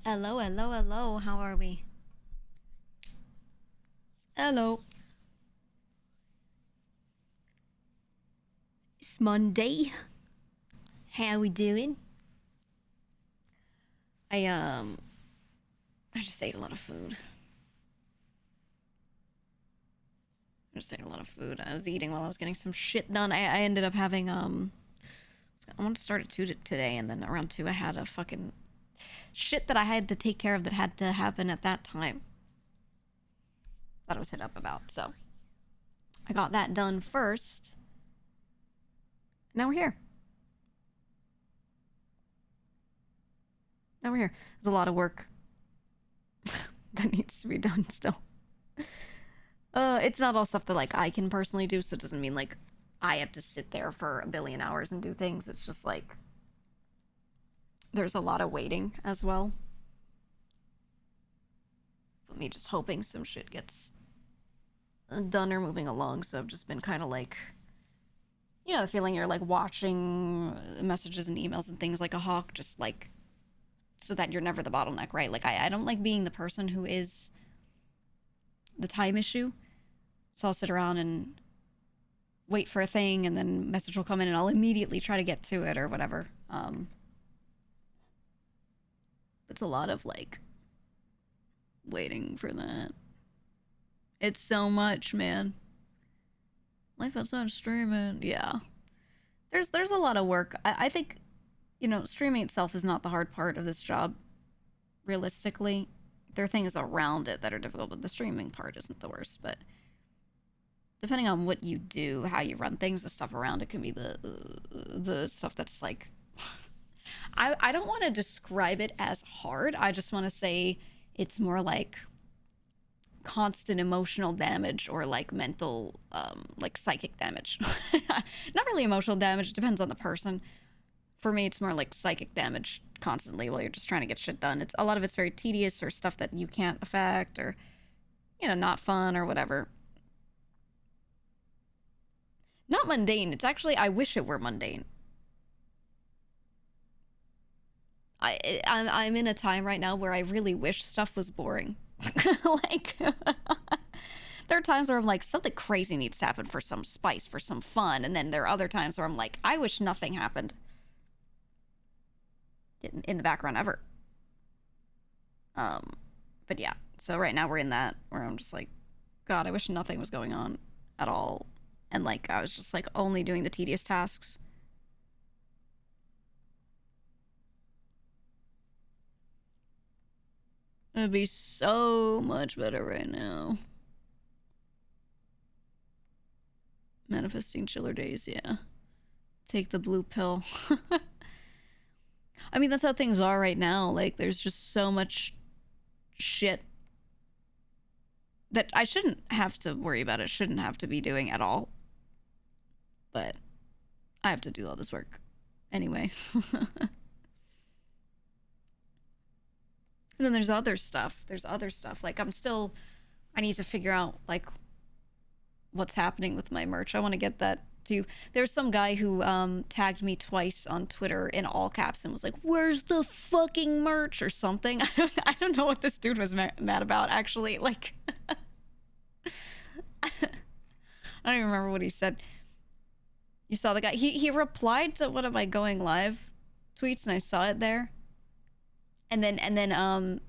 Hello, hello, hello. How are we? Hello. It's Monday. How we doing? I um I just ate a lot of food. I was eating while I was getting some shit done. I ended up having I wanted to start at 2 today, and then around 2 I had a fucking shit that I had to take care of that had to happen at that time that I was hit up about. So, I got that done first. Now we're here. There's a lot of work that needs to be done still. It's not all stuff that like I can personally do, so it doesn't mean like I have to sit there for a billion hours and do things. It's just like there's a lot of waiting as well. But me just hoping some shit gets done or moving along. So I've just been kind of like, you know, the feeling you're like watching messages and emails and things like a hawk, just like so that you're never the bottleneck, right? Like I don't like being the person who is the time issue. So I'll sit around and wait for a thing, and then message will come in, and I'll immediately try to get to it or whatever. It's a lot of like waiting for that. It's so much, man. Life outside of streaming, yeah. There's a lot of work. I think, you know, streaming itself is not the hard part of this job. Realistically, there are things around it that are difficult, but the streaming part isn't the worst. But depending on what you do, how you run things, the stuff around it can be the stuff that's like. I don't want to describe it as hard. I just want to say it's more like constant emotional damage or like mental, like psychic damage. Not really emotional damage. It depends on the person. For me, it's more like psychic damage constantly while you're just trying to get shit done. It's a lot of it's very tedious or stuff that you can't affect or, you know, not fun or whatever. Not mundane. It's actually, I wish it were mundane. I'm in a time right now where I really wish stuff was boring. Like, there are times where I'm like, something crazy needs to happen for some spice, for some fun. And then there are other times where I'm like, I wish nothing happened in the background ever. But yeah, so right now we're in that where I'm just like, God, I wish nothing was going on at all. And like, I was just like only doing the tedious tasks. It'd be so much better right now. Manifesting chiller days, yeah. Take the blue pill. I mean, that's how things are right now. Like, there's just so much shit that I shouldn't have to worry about. It shouldn't have to be doing at all. But I have to do all this work anyway. And then there's other stuff. Like, I need to figure out, like, what's happening with my merch. I want to get that too. There's some guy who tagged me twice on Twitter in all caps and was like, "Where's the fucking merch?" or something. I don't know what this dude was mad about, actually. Like, I don't even remember what he said. You saw the guy. He replied to one of my going live tweets, and I saw it there. And then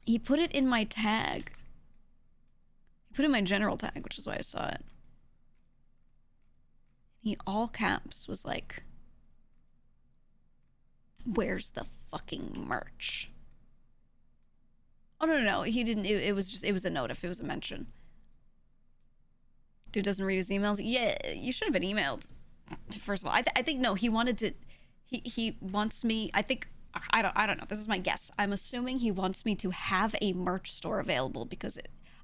he put it in my tag. He put it in my general tag, which is why I saw it. He all caps was like, "Where's the fucking merch?" Oh, no. He didn't. It was a note if it was a mention. Dude doesn't read his emails. Yeah, you should have been emailed. First of all, I think no. He wanted to. He wants me. I think I don't know. This is my guess. I'm assuming he wants me to have a merch store available because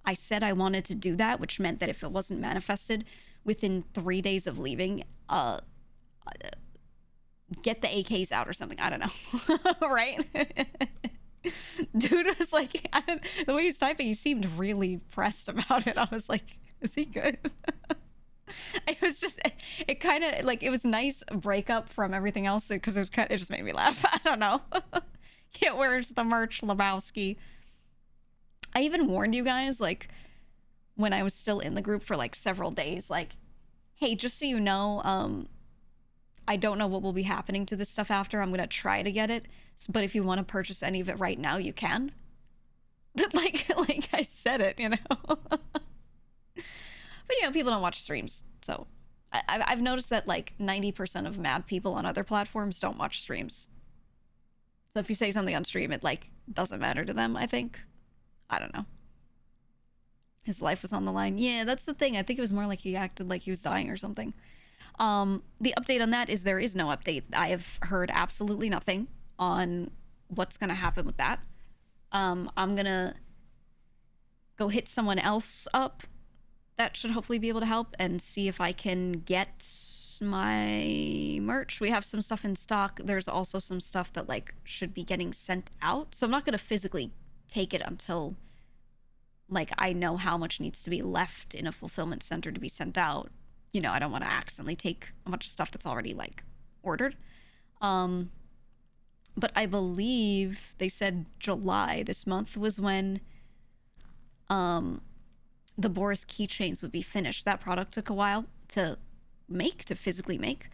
I said I wanted to do that, which meant that if it wasn't manifested within 3 days of leaving, get the AKs out or something. I don't know. Right? Dude was like, the way he's typing, he seemed really pressed about it. I was like, is he good? It was just, it kind of like, it was nice breakup from everything else because it just made me laugh. I don't know. Where's the merch, Lebowski? I even warned you guys, like, when I was still in the group for like several days, like, hey, just so you know, I don't know what will be happening to this stuff after. I'm gonna try to get it, but if you want to purchase any of it right now, you can. Like I said it, you know. But people don't watch streams, so I've noticed that like 90% of mad people on other platforms don't watch streams. So if you say something on stream, it like doesn't matter to them. I think. I don't know. His life was on the line. Yeah, that's the thing. I think it was more like he acted like he was dying or something. The update on that is there is no update. I have heard absolutely nothing on what's going to happen with that. I'm going to go hit someone else up that should hopefully be able to help and see if I can get my merch. We have some stuff in stock. There's also some stuff that like should be getting sent out. So I'm not going to physically take it until like I know how much needs to be left in a fulfillment center to be sent out. I don't want to accidentally take a bunch of stuff that's already like ordered. But I believe they said July this month was when the Boris keychains would be finished. That product took a while to physically make.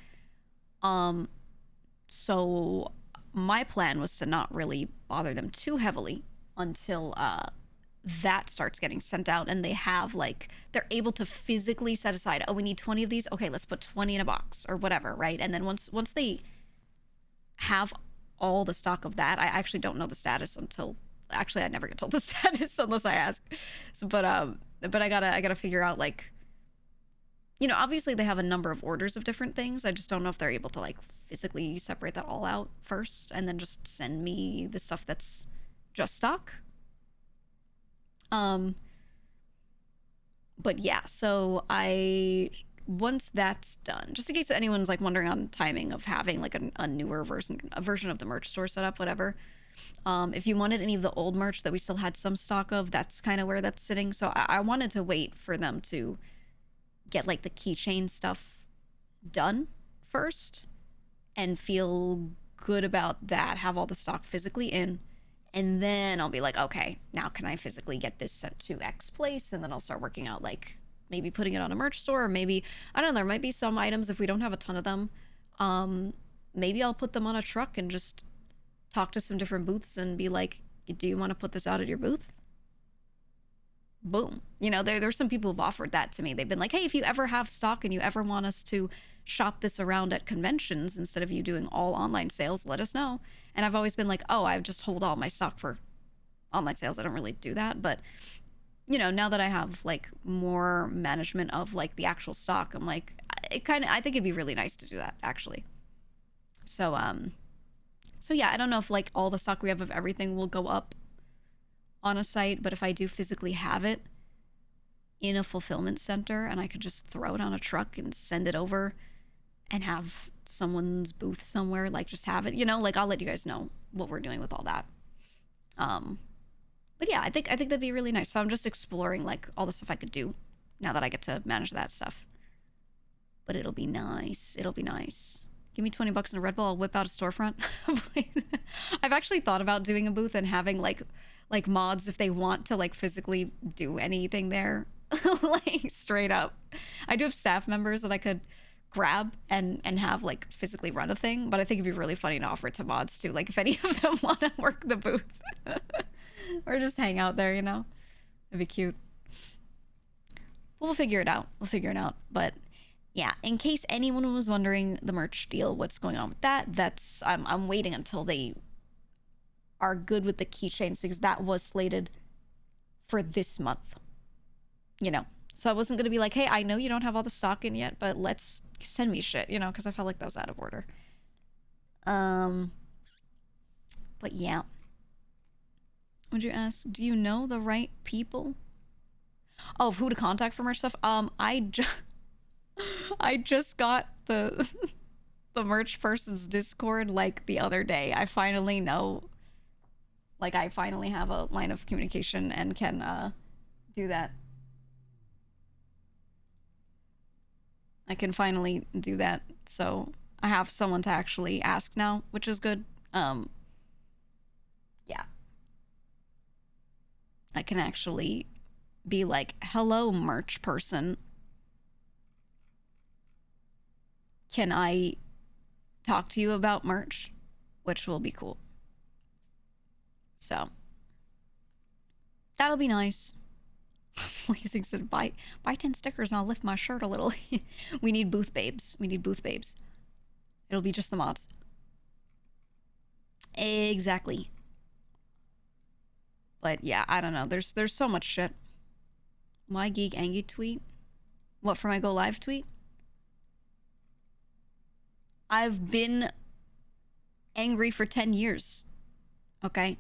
So my plan was to not really bother them too heavily until that starts getting sent out, and they have like they're able to physically set aside, oh, we need 20 of these, okay, let's put 20 in a box or whatever, right? And then once they have all the stock of that, I actually don't know the status until actually I never get told the status unless I ask. So, but I gotta figure out like, obviously they have a number of orders of different things. I just don't know if they're able to like physically separate that all out first and then just send me the stuff that's just stock. But yeah, so once that's done, just in case anyone's like wondering on timing of having like a newer version of the merch store set up, whatever. If you wanted any of the old merch that we still had some stock of, that's kind of where that's sitting. So I wanted to wait for them to get like the keychain stuff done first and feel good about that, have all the stock physically in. And then I'll be like, okay, now can I physically get this sent to X place? And then I'll start working out like maybe putting it on a merch store, or maybe, I don't know, there might be some items if we don't have a ton of them. Maybe I'll put them on a truck and just talk to some different booths and be like, do you want to put this out at your booth? Boom. There's some people who've offered that to me. They've been like, hey, if you ever have stock and you ever want us to shop this around at conventions instead of you doing all online sales, let us know. And I've always been like, oh, I just hold all my stock for online sales. I don't really do that. But, now that I have like more management of like the actual stock, I'm like, I think it'd be really nice to do that actually. So yeah, I don't know if like all the stock we have of everything will go up on a site, but if I do physically have it in a fulfillment center and I could just throw it on a truck and send it over and have someone's booth somewhere, like just have it, like I'll let you guys know what we're doing with all that. But yeah, I think that'd be really nice. So I'm just exploring like all the stuff I could do now that I get to manage that stuff. But it'll be nice. It'll be nice. Give me 20 bucks in a Red Bull, I'll whip out a storefront. I've actually thought about doing a booth and having like mods if they want to like physically do anything there. Like straight up. I do have staff members that I could grab and have like physically run a thing, but I think it'd be really funny to offer it to mods too. Like if any of them want to work the booth or just hang out there, it'd be cute. We'll figure it out. But yeah, in case anyone was wondering the merch deal, what's going on with that, that's I'm waiting until they are good with the keychains because that was slated for this month. So I wasn't going to be like, hey, I know you don't have all the stock in yet, but let's send me shit, because I felt like that was out of order. But yeah. Would you ask, do you know the right people? Oh, who to contact for merch stuff? I just got the merch person's Discord like the other day. I finally know, like I finally have a line of communication and can do that. I can finally do that. So I have someone to actually ask now, which is good. I can actually be like, hello, merch person. Can I talk to you about merch? Which will be cool. So, that'll be nice. Lasing said, buy 10 stickers and I'll lift my shirt a little. We need booth babes. We need booth babes. It'll be just the mods. Exactly. But yeah, I don't know. There's so much shit. My Geek Angie tweet? What, for my Go Live tweet? I've been angry for 10 years. Okay?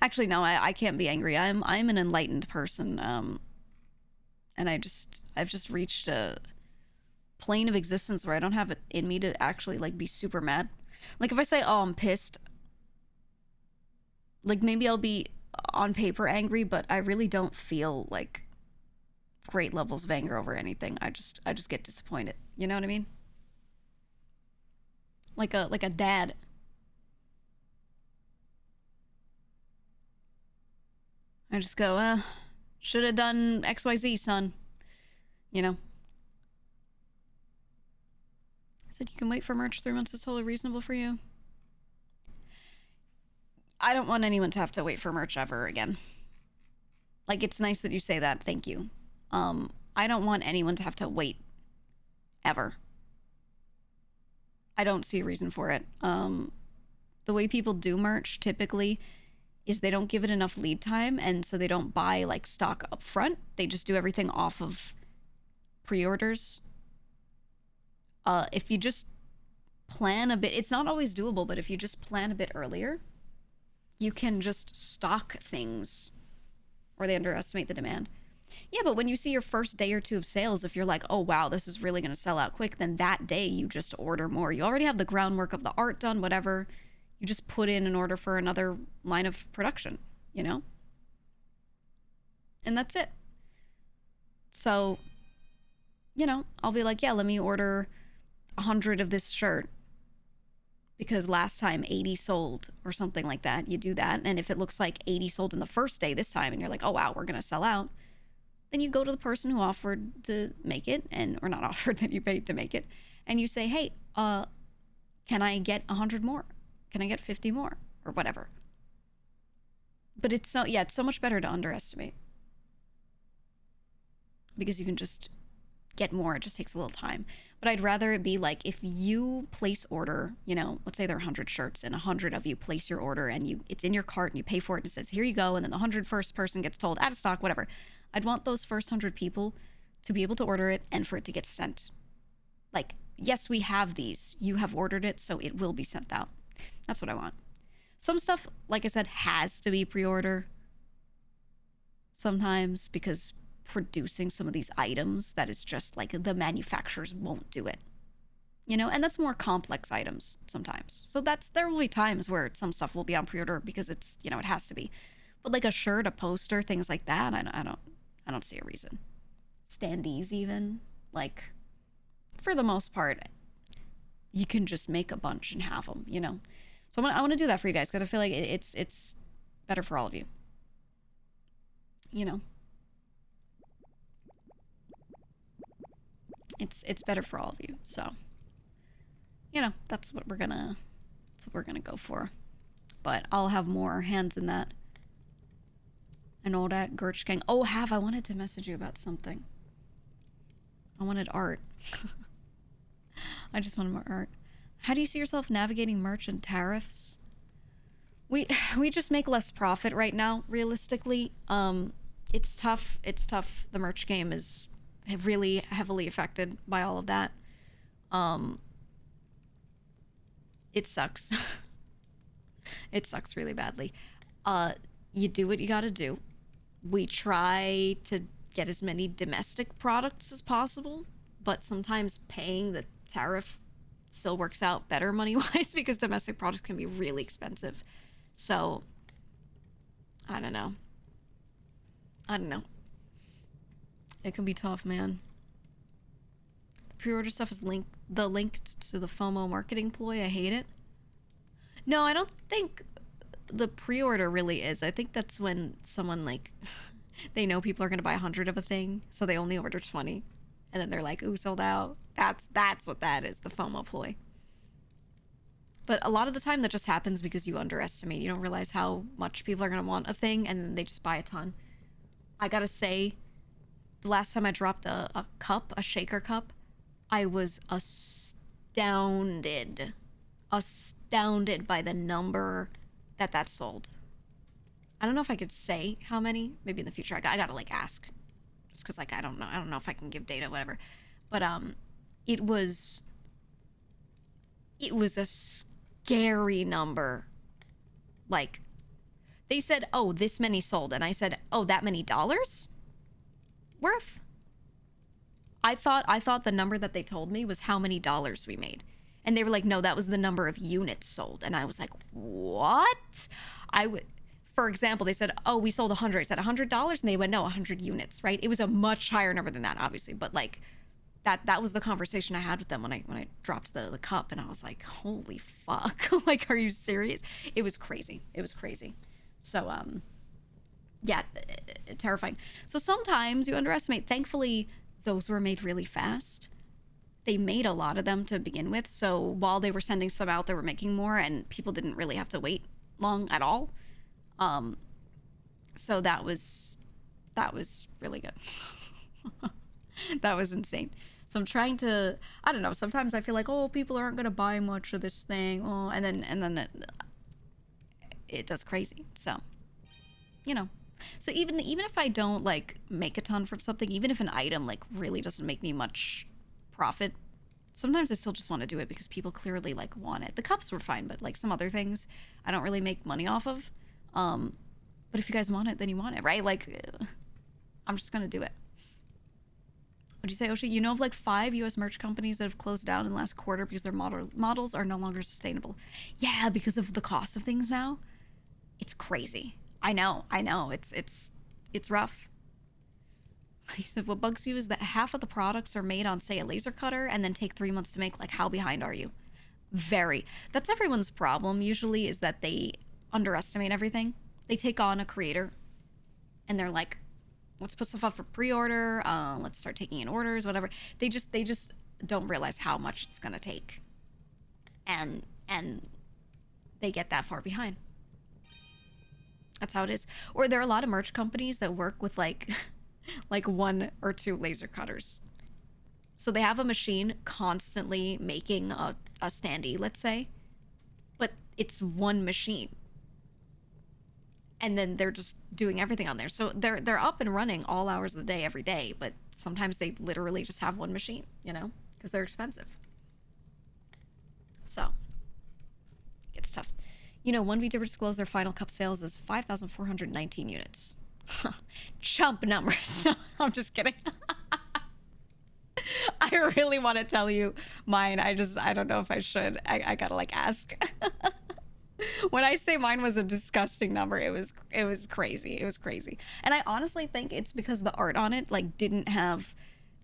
Actually, no, I can't be angry. I'm an enlightened person. And I've just reached a plane of existence where I don't have it in me to actually like be super mad. Like if I say, oh, I'm pissed, like maybe I'll be on paper angry, but I really don't feel like great levels of anger over anything. I just get disappointed. You know what I mean? Like a dad. I just go, should have done XYZ, son. You know? I said you can wait for merch 3 months is totally reasonable for you. I don't want anyone to have to wait for merch ever again. Like, it's nice that you say that. Thank you. I don't want anyone to have to wait ever. I don't see a reason for it. The way people do merch typically is they don't give it enough lead time, and so they don't buy like stock up front. They just do everything off of pre-orders. If you just plan a bit, it's not always doable, but if you just plan a bit earlier, you can just stock things or they underestimate the demand. Yeah, but when you see your first day or two of sales, if you're like, oh wow, this is really going to sell out quick, then that day you just order more. You already have the groundwork of the art done, whatever. You just put in an order for another line of production, you know? And that's it. So, you know, I'll be like, yeah, let me order 100 of this shirt because last time 80 sold or something like that. You do that. And if it looks like 80 sold in the first day this time and you're like, oh wow, we're going to sell out, then you go to the person who offered to make it, and or not offered, that you paid to make it, and you say, hey, can I get 100 more? Can I get 50 more? Or whatever. But it's so much better to underestimate. Because you can just get more. It just takes a little time. But I'd rather it be like, if you place order, you know, let's say there are 100 shirts and 100 of you place your order and it's in your cart and you pay for it and it says, here you go. And then the 101st person gets told, out of stock, whatever. I'd want those first 100 people to be able to order it and for it to get sent. Like, yes, we have these. You have ordered it, so it will be sent out. That's what I want. Some stuff, like I said, has to be pre-order sometimes because producing some of these items, that is just like the manufacturers won't do it. You know, and that's more complex items sometimes. So there will be times where some stuff will be on pre-order because it's, you know, it has to be. But like a shirt, a poster, things like that, I don't see a reason. Standees even, like, for the most part, you can just make a bunch and have them, you know? So I want to do that for you guys because I feel like it's better for all of you. You know? It's better for all of you, so. You know, that's what we're gonna go for. But I'll have more hands in that. And all that Gertch gang. Oh, I wanted to message you about something. I wanted art. I just wanted more art. How do you see yourself navigating merch and tariffs? We just make less profit right now, realistically. It's tough. It's tough. The merch game is really heavily affected by all of that. It sucks. It sucks really badly. You do what you gotta do. We try to get as many domestic products as possible, but sometimes paying the tariff still works out better money-wise because domestic products can be really expensive. So, I don't know. It can be tough, man. The pre-order stuff is linked to the FOMO marketing ploy. I hate it. No, I don't think the pre-order really is. I think that's when someone like they know people are gonna buy 100 of a thing, so they only order 20, and then they're like, "Ooh, sold out." That's what that is, the FOMO ploy. But a lot of the time that just happens because you underestimate. You don't realize how much people are gonna want a thing, and then they just buy a ton. I gotta say, the last time I dropped a cup, a shaker cup, I was astounded by the number that sold. I don't know if I could say how many. Maybe in the future. I gotta like ask, just because like I don't know if I can give data, whatever. But it was a scary number. Like, they said, "Oh, this many sold," and I said, "Oh, that many dollars worth?" I thought the number that they told me was how many dollars we made. And they were like, "No, that was the number of units sold." And I was like, "What?" For example, they said, "Oh, we sold 100." I said, "$100?" And they went, "No, 100 units," right? It was a much higher number than that, obviously. But like, that was the conversation I had with them when I dropped the cup. And I was like, holy fuck. Like, are you serious? It was crazy. So, yeah, terrifying. So sometimes you underestimate. Thankfully, those were made really fast. They made a lot of them to begin with, so while they were sending some out, they were making more, and people didn't really have to wait long at all. So that was really good. That was insane. So I'm trying to, I don't know, sometimes I feel like, oh, people aren't gonna buy much of this thing, oh, and then it does crazy. So, you know. So even if I don't like make a ton from something, even if an item like really doesn't make me much profit, sometimes I still just want to do it because people clearly like want it. The cups were fine, but like some other things I don't really make money off of. But if you guys want it, then you want it, right? Like, I'm just gonna do it. What'd you say, Oshi? You know of like 5 US merch companies that have closed down in the last quarter because their models are no longer sustainable. Yeah, because of the cost of things now. It's crazy. I know. It's rough. He said, what bugs you is that half of the products are made on, say, a laser cutter and then take 3 months to make. Like, how behind are you? Very. That's everyone's problem, usually, is that they underestimate everything. They take on a creator, and they're like, let's put stuff up for pre-order, let's start taking in orders, whatever. They just don't realize how much it's gonna take. And they get that far behind. That's how it is. Or there are a lot of merch companies that work with like 1 or 2 laser cutters. So they have a machine constantly making a standee, let's say, but it's one machine. And then they're just doing everything on there. So they're up and running all hours of the day, every day, but sometimes they literally just have one machine, you know, because they're expensive. So it's tough. You know, 1V did disclose their final cup sales is 5,419 units. Chump numbers. No, I'm just kidding. I really want to tell you mine. I don't know if I should. I gotta like ask. When I say mine was a disgusting number, it was crazy. It was crazy. And I honestly think it's because the art on it like didn't have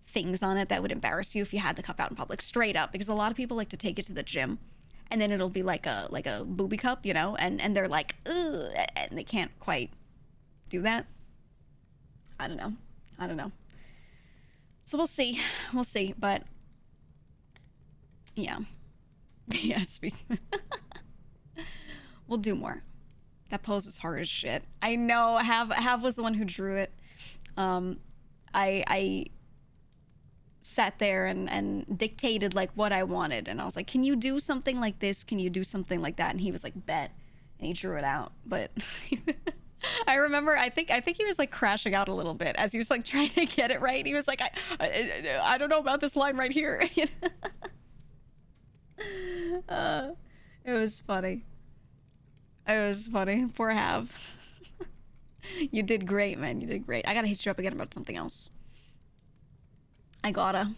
things on it that would embarrass you if you had the cup out in public, straight up, because a lot of people like to take it to the gym and then it'll be like a booby cup, you know, and they're like, ugh, and they can't quite do that. I don't know. So we'll see, but yeah. Yeah, speak. We'll do more. That pose was hard as shit. I know. Have was the one who drew it. I sat there and dictated like what I wanted, and I was like, "Can you do something like this? Can you do something like that?" And he was like, "Bet," and he drew it out. But I remember, I think he was like crashing out a little bit as he was like trying to get it right. He was like, I don't know about this line right here. It was funny. Poor Hav. You did great, man. You did great. I gotta hit you up again about something else. I gotta.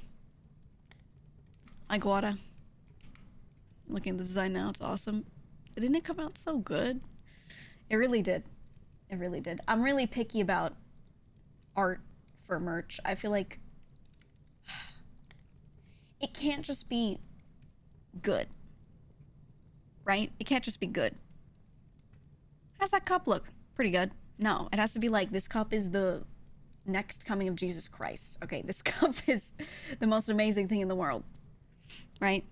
Looking at the design now, it's awesome. Didn't it come out so good? It really did. I'm really picky about art for merch. I feel like it can't just be good. Right? It can't just be good. How's that cup look? Pretty good. No, it has to be like, this cup is the next coming of Jesus Christ. Okay, this cup is the most amazing thing in the world, right?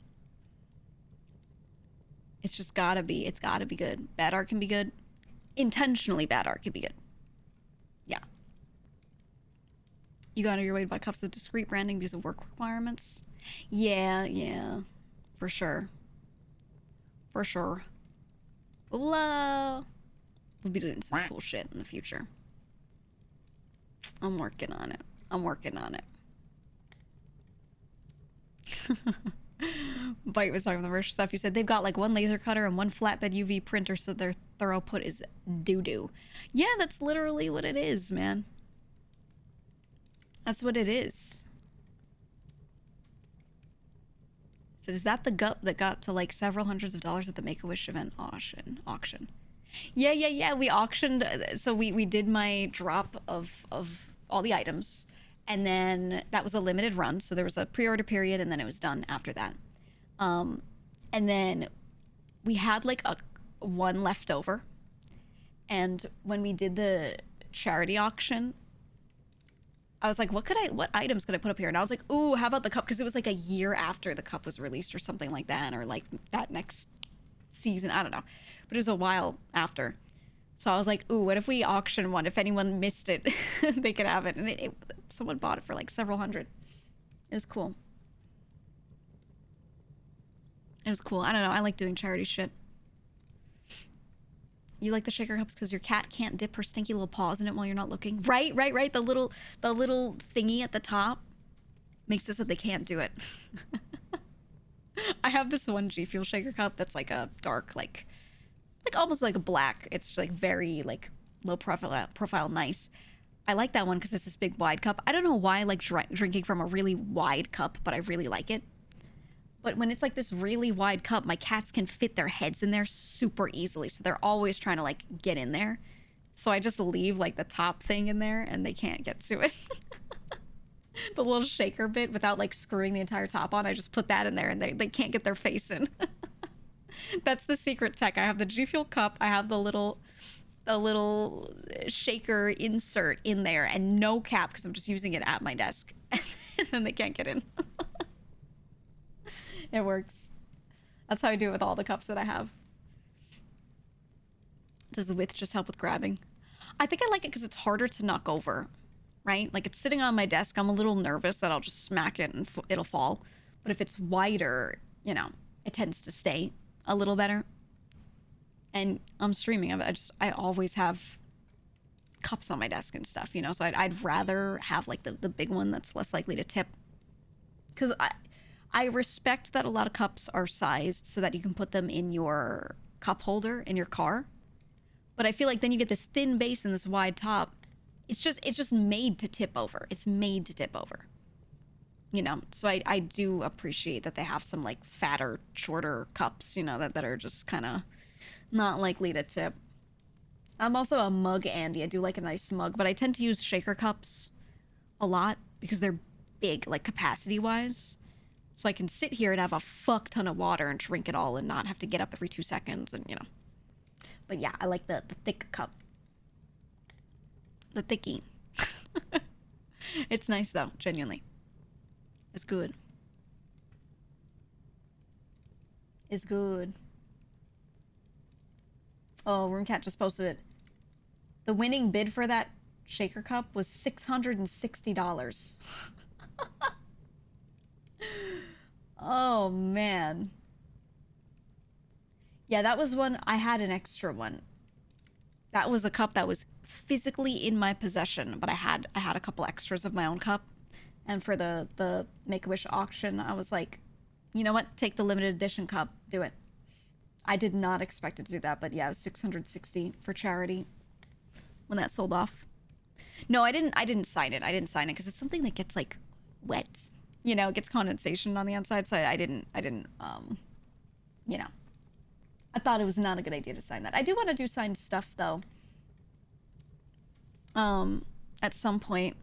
It's just gotta be. It's gotta be good. Bad art can be good. Intentionally bad art can be good. Yeah. You got out of your way to buy cups with discreet branding because of work requirements. Yeah. For sure. For sure. We'll be doing some cool shit in the future. I'm working on it. Bite was talking about the merch stuff. You said they've got like one laser cutter and one flatbed UV printer, so their throughput is doo-doo. Yeah, that's literally what it is, man. That's what it is. So is that the gut that got to like several hundreds of dollars at the Make-A-Wish event auction? Yeah. We auctioned. So we did my drop of all the items, and then that was a limited run. So there was a pre-order period, and then it was done after that. And then we had like one left over, and when we did the charity auction, I was like, what items could I put up here? And I was like, ooh, how about the cup? Because it was like a year after the cup was released or something like that, or like that next season. I don't know. But it was a while after. So I was like, ooh, what if we auction one? If anyone missed it, they could have it. And someone bought it for like several hundred. It was cool. It was cool. I don't know. I like doing charity shit. You like the shaker cups because your cat can't dip her stinky little paws in it while you're not looking. Right. The little thingy at the top makes it so they can't do it. I have this one G Fuel shaker cup that's like a dark, like almost like a black. It's like very like low profile, nice. I like that one because it's this big wide cup. I don't know why I like drinking from a really wide cup, but I really like it. But when it's like this really wide cup, my cats can fit their heads in there super easily. So they're always trying to like get in there. So I just leave like the top thing in there and they can't get to it. The little shaker bit without like screwing the entire top on. I just put that in there and they can't get their face in. That's the secret tech. I have the G Fuel cup. I have the little shaker insert in there and no cap because I'm just using it at my desk. And then they can't get in. It works. That's how I do it with all the cups that I have. Does the width just help with grabbing? I think I like it because it's harder to knock over, right? Like it's sitting on my desk. I'm a little nervous that I'll just smack it and it'll fall. But if it's wider, you know, it tends to stay a little better. And I'm streaming of it. I always have cups on my desk and stuff, you know? So I'd rather have like the big one that's less likely to tip. Because I respect that a lot of cups are sized so that you can put them in your cup holder in your car. But I feel like then you get this thin base and this wide top. It's just made to tip over. It's made to tip over. You know, so I do appreciate that they have some like fatter, shorter cups, you know, that are just kind of not likely to tip. I'm also a mug Andy. I do like a nice mug, but I tend to use shaker cups a lot because they're big, like capacity-wise. So I can sit here and have a fuck ton of water and drink it all and not have to get up every 2 seconds and, you know. But yeah, I like the thick cup. The thickie. It's nice though, genuinely. It's good. It's good. Oh, Roomcat just posted it. The winning bid for that shaker cup was $660. Oh, man. Yeah, that was one. I had an extra one. That was a cup that was physically in my possession, but I had a couple extras of my own cup. And for the Make-A-Wish auction, I was like, you know what? Take the limited edition cup. Do it. I did not expect it to do that, but yeah, it was $660 for charity when that sold off. No, I didn't sign it. I didn't sign it because it's something that gets like wet. You know, it gets condensation on the outside, so I didn't, you know. I thought it was not a good idea to sign that. I do want to do signed stuff, though. At some point.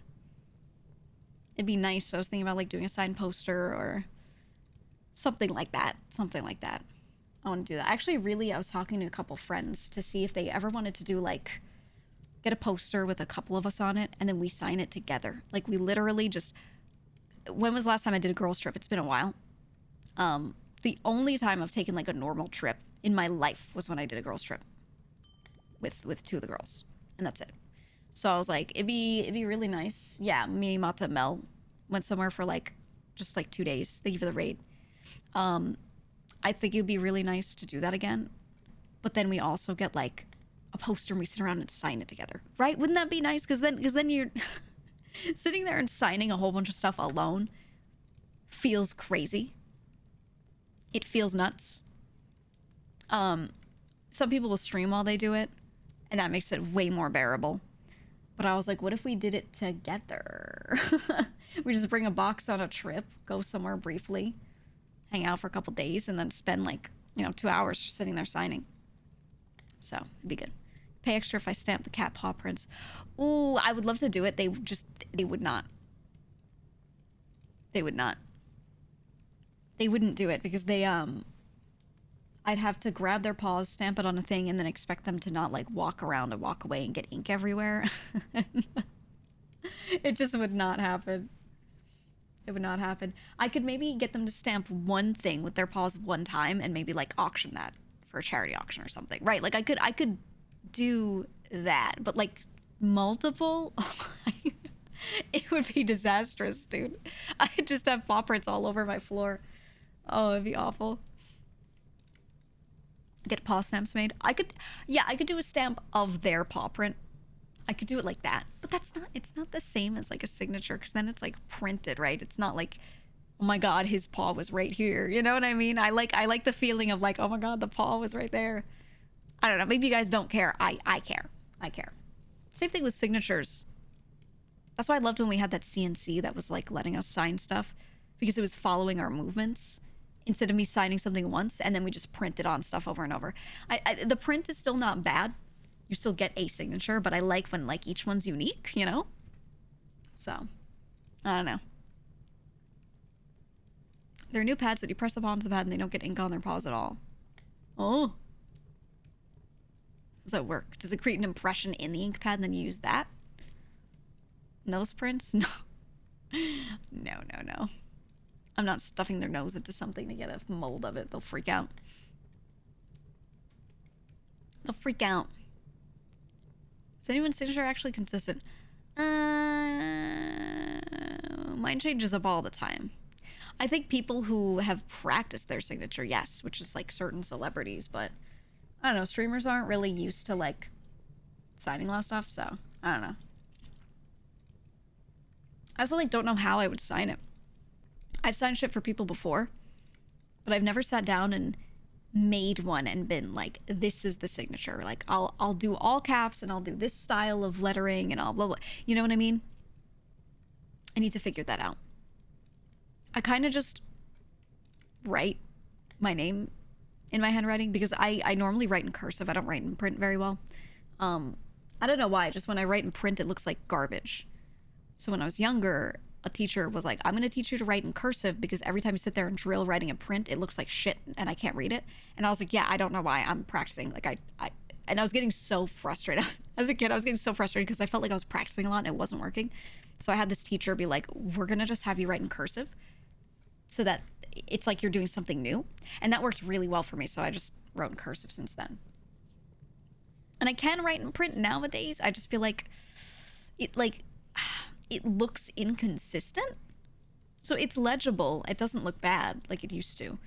It'd be nice. I was thinking about, like, doing a signed poster or something like that. Something like that. I want to do that. Actually, really, I was talking to a couple friends to see if they ever wanted to do like get a poster with a couple of us on it, and then we sign it together. Like we literally just. When was the last time I did a girls trip? It's been a while. The only time I've taken like a normal trip in my life was when I did a girls trip with two of the girls, and that's it. So I was like, it'd be really nice. Yeah, me, Mata, Mel went somewhere for like just like 2 days. Thank you for the raid. I think it'd be really nice to do that again. But then we also get like a poster and we sit around and sign it together, right? Wouldn't that be nice? Because then you're sitting there and signing a whole bunch of stuff alone feels crazy. It feels nuts. Some people will stream while they do it, and that makes it way more bearable. But I was like, what if we did it together? We just bring a box on a trip, go somewhere briefly, hang out for a couple days, and then spend like, 2 hours just sitting there signing. So it'd be good. Pay extra if I stamp the cat paw prints. Ooh, I would love to do it. They would not. They would not. They wouldn't do it because I'd have to grab their paws, stamp it on a thing, and then expect them to not like walk around and walk away and get ink everywhere. It just would not happen. It would not happen. I could maybe get them to stamp one thing with their paws one time and maybe like auction that for a charity auction or something. Right? Like I could do that, but like multiple, it would be disastrous, dude. I'd just have paw prints all over my floor. Oh, it'd be awful. Get paw stamps made. I could do a stamp of their paw print. I could do it like that, but it's not the same as like a signature, because then it's like printed, right? It's not like, oh my god, his paw was right here. You know what I mean? I like the feeling of like, oh my god, the paw was right there. I don't know. Maybe you guys don't care. I care. I care. Same thing with signatures. That's why I loved when we had that CNC that was like letting us sign stuff, because it was following our movements instead of me signing something once and then we just printed on stuff over and over. The print is still not bad. You still get a signature, but I like when like each one's unique, So, I don't know. There are new pads that you press the paw onto the pad and they don't get ink on their paws at all. Oh. How does that work? Does it create an impression in the ink pad and then you use that? Nose prints? No. No. I'm not stuffing their nose into something to get a mold of it. They'll freak out. They'll freak out. Is anyone's signature actually consistent? Mine changes up all the time. I think people who have practiced their signature, yes, which is like certain celebrities, but I don't know, streamers aren't really used to like signing a lot of stuff, so I don't know. I also like don't know how I would sign it. I've signed shit for people before, but I've never sat down and made one and been like, this is the signature. Like I'll do all caps and I'll do this style of lettering and I'll blah blah. You know what I mean? I need to figure that out. I kind of just write my name in my handwriting because I normally write in cursive. I don't write in print very well. I don't know why. Just when I write in print, it looks like garbage. So when I was younger, a teacher was like, I'm going to teach you to write in cursive because every time you sit there and drill writing in print, it looks like shit and I can't read it. And I was like, yeah, I don't know why. I'm practicing. Like and I was getting so frustrated. As a kid, I was getting so frustrated because I felt like I was practicing a lot and it wasn't working. So I had this teacher be like, we're going to just have you write in cursive so that it's like you're doing something new. And that worked really well for me. So I just wrote in cursive since then. And I can write in print nowadays. I just feel like it looks inconsistent. So it's legible. It doesn't look bad like it used to.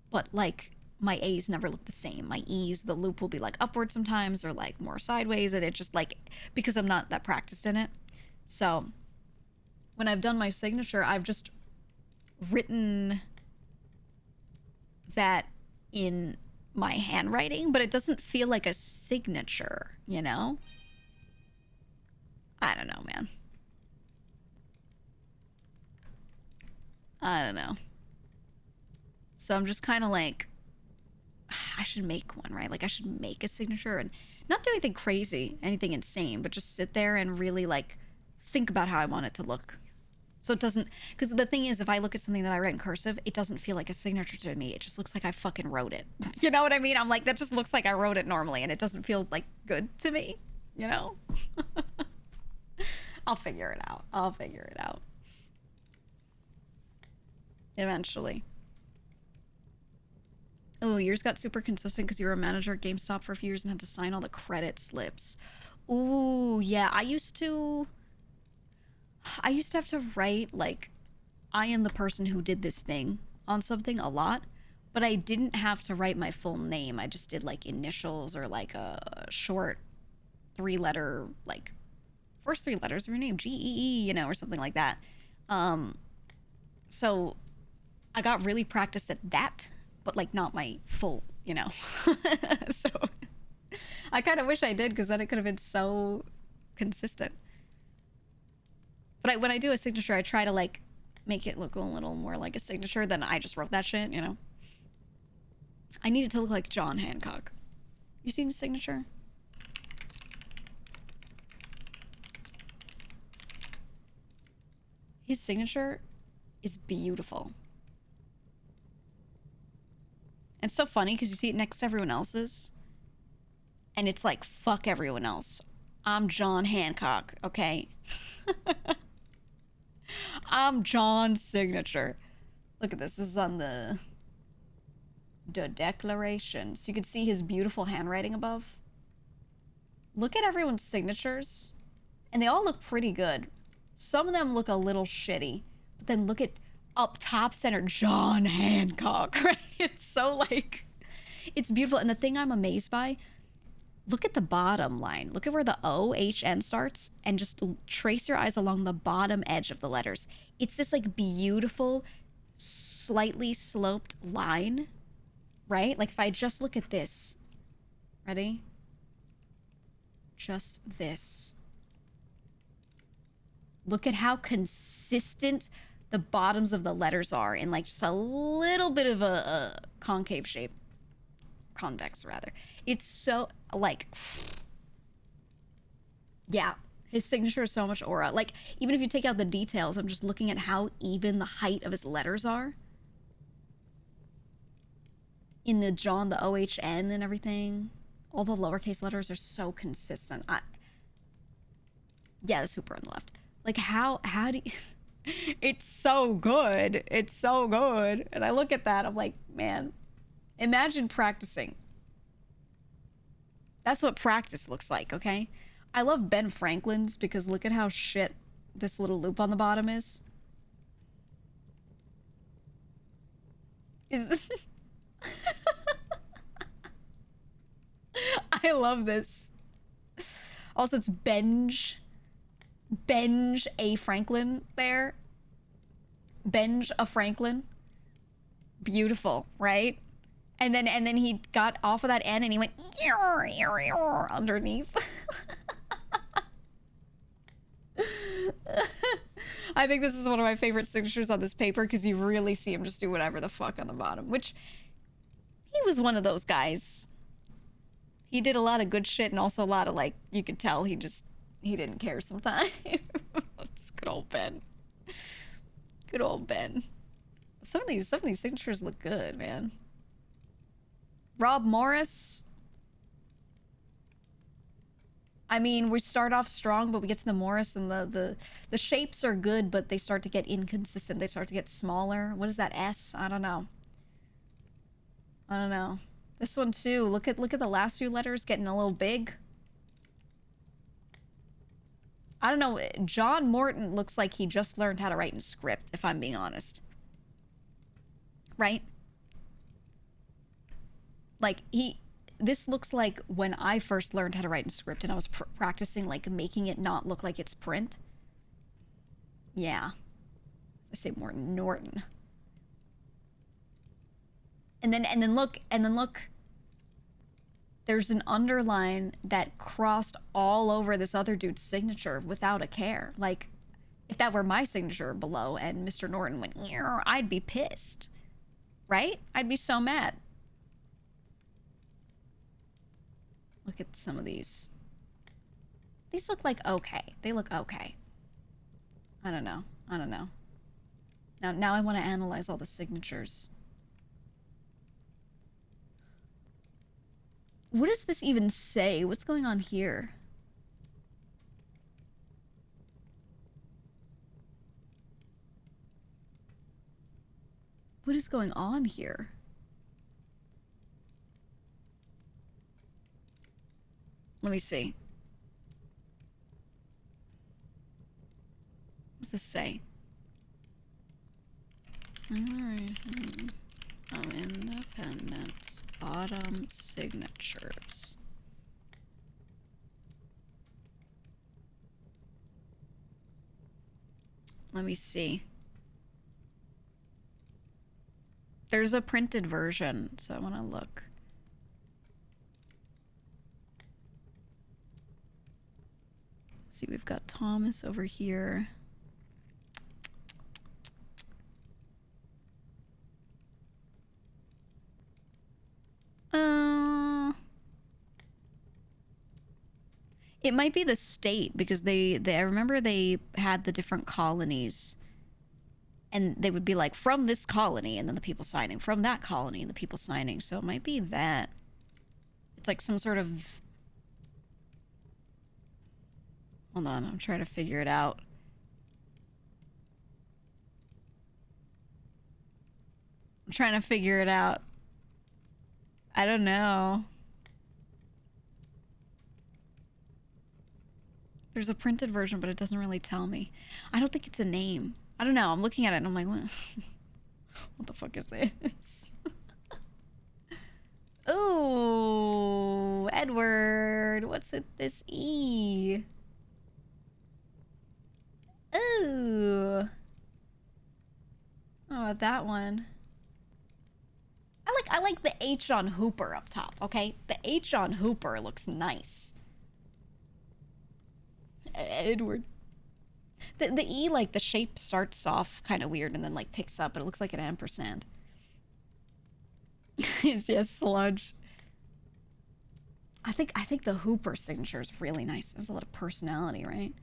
But like my A's never look the same. My E's, the loop will be like upward sometimes or like more sideways. And it just like, because I'm not that practiced in it. So when I've done my signature, I've just written that in my handwriting, but it doesn't feel like a signature, you know? I don't know, man. I don't know. So I'm just kind of like, I should make one, right? Like I should make a signature and not do anything crazy, anything insane, but just sit there and really like think about how I want it to look. So it doesn't, because the thing is, if I look at something that I write in cursive, it doesn't feel like a signature to me. It just looks like I fucking wrote it. You know what I mean? I'm like, that just looks like I wrote it normally, and it doesn't feel like good to me, you know? I'll figure it out. I'll figure it out. Eventually. Oh, yours got super consistent because you were a manager at GameStop for a few years and had to sign all the credit slips. Ooh, yeah, I used to have to write, like, I am the person who did this thing on something a lot, but I didn't have to write my full name. I just did, like, initials or, like, a short 3-letter, like, first 3 letters of your name, GEE, you know, or something like that. So I got really practiced at that, but, like, not my full, you know. So I kind of wish I did, because then it could have been so consistent. But when I do a signature, I try to, like, make it look a little more like a signature than I just wrote that shit, you know? I need it to look like John Hancock. You seen his signature? His signature is beautiful. And it's so funny because you see it next to everyone else's. And it's like, fuck everyone else. I'm John Hancock, okay? I'm John's signature. Look at this. This is on the Declaration. So you can see his beautiful handwriting above. Look at everyone's signatures. And they all look pretty good. Some of them look a little shitty. But then look at up top center, John Hancock, right? It's so, like, it's beautiful. And the thing I'm amazed by, look at the bottom line. Look at where the O-H-N starts, and just trace your eyes along the bottom edge of the letters. It's this, like, beautiful, slightly sloped line, right? Like, if I just look at this. Ready? Just this. Look at how consistent the bottoms of the letters are in, like, just a little bit of a concave shape. Convex, rather. It's so, like, yeah, his signature is so much aura. Like, even if you take out the details, I'm just looking at how even the height of his letters are. In the John, the O-H-N and everything. All the lowercase letters are so consistent. Yeah, the super on the left. Like, how do you... It's so good. It's so good. And I look at that, I'm like, man, imagine practicing. That's what practice looks like, okay? I love Ben Franklin's because look at how shit this little loop on the bottom is. I love this. Also, it's Benj A. Franklin there. Benj a Franklin. Beautiful, right? And then he got off of that N and he went underneath. I think this is one of my favorite signatures on this paper because you really see him just do whatever the fuck on the bottom, which he was one of those guys. He did a lot of good shit and also a lot of, like, you could tell he didn't care sometimes. It's good old Ben. Good old Ben. Some of these signatures look good, man. Rob Morris. I mean, we start off strong, but we get to the Morris and the shapes are good, but they start to get inconsistent. They start to get smaller. What is that S? I don't know. I don't know. This one too. Look at the last few letters getting a little big. I don't know. John Morton looks like he just learned how to write in script, if I'm being honest. Right? Like, this looks like when I first learned how to write in script and I was practicing, like, making it not look like it's print. Yeah. I say Morton Norton. And then look. There's an underline that crossed all over this other dude's signature without a care. Like, if that were my signature below and Mr. Norton went, I'd be pissed. Right? I'd be so mad. Look at some of these. These look like okay. They look okay. I don't know. I don't know. Now I want to analyze all the signatures. What does this even say? What's going on here? What is going on here? Let me see. What's this say? Declaration of Independence. Bottom signatures. Let me see. There's a printed version, so I want to look. Let's see, we've got Thomas over here. It might be the state, because they I remember they had the different colonies, and they would be like, from this colony, and then the people signing, from that colony, and the people signing. So it might be that. It's like some sort of... Hold on, I'm trying to figure it out. I'm trying to figure it out. I don't know. There's a printed version, but it doesn't really tell me. I don't think it's a name. I don't know. I'm looking at it and I'm like, what, what the fuck is this? Ooh, Edward. What's it? This E. Ooh. Oh, that one. I like the H on Hooper up top, okay? The H on Hooper looks nice. Edward. The E, like, the shape starts off kind of weird and then, like, picks up, but it looks like an ampersand. It's just sludge. I think the Hooper signature is really nice. There's a lot of personality, right?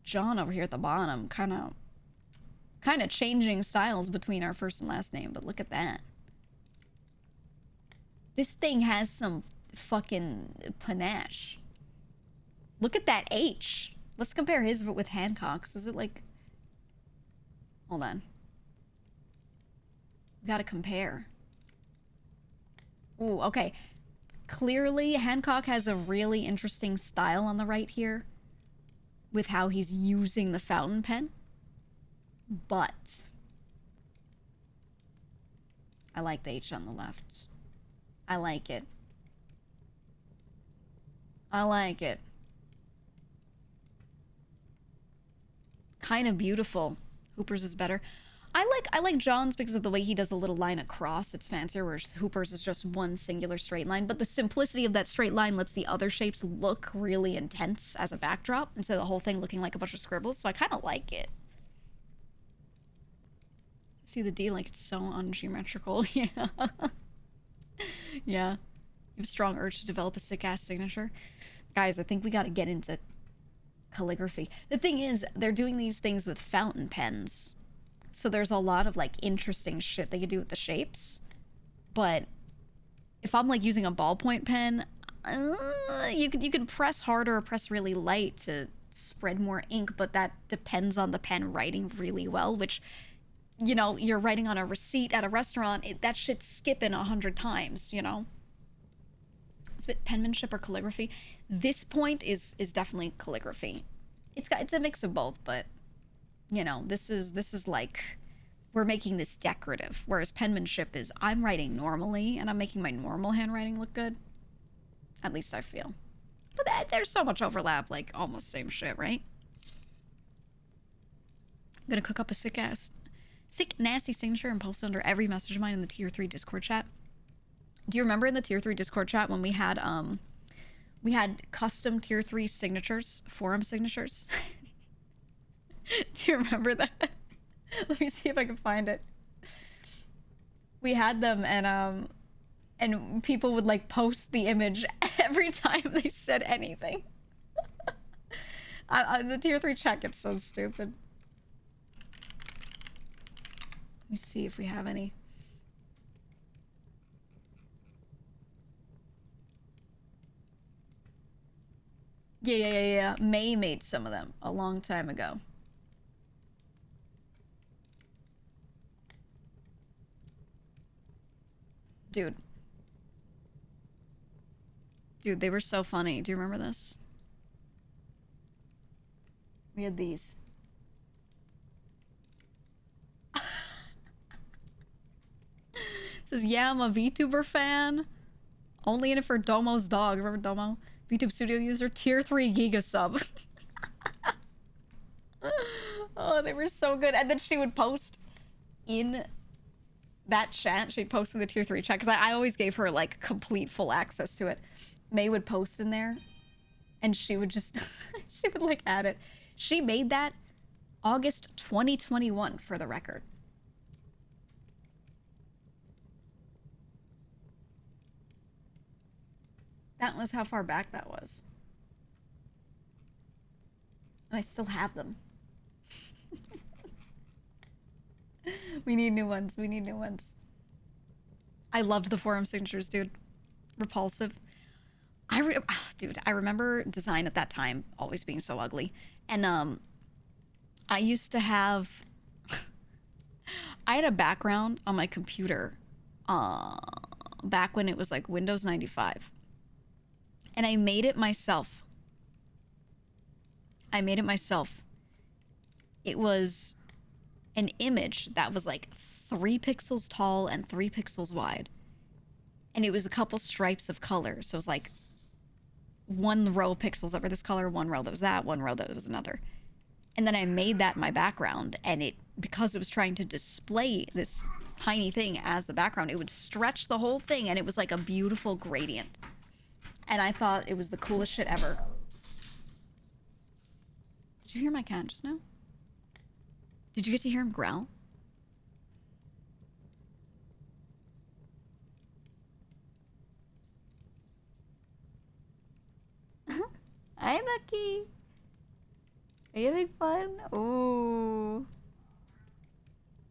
John over here at the bottom, kind of changing styles between our first and last name, but look at that. This thing has some fucking panache. Look at that H. Let's compare his with Hancock's. Is it like... Hold on. We gotta compare. Ooh, okay. Clearly, Hancock has a really interesting style on the right here with how he's using the fountain pen. But I like the H on the left. I like it. I like it. Kind of beautiful. Hooper's is better. I like John's because of the way he does the little line across. It's fancier, whereas Hooper's is just one singular straight line. But the simplicity of that straight line lets the other shapes look really intense as a backdrop, instead of the whole thing looking like a bunch of scribbles. So I kind of like it. See the D, like it's so ungeometrical. Yeah. Yeah. You have a strong urge to develop a sick-ass signature. Guys, I think we gotta get into calligraphy. The thing is, they're doing these things with fountain pens. So there's a lot of, like, interesting shit they could do with the shapes. But if I'm, like, using a ballpoint pen, you can press harder or press really light to spread more ink, but that depends on the pen writing really well, which... You know, you're writing on a receipt at a restaurant, that shit's skipping 100 times, you know? It's a bit penmanship or calligraphy. This point is definitely calligraphy. It's a mix of both, but, you know, this is like, we're making this decorative, whereas penmanship is, I'm writing normally, and I'm making my normal handwriting look good. At least I feel. But there's so much overlap, like, almost same shit, right? I'm gonna cook up a sick, nasty signature and post under every message of mine in the Tier 3 Discord chat. Do you remember in the Tier 3 Discord chat when we had custom Tier 3 signatures, forum signatures? Do you remember that? Let me see if I can find it. We had them, and people would, like, post the image every time they said anything. The Tier 3 chat gets so stupid. Let me see if we have any. Yeah. May made some of them a long time ago. Dude. Dude, they were so funny. Do you remember this? We had these. It says, yeah, I'm a VTuber fan. Only in it for Domo's dog. Remember Domo? VTube Studio user, tier 3 GEEGA sub. Oh, they were so good. And then she would post in that chat. She'd post in the tier 3 chat because I always gave her like complete full access to it. May would post in there and she would just, she would like add it. She made that August 2021 for the record. That was how far back that was. And I still have them. We need new ones. We need new ones. I loved the forum signatures, dude. Repulsive. Dude, I remember design at that time always being so ugly. And I used to have I had a background on my computer back when it was like Windows 95. And I made it myself. It was an image that was like 3 pixels tall and 3 pixels wide. And it was a couple stripes of color. So it was like one row of pixels that were this color, one row that was that, one row that was another. And then I made that my background, and it, because it was trying to display this tiny thing as the background, it would stretch the whole thing, and it was like a beautiful gradient. And I thought it was the coolest shit ever. Did you hear my cat just now? Did you get to hear him growl? Hi, Lucky. Are you having fun? Ooh.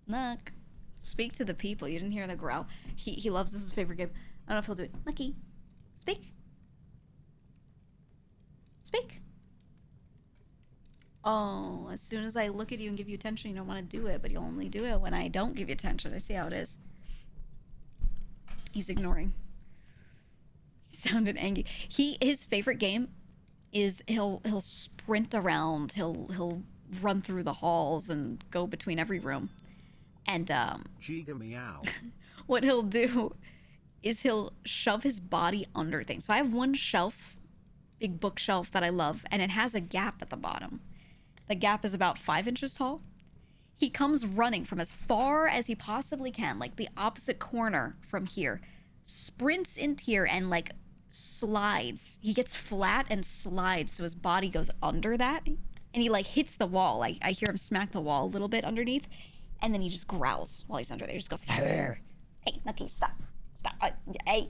Look. Speak to the people. You didn't hear the growl. He loves this. Is his favorite game. I don't know if he'll do it. Lucky. Speak. Speak. Oh, as soon as I look at you and give you attention, you don't want to do it, but you only do it when I don't give you attention. I see how it is. He's ignoring. He sounded angry. His favorite game is he'll sprint around, he'll run through the halls and go between every room. And GEEGA meow. What he'll do is he'll shove his body under things. So I have one shelf, big bookshelf that I love, and it has a gap at the bottom. The gap is about 5 inches tall. He comes running from as far as he possibly can, like the opposite corner from here, sprints into here and like slides. He gets flat and slides, so his body goes under that, and he like hits the wall. Like I hear him smack the wall a little bit underneath, and then he just growls while he's under there. He just goes like, "Arr. Hey, Lucky, stop. Hey.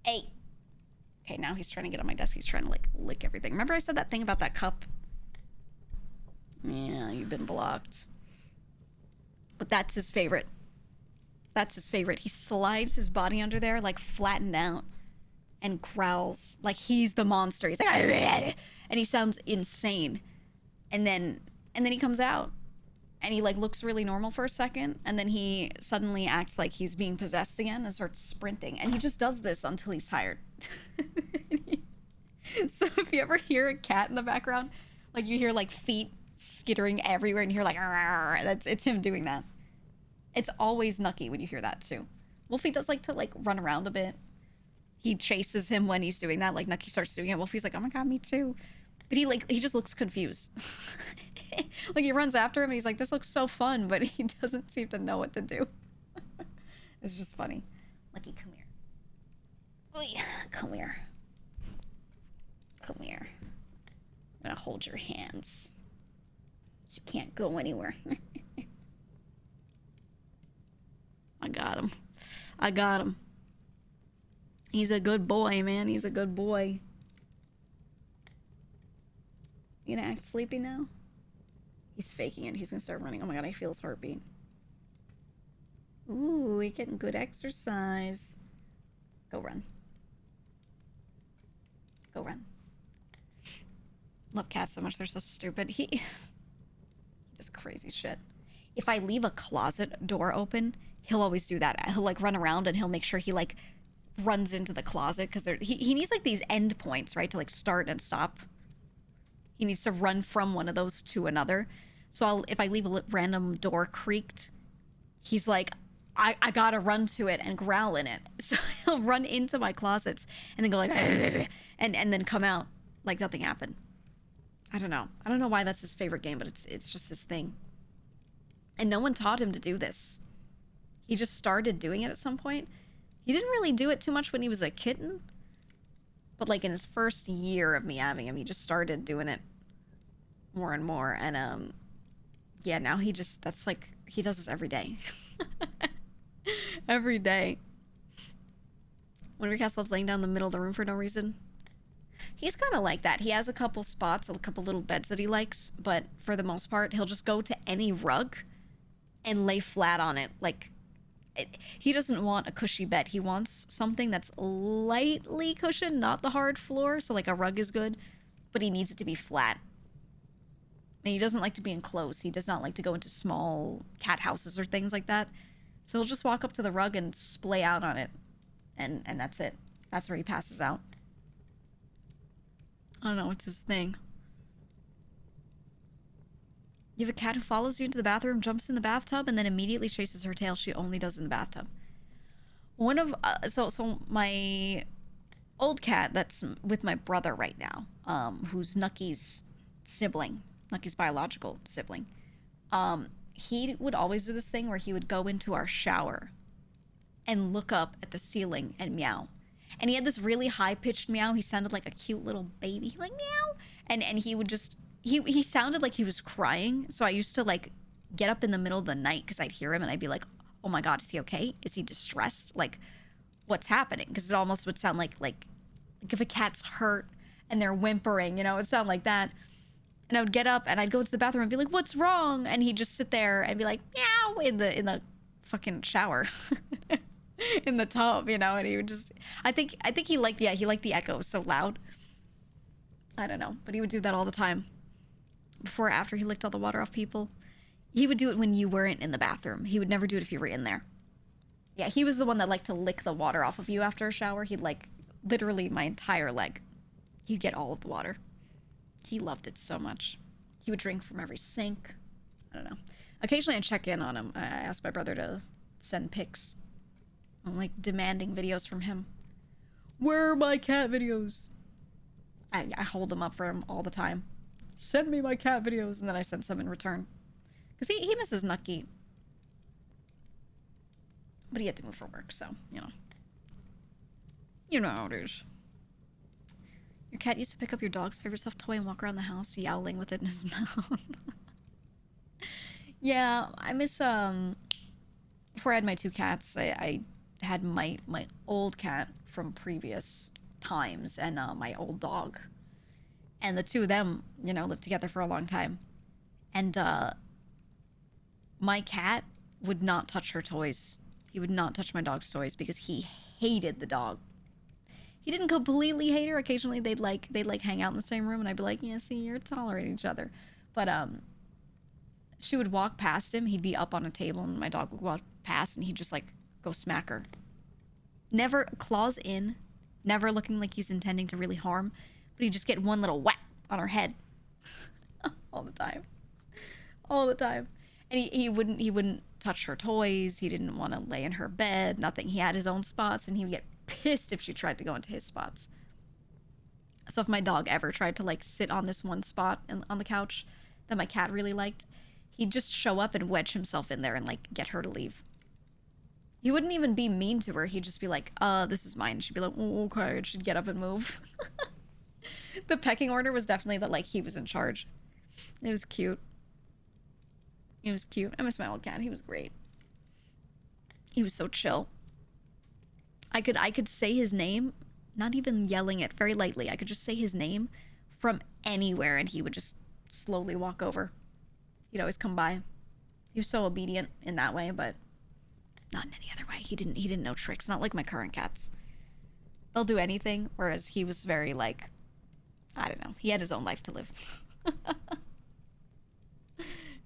Okay, now he's trying to get on my desk. He's trying to like lick everything. Remember I said that thing about that cup? Yeah, you've been blocked. But that's his favorite. He slides his body under there, like flattened out, and growls like he's the monster. He's like, "Arr!" And he sounds insane. And then he comes out, and he like looks really normal for a second, and then he suddenly acts like he's being possessed again and starts sprinting. And he just does this until he's tired. So if you ever hear a cat in the background, like you hear like feet skittering everywhere, and you hear like, it's him doing that. It's always Nucky when you hear that too. Wolfie does like to like run around a bit. He chases him when he's doing that. Like Nucky starts doing it. Wolfie's like, oh my god, me too. But he just looks confused. Like he runs after him and he's like, this looks so fun, but he doesn't seem to know what to do. It's just funny. Lucky, come here. Oy, come here. Come here. I'm gonna hold your hands. So you can't go anywhere. I got him. He's a good boy, man. He's a good boy. You gonna act sleepy now? He's faking it. He's gonna start running. Oh my god, I feel his heartbeat. Ooh, you're getting good exercise. Go run. Go run. Love cats so much. They're so stupid. He does crazy shit. If I leave a closet door open, he'll always do that. He'll like run around and he'll make sure he like runs into the closet because he needs like these end points, right, to like start and stop. He needs to run from one of those to another. So if I leave a random door creaked, he's like, I gotta run to it and growl in it. So he'll run into my closets and then go like, and then come out like nothing happened. I don't know. I don't know why that's his favorite game, but it's just his thing. And no one taught him to do this. He just started doing it at some point. He didn't really do it too much when he was a kitten. But like in his first year of me having him, he just started doing it more and more. And yeah, now that's like, he does this every day. Every day. When Recast loves laying down in the middle of the room for no reason. He's kind of like that. He has a couple spots, a couple little beds that he likes, but for the most part, he'll just go to any rug and lay flat on it. Like, he doesn't want a cushy bed. He wants something that's lightly cushioned, not the hard floor, so like a rug is good, but he needs it to be flat. And he doesn't like to be enclosed. He does not like to go into small cat houses or things like that. So he'll just walk up to the rug and splay out on it. And that's it. That's where he passes out. I don't know, it's his thing. You have a cat who follows you into the bathroom, jumps in the bathtub, and then immediately chases her tail. She only does in the bathtub. One of so my old cat that's with my brother right now, who's Nucky's sibling, Nucky's biological sibling. He would always do this thing where he would go into our shower and look up at the ceiling and meow. And he had this really high-pitched meow. He sounded like a cute little baby. Like, meow. And he would just... He sounded like he was crying. So I used to, like, get up in the middle of the night because I'd hear him and I'd be like, oh my god, is he okay? Is he distressed? Like, what's happening? Because it almost would sound like if a cat's hurt and they're whimpering, you know, it would sound like that. And I would get up and I'd go to the bathroom and be like, what's wrong? And he'd just sit there and be like, meow, in the fucking shower. In the tub, you know, and he would just... I think he liked the echo so loud. I don't know, but he would do that all the time. Before or after he licked all the water off people. He would do it when you weren't in the bathroom. He would never do it if you were in there. Yeah, he was the one that liked to lick the water off of you after a shower. He'd like, literally my entire leg. He'd get all of the water. He loved it so much. He would drink from every sink. I don't know. Occasionally I'd check in on him. I asked my brother to send pics. I'm like demanding videos from him. Where are my cat videos? I hold them up for him all the time. Send me my cat videos, and then I send some in return. Because he misses Nucky. But he had to move for work, so, you know. You know how it is. Your cat used to pick up your dog's favorite stuffed toy and walk around the house yowling with it in his mouth. Yeah, I miss, before I had my two cats, I had my old cat from previous times and my old dog. And the two of them, you know, lived together for a long time. And my cat would not touch her toys. He would not touch my dog's toys because he hated the dog. He didn't completely hate her. Occasionally they'd hang out in the same room and I'd be like, yeah, see, you're tolerating each other. But she would walk past him. He'd be up on a table and my dog would walk past and he'd just like go smack her. Never claws in, never looking like he's intending to really harm, but he'd just get one little whack on her head. All the time. All the time. And he wouldn't touch her toys. He didn't want to lay in her bed, nothing. He had his own spots and he would get pissed if she tried to go into his spots. So if my dog ever tried to like sit on this one spot on the couch that my cat really liked, he'd just show up and wedge himself in there and like get her to leave. He wouldn't even be mean to her. He'd just be like, this is mine. She'd be like, oh, okay. And she'd get up and move. The pecking order was definitely that, like, he was in charge. It was cute. It was cute. I miss my old cat. He was great. He was so chill. I could say his name, not even yelling it, very lightly. I could just say his name from anywhere, and he would just slowly walk over. He'd always come by. He was so obedient in that way, but Not in any other way. He didn't know tricks. Not like my current cats. They'll do anything, whereas he was very like, I don't know. He had his own life to live.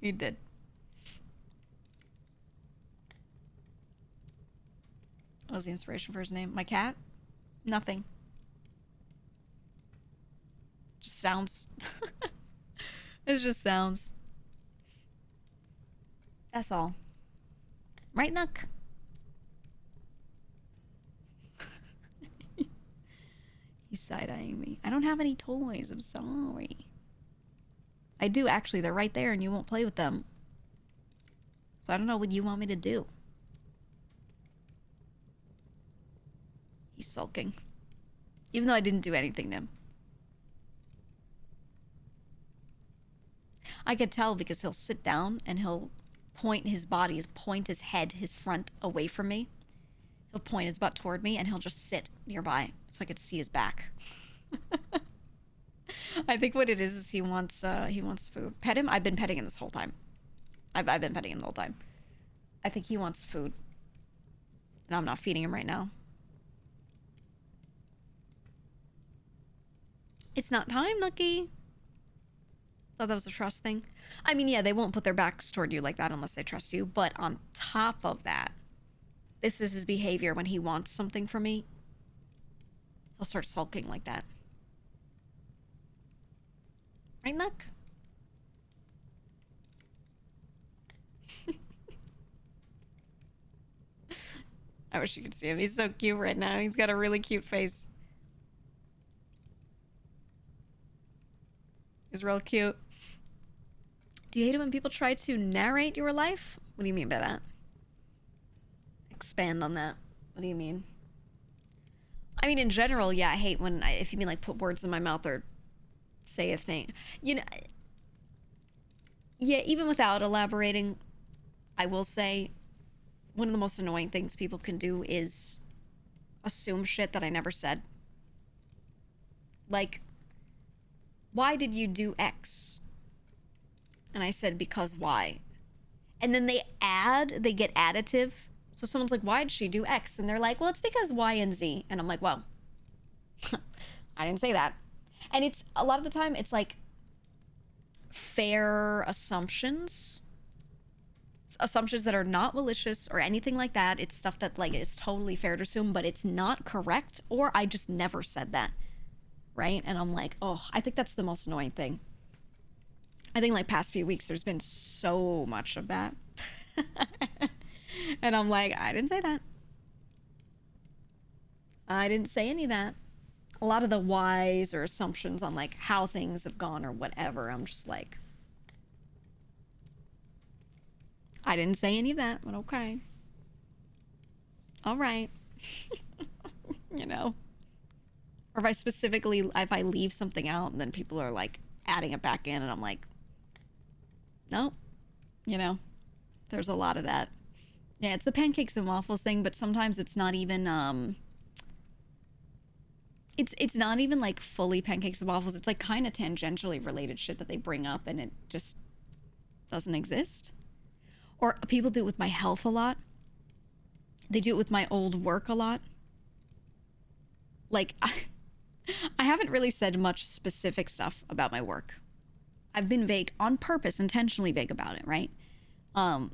He did. What was the inspiration for his name? My cat? Nothing. Just sounds. It's just sounds. That's all. Right, Nook? He's side-eyeing me. I don't have any toys. I'm sorry. I do, actually. They're right there, and you won't play with them. So I don't know what you want me to do. He's sulking. Even though I didn't do anything to him. I could tell because he'll sit down and he'll point his body, point his head, his front away from me. He'll point his butt toward me and he'll just sit nearby so I could see his back. I think what it is he wants food. Pet him? I've been petting him this whole time. I've been petting him the whole time. I think he wants food. And I'm not feeding him right now. It's not time, Nucky. Thought that was a trust thing. I mean, yeah, they won't put their backs toward you like that unless they trust you. But on top of that, this is his behavior when he wants something from me. He'll start sulking like that. Right, Nuck? I wish you could see him. He's so cute right now. He's got a really cute face. He's real cute. Do you hate it when people try to narrate your life? What do you mean by that? Expand on that. What do you mean? I mean, in general, yeah, I hate when, if you mean like put words in my mouth or say a thing. You know, yeah, even without elaborating, I will say one of the most annoying things people can do is assume shit that I never said. Like, why did you do X? And I said, because why? And then they get additive. So someone's like, why did she do X? And they're like, well, it's because Y and Z. And I'm like, well, I didn't say that. And it's, a lot of the time, it's like fair assumptions. Assumptions that are not malicious or anything like that. It's stuff that like is totally fair to assume, but it's not correct, or I just never said that. Right? And I'm like, oh, I think that's the most annoying thing. I think like past few weeks there's been so much of that. And I'm like, I didn't say that. I didn't say any of that. A lot of the whys or assumptions on like how things have gone or whatever, I'm just like, I didn't say any of that, but okay. All right. You know. Or if I leave something out and then people are like adding it back in and I'm like, no, you know, there's a lot of that. Yeah, it's the pancakes and waffles thing, but sometimes it's not even, it's not even like fully pancakes and waffles. It's like kind of tangentially related shit that they bring up and it just doesn't exist. Or people do it with my health a lot. They do it with my old work a lot. Like, I haven't really said much specific stuff about my work. I've been vague on purpose, intentionally vague about it, right? And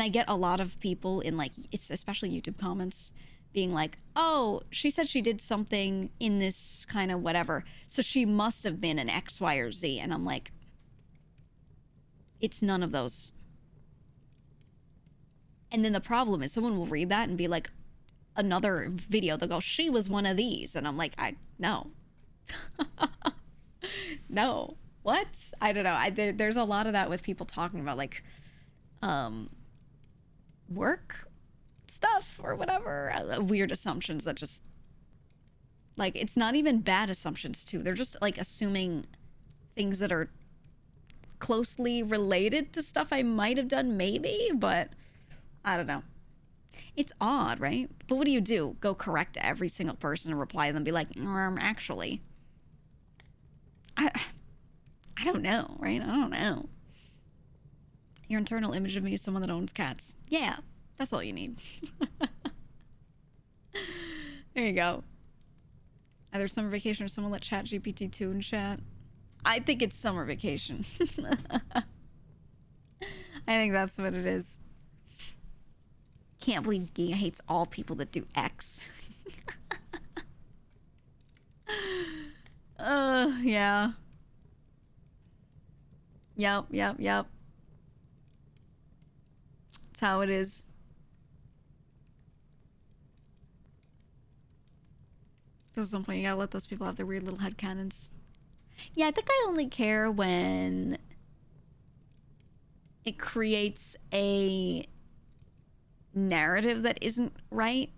I get a lot of people in like, it's especially YouTube comments being like, oh, she said she did something in this kind of whatever, so she must have been an X, Y, or Z. And I'm like, it's none of those. And then the problem is someone will read that and be like, another video, they'll go, she was one of these. And I'm like, no. No. What? I don't know. There's a lot of that with people talking about like work stuff or whatever. Weird assumptions that just like, it's not even bad assumptions too. They're just like assuming things that are closely related to stuff I might have done maybe, but I don't know. It's odd, right? But what do? Go correct every single person and reply to them and be like, actually. I don't know, right? I don't know. Your internal image of me is someone that owns cats. Yeah, that's all you need. There you go. Either summer vacation or someone let chat GPT 2 in chat. I think it's summer vacation. I think that's what it is. Can't believe GEEGA hates all people that do X. Yeah. Yep. That's how it is. At some point, you gotta let those people have their weird little headcanons. Yeah, I think I only care when it creates a narrative that isn't right.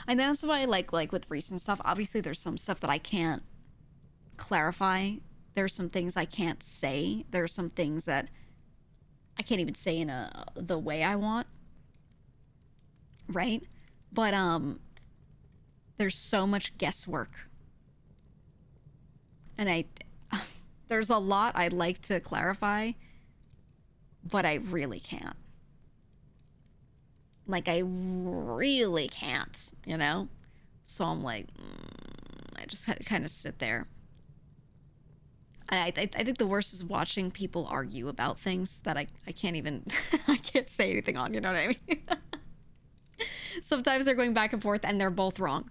And that's why, like with recent stuff, obviously there's some stuff that I can't clarify. There's some things I can't say. There's some things that I can't even say in the way I want. Right? But there's so much guesswork. And there's a lot I'd like to clarify, but I really can't. Like, I really can't, you know? So I'm like, I just kind of sit there. And I think the worst is watching people argue about things that I can't even, I can't say anything on, you know what I mean? Sometimes they're going back and forth and they're both wrong.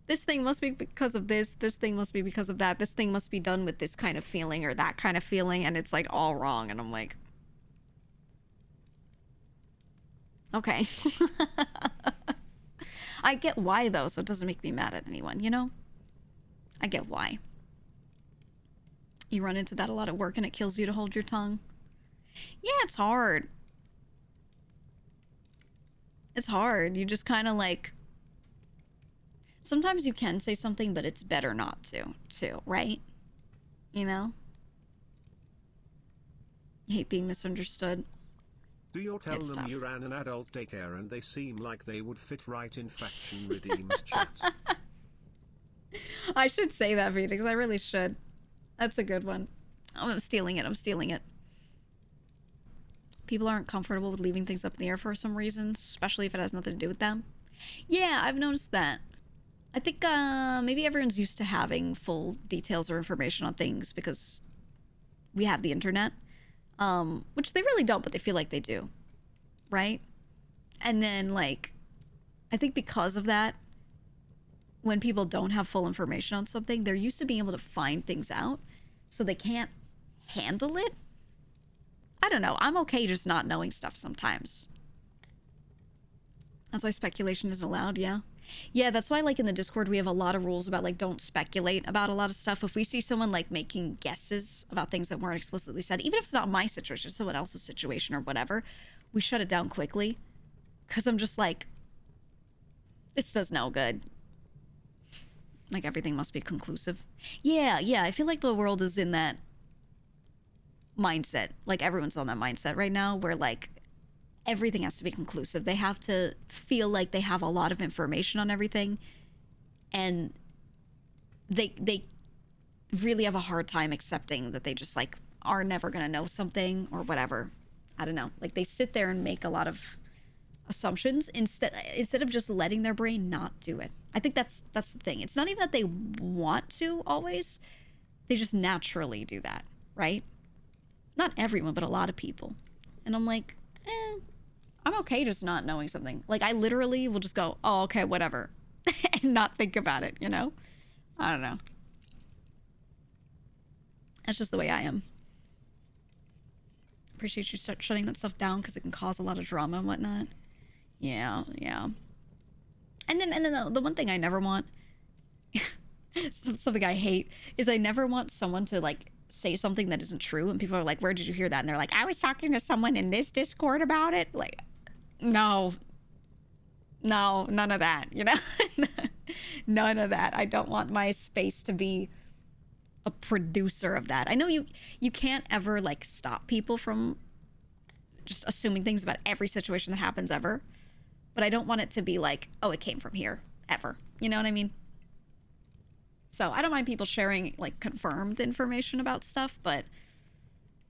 This thing must be because of this thing must be because of that, this thing must be done with this kind of feeling or that kind of feeling, and it's like all wrong, and I'm like, okay. I get why though, so it doesn't make me mad at anyone, you know? I get why. You run into that a lot at work and it kills you to hold your tongue. Yeah, it's hard. It's hard. You just kind of like... Sometimes you can say something, but it's better not to, too, right? You know? You hate being misunderstood. Do you tell them you ran an adult daycare and they seem like they would fit right in Faction Redeems chat? I should say that, Phoenix. I really should. That's a good one. Oh, I'm stealing it. I'm stealing it. People aren't comfortable with leaving things up in the air for some reason, especially if it has nothing to do with them. Yeah, I've noticed that. I think maybe everyone's used to having full details or information on things because we have the internet, which they really don't, but they feel like they do, right? And then, like, I think because of that, when people don't have full information on something, they're used to being able to find things out, so they can't handle it. I don't know. I'm okay just not knowing stuff sometimes. That's why speculation isn't allowed, yeah. Yeah, that's why, like, in the Discord, we have a lot of rules about, like, don't speculate about a lot of stuff. If we see someone, like, making guesses about things that weren't explicitly said, even if it's not my situation, someone else's situation or whatever, we shut it down quickly. Because I'm just like, this does no good. Like, everything must be conclusive. Yeah, I feel like the world is in that mindset. Like, everyone's on that mindset right now where, like, everything has to be conclusive. They have to feel like they have a lot of information on everything, and they really have a hard time accepting that they just, like, are never gonna know something or whatever. I don't know. Like, they sit there and make a lot of assumptions instead of just letting their brain not do it. I think that's the thing. It's not even that they want to always. They just naturally do that, right? Not everyone, but a lot of people. And I'm like, I'm okay just not knowing something. Like, I literally will just go, oh, okay, whatever. And not think about it, you know? I don't know. That's just the way I am. Appreciate you shutting that stuff down because it can cause a lot of drama and whatnot. Yeah. And then the one thing I never want, something I hate, is I never want someone to, like, say something that isn't true, and people are like, where did you hear that? And they're like, I was talking to someone in this Discord about it. Like, no, none of that, you know? None of that. I don't want my space to be a producer of that. I know you can't ever, like, stop people from just assuming things about every situation that happens ever, but I don't want it to be like, oh, it came from here, ever. You know what I mean? So I don't mind people sharing, like, confirmed information about stuff, but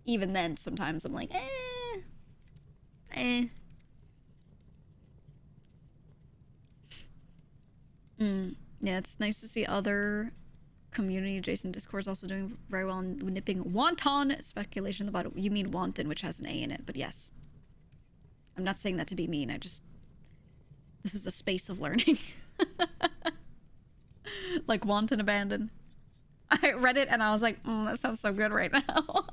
even then, sometimes I'm like, eh. Yeah, it's nice to see other community adjacent discourse also doing very well in nipping wonton speculation about it. You mean wanton, which has an A in it, but yes. I'm not saying that to be mean. This is a space of learning. Like wanton abandon. I read it and I was like, that sounds so good right now.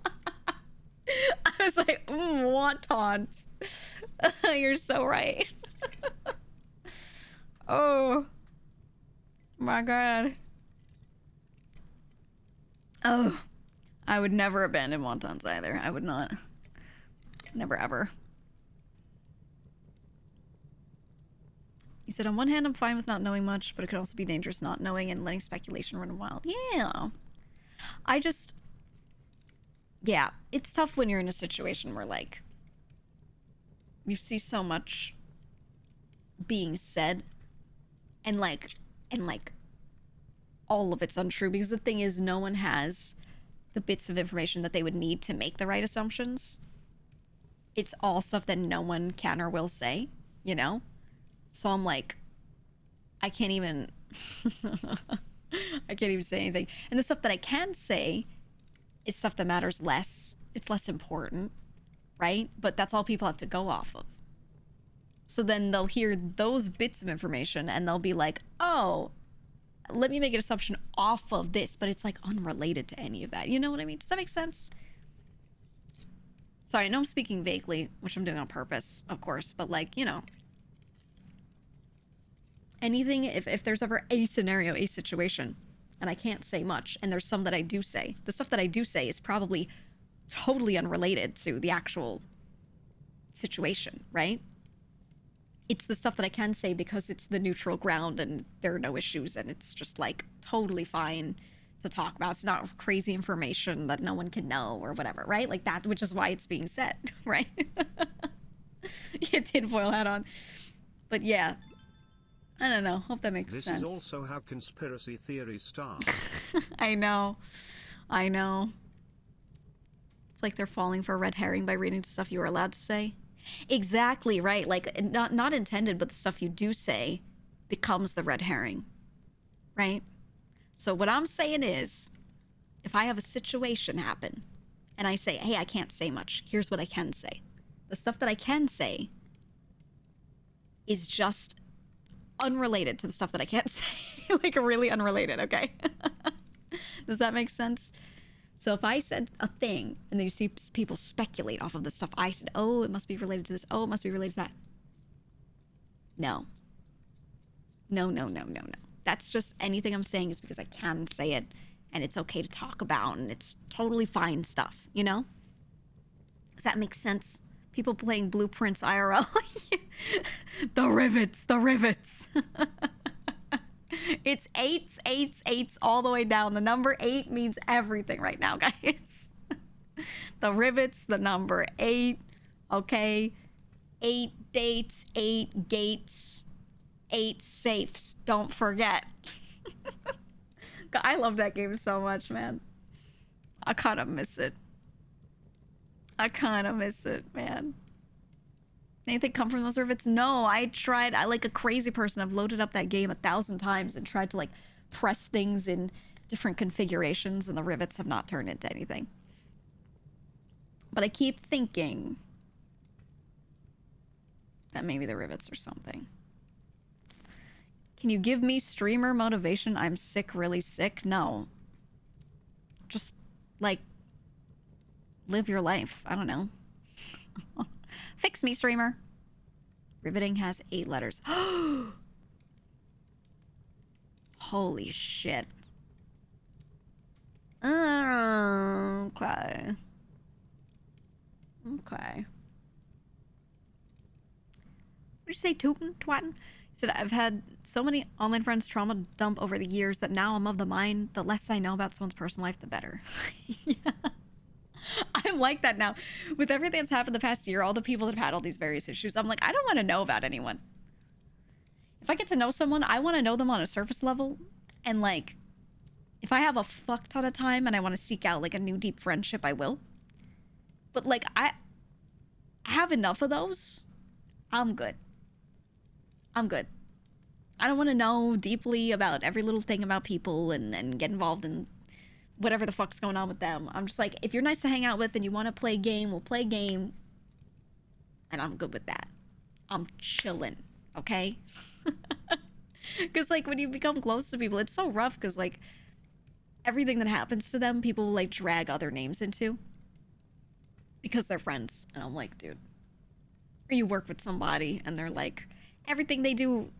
I was like, wontons. You're so right. Oh my god. Oh, I would never abandon wontons either. I would not. Never ever. He said, on one hand, I'm fine with not knowing much, but it could also be dangerous not knowing and letting speculation run wild. Yeah. Yeah, it's tough when you're in a situation where, like, you see so much being said and all of it's untrue, because the thing is, no one has the bits of information that they would need to make the right assumptions. It's all stuff that no one can or will say, you know? So I'm like, I can't even say anything. And the stuff that I can say is stuff that matters less. It's less important, right? But that's all people have to go off of. So then they'll hear those bits of information and they'll be like, oh, let me make an assumption off of this, but it's like unrelated to any of that. You know what I mean? Does that make sense? Sorry, I know I'm speaking vaguely, which I'm doing on purpose, of course, but like, you know, anything, if there's ever a scenario, a situation, and I can't say much, and there's some that I do say, the stuff that I do say is probably totally unrelated to the actual situation, right? It's the stuff that I can say because it's the neutral ground and there are no issues and it's just like totally fine to talk about. It's not crazy information that no one can know or whatever, right? Like that, which is why it's being said, right? Get tinfoil hat on. But yeah, I don't know. Hope that makes sense. This is also how conspiracy theories start. I know. It's like they're falling for a red herring by reading stuff you were allowed to say. Exactly, right? Like, not intended, but the stuff you do say becomes the red herring, right? So what I'm saying is, if I have a situation happen, and I say, hey, I can't say much, here's what I can say. The stuff that I can say is just unrelated to the stuff that I can't say. Like, really unrelated, okay? Does that make sense? So if I said a thing, and then you see people speculate off of the stuff I said, oh, it must be related to this, oh, it must be related to that. No. No. That's just anything I'm saying is because I can say it, and it's okay to talk about, and it's totally fine stuff, you know? Does that make sense? People playing Blueprints IRL. The rivets. It's eights all the way down. The number 8 means everything right now, guys. The rivets, the number 8, okay? 8 dates, 8 gates, 8 safes. Don't forget. I love that game so much, man. I kind of miss it, man. Anything come from those rivets? No, I tried. I like a crazy person. I've loaded up that game 1,000 times and tried to like press things in different configurations, and the rivets have not turned into anything. But I keep thinking that maybe the rivets are something. Can you give me streamer motivation? I'm sick, really sick. No. Just like live your life. I don't know. Fix me, streamer. Riveting has 8 letters. Holy shit. Okay. What'd you say, tootin', twattin'? He said, I've had so many online friends trauma dump over the years that now I'm of the mind the less I know about someone's personal life, the better. Yeah. I'm like that now. With everything that's happened the past year, all the people that have had all these various issues, I'm like, I don't want to know about anyone. If I get to know someone, I want to know them on a surface level. And like, if I have a fuck ton of time and I want to seek out like a new deep friendship, I will. But like I have enough of those. I'm good. I'm good. I don't want to know deeply about every little thing about people and get involved in whatever the fuck's going on with them. I'm just like, if you're nice to hang out with and you want to play a game, we'll play a game. And I'm good with that. I'm chilling, okay? Because, like, when you become close to people, it's so rough because, like, everything that happens to them, people will, like, drag other names into because they're friends. And I'm like, dude. Or you work with somebody and they're like, everything they do,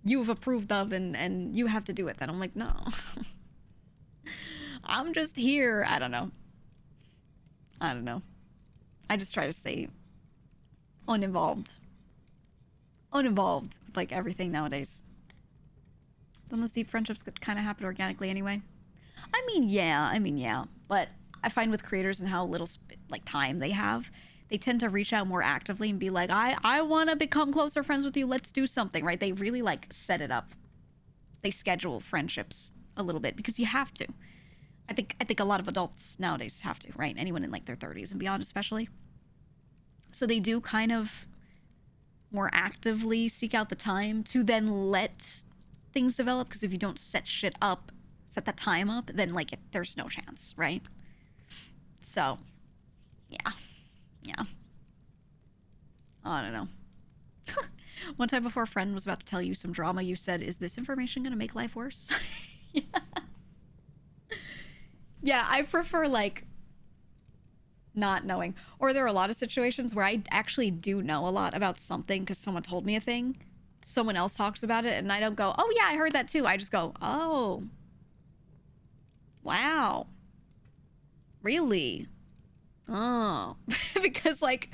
you've approved of and you have to do it. Then I'm like, no. I'm just here. I don't know. I just try to stay uninvolved with like everything nowadays. Then those deep friendships could kind of happen organically anyway. I mean, yeah. But I find with creators and how little like time they have, they tend to reach out more actively and be like, I want to become closer friends with you. Let's do something, right? They really like set it up. They schedule friendships a little bit because you have to. I think a lot of adults nowadays have to, right? Anyone in like their 30s and beyond especially. So they do kind of more actively seek out the time to then let things develop, because if you don't set that time up, then like there's no chance, right? So yeah. I don't know. One time before a friend was about to tell you some drama, you said, is this information gonna make life worse? Yeah, I prefer like not knowing. Or there are a lot of situations where I actually do know a lot about something because someone told me a thing. Someone else talks about it and I don't go, oh yeah, I heard that too. I just go, oh, wow, really? Oh. Because like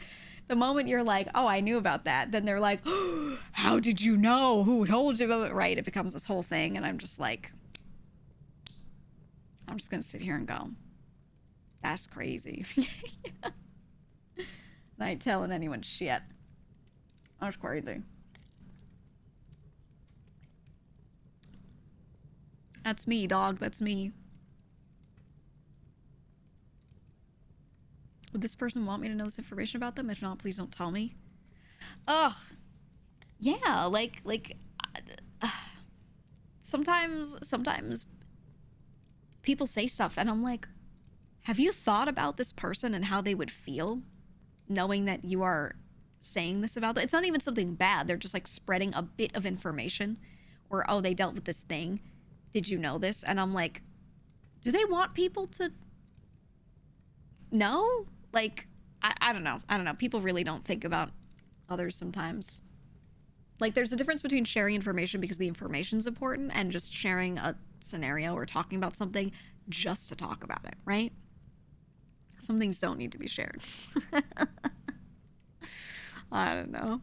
the moment you're like, oh, I knew about that, then they're like, oh, how did you know? Who told you about it? Right? It becomes this whole thing and I'm just like, I'm just gonna sit here and go, that's crazy. Yeah. I ain't telling anyone shit. That's crazy. That's me, dog. That's me. Would this person want me to know this information about them? If not, please don't tell me. Ugh. Yeah, like sometimes people say stuff and I'm like, have you thought about this person and how they would feel knowing that you are saying this about them? It's not even something bad. They're just like spreading a bit of information, or, oh, they dealt with this thing. Did you know this? And I'm like, do they want people to know? Like, I don't know. People really don't think about others sometimes. Like, there's a difference between sharing information because the information's important and just sharing a scenario or talking about something just to talk about it, right? Some things don't need to be shared. I don't know.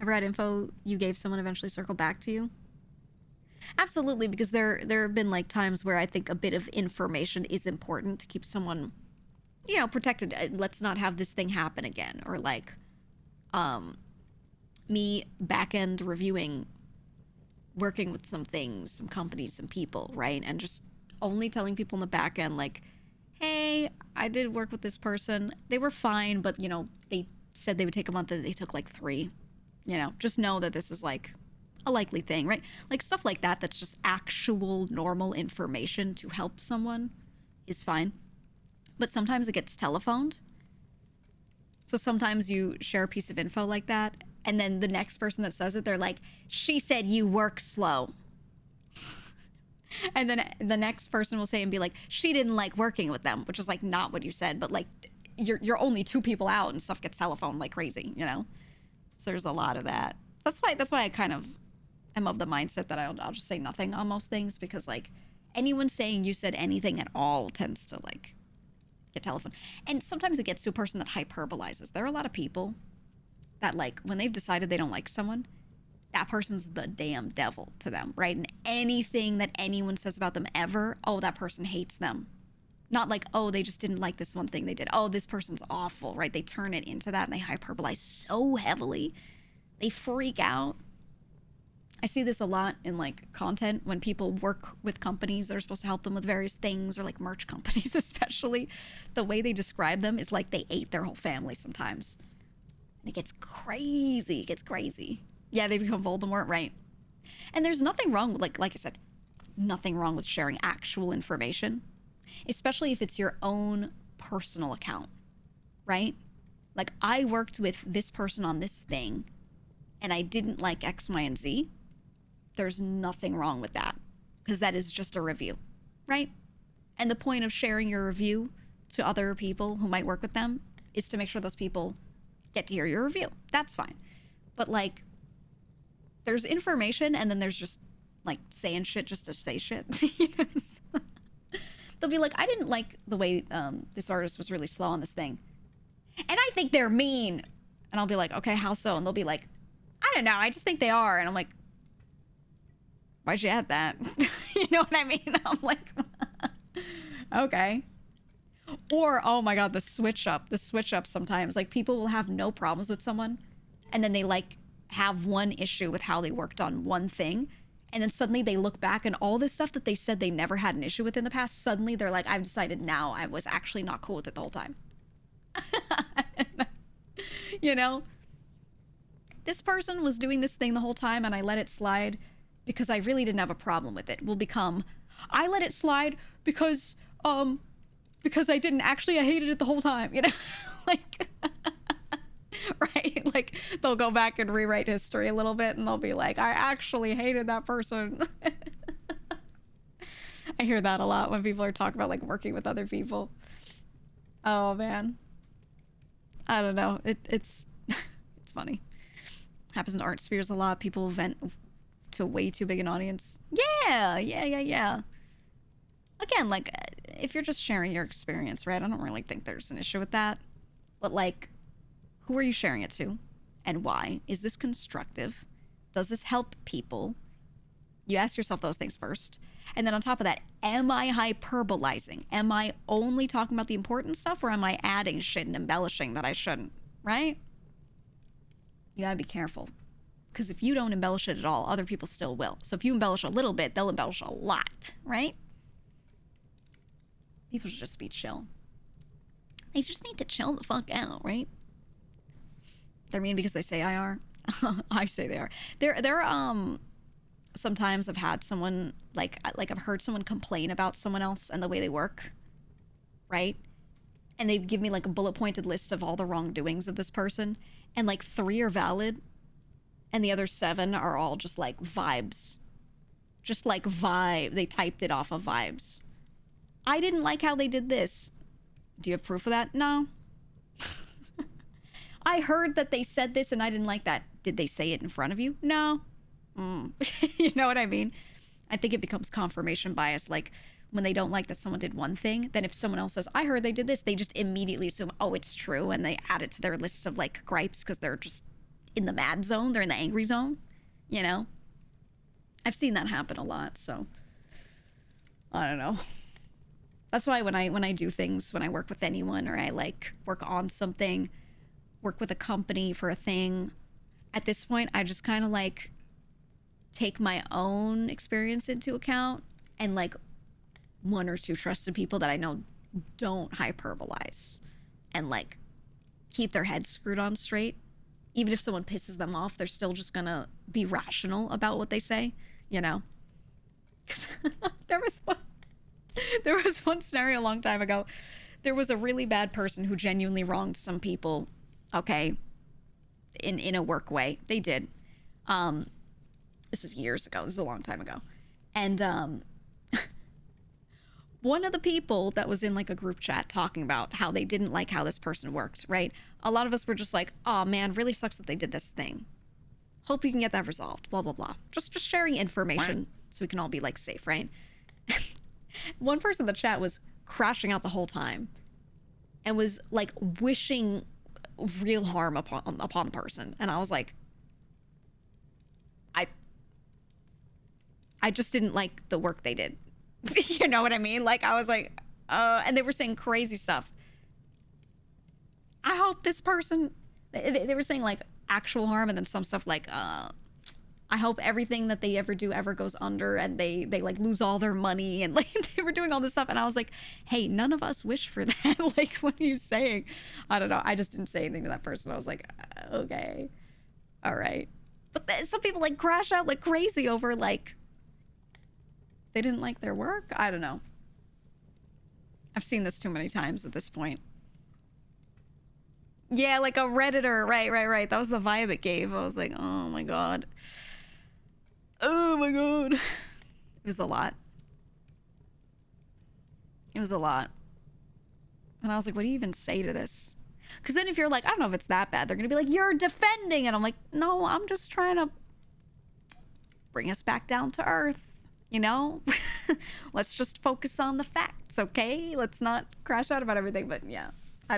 Ever had info you gave someone eventually circle back to you? Absolutely, because there have been like times where I think a bit of information is important to keep someone, you know, protected. Let's not have this thing happen again. Or like me back end reviewing, working with some things, some companies, some people, right? And just only telling people in the back end like, hey, I did work with this person. They were fine, but, you know, they said they would take a month and they took like 3. You know, just know that this is like a likely thing, right? Like stuff like that that's just actual normal information to help someone is fine. But sometimes it gets telephoned. So sometimes you share a piece of info like that, and then the next person that says it, they're like, she said you work slow. And then the next person will say and be like, she didn't like working with them, which is like not what you said, but like you're only 2 people out and stuff gets telephoned like crazy, you know? So there's a lot of that. That's why I kind of am of the mindset that I'll just say nothing on most things, because like anyone saying you said anything at all tends to like get telephoned. And sometimes it gets to a person that hyperbolizes. There are a lot of people that like when they've decided they don't like someone, that person's the damn devil to them, right? And anything that anyone says about them ever, oh, that person hates them. Not like, oh, they just didn't like this one thing they did. Oh, this person's awful, right? They turn it into that and they hyperbolize so heavily. They freak out. I see this a lot in like content when people work with companies that are supposed to help them with various things, or like merch companies especially. The way they describe them is like they ate their whole family sometimes. And it gets crazy. It gets crazy. Yeah, they become Voldemort, right? And there's nothing wrong with, like I said, nothing wrong with sharing actual information, especially if it's your own personal account, right? Like, I worked with this person on this thing and I didn't like X, Y, and Z. There's nothing wrong with that, because that is just a review, right? And the point of sharing your review to other people who might work with them is to make sure those people get to hear your review. That's fine. But like, there's information, and then there's just like saying shit just to say shit. They'll be like, I didn't like the way this artist was really slow on this thing, and I think they're mean. And I'll be like, okay, how so? And they'll be like, I don't know, I just think they are. And I'm like, why'd you add that? You know what I mean? I'm like, okay. Or, oh my god, the switch up sometimes. Like, people will have no problems with someone, and then they like have one issue with how they worked on one thing, and then suddenly they look back and all this stuff that they said they never had an issue with in the past, suddenly they're like, I've decided now I was actually not cool with it the whole time. You know? This person was doing this thing the whole time and I let it slide because I really didn't have a problem with it. Will become, I let it slide because I didn't actually, I hated it the whole time, you know? Like, right? Like, they'll go back and rewrite history a little bit and they'll be like, I actually hated that person. I hear that a lot when people are talking about like working with other people. Oh man. I don't know. It's funny. Happens in art spheres a lot. People vent to way too big an audience. Yeah. Again, like, if you're just sharing your experience, right? I don't really think there's an issue with that. But like, who are you sharing it to? And why? Is this constructive? Does this help people? You ask yourself those things first. And then on top of that, am I hyperbolizing? Am I only talking about the important stuff, or am I adding shit and embellishing that I shouldn't, right? You gotta be careful. Because if you don't embellish it at all, other people still will. So if you embellish a little bit, they'll embellish a lot, right? People should just be chill. They just need to chill the fuck out, right? They're mean because they say I are. I say they are. They're sometimes I've had someone like I've heard someone complain about someone else and the way they work, right? And they give me like a bullet pointed list of all the wrongdoings of this person, and like 3 are valid and the other 7 are all just like vibes. Just like vibe. They typed it off of vibes. I didn't like how they did this. Do you have proof of that? No. I heard that they said this and I didn't like that. Did they say it in front of you? No. You know what I mean? I think it becomes confirmation bias. Like, when they don't like that someone did one thing, then if someone else says, I heard they did this, they just immediately assume, oh, it's true. And they add it to their list of like gripes because they're just in the mad zone. They're in the angry zone, you know? I've seen that happen a lot. So I don't know. That's why when I do things, when I work with anyone, or I like work on something, work with a company for a thing, at this point, I just kind of like take my own experience into account, and like 1 or 2 trusted people that I know don't hyperbolize and like keep their heads screwed on straight. Even if someone pisses them off, they're still just gonna be rational about what they say, you know? there was one scenario a long time ago. There was a really bad person who genuinely wronged some people, okay, in a work way. They did. This was years ago. This is a long time ago. And one of the people that was in like a group chat talking about how they didn't like how this person worked, right? A lot of us were just like, oh man, really sucks that they did this thing. Hope you can get that resolved, blah, blah, blah. Just sharing information so we can all be like safe, right? One person in the chat was crashing out the whole time and was like wishing real harm upon the person. And I was like, I just didn't like the work they did. You know what I mean? Like, I was like, and they were saying crazy stuff. I hope this person, they were saying like actual harm, and then some stuff like, I I hope everything that they ever do ever goes under, and they like lose all their money, and like they were doing all this stuff. And I was like, hey, none of us wish for that. Like, what are you saying? I don't know. I just didn't say anything to that person. I was like, okay, all right. But some people like crash out like crazy over like they didn't like their work. I don't know. I've seen this too many times at this point. Yeah, like a Redditor. Right. That was the vibe it gave. I was like, oh my god. Oh my god. It was a lot. It was a lot. And I was like, what do you even say to this? Because then if you're like, I don't know if it's that bad, they're going to be like, you're defending. And I'm like, no, I'm just trying to bring us back down to earth. You know? Let's just focus on the facts, okay? Let's not crash out about everything. But yeah, I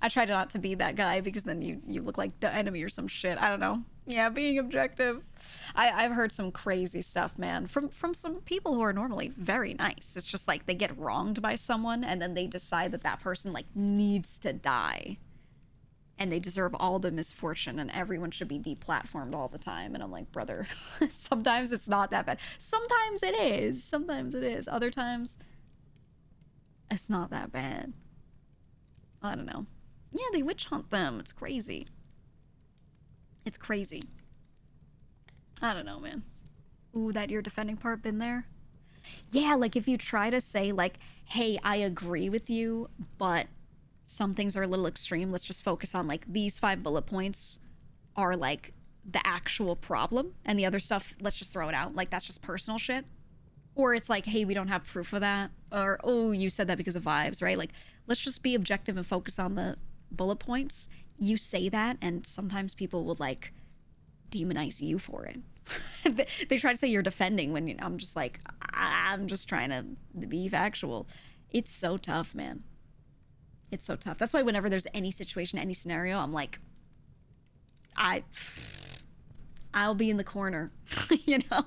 try not to be that guy, because then you look like the enemy or some shit. I don't know. Yeah, being objective. I've heard some crazy stuff, man, from some people who are normally very nice. It's just like they get wronged by someone, and then they decide that that person like needs to die, and they deserve all the misfortune, and everyone should be deplatformed all the time. And I'm like, brother, sometimes it's not that bad. Sometimes it is. Sometimes it is. Other times, it's not that bad. I don't know. Yeah, they witch hunt them. It's crazy. It's crazy. I don't know, man. Ooh, that you're defending part, been there? Yeah, like if you try to say like, hey, I agree with you, but some things are a little extreme. Let's just focus on like these 5 bullet points are like the actual problem, and the other stuff, let's just throw it out. Like that's just personal shit. Or it's like, hey, we don't have proof of that. Or, oh, you said that because of vibes, right? Like, let's just be objective and focus on the bullet points. You say that, and sometimes people will like demonize you for it. They try to say you're defending when I'm just like, I'm just trying to be factual. It's so tough, man. It's so tough. That's why whenever there's any situation, any scenario, I'm like, I'll be in the corner, you know?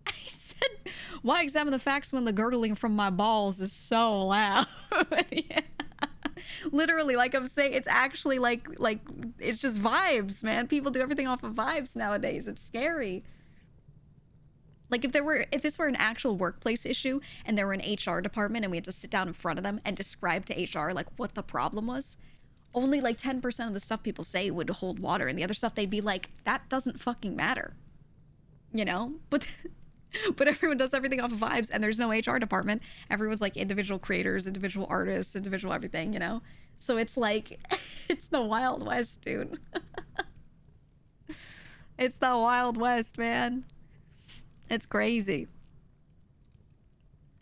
I said, why examine the facts when the gurgling from my balls is so loud? Yeah. Literally, like I'm saying, it's actually like it's just vibes, man. People do everything off of vibes nowadays. It's scary. Like if this were an actual workplace issue and there were an HR department and we had to sit down in front of them and describe to HR like what the problem was, only like 10% of the stuff people say would hold water, and the other stuff they'd be like, that doesn't fucking matter. You know? But everyone does everything off of vibes, and there's no HR department. Everyone's like individual creators, individual artists, individual everything, you know? So it's like, it's the Wild West, dude. It's the Wild West, man. It's crazy.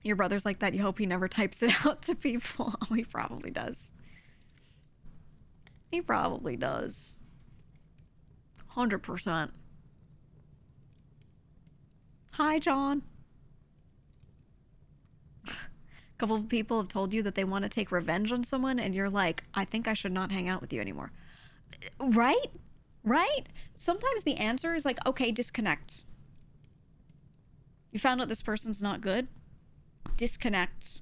Your brother's like that. You hope he never types it out to people. Oh, he probably does. He probably does. 100%. Hi, John. A couple of people have told you that they want to take revenge on someone, and you're like, I think I should not hang out with you anymore. Right? Right? Sometimes the answer is like, okay, disconnect. You found out this person's not good? Disconnect.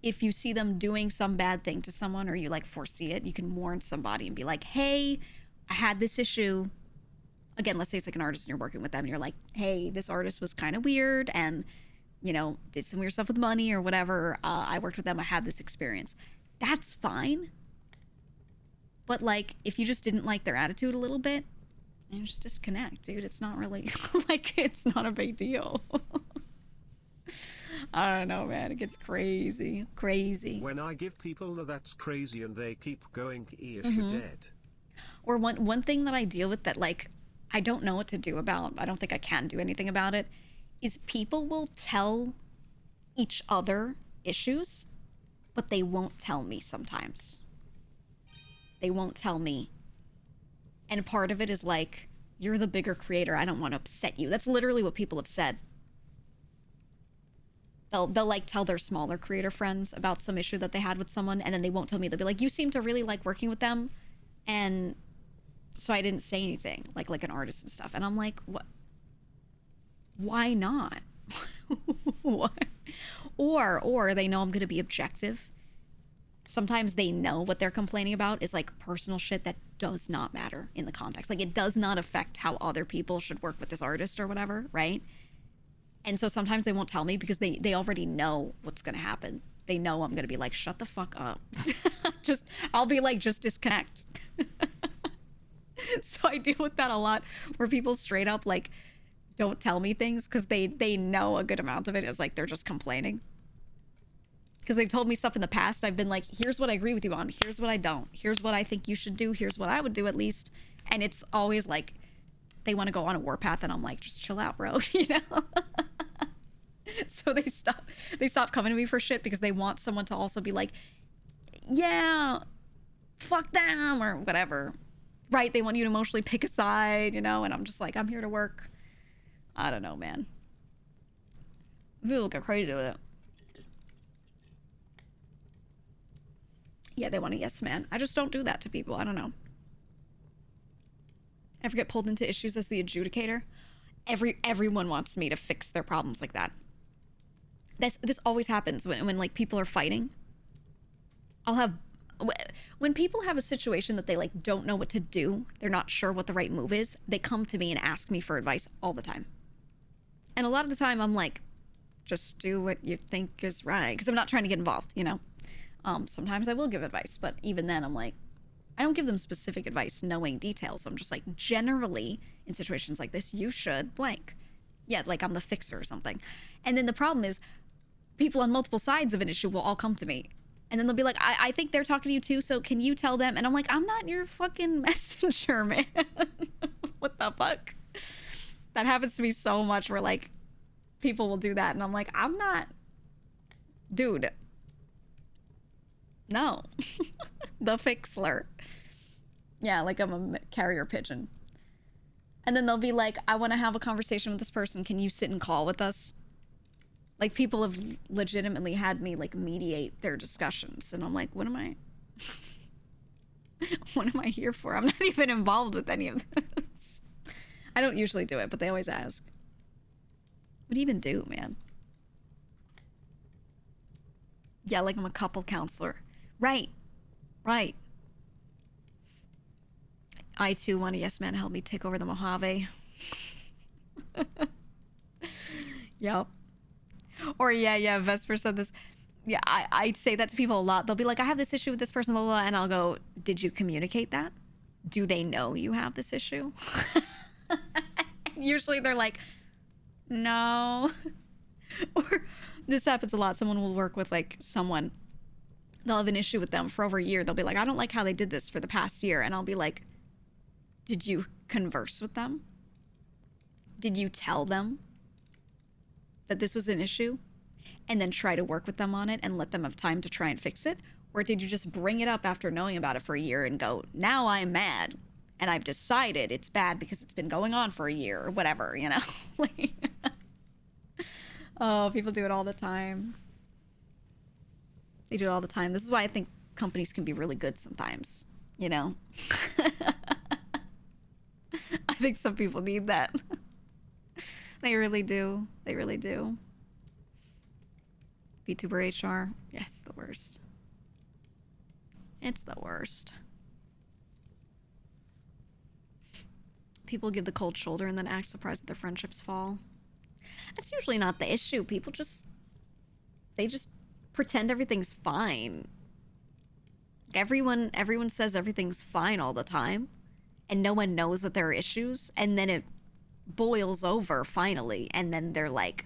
If you see them doing some bad thing to someone, or you like foresee it, you can warn somebody and be like, hey, I had this issue. Again, let's say it's like an artist and you're working with them and you're like, hey, this artist was kind of weird and, you know, did some weird stuff with money or whatever. I worked with them. I had this experience. That's fine. But like, if you just didn't like their attitude a little bit, you just disconnect, dude. It's not really like, it's not a big deal. I don't know, man. It gets crazy. Crazy. When I give people that's crazy and they keep going, you're dead. Or one thing that I deal with that, like, I don't know what to do about, I don't think I can do anything about it, is people will tell each other issues, but they won't tell me sometimes. They won't tell me. And part of it is like, you're the bigger creator. I don't want to upset you. That's literally what people have said. They'll like tell their smaller creator friends about some issue that they had with someone, and then they won't tell me. They'll be like, you seem to really like working with them, and so I didn't say anything, like an artist and stuff. And I'm like, what? Why not? What? Or they know I'm going to be objective. Sometimes they know what they're complaining about is like personal shit that does not matter in the context. Like, it does not affect how other people should work with this artist or whatever, right? And so sometimes they won't tell me because they already know what's going to happen. They know I'm going to be like, shut the fuck up. I'll be like, just disconnect. So I deal with that a lot, where people straight up like don't tell me things because they know a good amount of it is like they're just complaining. Because they've told me stuff in the past. I've been like, here's what I agree with you on. Here's what I don't. Here's what I think you should do. Here's what I would do at least. And it's always like they want to go on a warpath, and I'm like, just chill out, bro. You know? So they stop coming to me for shit because they want someone to also be like, yeah, fuck them or whatever. Right? They want you to emotionally pick a side, you know? And I'm just like, I'm here to work. I don't know, man. People get crazy with it. Yeah, they want a yes man. I just don't do that to people. I don't know. Ever get pulled into issues as the adjudicator? Everyone wants me to fix their problems like that. This always happens when like people are fighting. When people have a situation that they like don't know what to do, they're not sure what the right move is, they come to me and ask me for advice all the time. And a lot of the time I'm like, just do what you think is right, because I'm not trying to get involved, you know? Sometimes I will give advice, but even then I'm like, I don't give them specific advice knowing details. I'm just like, generally in situations like this, you should blank. Yeah, like I'm the fixer or something. And then the problem is people on multiple sides of an issue will all come to me. And then they'll be like, I think they're talking to you too, so can you tell them? And I'm like, I'm not your fucking messenger, man. What the fuck? That happens to me so much where like people will do that. And I'm like, I'm not, dude. No. The fixler. Yeah, like I'm a carrier pigeon. And then they'll be like, I want to have a conversation with this person. Can you sit and call with us? Like, people have legitimately had me like mediate their discussions. And I'm like, what am I here for? I'm not even involved with any of this. I don't usually do it, but they always ask. What do you even do, man? Yeah, like I'm a couple counselor. Right. I too want a yes man to help me take over the Mojave. Yep. Or yeah, Vesper said this. Yeah, I say that to people a lot. They'll be like, I have this issue with this person, blah, blah, blah. And I'll go, did you communicate that? Do they know you have this issue? Usually they're like, no. Or this happens a lot. Someone will work with like someone. They'll have an issue with them for over a year. They'll be like, I don't like how they did this for the past year. And I'll be like, did you converse with them? Did you tell them that this was an issue and then try to work with them on it and let them have time to try and fix it? Or did you just bring it up after knowing about it for a year and go, now I'm mad and I've decided it's bad because it's been going on for a year or whatever, you know? Like, oh, people do it all the time. They do it all the time. This is why I think companies can be really good sometimes, you know? I think some people need that. They really do. They really do. VTuber HR. Yeah, it's the worst. It's the worst. People give the cold shoulder and then act surprised that their friendships fall. That's usually not the issue. People just... They just pretend everything's fine. Everyone says everything's fine all the time. And no one knows that there are issues. And then it boils over finally. And then they're like,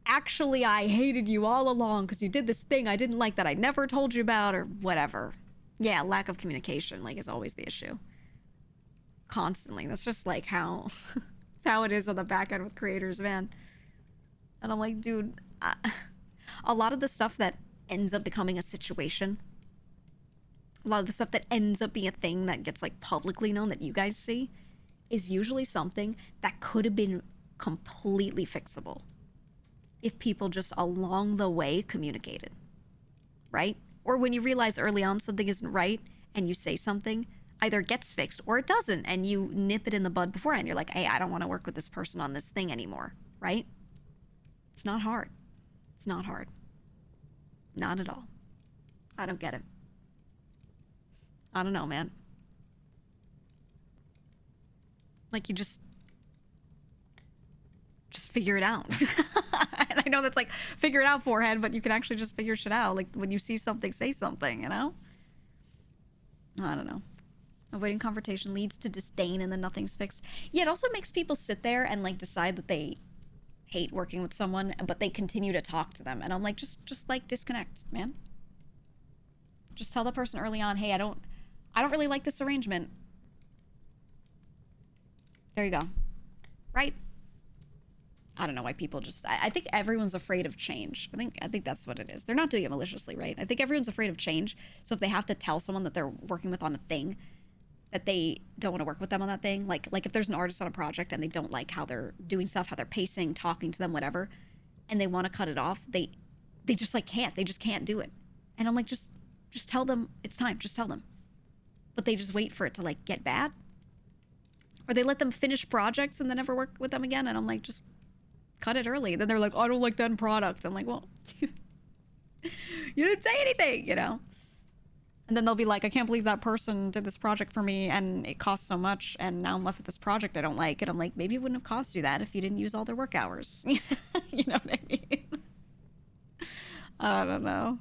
actually, I hated you all along because you did this thing I didn't like that I never told you about or whatever. Yeah, lack of communication like is always the issue. Constantly. That's just like how it's how it is on the back end with creators, man. And I'm like, dude, a lot of the stuff that ends up becoming a situation, a lot of the stuff that ends up being a thing that gets like publicly known that you guys see is usually something that could have been completely fixable if people just along the way communicated, right? Or when you realize early on something isn't right and you say something, either gets fixed or it doesn't, and you nip it in the bud beforehand. You're like, hey, I don't want to work with this person on this thing anymore, right? It's not hard. It's not hard. Not at all. I don't get it. I don't know, man. Like, you just figure it out. And I know that's like, figure it out, forehead, but you can actually just figure shit out. Like, when you see something, say something, you know? I don't know. Avoiding confrontation leads to disdain and then nothing's fixed. Yeah, it also makes people sit there and like decide that they hate working with someone, but they continue to talk to them. And I'm like, just like disconnect, man. Just tell the person early on, hey, I don't really like this arrangement. There you go. Right? I don't know why people just, I think everyone's afraid of change. I think that's what it is. They're not doing it maliciously, right? I think everyone's afraid of change. So if they have to tell someone that they're working with on a thing, that they don't want to work with them on that thing, like if there's an artist on a project and they don't like how they're doing stuff, how they're pacing, talking to them, whatever, and they want to cut it off, they just like can't. They just can't do it. And I'm like, just tell them it's time. Just tell them. But they just wait for it to like get bad. Or they let them finish projects and then never work with them again. And I'm like, just cut it early. Then they're like, oh, I don't like that product. I'm like, well, you didn't say anything, you know? And then they'll be like, I can't believe that person did this project for me and it cost so much and now I'm left with this project I don't like. And I'm like, maybe it wouldn't have cost you that if you didn't use all their work hours. You know what I mean? I don't know.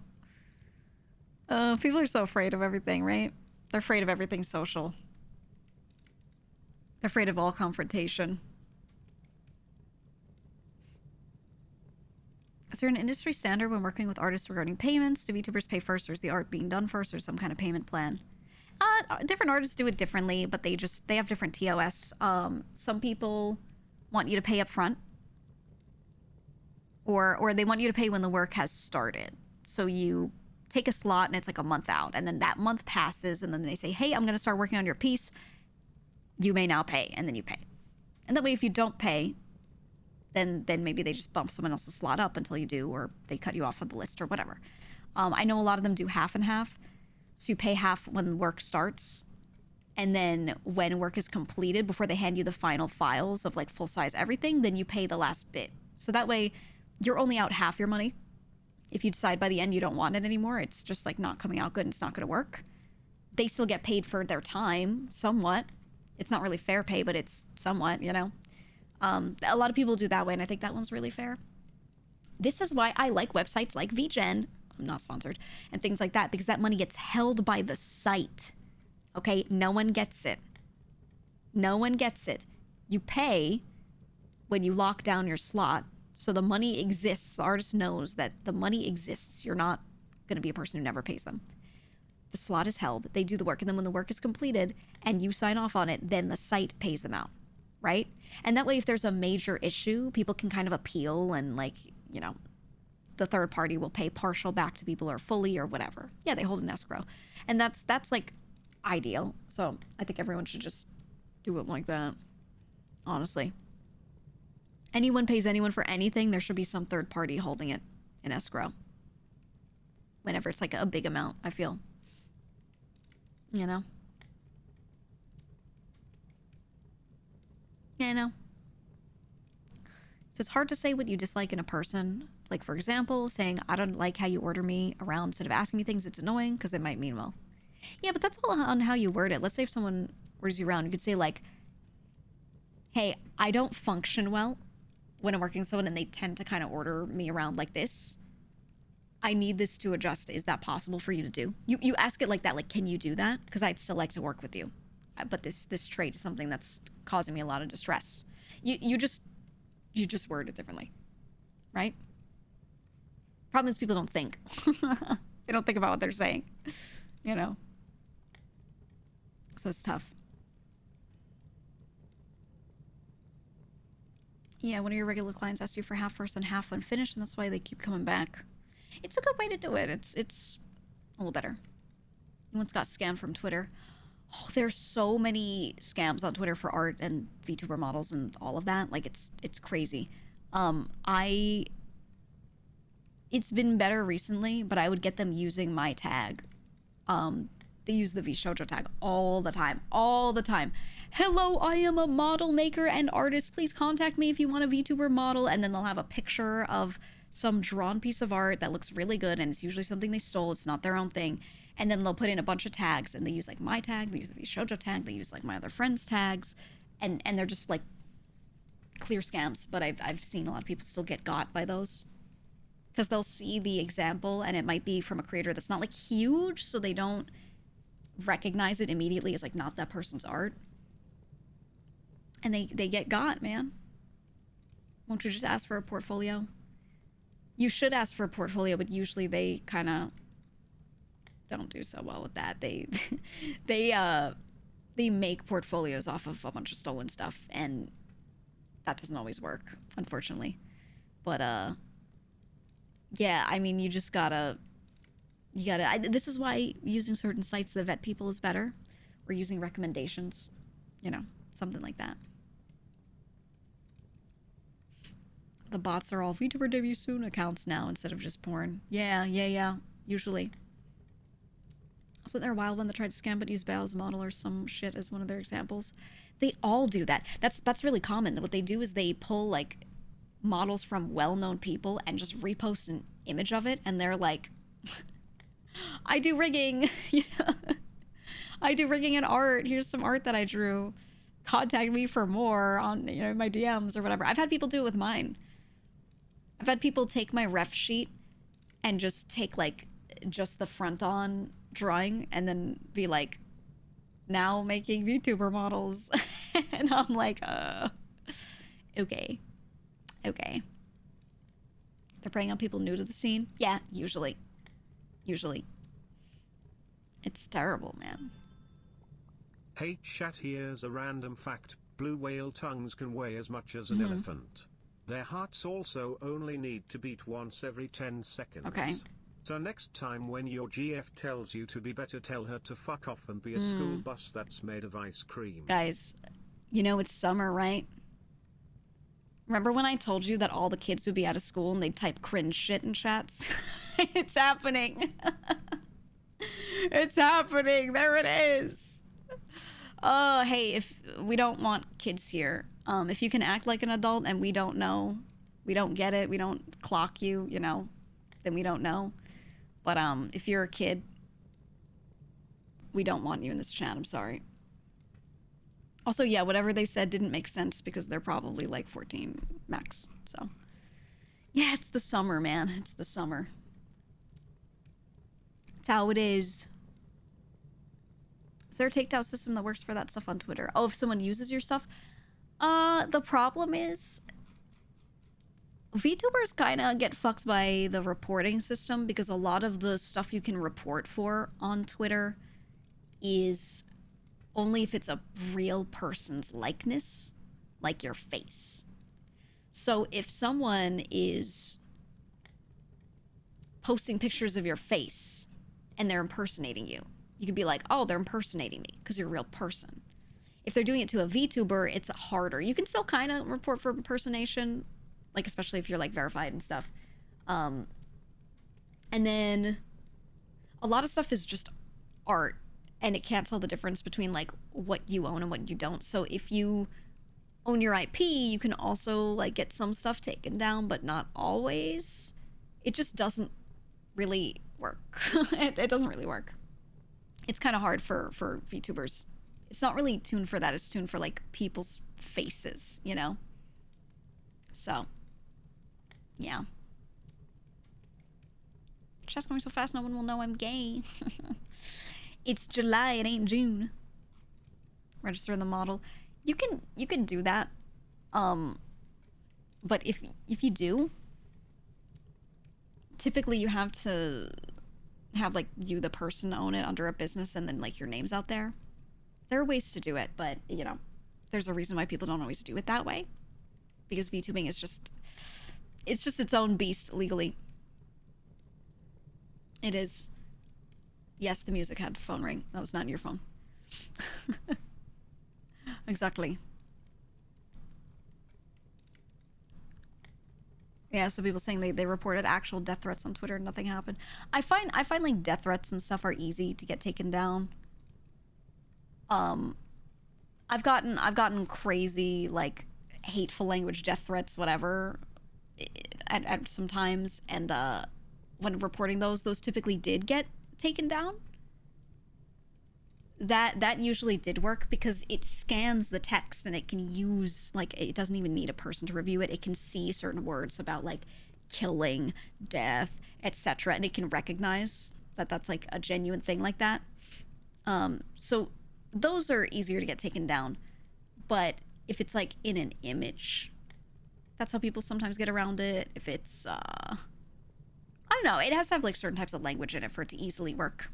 People are so afraid of everything, right? They're afraid of everything social. They're afraid of all confrontation. Is there an industry standard when working with artists regarding payments? Do VTubers pay first, or is the art being done first, or some kind of payment plan? Different artists do it differently, but they have different TOS. Some people want you to pay up front, or they want you to pay when the work has started. So you take a slot and it's like a month out, and then that month passes, and then they say, hey, I'm going to start working on your piece. You may now pay, and then you pay. And that way, if you don't pay, then maybe they just bump someone else's slot up until you do, or they cut you off on the list or whatever. I know a lot of them do half and half. So you pay half when work starts, and then when work is completed, before they hand you the final files of like full size everything, then you pay the last bit. So that way you're only out half your money. If you decide by the end you don't want it anymore, it's just like not coming out good and it's not going to work. They still get paid for their time somewhat. It's not really fair pay, but it's somewhat, you know. A lot of people do that way, and I think that one's really fair. This is why I like websites like VGen, I'm not sponsored, and things like that, because that money gets held by the site. Okay? No one gets it. No one gets it. You pay when you lock down your slot, so the money exists. The artist knows that the money exists. You're not going to be a person who never pays them. The slot is held, they do the work, and then when the work is completed and you sign off on it, then the site pays them out. Right? And that way, if there's a major issue, people can kind of appeal and, like, you know, the third party will pay partial back to people or fully or whatever. Yeah, they hold an escrow. And that's like ideal. So I think everyone should just do it like that. Honestly. Anyone pays anyone for anything, there should be some third party holding it in escrow. Whenever it's like a big amount, I feel. You know? Yeah, I know. So it's hard to say what you dislike in a person. Like, for example, saying, I don't like how you order me around instead of asking me things, it's annoying, because they might mean well. Yeah, but that's all on how you word it. Let's say if someone orders you around, you could say, like, hey, I don't function well when I'm working with someone and they tend to kind of order me around like this. I need this to adjust. Is that possible for you to do? You ask it like that, like, can you do that? Because I'd still like to work with you. But this trait is something that's causing me a lot of distress. You just word it differently, right? Problem is people don't think. They don't think about what they're saying, you know? So it's tough. Yeah, one of your regular clients asks you for half first and half when finished, and that's why they keep coming back. It's a good way to do it. It's a little better. You once got scammed from Twitter. Oh, there's so many scams on Twitter for art and VTuber models and all of that. Like, it's crazy. It's been better recently, but I would get them using my tag. They use the VShojo tag all the time. Hello, I am a model maker and artist. Please contact me if you want a VTuber model. And then they'll have a picture of some drawn piece of art that looks really good, and it's usually something they stole. It's not their own thing. And then they'll put in a bunch of tags, and they use like my tag, they use the VShojo tag, they use like my other friends' tags, and they're just like clear scams. But I've seen a lot of people still get got by those because they'll see the example and it might be from a creator that's not like huge, so they don't recognize it immediately as like not that person's art, and they get got, man. Won't you just ask for a portfolio? You should ask for a portfolio, but usually they kind of don't do so well with that. They make portfolios off of a bunch of stolen stuff, and that doesn't always work, unfortunately. But yeah, I mean, you gotta. This is why using certain sites that vet people is better, or using recommendations, something like that. The bots are all VTuber debut soon accounts now instead of just porn. Yeah, usually. Wasn't there a wild one that tried to scam but used Bale as a model or some shit as one of their examples? They all do that. That's really common. What they do is they pull like models from well-known people and just repost an image of it, and they're like, I do rigging, I do rigging and art. Here's some art that I drew. Contact me for more on my DMs or whatever. I've had people do it with mine. I've had people take my ref sheet and just take like just the front on drawing and then be like, now making VTuber models. And I'm like, okay. They're preying on people new to the scene? Yeah, usually. It's terrible, man. Hey chat, here's a random fact. Blue whale tongues can weigh as much as an elephant. Their hearts also only need to beat once every 10 seconds. Okay. So next time when your GF tells you to be better, tell her to fuck off and be a school bus that's made of ice cream. Guys, it's summer, right? Remember when I told you that all the kids would be out of school and they'd type cringe shit in chats? It's happening. It's happening. There it is. Hey, if we don't want kids here, if you can act like an adult and we don't know, we don't get it, we don't clock you, then we don't know. But if you're a kid, we don't want you in this chat. I'm sorry. Also, yeah, whatever they said didn't make sense because they're probably like 14 max. So, yeah, it's the summer, man. It's the summer. It's how it is. Is there a takedown system that works for that stuff on Twitter? Oh, if someone uses your stuff? The problem is VTubers kind of get fucked by the reporting system because a lot of the stuff you can report for on Twitter is only if it's a real person's likeness, like your face. So if someone is posting pictures of your face and they're impersonating you, you could be like, oh, they're impersonating me because you're a real person. If they're doing it to a VTuber, it's harder. You can still kind of report for impersonation, like especially if you're like verified and stuff. And then a lot of stuff is just art, and it can't tell the difference between like what you own and what you don't. So if you own your IP, you can also like get some stuff taken down, but not always. It just doesn't really work. It doesn't really work. It's kind of hard for VTubers. It's not really tuned for that. It's tuned for like people's faces, So, yeah. Chat's going so fast, no one will know I'm gay. It's July, it ain't June. Register the model. You can do that. But if you do, typically you have to have like you the person own it under a business and then like your name's out there. There are ways to do it, but there's a reason why people don't always do it that way. Because VTubing is just its own beast legally. It is. Yes, the music had phone ring. That was not your phone. Exactly. Yeah, so people saying they reported actual death threats on Twitter and nothing happened. I find like death threats and stuff are easy to get taken down. I've gotten crazy like hateful language death threats, whatever, at sometimes, and when reporting those typically did get taken down. That usually did work because it scans the text and it can use, like, it doesn't even need a person to review it. It can see certain words about like killing, death, etc., and it can recognize that that's like a genuine thing like that. So those are easier to get taken down. But if it's like in an image, that's how people sometimes get around it. If it's I don't know, it has to have like certain types of language in it for it to easily work.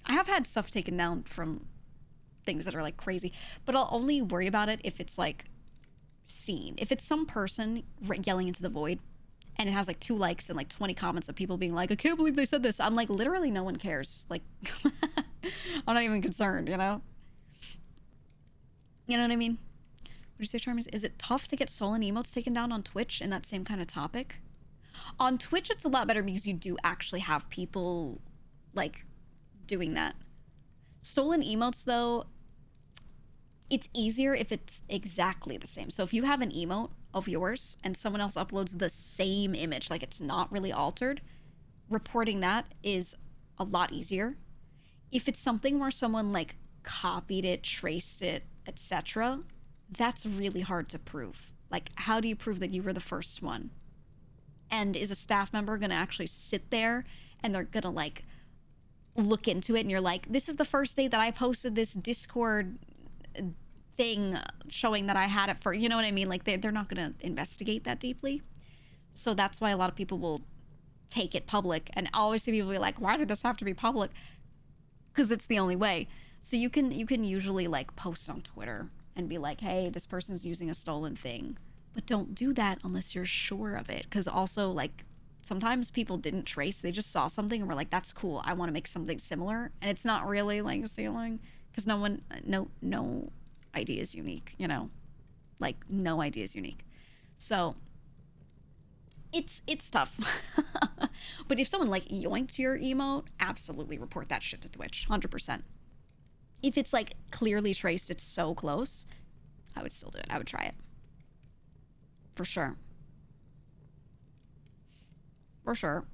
I have had stuff taken down from things that are like crazy, but I'll only worry about it if it's like seen. If it's some person yelling into the void and it has like 2 likes and like 20 comments of people being like, I can't believe they said this. I'm like, literally no one cares. Like, I'm not even concerned, you know? You know what I mean? What do you say, Charmies? Is it tough to get stolen emotes taken down on Twitch in that same kind of topic? On Twitch, it's a lot better because you do actually have people like doing that. Stolen emotes, though, it's easier if it's exactly the same. So if you have an emote of yours and someone else uploads the same image, like it's not really altered, reporting that is a lot easier. If it's something where someone like copied it, traced it, etc., that's really hard to prove. Like, how do you prove that you were the first one? And is a staff member going to actually sit there and they're going to like look into it and you're like, this is the first day that I posted this Discord thing showing that I had it for, you know what I mean? Like, they're not going to investigate that deeply. So that's why a lot of people will take it public. And I always see people be like, why did this have to be public? Because it's the only way. So you can usually like post on Twitter and be like, hey, this person's using a stolen thing. But don't do that unless you're sure of it. Because also, like, sometimes people didn't trace. They just saw something and were like, that's cool. I want to make something similar. And it's not really like stealing. Because no idea is unique, you know? Like, no idea is unique. So it's tough. But if someone like yoinked your emote, absolutely report that shit to Twitch. 100%. If it's like clearly traced, it's so close, I would still do it. I would try it. For sure. For sure.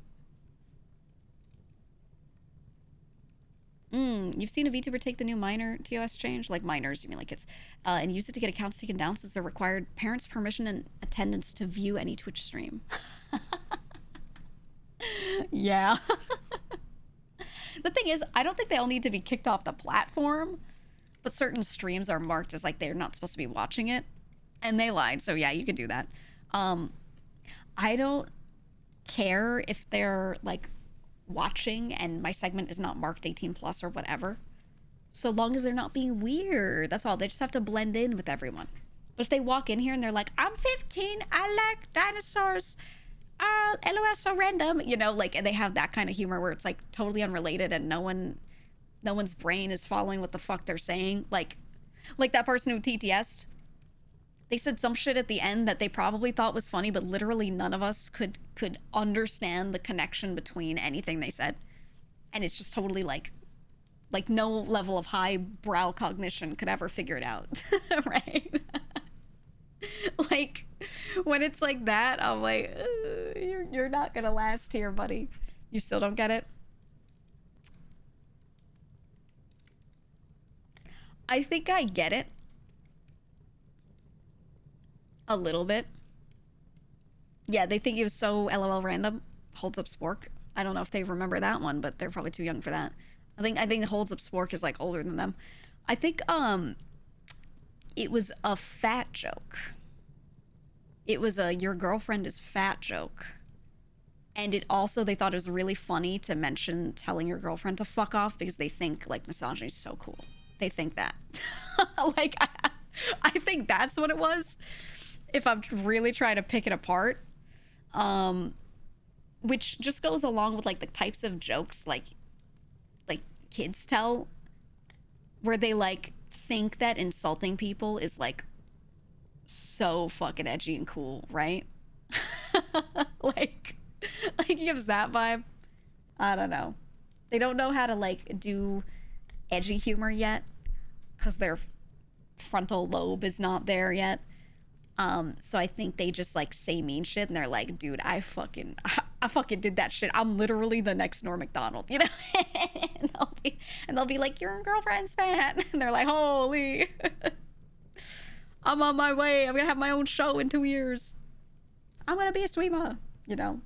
You've seen a VTuber take the new minor TOS change? Like minors, you mean like kids. And use it to get accounts taken down since they're required parents' permission and attendance to view any Twitch stream. Yeah. The thing is, I don't think they all need to be kicked off the platform, but certain streams are marked as like they're not supposed to be watching it. And they lied, so yeah, you could do that. I don't care if they're like watching and my segment is not marked 18 plus or whatever. So long as they're not being weird, that's all. They just have to blend in with everyone. But if they walk in here and they're like, I'm 15, I like dinosaurs, LOL, so random, you know, like, and they have that kind of humor where it's like totally unrelated and no one's brain is following what the fuck they're saying. Like that person who TTS'd, they said some shit at the end that they probably thought was funny, but literally none of us could understand the connection between anything they said. And it's just totally like no level of highbrow cognition could ever figure it out. Right? Like, when it's like that, I'm like, you're not gonna last here, buddy. You still don't get it? I think I get it. A little bit. Yeah, they think it was so LOL random. Holds Up Spork. I don't know if they remember that one, but they're probably too young for that. I think Holds Up Spork is like older than them. I think it was a fat joke. It was a your girlfriend is fat joke. And it also, they thought it was really funny to mention telling your girlfriend to fuck off because they think like misogyny is so cool. They think that. Like, I think that's what it was. If I'm really trying to pick it apart. Which just goes along with like the types of jokes like kids tell, where they like think that insulting people is like so fucking edgy and cool, right? like gives that vibe. I don't know. They don't know how to like do edgy humor yet because their frontal lobe is not there yet. So I think they just like say mean shit and they're like, dude, I fucking did that shit. I'm literally the next Norm Macdonald, you know? And they'll be like, your girlfriend's fat. And they're like, holy. I'm on my way. I'm gonna have my own show in 2 years. I'm gonna be a streamer, you know?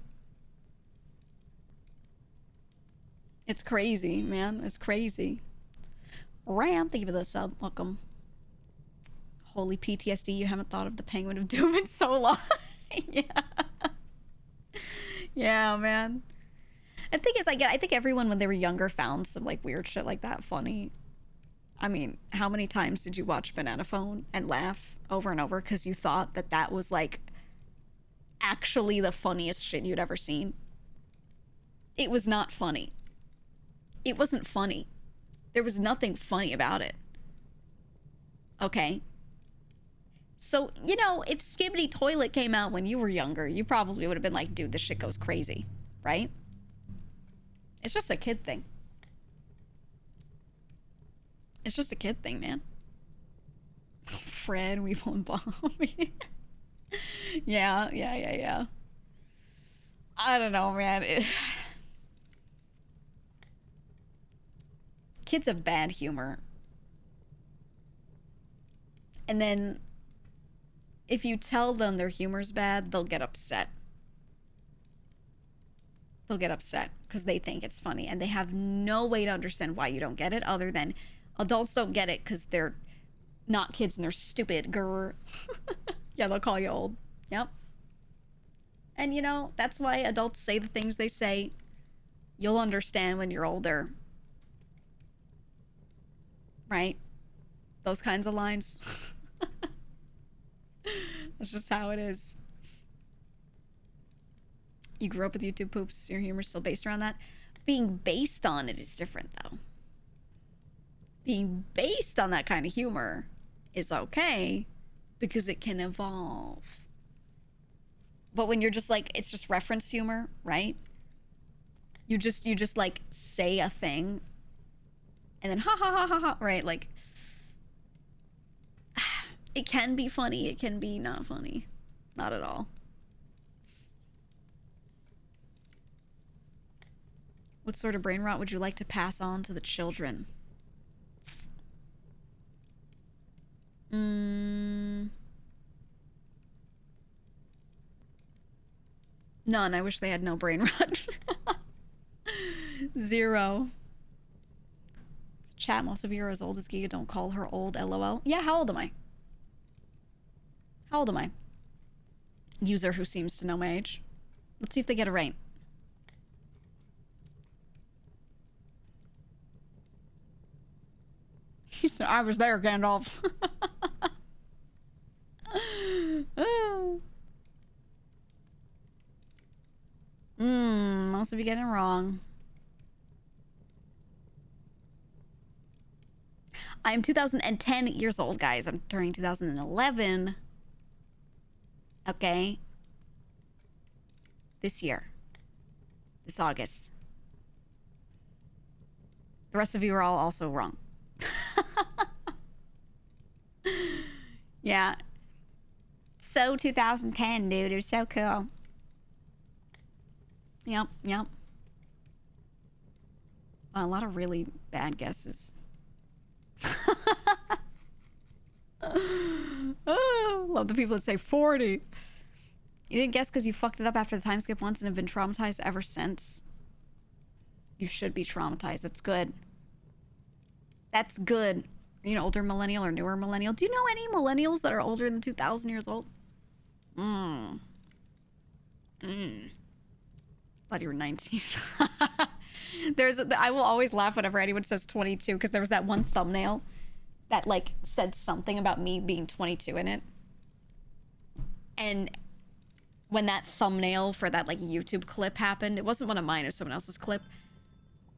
It's crazy, man. It's crazy. Ram, thank you for the sub. Welcome. Holy PTSD, you haven't thought of the Penguin of Doom in so long. Yeah. Yeah, man. The thing is, I think everyone when they were younger found some like weird shit like that funny. I mean, how many times did you watch Banana Phone and laugh over and over because you thought that that was like actually the funniest shit you'd ever seen? It was not funny. It wasn't funny. There was nothing funny about it. Okay? So, you know, if Skibbity Toilet came out when you were younger, you probably would have been like, dude, this shit goes crazy, right? It's just a kid thing. It's just a kid thing, man. Fred, Weevil, and Bobby. Yeah. I don't know, man. Kids have bad humor. And then if you tell them their humor's bad, they'll get upset. They'll get upset because they think it's funny and they have no way to understand why you don't get it other than adults don't get it because they're not kids and they're stupid. Grr. Yeah, they'll call you old. Yep. And you know, that's why adults say the things they say. You'll understand when you're older. Right? Those kinds of lines. That's just how it is. You grew up with YouTube poops. Your humor's still based around that. Being based on it is different, though. Being based on that kind of humor is okay because it can evolve. But when you're just like, it's just reference humor, right? You just like say a thing and then ha ha ha ha ha, right? Like, it can be funny. It can be not funny. Not at all. What sort of brain rot would you like to pass on to the children? None. I wish they had no brain rot. 0. Chat, most of you are as old as GEEGA. Don't call her old, lol. Yeah, how old am I? How old am I? User who seems to know my age. Let's see if they get it right. He said, I was there, Gandalf. Most of you getting it wrong. I'm 2010 years old, guys. I'm turning 2011. Okay. This year. This August. The rest of you are all also wrong. Yeah. So 2010, dude. It was so cool. Yep. A lot of really bad guesses. Oh, love the people that say 40. You didn't guess because you fucked it up after the time skip once and have been traumatized ever since. You should be traumatized. That's good. That's good. Are you an older millennial or newer millennial? Do you know any millennials that are older than 2,000 years old? Thought you were 19. I will always laugh whenever anyone says 22 because there was that one thumbnail that like said something about me being 22 in it. And when that thumbnail for that like YouTube clip happened, it wasn't one of mine, it was someone else's clip.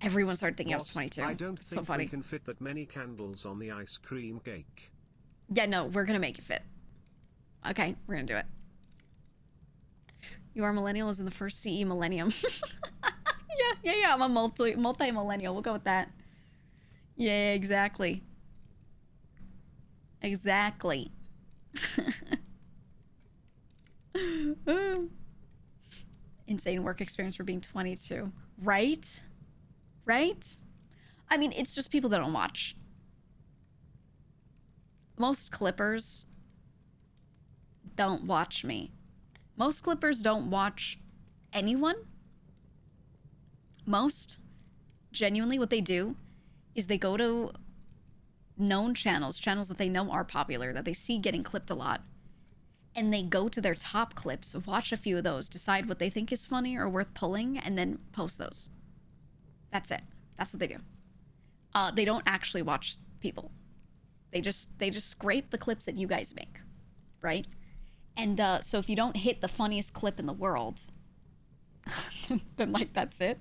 Everyone started thinking I was 22. I don't so think funny. we can fit that many candles on the ice cream cake. Yeah, no, we're gonna make it fit. Okay, we're gonna do it. You are millennial is in the first CE millennium. Yeah, I'm a multi-millennial. We'll go with that. Yeah, exactly. Exactly. Insane work experience for being 22. Right? Right? I mean, it's just people that don't watch. Most clippers don't watch me. Most clippers don't watch anyone. Most, genuinely, what they do is they go to known channels that they know are popular, that they see getting clipped a lot, and they go to their top clips, watch a few of those, decide what they think is funny or worth pulling, and then post those. That's it. That's what they do. They don't actually watch people. They just scrape the clips that you guys make, right? And so if you don't hit the funniest clip in the world, then like that's it.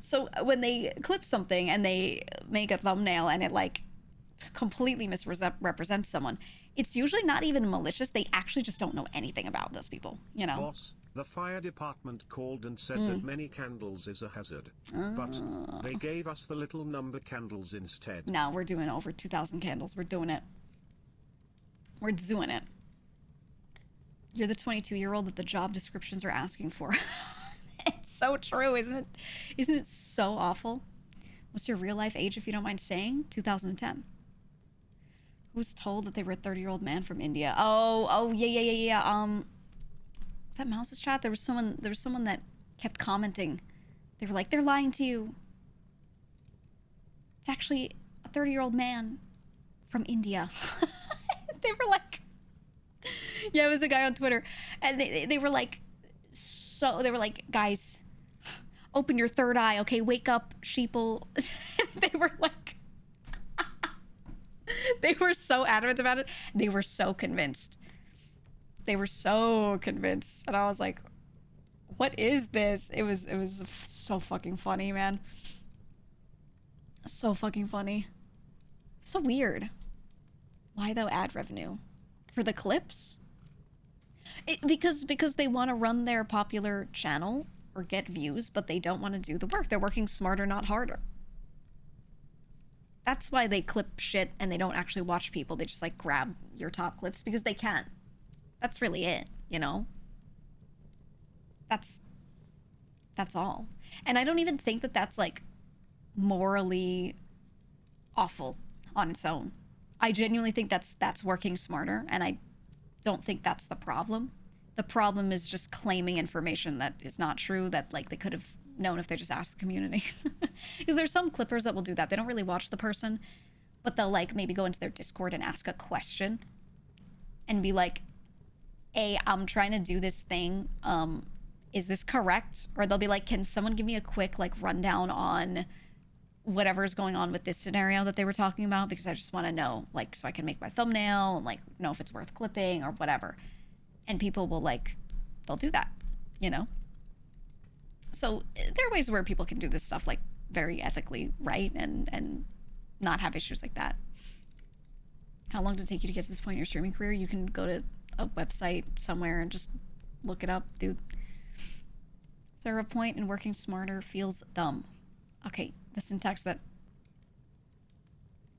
So when they clip something and they make a thumbnail and it like completely misrepresents someone, it's usually not even malicious. They actually just don't know anything about those people, you know? Boss, the fire department called and said that many candles is a hazard. But they gave us the little number candles instead. No, we're doing over 2,000 candles. We're doing it. We're doing it. You're the 22-year-old that the job descriptions are asking for. It's so true, isn't it? Isn't it so awful? What's your real life age, if you don't mind saying? 2010. Who was told that they were a 30-year-old man from India? Oh, yeah. Was that Mouse's chat? There was someone that kept commenting. They were like, they're lying to you. It's actually a 30-year-old man from India. They were like, yeah, it was a guy on Twitter, and they were like, they were like, guys, open your third eye, okay? Wake up, sheeple. They were like, they were so adamant about it. They were so convinced. They were so convinced, and I was like, what is this? It was so fucking funny, man. So fucking funny. So weird. Why though ad revenue? For the clips? Because they want to run their popular channel or get views, but they don't want to do the work. They're working smarter, not harder. That's why they clip shit and they don't actually watch people. They just like grab your top clips because they can. That's really it, you know? That's all. And I don't even think that that's like morally awful on its own. I genuinely think that's working smarter, and I don't think that's the problem. The problem is just claiming information that is not true, that like they could have known if they just asked the community. Because there's some clippers that will do that. They don't really watch the person, but they'll like maybe go into their Discord and ask a question and be like, hey, I'm trying to do this thing. Is this correct? Or they'll be like, can someone give me a quick like rundown on whatever's going on with this scenario that they were talking about, because I just want to know, like, so I can make my thumbnail and like know if it's worth clipping or whatever. And people will like, they'll do that, you know? So there are ways where people can do this stuff like very ethically, right? And not have issues like that. How long did it take you to get to this point in your streaming career? You can go to a website somewhere and just look it up, dude. Is there a point in working smarter feels dumb? Okay, the syntax that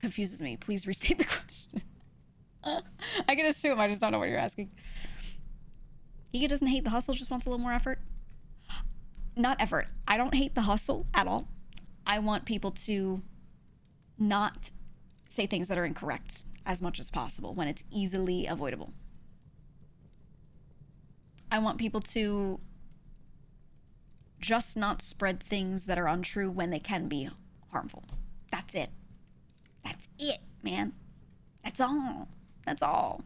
confuses me. Please restate the question. I can assume, I just don't know what you're asking. Giga doesn't hate the hustle, just wants a little more effort. Not effort. I don't hate the hustle at all. I want people to not say things that are incorrect as much as possible when it's easily avoidable. I want people to just not spread things that are untrue when they can be harmful. That's it. That's it, man. That's all. That's all.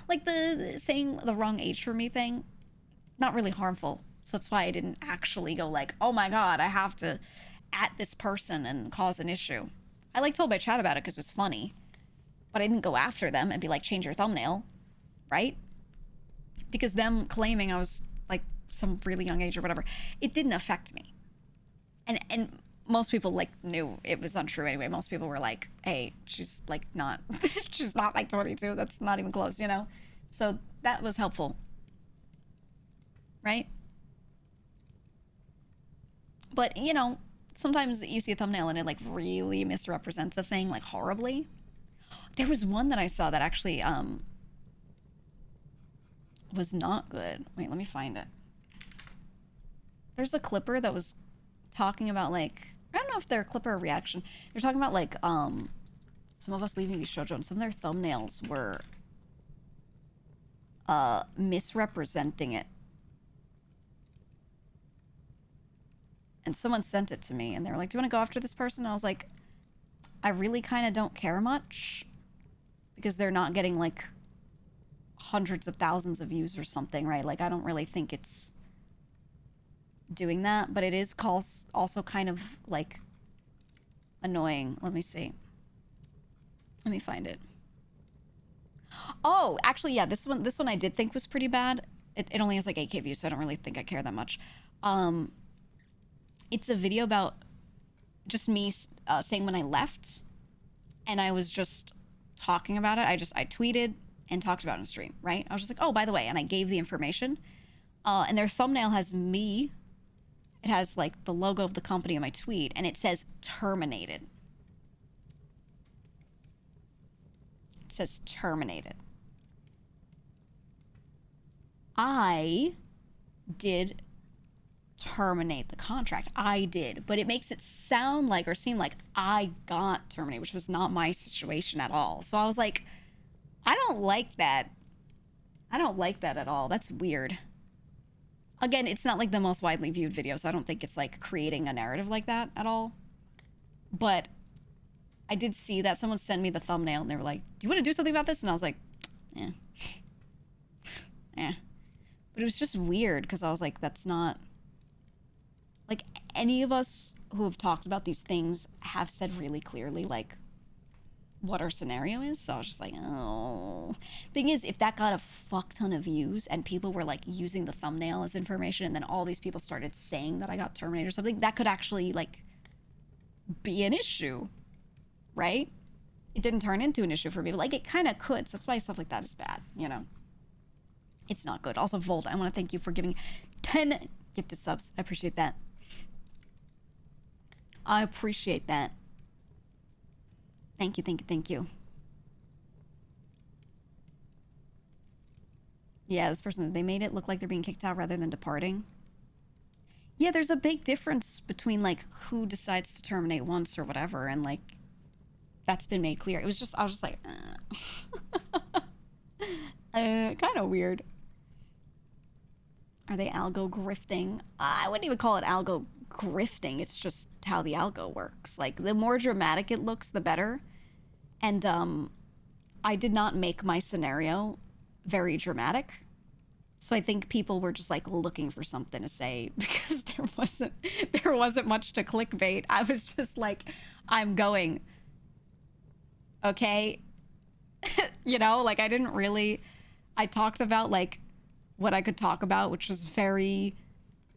Like the saying the wrong age for me thing, not really harmful. So that's why I didn't actually go like, oh my God, I have to at this person and cause an issue. I like told my chat about it because it was funny, but I didn't go after them and be like, change your thumbnail, right? Because them claiming I was like some really young age or whatever, it didn't affect me. And most people like knew it was untrue anyway. Most people were like, hey, she's like not, she's not like 22. That's not even close, you know? So that was helpful, right? But, you know, sometimes you see a thumbnail and it like really misrepresents a thing like horribly. There was one that I saw that actually was not good. Wait, let me find it. There's a clipper that was talking about like, I don't know if they're a clipper or reaction. They're talking about like some of us leaving the shoujo, and some of their thumbnails were misrepresenting it. And someone sent it to me, and they were like, do you want to go after this person? And I was like, I really kind of don't care much, because they're not getting like hundreds of thousands of views or something, right? Like, I don't really think it's doing that, but it is also kind of like annoying. Let me see. Let me find it. Oh, actually, yeah, this one I did think was pretty bad. It only has like 8K views, so I don't really think I care that much. It's a video about just me saying when I left, and I was just talking about it. I tweeted and talked about it in stream, right? I was just like, oh, by the way, and I gave the information. And their thumbnail has me. It has like the logo of the company in my tweet, and it says terminated. It says terminated. I did terminate the contract. I did, but it makes it sound like or seem like I got terminated, which was not my situation at all. So I was like, I don't like that. I don't like that at all. That's weird. Again, it's not like the most widely viewed video, so I don't think it's like creating a narrative like that at all. But I did see that someone sent me the thumbnail, and they were like, do you want to do something about this? And I was like, eh. Eh. But it was just weird, because I was like, that's not... Like, any of us who have talked about these things have said really clearly, like, what our scenario is. So I was just like, oh. Thing is, if that got a fuck ton of views and people were, like, using the thumbnail as information, and then all these people started saying that I got terminated or something, that could actually, like, be an issue, right? It didn't turn into an issue for me, but, like, it kind of could. So that's why stuff like that is bad, you know? It's not good. Also, Volt, I want to thank you for giving 10 gifted subs. I appreciate that. I appreciate that. Thank you, thank you, thank you. Yeah, this person, they made it look like they're being kicked out rather than departing. Yeah, there's a big difference between, like, who decides to terminate once or whatever, and, like, that's been made clear. It was just, I was just like, kind of weird. Are they algo grifting? I wouldn't even call it algo grifting. It's just how the algo works. Like, the more dramatic it looks, the better. And I did not make my scenario very dramatic. So I think people were just like looking for something to say, because there wasn't much to clickbait. I was just like, I'm going, okay. You know, like, I talked about like what I could talk about, which was very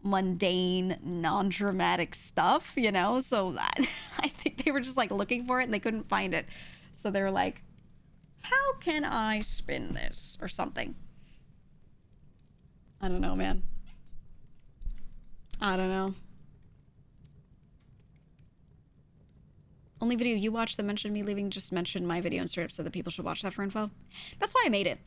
mundane, non-dramatic stuff, you know? So I think they were just like looking for it and they couldn't find it. So they were like, how can I spin this or something? I don't know, man. I don't know. Only video you watched that mentioned me leaving just mentioned my video and straight up said that people should watch that for info. That's why I made it.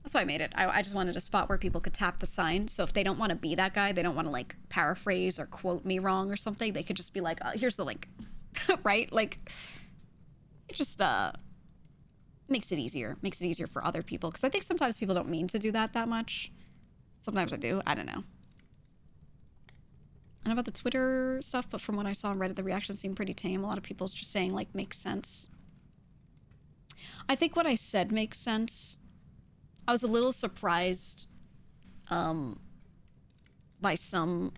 That's why I made it. I just wanted a spot where people could tap the sign. So if they don't want to be that guy, they don't want to like paraphrase or quote me wrong or something, they could just be like, here's the link. Right? Like, it just makes it easier. Makes it easier for other people. Because I think sometimes people don't mean to do that much. Sometimes I do. I don't know. I don't know about the Twitter stuff, but from what I saw on Reddit, the reactions seemed pretty tame. A lot of people's just saying, like, makes sense. I think what I said makes sense. I was a little surprised by some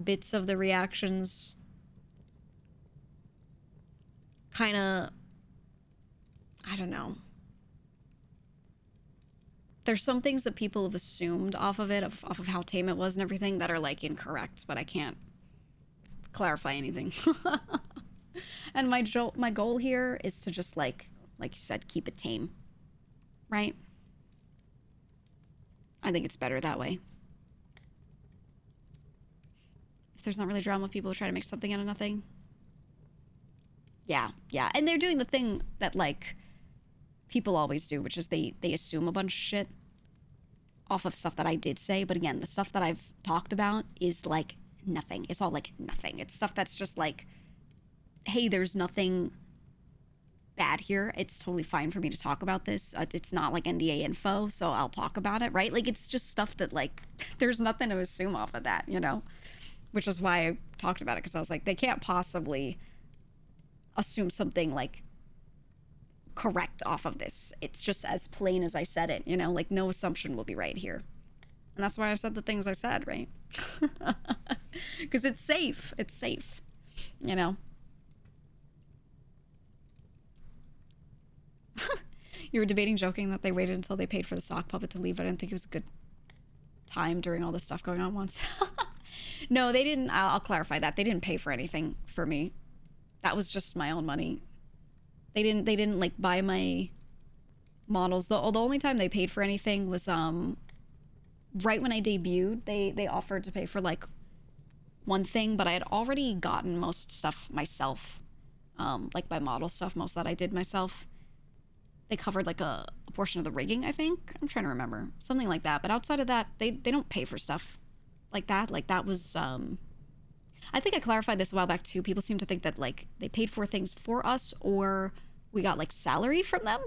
bits of the reactions. Kind of, I don't know. There's some things that people have assumed off of it, off of how tame it was and everything, that are like incorrect, but I can't clarify anything. And my goal here is to just like you said, keep it tame, right? I think it's better that way. If there's not really drama, people try to make something out of nothing. Yeah, and they're doing the thing that like people always do, which is they assume a bunch of shit. off of stuff that I did say. But again, the stuff that I've talked about is like nothing. It's all like nothing. It's stuff that's just like, hey, there's nothing bad here. It's totally fine for me to talk about this. It's not like NDA info, so I'll talk about it, right? Like, it's just stuff that, like, there's nothing to assume off of that, you know? Which is why I talked about it, because I was like, they can't possibly assume something, like, correct off of this. It's just as plain as I said it, you know? Like, no assumption will be right here. And that's why I said the things I said, right? Because it's safe. It's safe, you know? You were debating, joking that they waited until they paid for the sock puppet to leave. I didn't think it was a good time during all this stuff going on once. No, they didn't. I'll clarify that. They didn't pay for anything for me. That was just my own money. They didn't like buy my models. The only time they paid for anything was right when I debuted. They offered to pay for like one thing, but I had already gotten most stuff myself. Like my model stuff, most that I did myself. They covered like a portion of the rigging, I think. I'm trying to remember. Something like that. But outside of that, they don't pay for stuff like that. Like that was I think I clarified this a while back too. People seem to think that like they paid for things for us or we got like salary from them.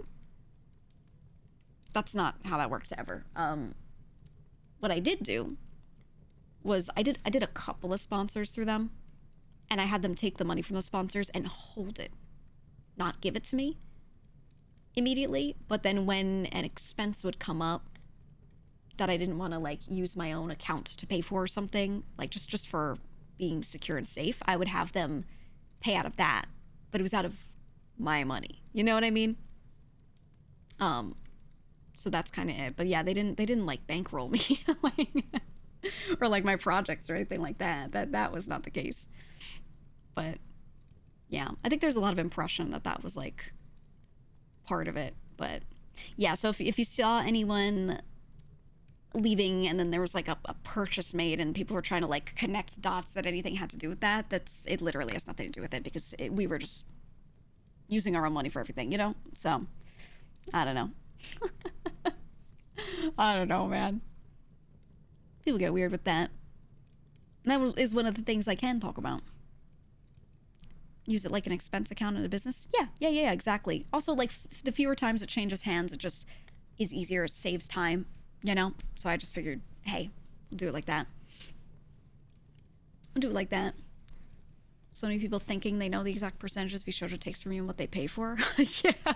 That's not how that worked ever. What I did do was I did a couple of sponsors through them, and I had them take the money from those sponsors and hold it, not give it to me immediately. But then when an expense would come up that I didn't want to like use my own account to pay for or something, like just for being secure and safe, I would have them pay out of that, but it was out of my money. You know what I mean? So that's kind of it. But yeah, they didn't like bankroll me like, or like my projects or anything like that. That was not the case. But yeah, I think there's a lot of impression that was like part of it. But yeah, so if you saw anyone leaving and then there was like a purchase made and people were trying to like connect dots that anything had to do with that, it literally has nothing to do with it, because we were just using our own money for everything, you know? So I don't know. I don't know, man. People get weird with that. And that is one of the things I can talk about. Use it like an expense account in a business. Yeah, exactly. Also, like the fewer times it changes hands, it just is easier. It saves time, you know? So I just figured, hey, I'll do it like that. I'll do it like that. So many people thinking they know the exact percentages Bishojo takes from you and what they pay for. Yeah,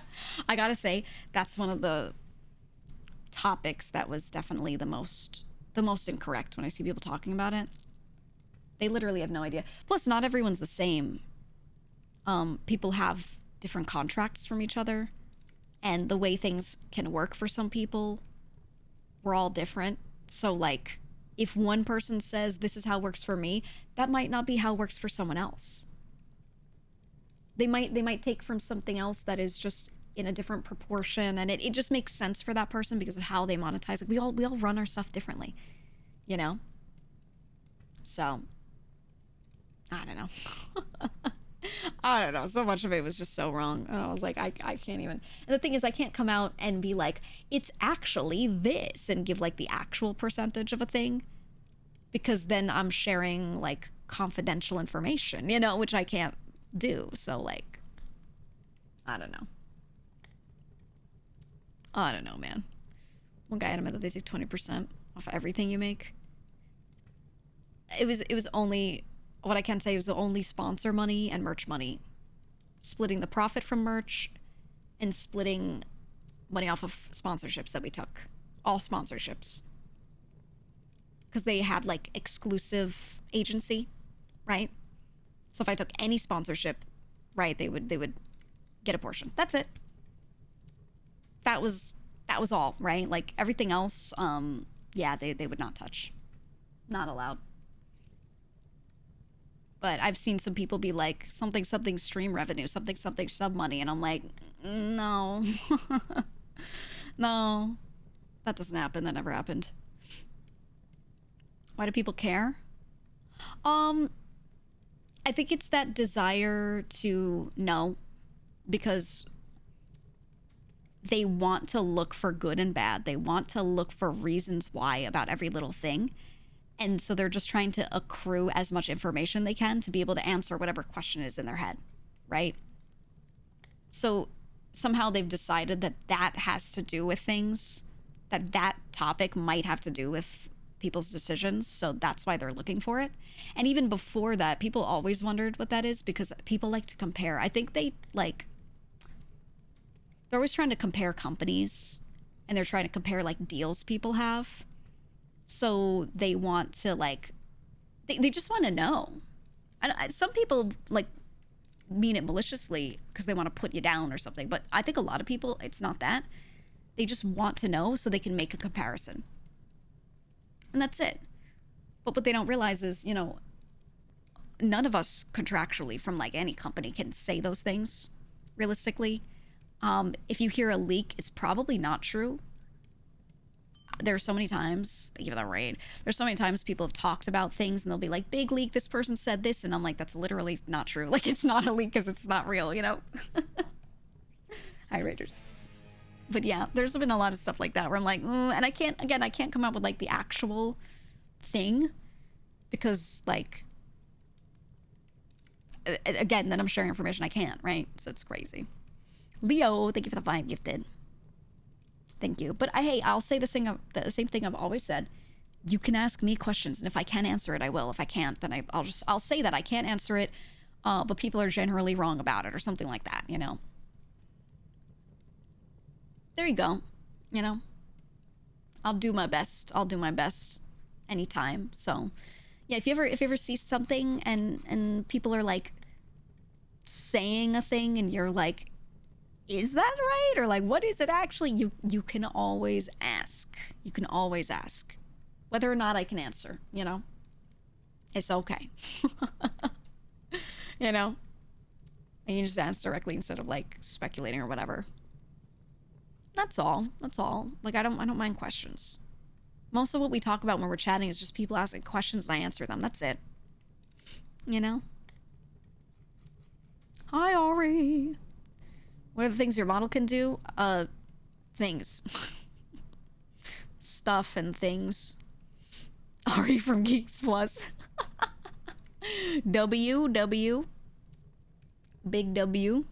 I gotta say, that's one of the topics that was definitely the most incorrect when I see people talking about it. They literally have no idea. Plus, not everyone's the same. People have different contracts from each other, and the way things can work for some people, we're all different. So like, if one person says this is how it works for me, that might not be how it works for someone else. They might take from something else that is just in a different proportion, and it just makes sense for that person because of how they monetize. Like we all run our stuff differently, you know? So I don't know. I don't know. So much of it was just so wrong. And I was like, I can't even. And the thing is, I can't come out and be like, it's actually this and give like the actual percentage of a thing, because then I'm sharing like confidential information, you know, which I can't do. So like, I don't know. I don't know, man. One guy admitted that they take 20% off everything you make. It was only, what I can say was only sponsor money and merch money. Splitting the profit from merch and splitting money off of sponsorships that we took. All sponsorships. Because they had like exclusive agency, right? So if I took any sponsorship, right, they would get a portion. That's it. That was all, right? Like everything else, yeah, they would not touch. Not allowed. But I've seen some people be like, something stream revenue, something sub money, and I'm like, no. No. That doesn't happen. That never happened. Why do people care? I think it's that desire to know, because they want to look for good and bad. They want to look for reasons why about every little thing. And so they're just trying to accrue as much information they can to be able to answer whatever question is in their head, right? So somehow they've decided that that has to do with things, that that topic might have to do with people's decisions. So that's why they're looking for it. And even before that, people always wondered what that is because people like to compare. I think they're always trying to compare companies, and they're trying to compare like deals people have. So they want to they just want to know. Some people like mean it maliciously because they want to put you down or something. But I think a lot of people, it's not that. They just want to know so they can make a comparison. And that's it. But what they don't realize is, none of us contractually from like any company can say those things realistically. If you hear a leak, it's probably not true. There's so many times, thank you for the raid. There's so many times people have talked about things and they'll be like, big leak, this person said this. And I'm like, that's literally not true. Like, it's not a leak because it's not real, Hi, raiders. But yeah, there's been a lot of stuff like that where I'm like, and I can't come up with like the actual thing because like, again, then I'm sharing information I can't, right? So it's crazy. Leo, thank you for the 5 gifted. Thank you. But hey, I'll say the same thing I've always said. You can ask me questions, and if I can answer it, I will. If I can't, then I'll say that I can't answer it, but people are generally wrong about it or something like that, There you go. I'll do my best. Anytime. So yeah, if you ever see something and people are like saying a thing and you're like, is that right? Or like, what is it actually? You can always ask. You can always ask. Whether or not I can answer, It's okay. And you just ask directly instead of like speculating or whatever. That's all. Like I don't mind questions. Most of what we talk about when we're chatting is just people asking questions and I answer them. That's it. Hi, Ari. What are the things your model can do? Things. Stuff and things. Ari from Geeks Plus. W. Big W.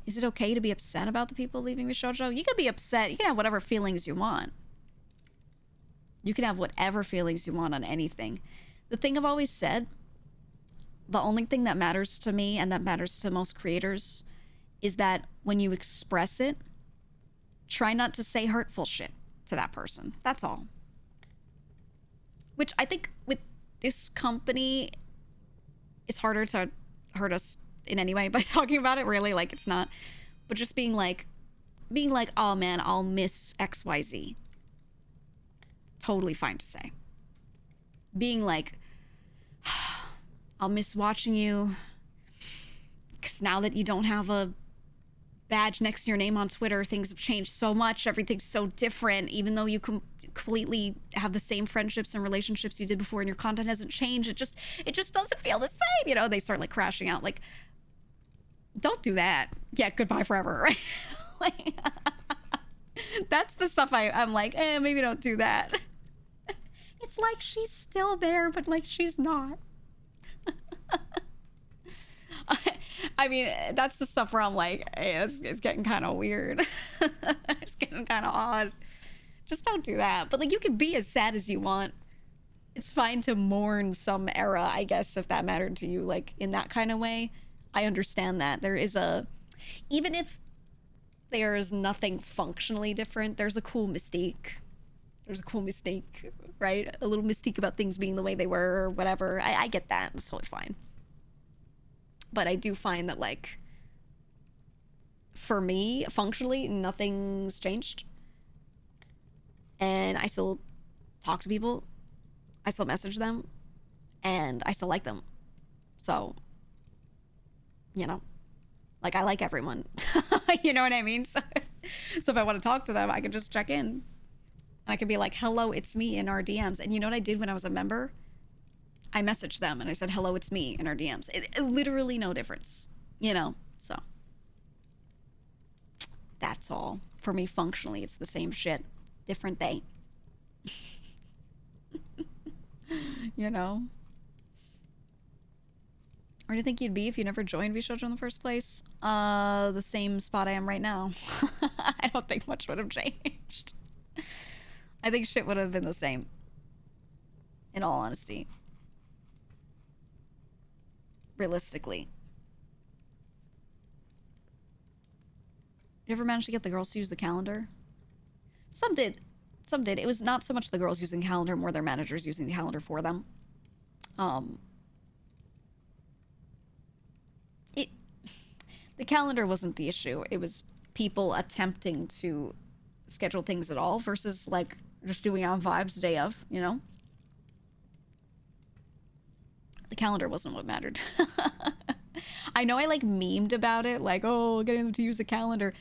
Is it okay to be upset about the people leaving the shoujo? You can be upset. You can have whatever feelings you want. You can have whatever feelings you want on anything. The thing I've always said, the only thing that matters to me and that matters to most creators is that when you express it, try not to say hurtful shit to that person. That's all. Which I think with this company, it's harder to hurt us in any way by talking about it, really. Like, it's not. But just being like, oh man, I'll miss XYZ. Totally fine to say. Being like, I'll miss watching you because now that you don't have a badge next to your name on Twitter, things have changed so much. Everything's so different, even though you completely have the same friendships and relationships you did before and your content hasn't changed. It just doesn't feel the same. They start like crashing out. Like, don't do that. Yeah, goodbye forever, right? Like, that's the stuff I'm like, maybe don't do that. It's like she's still there, but like she's not. I mean, that's the stuff where I'm like, hey, it's getting kind of weird. It's getting kind of odd. Just don't do that. But like, you can be as sad as you want. It's fine to mourn some era, I guess, if that mattered to you, like in that kind of way. I understand that. Even if there's nothing functionally different, there's a cool mystique. Right? A little mystique about things being the way they were or whatever. I get that. It's totally fine. But I do find that, like, for me, functionally, nothing's changed. And I still talk to people. I still message them. And I still like them. So, like, I like everyone. You know what I mean? So if I want to talk to them, I can just check in. And I can be like, hello, it's me in our DMs. And you know what I did when I was a member? I messaged them and I said, hello, it's me in our DMs. It literally no difference. you know, so that's all. For me, functionally, it's the same shit, different day. You know? Where do you think you'd be if you never joined VShojo in the first place? The same spot I am right now. I don't think much would have changed. I think shit would have been the same. In all honesty. Realistically. You ever managed to get the girls to use the calendar? Some did. Some did. It was not so much the girls using the calendar, more their managers using the calendar for them. It the calendar wasn't the issue. It was people attempting to schedule things at all versus like just doing on vibes day of, you know? The calendar wasn't what mattered. I know I like memed about it, like, oh, getting them to use a calendar.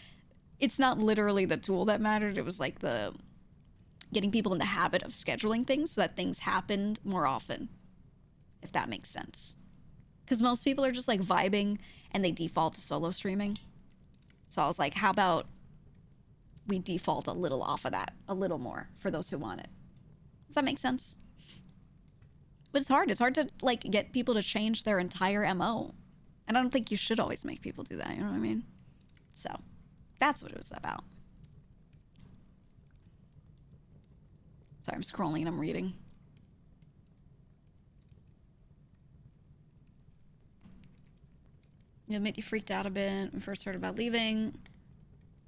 It's not literally the tool that mattered. It was like the getting people in the habit of scheduling things so that things happened more often, if that makes sense. Because most people are just like vibing and they default to solo streaming. So I was like, how about we default a little off of that, a little more for those who want it. Does that make sense? But it's hard. It's hard to like get people to change their entire MO. And I don't think you should always make people do that, you know what I mean? So, that's what it was about. Sorry, I'm scrolling and I'm reading. You admit you freaked out a bit when we first heard about leaving.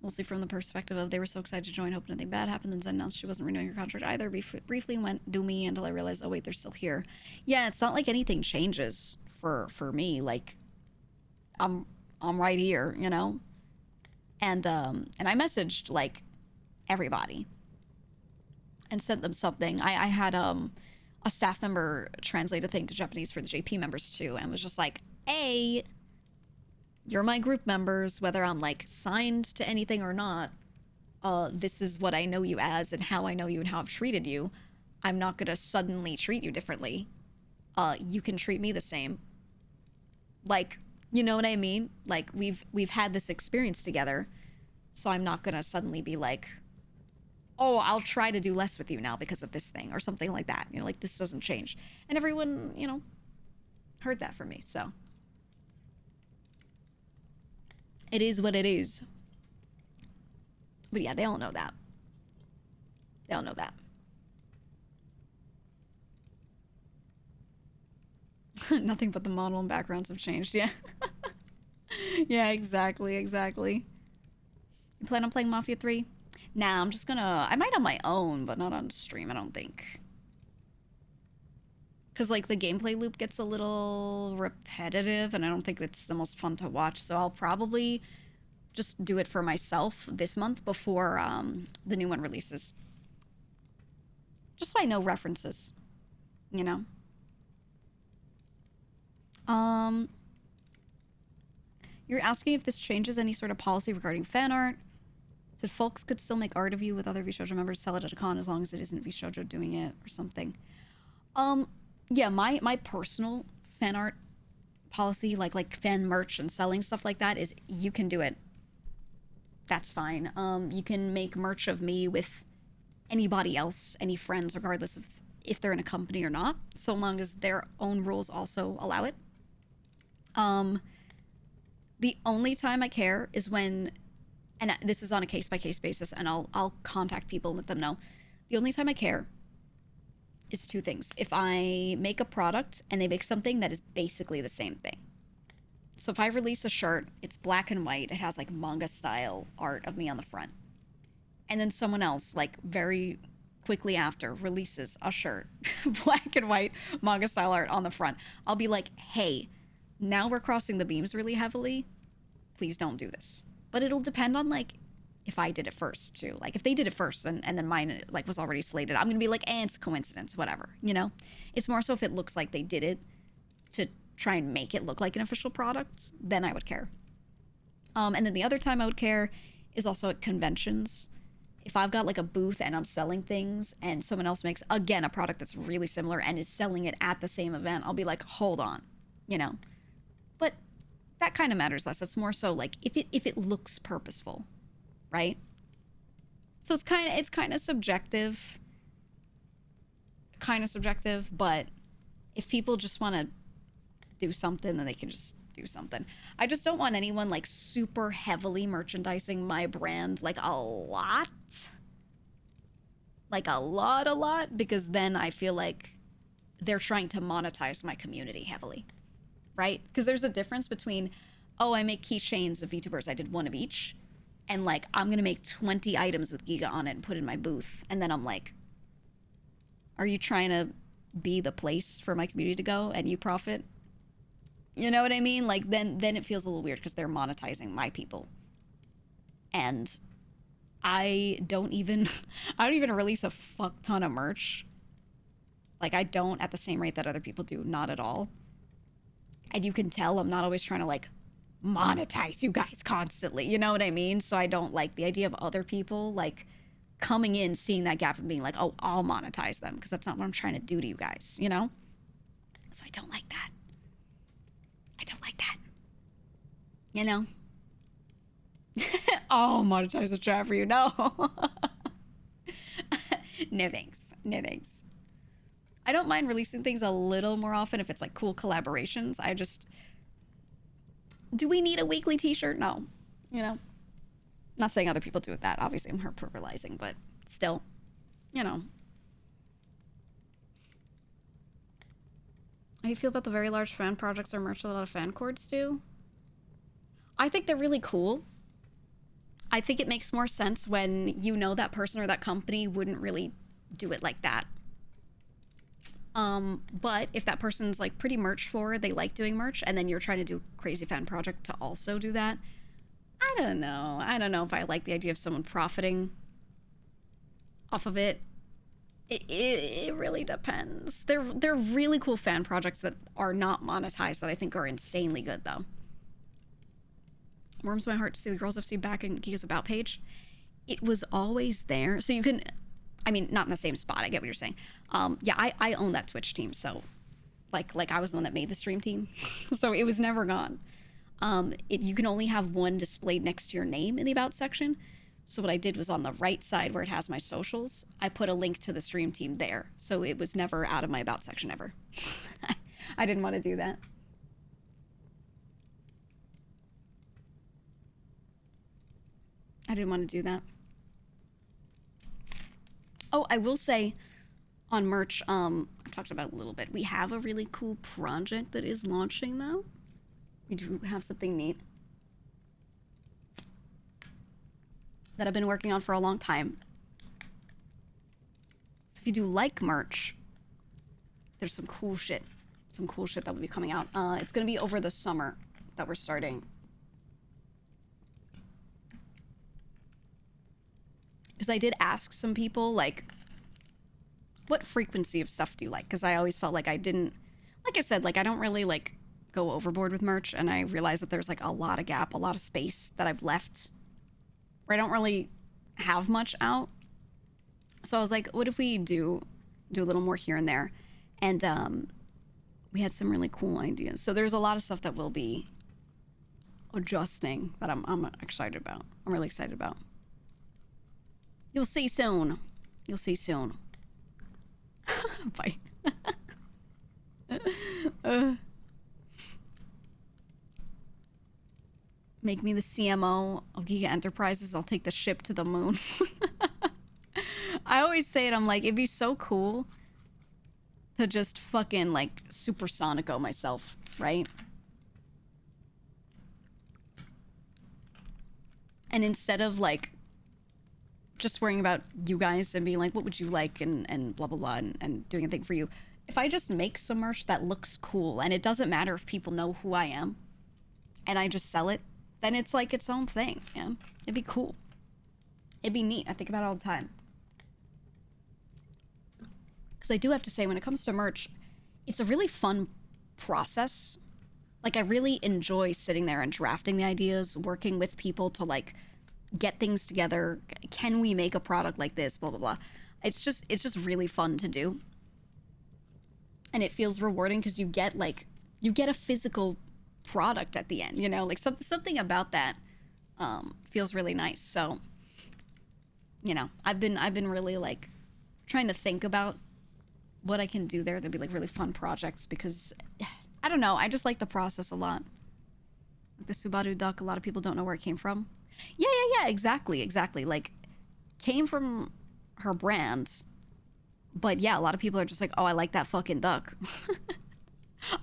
Mostly from the perspective of they were so excited to join, hoping nothing bad happened, then announced she wasn't renewing her contract either. Briefly went do me until I realized, oh wait, they're still here. Yeah, it's not like anything changes for me. Like, I'm right here, you know? And I messaged like everybody and sent them something. I had a staff member translate a thing to Japanese for the JP members too, and was just like, hey, you're my group members, whether I'm like signed to anything or not. This is what I know you as and how I know you and how I've treated you. I'm not gonna suddenly treat you differently. You can treat me the same. Like, you know what I mean? Like we've had this experience together, so I'm not gonna suddenly be like, oh, I'll try to do less with you now because of this thing or something like that. You know, like this doesn't change. And everyone, you know, heard that from me, so. It is what it is. But yeah, they all know that. They all know that. Nothing but the model and backgrounds have changed, yeah. Yeah, exactly. You plan on playing Mafia 3? Nah, I'm just gonna... I might on my own, but not on stream, I don't think. Because, like, the gameplay loop gets a little repetitive, and I don't think it's the most fun to watch, so I'll probably just do it for myself this month before the new one releases. Just so I know references, you know? You're asking if this changes any sort of policy regarding fan art. Said folks could still make art of you with other VShojo members, sell it at a con as long as it isn't VShojo doing it or something. Yeah, my personal fan art policy, like fan merch and selling stuff like that, is you can do it. That's fine. You can make merch of me with anybody else, any friends, regardless of if they're in a company or not, so long as their own rules also allow it. The only time I care is when, and this is on a case-by-case basis, and I'll contact people and let them know. The only time I care is two things. If I make a product and they make something that is basically the same thing. So if I release a shirt, it's black and white, it has like manga style art of me on the front. And then someone else, like very quickly after, releases a shirt, black and white manga style art on the front. I'll be like, hey, now we're crossing the beams really heavily. Please don't do this. But it'll depend on like if I did it first too. Like if they did it first and then mine like was already slated, I'm gonna be like, it's a coincidence, whatever, you know? It's more so if it looks like they did it to try and make it look like an official product, then I would care. And then the other time I would care is also at conventions. If I've got like a booth and I'm selling things and someone else makes, again, a product that's really similar and is selling it at the same event, I'll be like, hold on, you know? But that kind of matters less. It's more so like if it looks purposeful, right? So it's kind of subjective, but if people just want to do something, then they can just do something. I just don't want anyone like super heavily merchandising my brand like a lot. Like a lot, because then I feel like they're trying to monetize my community heavily, right? Because there's a difference between, oh, I make keychains of VTubers, I did one of each, and like, I'm gonna make 20 items with GEEGA on it and put in my booth, and then I'm like, are you trying to be the place for my community to go and you profit? You know what I mean? Like, then it feels a little weird because they're monetizing my people. And I don't even release a fuck ton of merch. Like, I don't at the same rate that other people do, not at all. And you can tell I'm not always trying to like monetize you guys constantly, you know what I mean? So I don't like the idea of other people like coming in, seeing that gap and being like, oh, I'll monetize them, because that's not what I'm trying to do to you guys, you know? So I don't like that. You know? Oh, monetize the chat for you. No. No thanks. I don't mind releasing things a little more often if it's like cool collaborations. Do we need a weekly t-shirt? No. You know? Not saying other people do with that. Obviously, I'm hyperbolizing, but still, you know. How do you feel about the very large fan projects or merch that a lot of fan cords do? I think they're really cool. I think it makes more sense when you know that person or that company wouldn't really do it like that. But if that person's like pretty merch forward, they like doing merch, and then you're trying to do a crazy fan project to also do that, I don't know if I like the idea of someone profiting off of it. It really depends. They're really cool fan projects that are not monetized that I think are insanely good, though. Warms my heart to see the Girls FC back in GEEGA's About page. It was always there. So you can, I mean, not in the same spot. I get what you're saying. Yeah, I own that Twitch team. So like I was the one that made the stream team. So it was never gone. You can only have one displayed next to your name in the About section. So what I did was on the right side where it has my socials, I put a link to the stream team there. So it was never out of my About section ever. I didn't want to do that. Oh, I will say on merch, I've talked about it a little bit. We have a really cool project that is launching though. We do have something neat that I've been working on for a long time. So if you do like merch, there's some cool shit that will be coming out. It's gonna be over the summer that we're starting. Because I did ask some people, like, what frequency of stuff do you like? Because I always felt like I didn't, like I said, like, I don't really, like, go overboard with merch. And I realized that there's, like, a lot of gap, a lot of space that I've left where I don't really have much out. So I was like, what if we do a little more here and there? And we had some really cool ideas. So there's a lot of stuff that we'll be adjusting that I'm excited about. I'm really excited about. You'll see soon. Bye. Make me the CMO of GEEGA Enterprises. I'll take the ship to the moon. I always say it. I'm like, it'd be so cool to just fucking like supersonico myself, right? And instead of like just worrying about you guys and being like, what would you like, and blah, blah, blah, and doing a thing for you. If I just make some merch that looks cool, and it doesn't matter if people know who I am, and I just sell it, then it's like its own thing, yeah? It'd be cool. It'd be neat. I think about it all the time. Because I do have to say, when it comes to merch, it's a really fun process. Like, I really enjoy sitting there and drafting the ideas, working with people to, like, get things together. Can we make a product like this? Blah, blah, blah. It's just really fun to do. And it feels rewarding because you get a physical product at the end, you know, like something about that feels really nice. So, you know, I've been really like trying to think about what I can do there. That'd be like really fun projects because I don't know, I just like the process a lot. The Subaru duck, a lot of people don't know where it came from. Yeah, exactly. Like, came from her brand, but yeah, a lot of people are just like, oh, I like that fucking duck.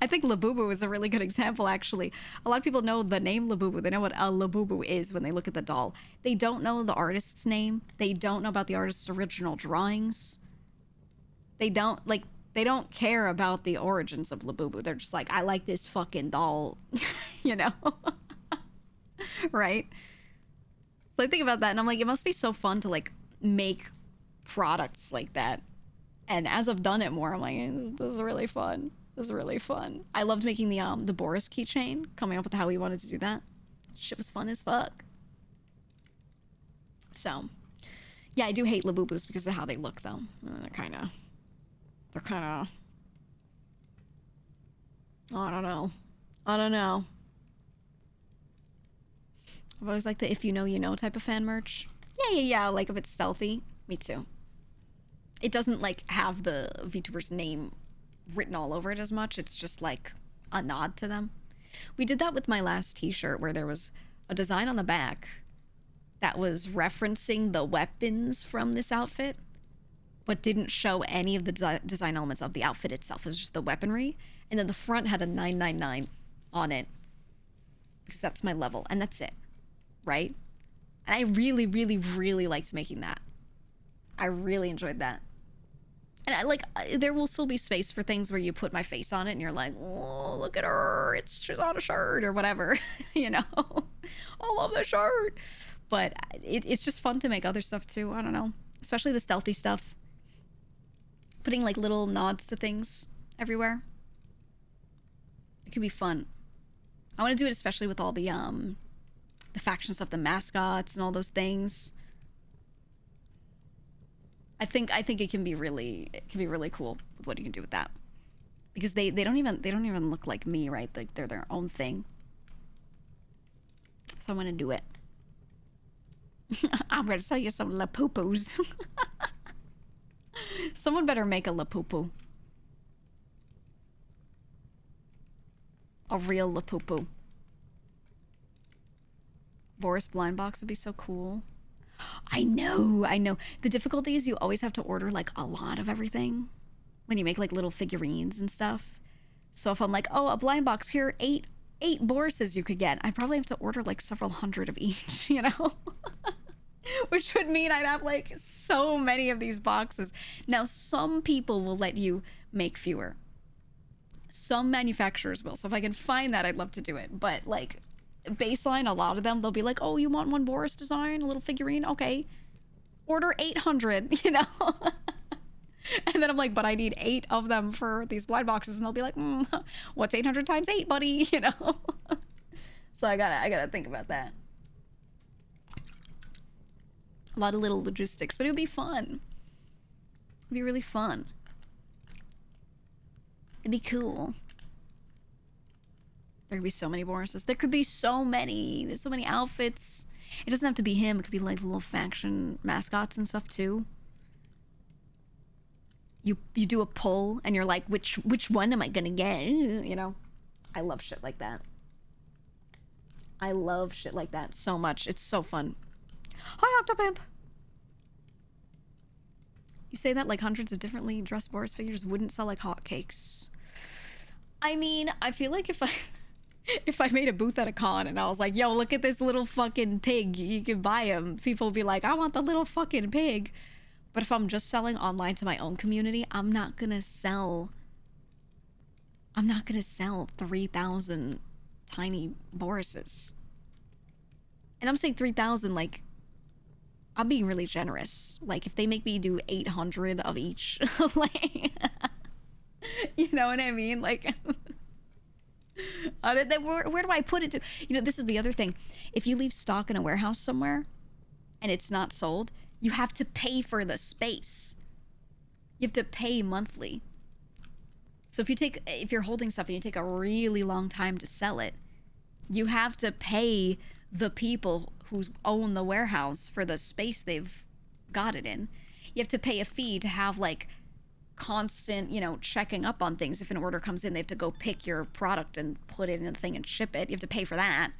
I think Labubu is a really good example, actually. A lot of people know the name Labubu. They know what a Labubu is when they look at the doll. They don't know the artist's name. They don't know about the artist's original drawings. They don't care about the origins of Labubu. They're just like, I like this fucking doll, you know? Right? So I think about that and I'm like, it must be so fun to like make products like that. And as I've done it more, I'm like, this is really fun. This is really fun. I loved making the Boris keychain, coming up with how we wanted to do that. Shit was fun as fuck. So, yeah, I do hate Labubus because of how they look, though. They're kind of, I don't know. I've always liked the if you know, you know type of fan merch. Yeah, like if it's stealthy. Me too. It doesn't, like, have the VTuber's name written all over it as much. It's just, like, a nod to them. We did that with my last t-shirt where there was a design on the back that was referencing the weapons from this outfit, but didn't show any of the design elements of the outfit itself. It was just the weaponry. And then the front had a 999 on it because that's my level. And that's it. Right? And I really, really, really liked making that. I really enjoyed that. And I like, there will still be space for things where you put my face on it and you're like, oh, look at her. She's on a shirt or whatever, you know? I love the shirt. But it's just fun to make other stuff too. I don't know. Especially the stealthy stuff. Putting like little nods to things everywhere. It could be fun. I want to do it especially with all the faction stuff, the mascots and all those things. I think it can be really cool with what you can do with that. Because they don't even look like me, right? Like they're their own thing. So I'm gonna do it. I'm gonna sell you some Lapupus. Someone better make a Lapupu. A real Lapupu. Boris blind box would be so cool. I know. The difficulty is you always have to order like a lot of everything when you make like little figurines and stuff. So if I'm like, oh, a blind box here, eight Borises you could get, I'd probably have to order like several hundred of each, you know? Which would mean I'd have like so many of these boxes. Now, some people will let you make fewer. Some manufacturers will. So if I can find that, I'd love to do it. But like baseline, a lot of them, they'll be like, oh, you want one Boris design, a little figurine? Okay. Order 800, you know? And then I'm like, but I need 8 of them for these blind boxes. And they'll be like, what's 800 times 8, buddy? You know? So I gotta think about that. A lot of little logistics, but it would be fun. It'd be really fun. It'd be cool. There could be so many Borises. There could be so many. There's so many outfits. It doesn't have to be him. It could be like little faction mascots and stuff too. You do a poll and you're like, which one am I gonna get? You know? I love shit like that. I love shit like that so much. It's so fun. Hi, Octopimp! You say that like hundreds of differently dressed Boris figures wouldn't sell like hotcakes. I mean, I feel like if I made a booth at a con and I was like, yo, look at this little fucking pig, you can buy him, people would be like, I want the little fucking pig. But if I'm just selling online to my own community, I'm not gonna sell 3,000 tiny Borises. And I'm saying 3,000 like, I'm being really generous. Like, if they make me do 800 of each, like, you know what I mean? Like, where do I put it to? You know, this is the other thing. If you leave stock in a warehouse somewhere and it's not sold, you have to pay for the space. You have to pay monthly. So if you're holding stuff and you take a really long time to sell it, You have to pay the people who own the warehouse for the space they've got it in. You have to pay a fee to have like constant, checking up on things. If an order comes in, they have to go pick your product and put it in a thing and ship it. You have to pay for that.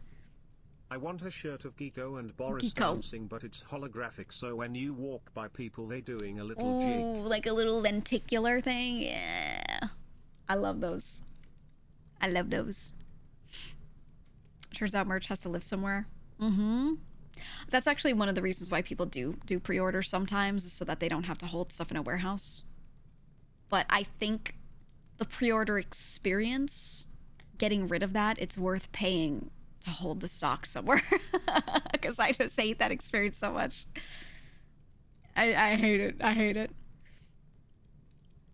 I want a shirt of Geeko and Boris Geeko. dancing, but it's holographic, so when you walk by people, they doing a little Ooh, jig. like a little lenticular thing. Yeah. I love those. I love those. Turns out merch has to live somewhere. Mm-hmm. That's actually one of the reasons why people do pre-orders sometimes, is so that they don't have to hold stuff in a warehouse. But I think the pre-order experience, getting rid of that, it's worth paying to hold the stock somewhere. Because I just hate that experience so much. I hate it. I hate it.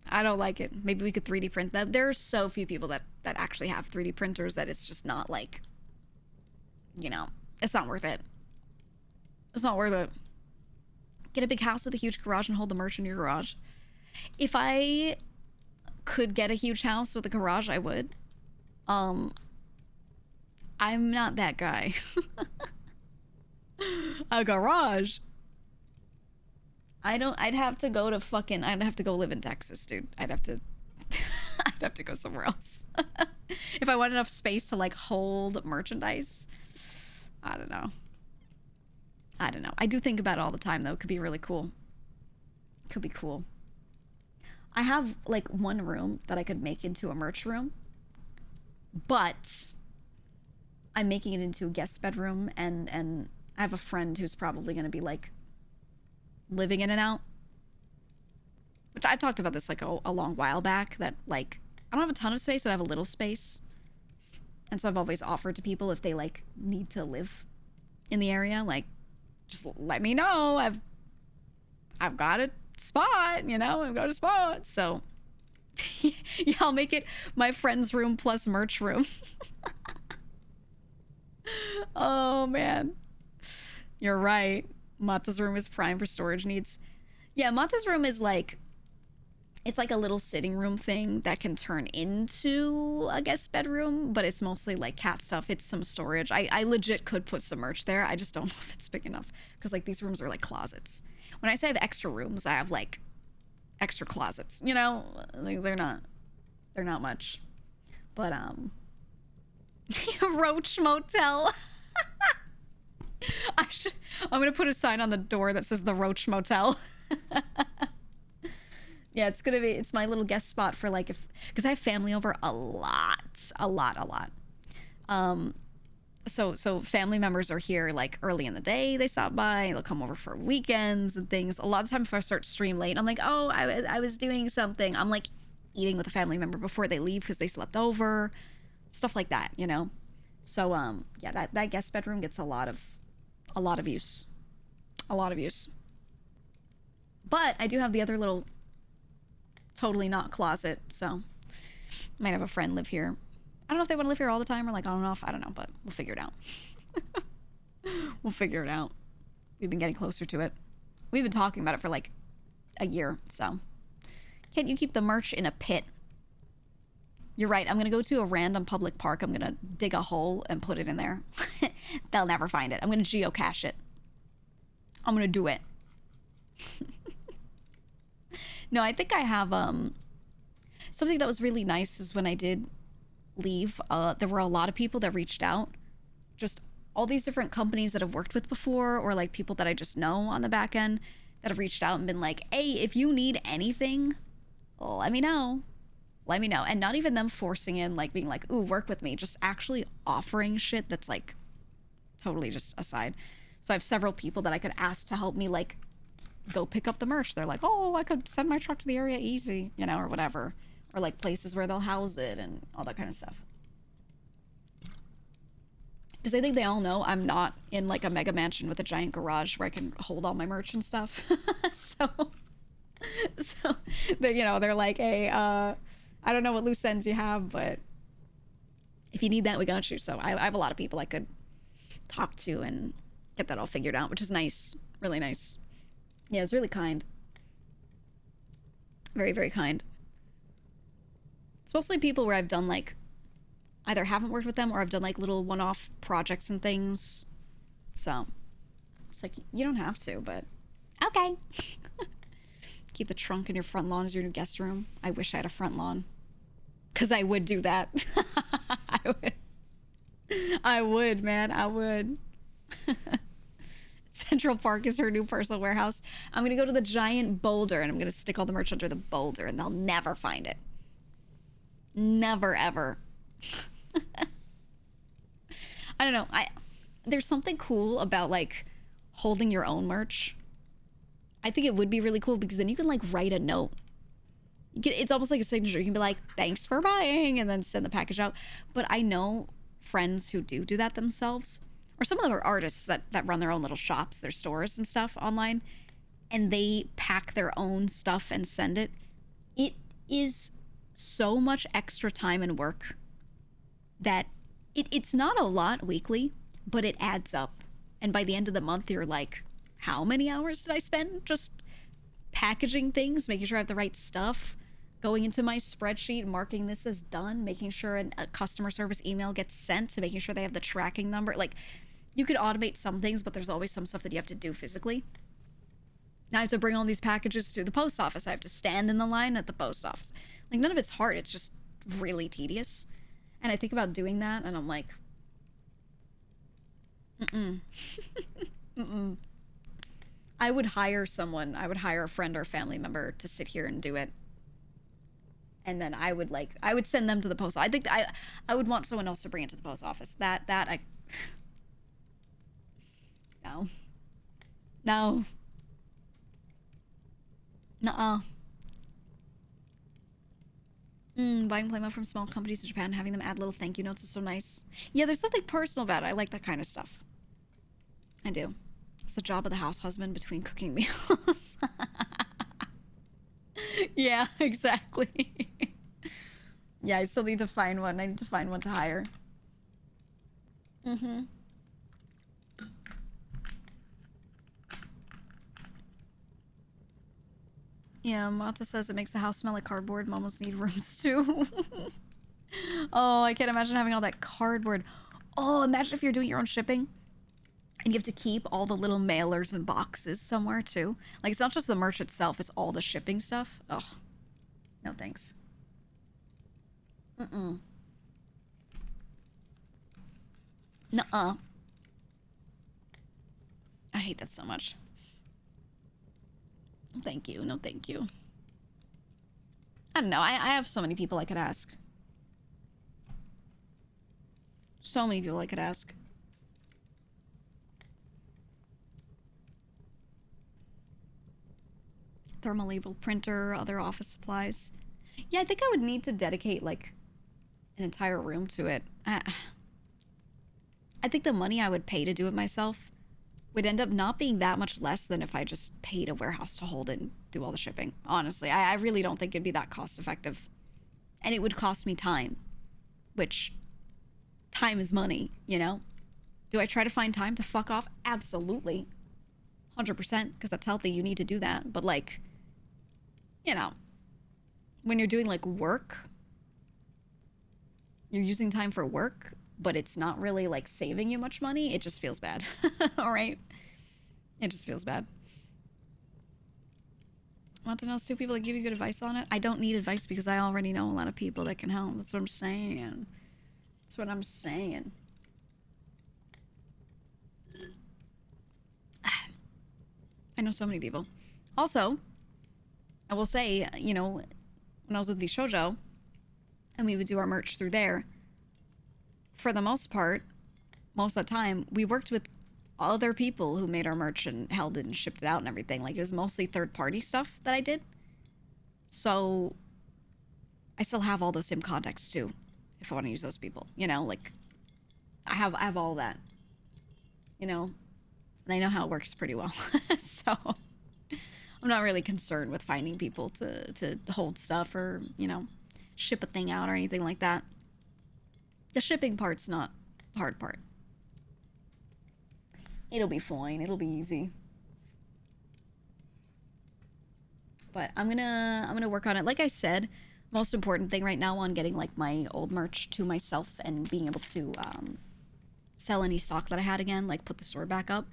I don't like it. Maybe we could 3D print them. There are so few people that actually have 3D printers that it's just not like, it's not worth it. It's not worth it. Get a big house with a huge garage and hold the merch in your garage. If I could get a huge house with a garage, I would. I'm not that guy. A garage? I'd have to go live in Texas, dude. I'd have to go somewhere else. If I want enough space to like hold merchandise, I don't know. I do think about it all the time though. It could be really cool. Could be cool. I have like one room that I could make into a merch room, but I'm making it into a guest bedroom, and I have a friend who's probably going to be like living in and out. Which I talked about this like a long while back, that like I don't have a ton of space, but I have a little space. And so I've always offered to people, if they like need to live in the area, like just let me know. I've got a spot, I've got a spot. So yeah, I'll make it my friend's room plus merch room. Oh man, you're right. Mata's room is prime for storage needs. Yeah, Mata's room is like, it's like a little sitting room thing that can turn into a guest bedroom, but it's mostly like cat stuff. It's some storage. I legit could put some merch there. I just don't know if it's big enough, because like these rooms are like closets. When I say I have extra rooms, I have like extra closets, like they're not much. But Roach Motel. I'm gonna put a sign on the door that says the Roach Motel. Yeah, it's my little guest spot for like, because I have family over a lot. So family members are here like early in the day. They stop by, they'll come over for weekends and things. A lot of times if I start stream late, I'm like, oh, I was doing something. I'm like eating with a family member before they leave because they slept over, stuff like that, So yeah, that guest bedroom gets a lot of use. But I do have the other little totally not closet, so might have a friend live here. I don't know if they want to live here all the time or like on and off. I don't know, but we'll figure it out. We'll figure it out. We've been getting closer to it. We've been talking about it for like a year, so. Can't you keep the merch in a pit? You're right. I'm going to go to a random public park. I'm going to dig a hole and put it in there. They'll never find it. I'm going to geocache it. I'm going to do it. No, I think I have something that was really nice is when I did leave, there were a lot of people that reached out. Just all these different companies that I've worked with before, or like people that I just know on the back end that have reached out and been like, hey, if you need anything, let me know. And not even them forcing in, like being like, ooh, work with me. Just actually offering shit that's like totally just aside. So I have several people that I could ask to help me like go pick up the merch. They're like, oh, I could send my truck to the area easy, or whatever. Or like places where they'll house it and all that kind of stuff. Because I think they all know I'm not in like a mega mansion with a giant garage where I can hold all my merch and stuff. so they, they're like, hey, I don't know what loose ends you have, but if you need that, we got you. So I have a lot of people I could talk to and get that all figured out, which is nice. Really nice. Yeah, it's really kind. Very, very kind. It's mostly people where I've done like either haven't worked with them or I've done like little one-off projects and things. So it's like, you don't have to, but okay. Keep the trunk in your front lawn as your new guest room. I wish I had a front lawn. Because I would do that. I would. I would, man. I would. Central Park is her new personal warehouse. I'm going to go to the giant boulder and I'm going to stick all the merch under the boulder and they'll never find it. Never, ever. I don't know. There's something cool about like holding your own merch. I think it would be really cool because then you can like write a note. It's almost like a signature. You can be like, thanks for buying, and then send the package out. But I know friends who do that themselves, or some of them are artists that run their own little shops, their stores and stuff online, and they pack their own stuff and send it. It is so much extra time and work that it's not a lot weekly, but it adds up. And by the end of the month, you're like, how many hours did I spend just packaging things, making sure I have the right stuff, going into my spreadsheet, marking this as done, making sure a customer service email gets sent, to making sure they have the tracking number. Like, you could automate some things, but there's always some stuff that you have to do physically. Now I have to bring all these packages to the post office. I have to stand in the line at the post office. Like, none of it's hard. It's just really tedious. And I think about doing that, and I'm like, mm-mm. I would hire someone. I would hire a friend or family member to sit here and do it. And then I would send them to the post office. I think I would want someone else to bring it to the post office. That I No. No. Nuh-uh. Buying Playmo from small companies in Japan and having them add little thank you notes is so nice. Yeah, there's something personal about it. I like that kind of stuff. I do. It's the job of the house husband between cooking meals. Yeah, exactly. Yeah, I still need to find one. I need to find one to hire. Mm-hmm. Yeah, Mata says it makes the house smell like cardboard. Momos need rooms too. Oh, I can't imagine having all that cardboard. Oh, imagine if you're doing your own shipping and you have to keep all the little mailers and boxes somewhere too. Like, it's not just the merch itself, it's all the shipping stuff. Oh, no thanks. Mm-mm. Nuh-uh. I hate that so much. Thank you. No, thank you. I don't know. I have so many people I could ask. So many people I could ask. Thermal label printer, other office supplies. Yeah, I think I would need to dedicate, like, an entire room to it. I think the money I would pay to do it myself would end up not being that much less than if I just paid a warehouse to hold it and do all the shipping. Honestly, I really don't think it'd be that cost effective. And it would cost me time, which time is money, you know? Do I try to find time to fuck off? Absolutely. 100%, because that's healthy. You need to do that. But, like, you know, when you're doing, like, work, you're using time for work, but it's not really, like, saving you much money, it just feels bad. All right? It just feels bad. Want to know two people that give you good advice on it? I don't need advice because I already know a lot of people that can help. That's what I'm saying. That's what I'm saying. I know so many people. Also, I will say, you know, when I was with Vishojo, and we would do our merch through there, for the most part, most of the time, we worked with other people who made our merch and held it and shipped it out and everything. Like, it was mostly third-party stuff that I did. So, I still have all those same contacts, too, if I want to use those people. You know, like, I have all that. You know? And I know how it works pretty well. So, I'm not really concerned with finding people to hold stuff or, you know, ship a thing out or anything like that. The shipping part's not the hard part. It'll be fine. It'll be easy. But I'm gonna work on it. Like I said, Most important thing right now on getting like my old merch to myself and being able to sell any stock that I had again, like put the store back up.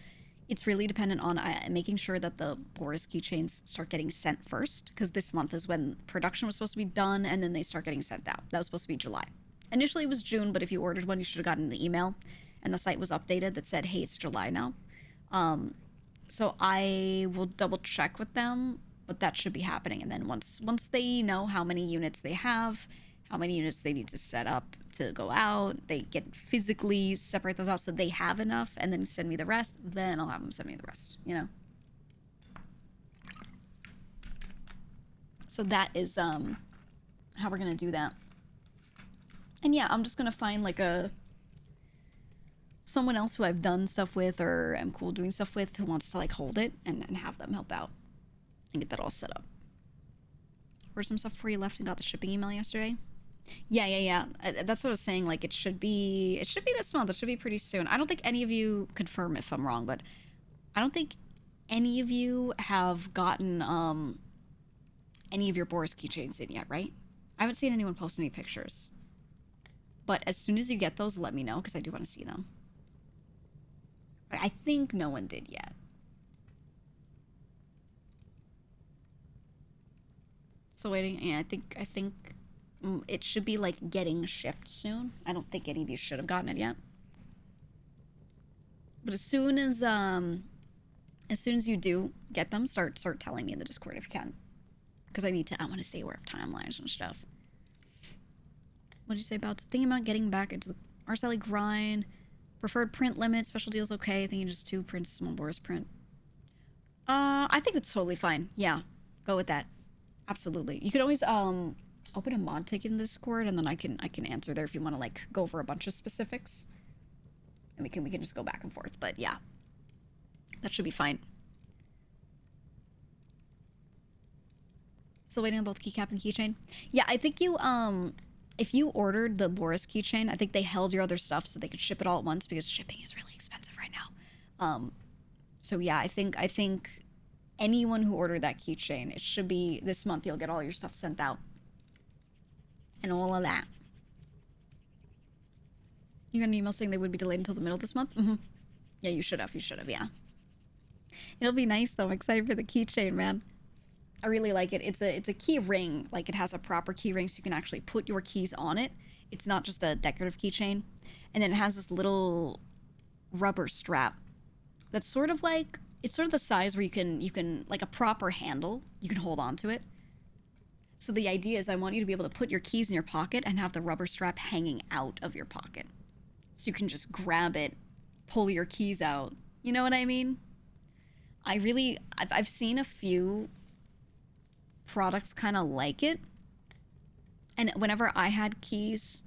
It's really dependent on making sure that the Boris keychains start getting sent first, because this month is when production was supposed to be done, and then they start getting sent out. That was supposed to be July. Initially it was June, but if you ordered one, you should have gotten an email, and the site was updated that said, hey, it's July now. So I will double check with them, but that should be happening. And then once they know how many units they have, how many units they need to set up to go out, they get physically separate those out so they have enough, and then send me the rest, then I'll have them send me the rest, you know? So that is how we're gonna do that. And yeah, I'm just gonna find like someone else who I've done stuff with or am cool doing stuff with who wants to like hold it and have them help out and get that all set up. Ordered some stuff before you left and got the shipping email yesterday. Yeah. That's what I was saying. Like it should be this month. It should be pretty soon. I don't think any of you, confirm if I'm wrong, but I don't think any of you have gotten any of your Boris keychains in yet, right? I haven't seen anyone post any pictures. But as soon as you get those, let me know, because I do want to see them. I think no one did yet. So waiting, yeah, I think it should be like getting shipped soon. I don't think any of you should have gotten it yet. But as soon as you do get them, start telling me in the Discord if you can. Because I want to stay aware of timelines and stuff. What did you say about thinking about getting back into the Arcelli grind? Preferred print limit, special deals okay. Thinking just 2 prints, small Boris print. I think it's totally fine. Yeah, go with that. Absolutely. You could always open a mod ticket in the Discord, and then I can answer there if you want to like go over a bunch of specifics. And we can just go back and forth. But yeah, that should be fine. Still waiting on both keycap and keychain. Yeah, I think you if you ordered the Boris keychain, I think they held your other stuff so they could ship it all at once because shipping is really expensive right now. So yeah, I think anyone who ordered that keychain, it should be this month. You'll get all your stuff sent out and all of that. You got an email saying they would be delayed until the middle of this month? Mm-hmm. Yeah, you should have, yeah. It'll be nice though. I'm excited for the keychain, man. I really like it. It's a key ring. Like it has a proper key ring so you can actually put your keys on it. It's not just a decorative keychain. And then it has this little rubber strap that's sort of like, it's sort of the size where you can like a proper handle, you can hold on to it. So the idea is I want you to be able to put your keys in your pocket and have the rubber strap hanging out of your pocket. So you can just grab it, pull your keys out. You know what I mean? I've seen a few products kind of like it. And whenever I had keys,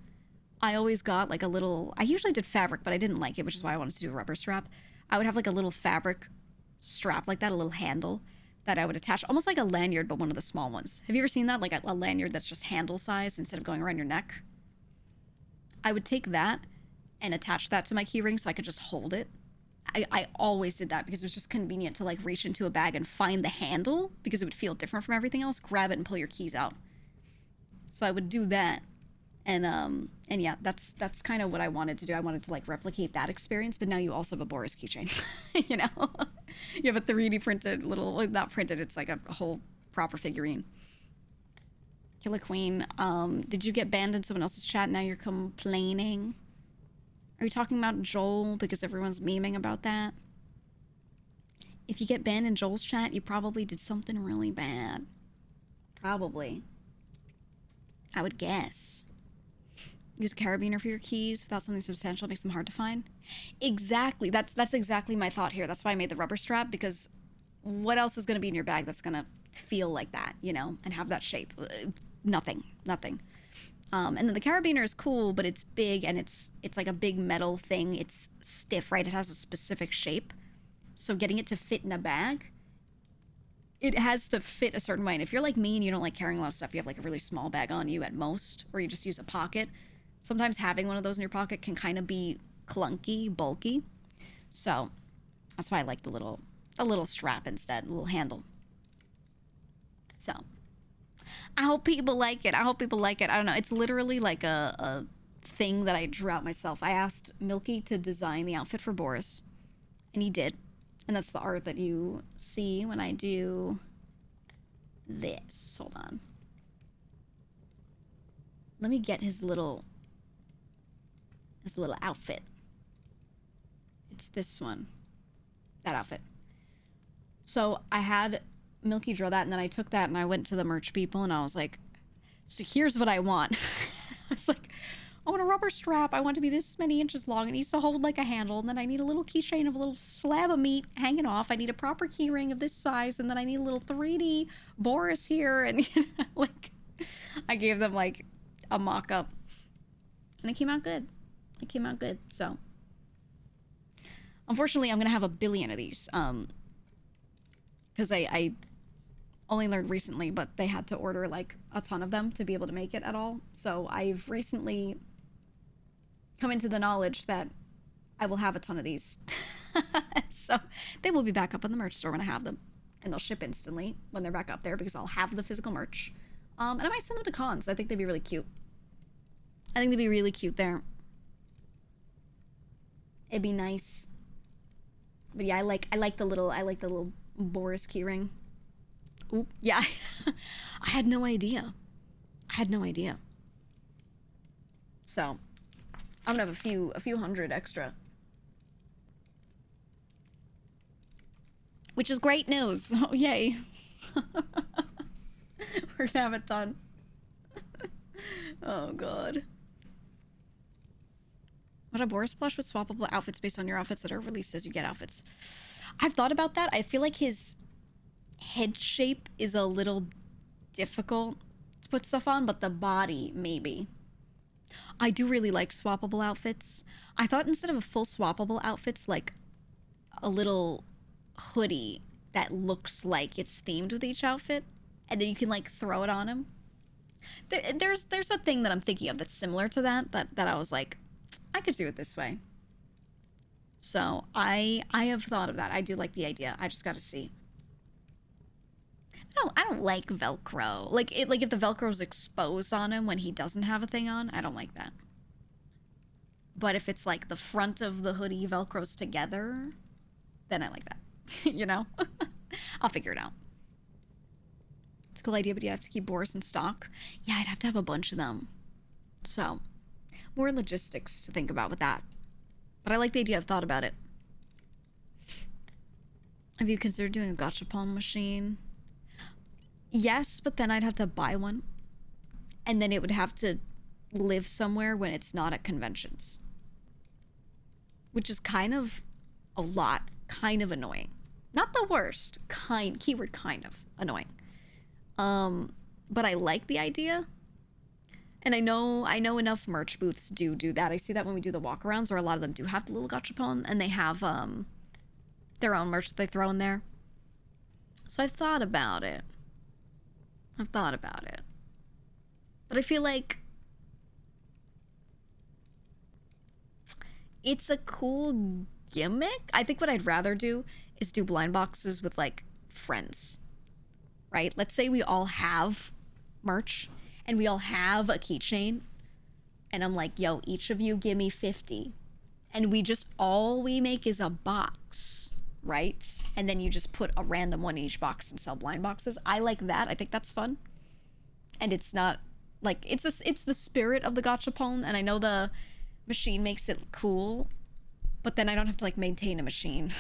I always got like a little, I usually did fabric, but I didn't like it, which is why I wanted to do a rubber strap. I would have like a little fabric strap like that, a little handle that I would attach, almost like a lanyard, but one of the small ones. Have you ever seen that? Like a lanyard that's just handle size instead of going around your neck? I would take that and attach that to my key ring so I could just hold it. I always did that because it was just convenient to like reach into a bag and find the handle because it would feel different from everything else. Grab it and pull your keys out. So I would do that. And yeah, that's kind of what I wanted to do. I wanted to like replicate that experience, but now you also have a Boris keychain, you know? You have a 3D printed little, well, not printed, it's like a whole proper figurine. Killer Queen, did you get banned in someone else's chat? Now you're complaining? Are you talking about Joel because everyone's memeing about that? If you get banned in Joel's chat, you probably did something really bad. Probably. I would guess. Use a carabiner for your keys without something substantial makes them hard to find. Exactly. That's exactly my thought here. That's why I made the rubber strap, because what else is going to be in your bag that's going to feel like that, you know, and have that shape? Nothing. And then the carabiner is cool, but it's big and it's like a big metal thing. It's stiff, right? It has a specific shape. So getting it to fit in a bag, it has to fit a certain way. And if you're like me and you don't like carrying a lot of stuff, you have like a really small bag on you at most, or you just use a pocket. Sometimes having one of those in your pocket can kind of be clunky, bulky. So that's why I like the little strap instead, a little handle. So I hope people like it. I hope people like it. I don't know. It's literally like a thing that I drew out myself. I asked Milky to design the outfit for Boris, and he did. And that's the art that you see when I do this. Hold on. Let me get his little outfit. It's this one. That outfit. So I had Milky draw that, and then I took that and I went to the merch people and I was like, so here's what I want. I was like, I want a rubber strap. I want it to be this many inches long. It needs to hold like a handle. And then I need a little keychain of a little slab of meat hanging off. I need a proper key ring of this size. And then I need a little 3D Boris here. And like, I gave them like a mock-up. And it came out good. It came out good. So, unfortunately, I'm going to have a billion of these. Because I only learned recently, but they had to order like a ton of them to be able to make it at all. So I've recently come into the knowledge that I will have a ton of these. So they will be back up in the merch store when I have them. And they'll ship instantly when they're back up there because I'll have the physical merch. And I might send them to cons. I think they'd be really cute. I think they'd be really cute there. It'd be nice. But yeah, I like the little Boris keyring. Oop, yeah. I had no idea. So, I'm gonna have a few hundred extra. Which is great news. Oh, yay. We're gonna have a ton. Oh, God. What a Boris plush with swappable outfits based on your outfits that are released as you get outfits. I've thought about that. I feel like his head shape is a little difficult to put stuff on, but the body, maybe. I do really like swappable outfits. I thought instead of a full swappable outfits, like a little hoodie that looks like it's themed with each outfit, and then you can like throw it on him. There's a thing that I'm thinking of that's similar to that I was like, I could do it this way. So I have thought of that. I do like the idea. I just got to see. I don't like Velcro. Like if the Velcro's exposed on him when he doesn't have a thing on, I don't like that. But if it's like the front of the hoodie Velcros together, then I like that. You know? I'll figure it out. It's a cool idea, but you have to keep Boris in stock. Yeah, I'd have to have a bunch of them. So, more logistics to think about with that. But I like the idea. I've thought about it. Have you considered doing a gachapon machine? Yes, but then I'd have to buy one. And then it would have to live somewhere when it's not at conventions. Which is kind of a lot. Kind of annoying. Not the worst. Keyword kind of annoying. But I like the idea. And I know enough merch booths do that. I see that when we do the walkarounds, or a lot of them do have the little gachapon, and they have their own merch that they throw in there. So I've thought about it. But I feel like it's a cool gimmick. I think what I'd rather do is do blind boxes with like friends. Right? Let's say we all have merch and we all have a keychain, and I'm like, yo, each of you give me 50, and all we make is a box, right? And then you just put a random one in each box and sell blind boxes. I like that. I think that's fun. And it's not like, it's the spirit of the gachapon, and I know the machine makes it cool, but then I don't have to like maintain a machine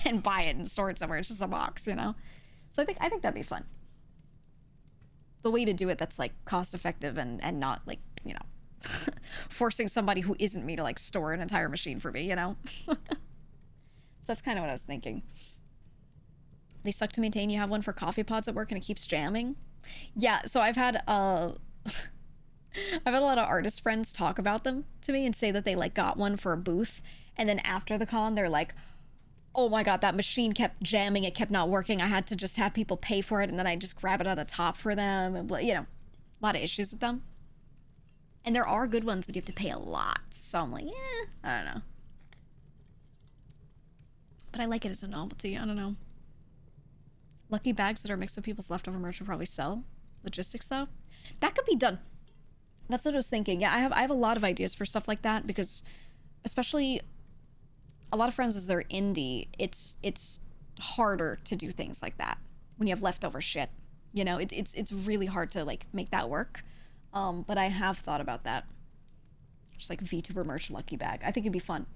and buy it and store it somewhere. It's just a box, you know? So I think that'd be fun. The way to do it that's like cost effective and not like, you know, forcing somebody who isn't me to like store an entire machine for me, you know? So that's kind of what I was thinking. They suck to maintain. You have one for coffee pods at work and it keeps jamming. Yeah, so I've had a lot of artist friends talk about them to me and say that they like got one for a booth, and then after the con they're like, oh my god, that machine kept jamming, it kept not working, I had to just have people pay for it, and then I just grab it out of the top for them, and you know, a lot of issues with them. And there are good ones, but you have to pay a lot, so I'm like, I don't know. But I like it as a novelty. I don't know. Lucky bags that are a mix of people's leftover merch will probably sell. Logistics though, That could be done. That's what I was thinking. Yeah, I have a lot of ideas for stuff like that because, especially, a lot of friends as they're indie, it's harder to do things like that when you have leftover shit. You know, it's really hard to like make that work. But I have thought about that. Just like VTuber merch lucky bag. I think it'd be fun.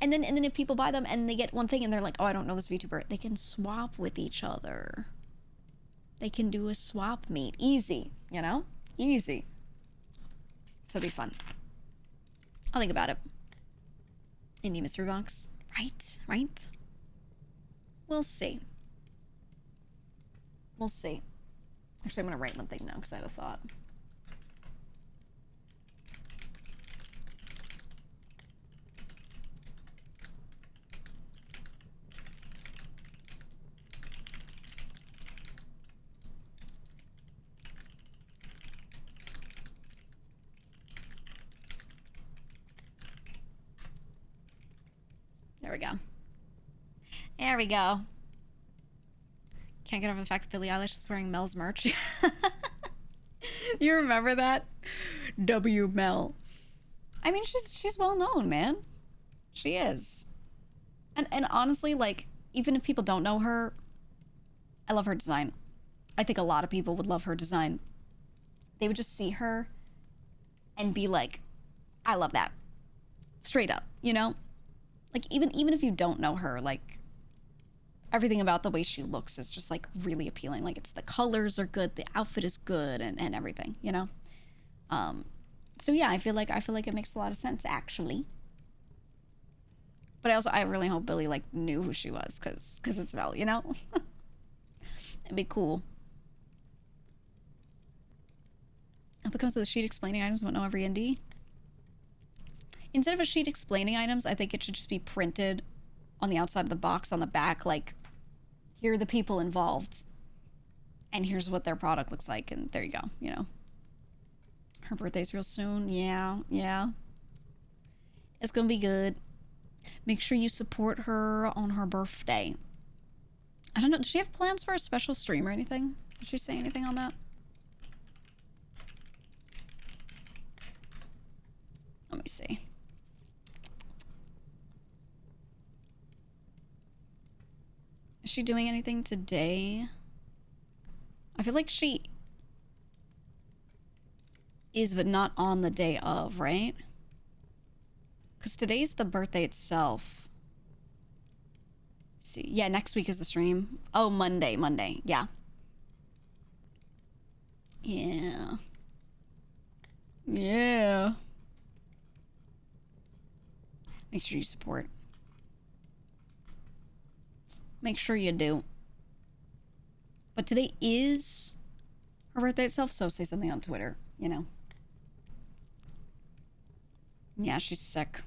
And then if people buy them and they get one thing and they're like, oh, I don't know this VTuber, they can swap with each other. They can do a swap meet. Easy, you know? Easy. So it'd be fun. I'll think about it. Indie mystery box. Right, right. We'll see. We'll see. Actually, I'm gonna write one thing now because I had a thought. There we go. There we go. Can't get over the fact that Billie Eilish is wearing Mel's merch. You remember that? W Mel. I mean, she's well known, man. She is. And honestly, like, even if people don't know her, I love her design. I think a lot of people would love her design. They would just see her and be like, I love that. Straight up, you know? Like, even if you don't know her, like, everything about the way she looks is just, like, really appealing. Like, it's the colors are good, the outfit is good, and everything, you know? So yeah, I feel like it makes a lot of sense, actually. But I really hope Billy, like, knew who she was, because it's Mel, you know? It'd be cool. If it comes to the sheet explaining items, won't know every indie. Instead of a sheet explaining items, I think it should just be printed on the outside of the box on the back, like, here are the people involved, and here's what their product looks like, and there you go, you know. Her birthday's real soon. Yeah, yeah. It's gonna be good. Make sure you support her on her birthday. I don't know, does she have plans for a special stream or anything? Did she say anything on that? Let me see. Is she doing anything today? I feel like she is, but not on the day of, right? Because today's the birthday itself. Let's see, yeah, next week is the stream. Oh, Monday, yeah. Yeah. Yeah. Make sure you support. Make sure you do. But today is her birthday itself, so say something on Twitter, you know. Yeah, she's sick.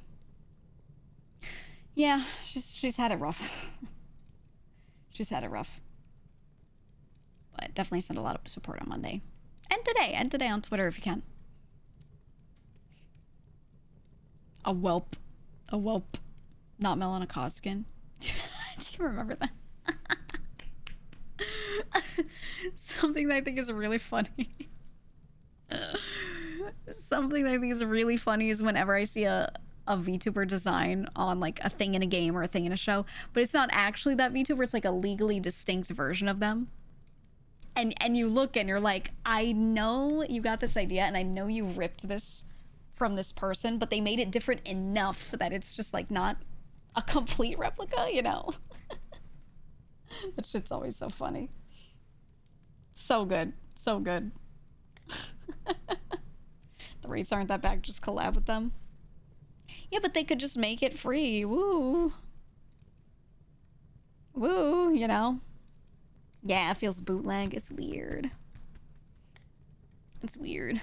Yeah, she's had it rough. She's had it rough. But definitely send a lot of support on Monday. And today on Twitter if you can. A whelp. A whelp. Not Mel on a codskin. Do you remember that? Something that I think is really funny. Something that I think is really funny is whenever I see a VTuber design on like a thing in a game or a thing in a show, but it's not actually that VTuber, it's like a legally distinct version of them. And you look and you're like, I know you got this idea and I know you ripped this from this person, but they made it different enough that it's just like not a complete replica, you know? That shit's always so funny. So good. So good. The rates aren't that bad, just collab with them. Yeah, but they could just make it free. Woo. Woo, you know? Yeah, it feels bootleg. It's weird. It's weird.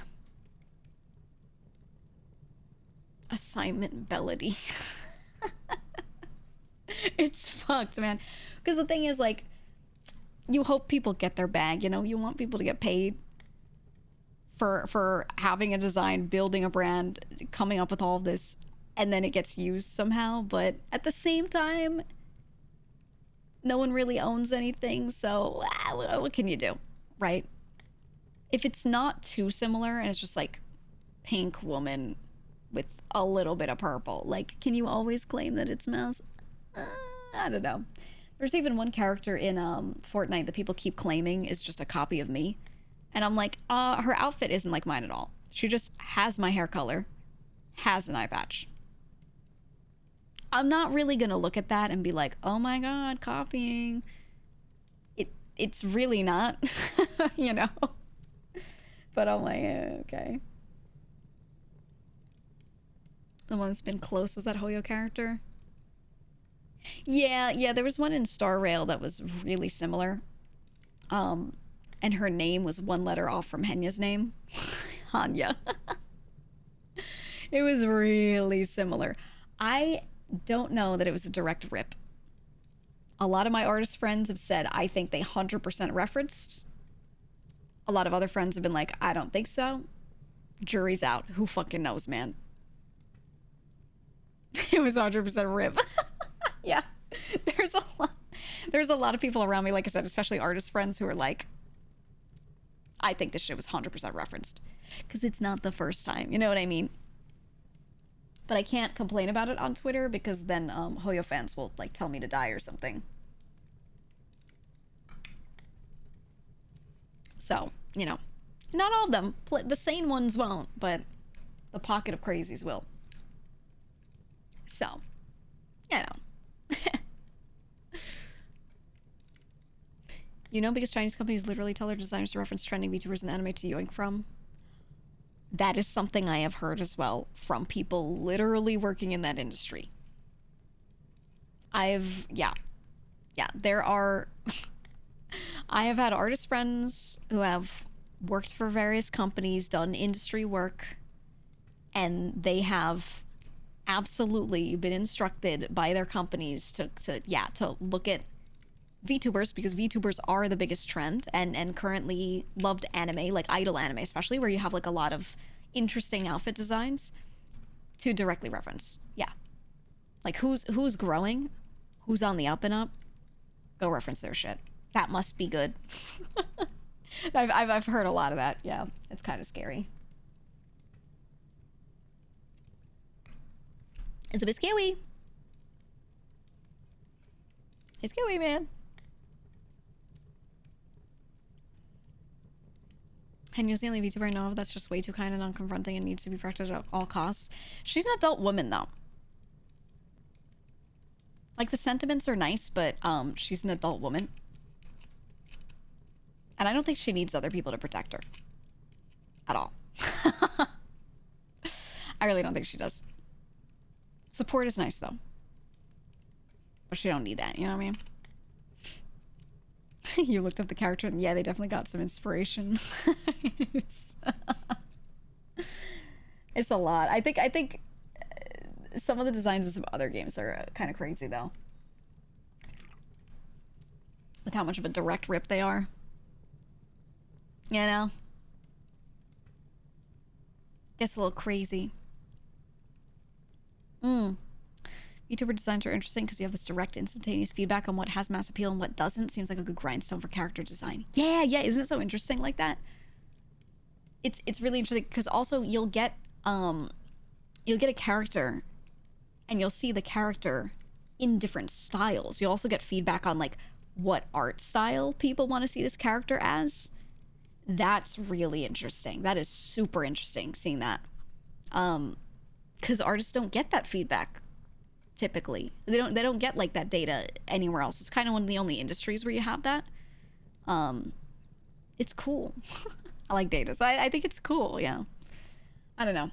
Assignment Bellity. It's fucked, man. Because the thing is, like, you hope people get their bag, you know? You want people to get paid for having a design, building a brand, coming up with all of this, and then it gets used somehow. But at the same time, no one really owns anything, so what can you do, right? if it's not too similar and it's just like pink woman with a little bit of purple, like, can you always claim that it's mouse? Uh, I don't know. There's even one character in Fortnite that people keep claiming is just a copy of me. And I'm like, her outfit isn't like mine at all. She just has my hair color, has an eye patch. I'm not really gonna look at that and be like, oh my god, copying. It's really not, you know? But I'm like, okay. The one that's been close was that Hoyo character. Yeah, there was one in Star Rail that was really similar. And her name was one letter off from Henya's name. Hanya. It was really similar. I don't know that it was a direct rip. A lot of my artist friends have said I think they 100% referenced. A lot of other friends have been like, I don't think so. Jury's out. Who fucking knows, man? It was 100% rip. Yeah. There's a lot of people around me, like I said, especially artist friends who are like, I think this shit was 100% referenced. Because it's not the first time. You know what I mean? But I can't complain about it on Twitter because then Hoyo fans will like tell me to die or something. So, you know, not all of them. The sane ones won't, but the pocket of crazies will. So, you know. You know, because Chinese companies literally tell their designers to reference trending VTubers and anime to yoink from. That is something I have heard as well from people literally working in that industry. Yeah, there are, I have had artist friends who have worked for various companies, done industry work, and they have absolutely been instructed by their companies to look at VTubers, because VTubers are the biggest trend and currently loved anime, like idol anime especially, where you have like a lot of interesting outfit designs to directly reference. Yeah. Like who's growing, who's on the up and up, go reference their shit. That must be good. I've heard a lot of that. Yeah, it's kind of scary. It's a bit scary. It's scary, man. Henya's the only VTuber I know of that's just way too kind and unconfronting and needs to be protected at all costs. She's an adult woman, though. Like, the sentiments are nice, but she's an adult woman. And I don't think she needs other people to protect her. At all. I really don't think she does. Support is nice, though. But she don't need that, you know what I mean? You looked up the character and yeah, they definitely got some inspiration. It's a lot. I think some of the designs of some other games are kind of crazy though. With how much of a direct rip they are. You know? Gets a little crazy. YouTuber designs are interesting because you have this direct, instantaneous feedback on what has mass appeal and what doesn't. Seems like a good grindstone for character design. Yeah, isn't it so interesting like that? It's really interesting because also you'll get a character and you'll see the character in different styles. You'll also get feedback on like what art style people want to see this character as. That's really interesting. That is super interesting seeing that. Because artists don't get that feedback typically. They don't get like that data anywhere else. It's kind of one of the only industries where you have that. It's cool. I like data, so I think it's cool. Yeah, I don't know.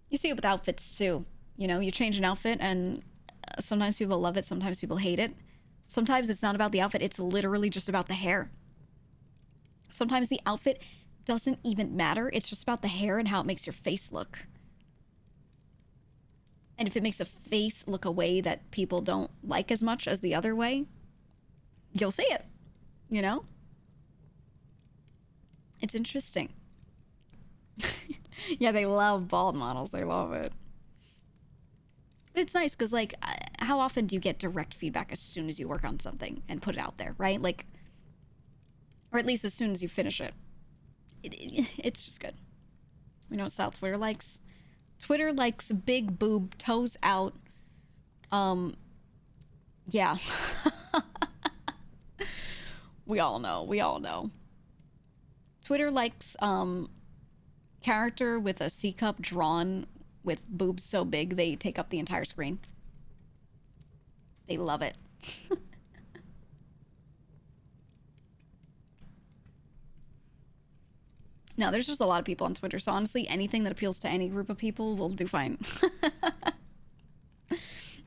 You see it with outfits too. You know, you change an outfit and sometimes people love it, sometimes people hate it. Sometimes it's not about the outfit, it's literally just about the hair. Sometimes the outfit doesn't even matter, it's just about the hair and how it makes your face look. And if it makes a face look a way that people don't like as much as the other way, you'll see it, you know? It's interesting. Yeah, they love bald models. They love it. But it's nice because, like, how often do you get direct feedback as soon as you work on something and put it out there, right? Like, or at least as soon as you finish it. it's just good. You know what style Twitter likes? Twitter likes big boob, toes out. Yeah. We all know. We all know. Twitter likes character with a C cup drawn with boobs so big they take up the entire screen. They love it. No, there's just a lot of people on Twitter, so honestly, anything that appeals to any group of people will do fine.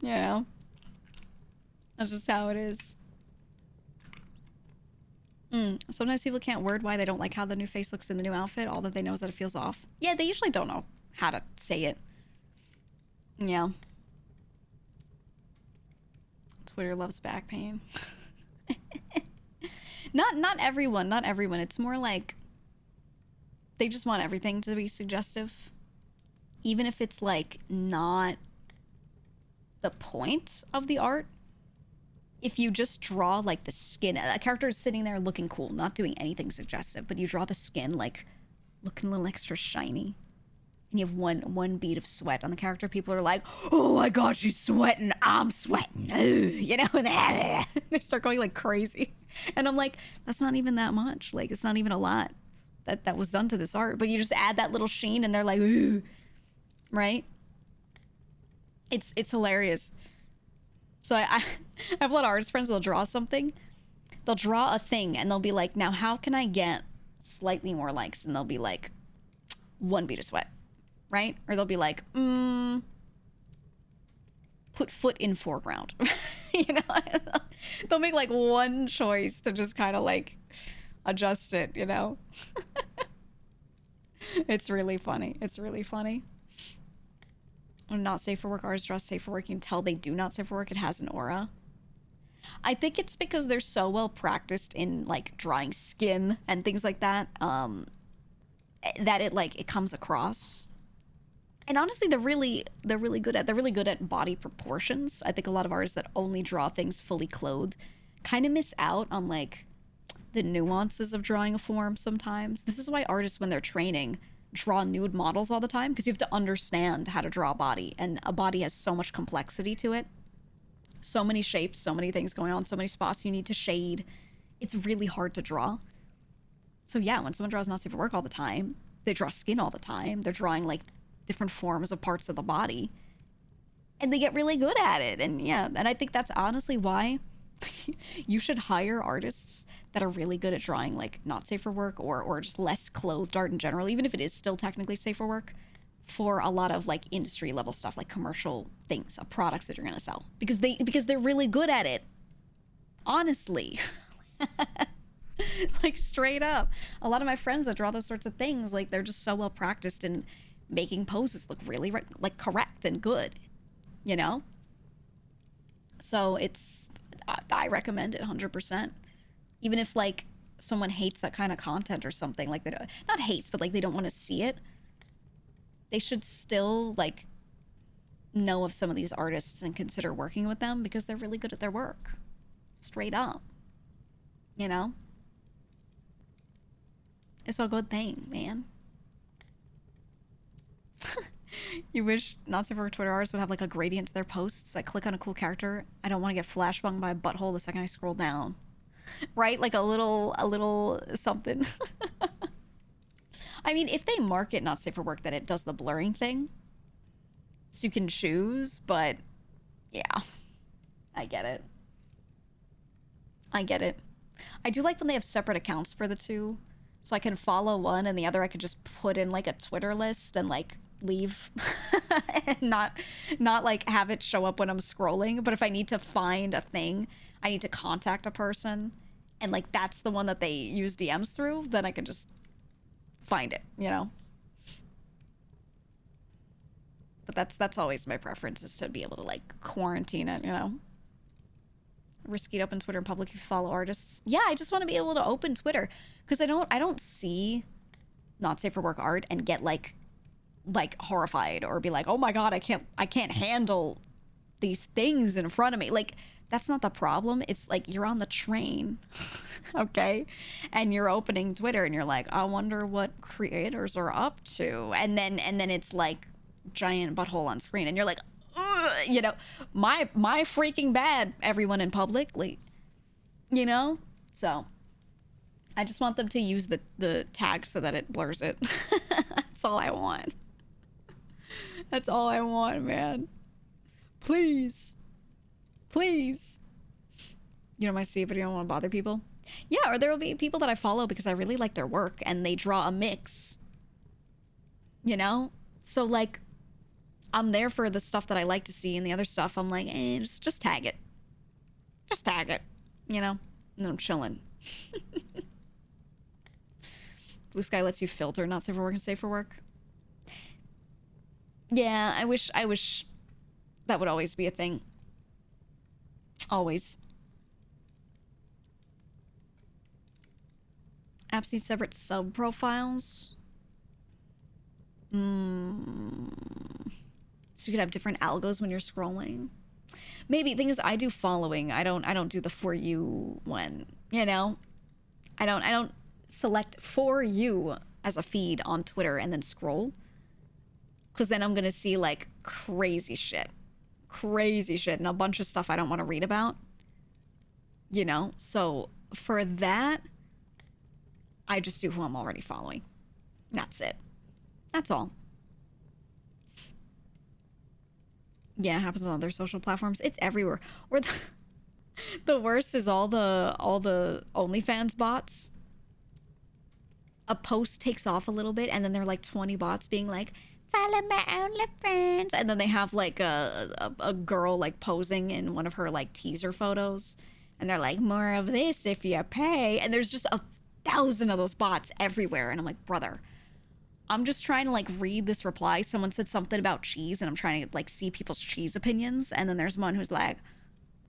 You know? That's just how it is. Sometimes people can't word why they don't like how the new face looks in the new outfit. All that they know is that it feels off. Yeah, they usually don't know how to say it. Yeah. Twitter loves back pain. Not everyone, not everyone. It's more like they just want everything to be suggestive. Even if it's like not the point of the art. If you just draw like the skin, a character is sitting there looking cool, not doing anything suggestive, but you draw the skin like looking a little extra shiny, and you have one bead of sweat on the character, people are like, oh my god, she's sweating, I'm sweating, you know, and they start going like crazy. And I'm like, that's not even that much. Like, it's not even a lot that was done to this art, but you just add that little sheen and they're like, ooh, right? It's hilarious. So I have a lot of artist friends that'll draw something. They'll draw a thing and they'll be like, now how can I get slightly more likes? And they'll be like, one bead of sweat, right? Or they'll be like, put foot in foreground. You know? They'll make like one choice to just kind of like adjust it, you know? It's really funny. It's really funny. Not safe for work artists draw safe for work. You can tell they do not safe for work. It has an aura. I think it's because they're so well practiced in like drawing skin and things like that, that it comes across. And honestly, they're really good at body proportions. I think a lot of artists that only draw things fully clothed kind of miss out on like the nuances of drawing a form sometimes. This is why artists, when they're training, draw nude models all the time, because you have to understand how to draw a body, and a body has so much complexity to it, so many shapes, so many things going on, so many spots you need to shade. It's really hard to draw. So yeah, when someone draws not safe for work all the time, they draw skin all the time, they're drawing like different forms of parts of the body, and they get really good at it. And yeah, and I think that's honestly why you should hire artists that are really good at drawing like not safe for work, or just less clothed art in general, even if it is still technically safe for work, for a lot of like industry level stuff, like commercial things, products that you're gonna sell, because they're really good at it, honestly. Like straight up, a lot of my friends that draw those sorts of things, like they're just so well practiced in making poses look really like correct and good, you know? So I recommend it 100%. Even if like someone hates that kind of content or something, like they not hates, but like they don't want to see it, they should still like know of some of these artists and consider working with them, because they're really good at their work. Straight up. You know? It's a good thing, man. You wish not safe for work Twitter artists would have like a gradient to their posts. I click on a cool character, I don't want to get flashbanged by a butthole the second I scroll down. Right? Like a little something. I mean, if they market not safe for work, then it does the blurring thing, so you can choose. But yeah, I get it. I get it. I do like when they have separate accounts for the two, so I can follow one and the other I could just put in like a Twitter list and like leave and not like have it show up when I'm scrolling. But if I need to find a thing, I need to contact a person, and like that's the one that they use DMs through, then I can just find it, you know? But that's always my preference, is to be able to like quarantine it, you know? Risky to open Twitter in public if you follow artists. Yeah, I just want to be able to open Twitter, because I don't see not safe for work art and get like horrified or be like, oh my god, I can't handle these things in front of me. Like, That's not the problem. It's like you're on the train, okay? And you're opening Twitter and you're like, I wonder what creators are up to. And then it's like giant butthole on screen and you're like, ugh, you know, my freaking bad, everyone in public, like, you know? So I just want them to use the tag so that it blurs it. That's all I want. That's all I want, man. Please. Please. You know, my see, but you don't want to bother people. Yeah, or there will be people that I follow because I really like their work and they draw a mix. You know? So like I'm there for the stuff that I like to see and the other stuff I'm like, just tag it. Just tag it. You know? And then I'm chilling. Blue Sky lets you filter not safe for work and safe for work. Yeah, I wish that would always be a thing. Always. Apps need separate sub profiles. So you could have different algos when you're scrolling. Maybe. Thing is, I do following. I don't do the for you one. You know, I don't select for you as a feed on Twitter and then scroll, because then I'm gonna see like crazy shit, and a bunch of stuff I don't want to read about. You know, so for that, I just do who I'm already following. That's it. That's all. Yeah, it happens on other social platforms. It's everywhere. Or the worst is all the OnlyFans bots. A post takes off a little bit, and then there are like 20 bots being like, follow my OnlyFans, and then they have like a girl like posing in one of her like teaser photos, and they're like, more of this if you pay, and there's just 1,000 of those bots everywhere, and I'm like, brother, I'm just trying to like read this reply. Someone said something about cheese, and I'm trying to like see people's cheese opinions, and then there's one who's like,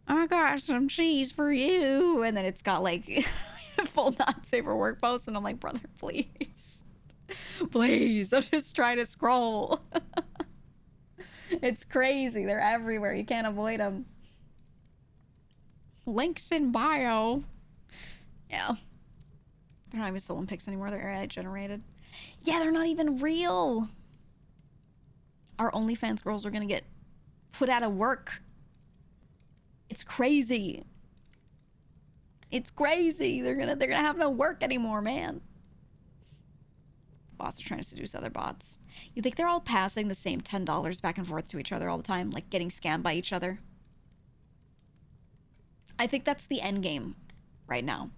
I got some cheese for you, and then it's got like full not safe for work post, and I'm like, brother, please. Please, I'm just trying to scroll. It's crazy. They're everywhere. You can't avoid them. Links in bio. Yeah. They're not even stolen pics anymore. They're AI generated. Yeah, they're not even real. Our OnlyFans girls are gonna get put out of work. It's crazy. It's crazy. They're gonna have no work anymore, man. Bots are trying to seduce other bots. You think they're all passing the same $10 back and forth to each other all the time, like getting scammed by each other? I think that's the end game right now.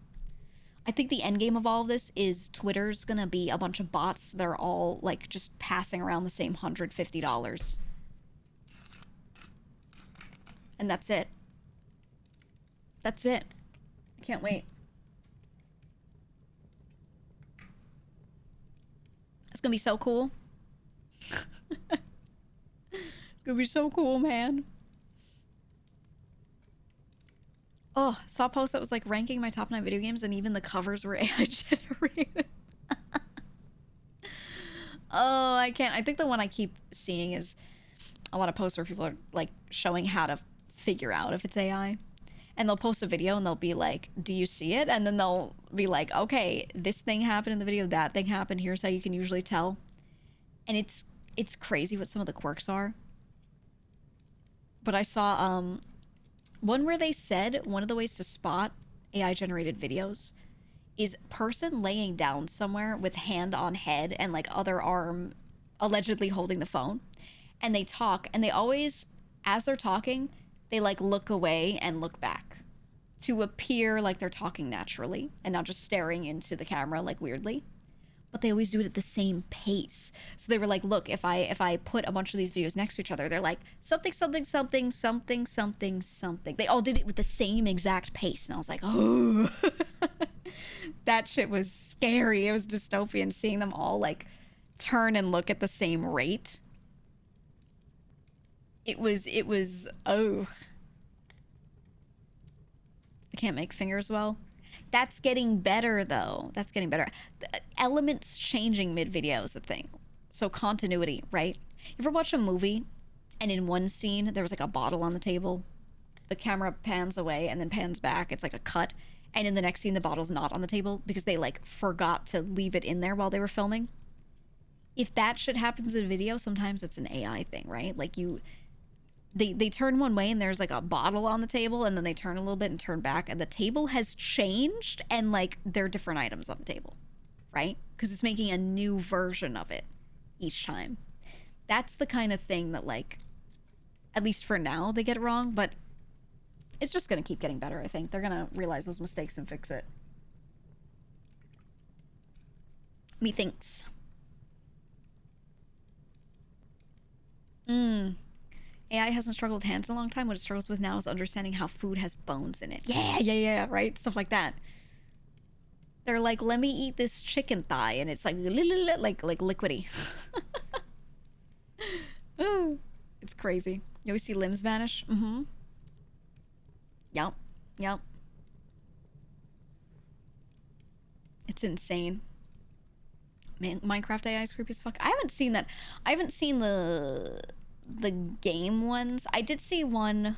I think the end game of all of this is Twitter's gonna be a bunch of bots that are all like just passing around the same $150. And that's it. That's it. I can't wait. It's gonna be so cool. It's gonna be so cool, man. Oh, saw a post that was like ranking my top 9 video games, and even the covers were AI generated. Oh, I can't. I think the one I keep seeing is a lot of posts where people are like showing how to figure out if it's AI. And they'll post a video and they'll be like, do you see it? And then they'll be like, okay, this thing happened in the video, that thing happened, here's how you can usually tell. And it's crazy what some of the quirks are. But I saw one where they said one of the ways to spot AI generated videos is person laying down somewhere with hand on head and like other arm allegedly holding the phone. And they talk, and they always, as they're talking, they like look away and look back to appear like they're talking naturally and not just staring into the camera like weirdly. But they always do it at the same pace. So they were like, look, if I put a bunch of these videos next to each other, they're like something, something, something, something, something, something. They all did it with the same exact pace. And I was like, oh, that shit was scary. It was dystopian seeing them all like turn and look at the same rate. It was, oh. I can't make fingers well. That's getting better, though. That's getting better. The elements changing mid-video is the thing. So continuity, right? You ever watch a movie, and in one scene, there was like a bottle on the table? the camera pans away and then pans back. It's like a cut. And in the next scene, the bottle's not on the table because they like forgot to leave it in there while they were filming. If that shit happens in video, sometimes it's an AI thing, right? Like they turn one way and there's like a bottle on the table, and then they turn a little bit and turn back, and the table has changed, and like there are different items on the table, right? Because it's making a new version of it each time. That's the kind of thing that, like, at least for now, they get it wrong, but it's just gonna keep getting better, I think. They're gonna realize those mistakes and fix it. Methinks. AI hasn't struggled with hands in a long time. What it struggles with now is understanding how food has bones in it. Yeah, right? Stuff like that. They're like, let me eat this chicken thigh, and it's like liquidy. It's crazy. You always see limbs vanish. Yep. It's insane. Man, Minecraft AI is creepy as fuck. I haven't seen that. I haven't seen the game ones. I did see one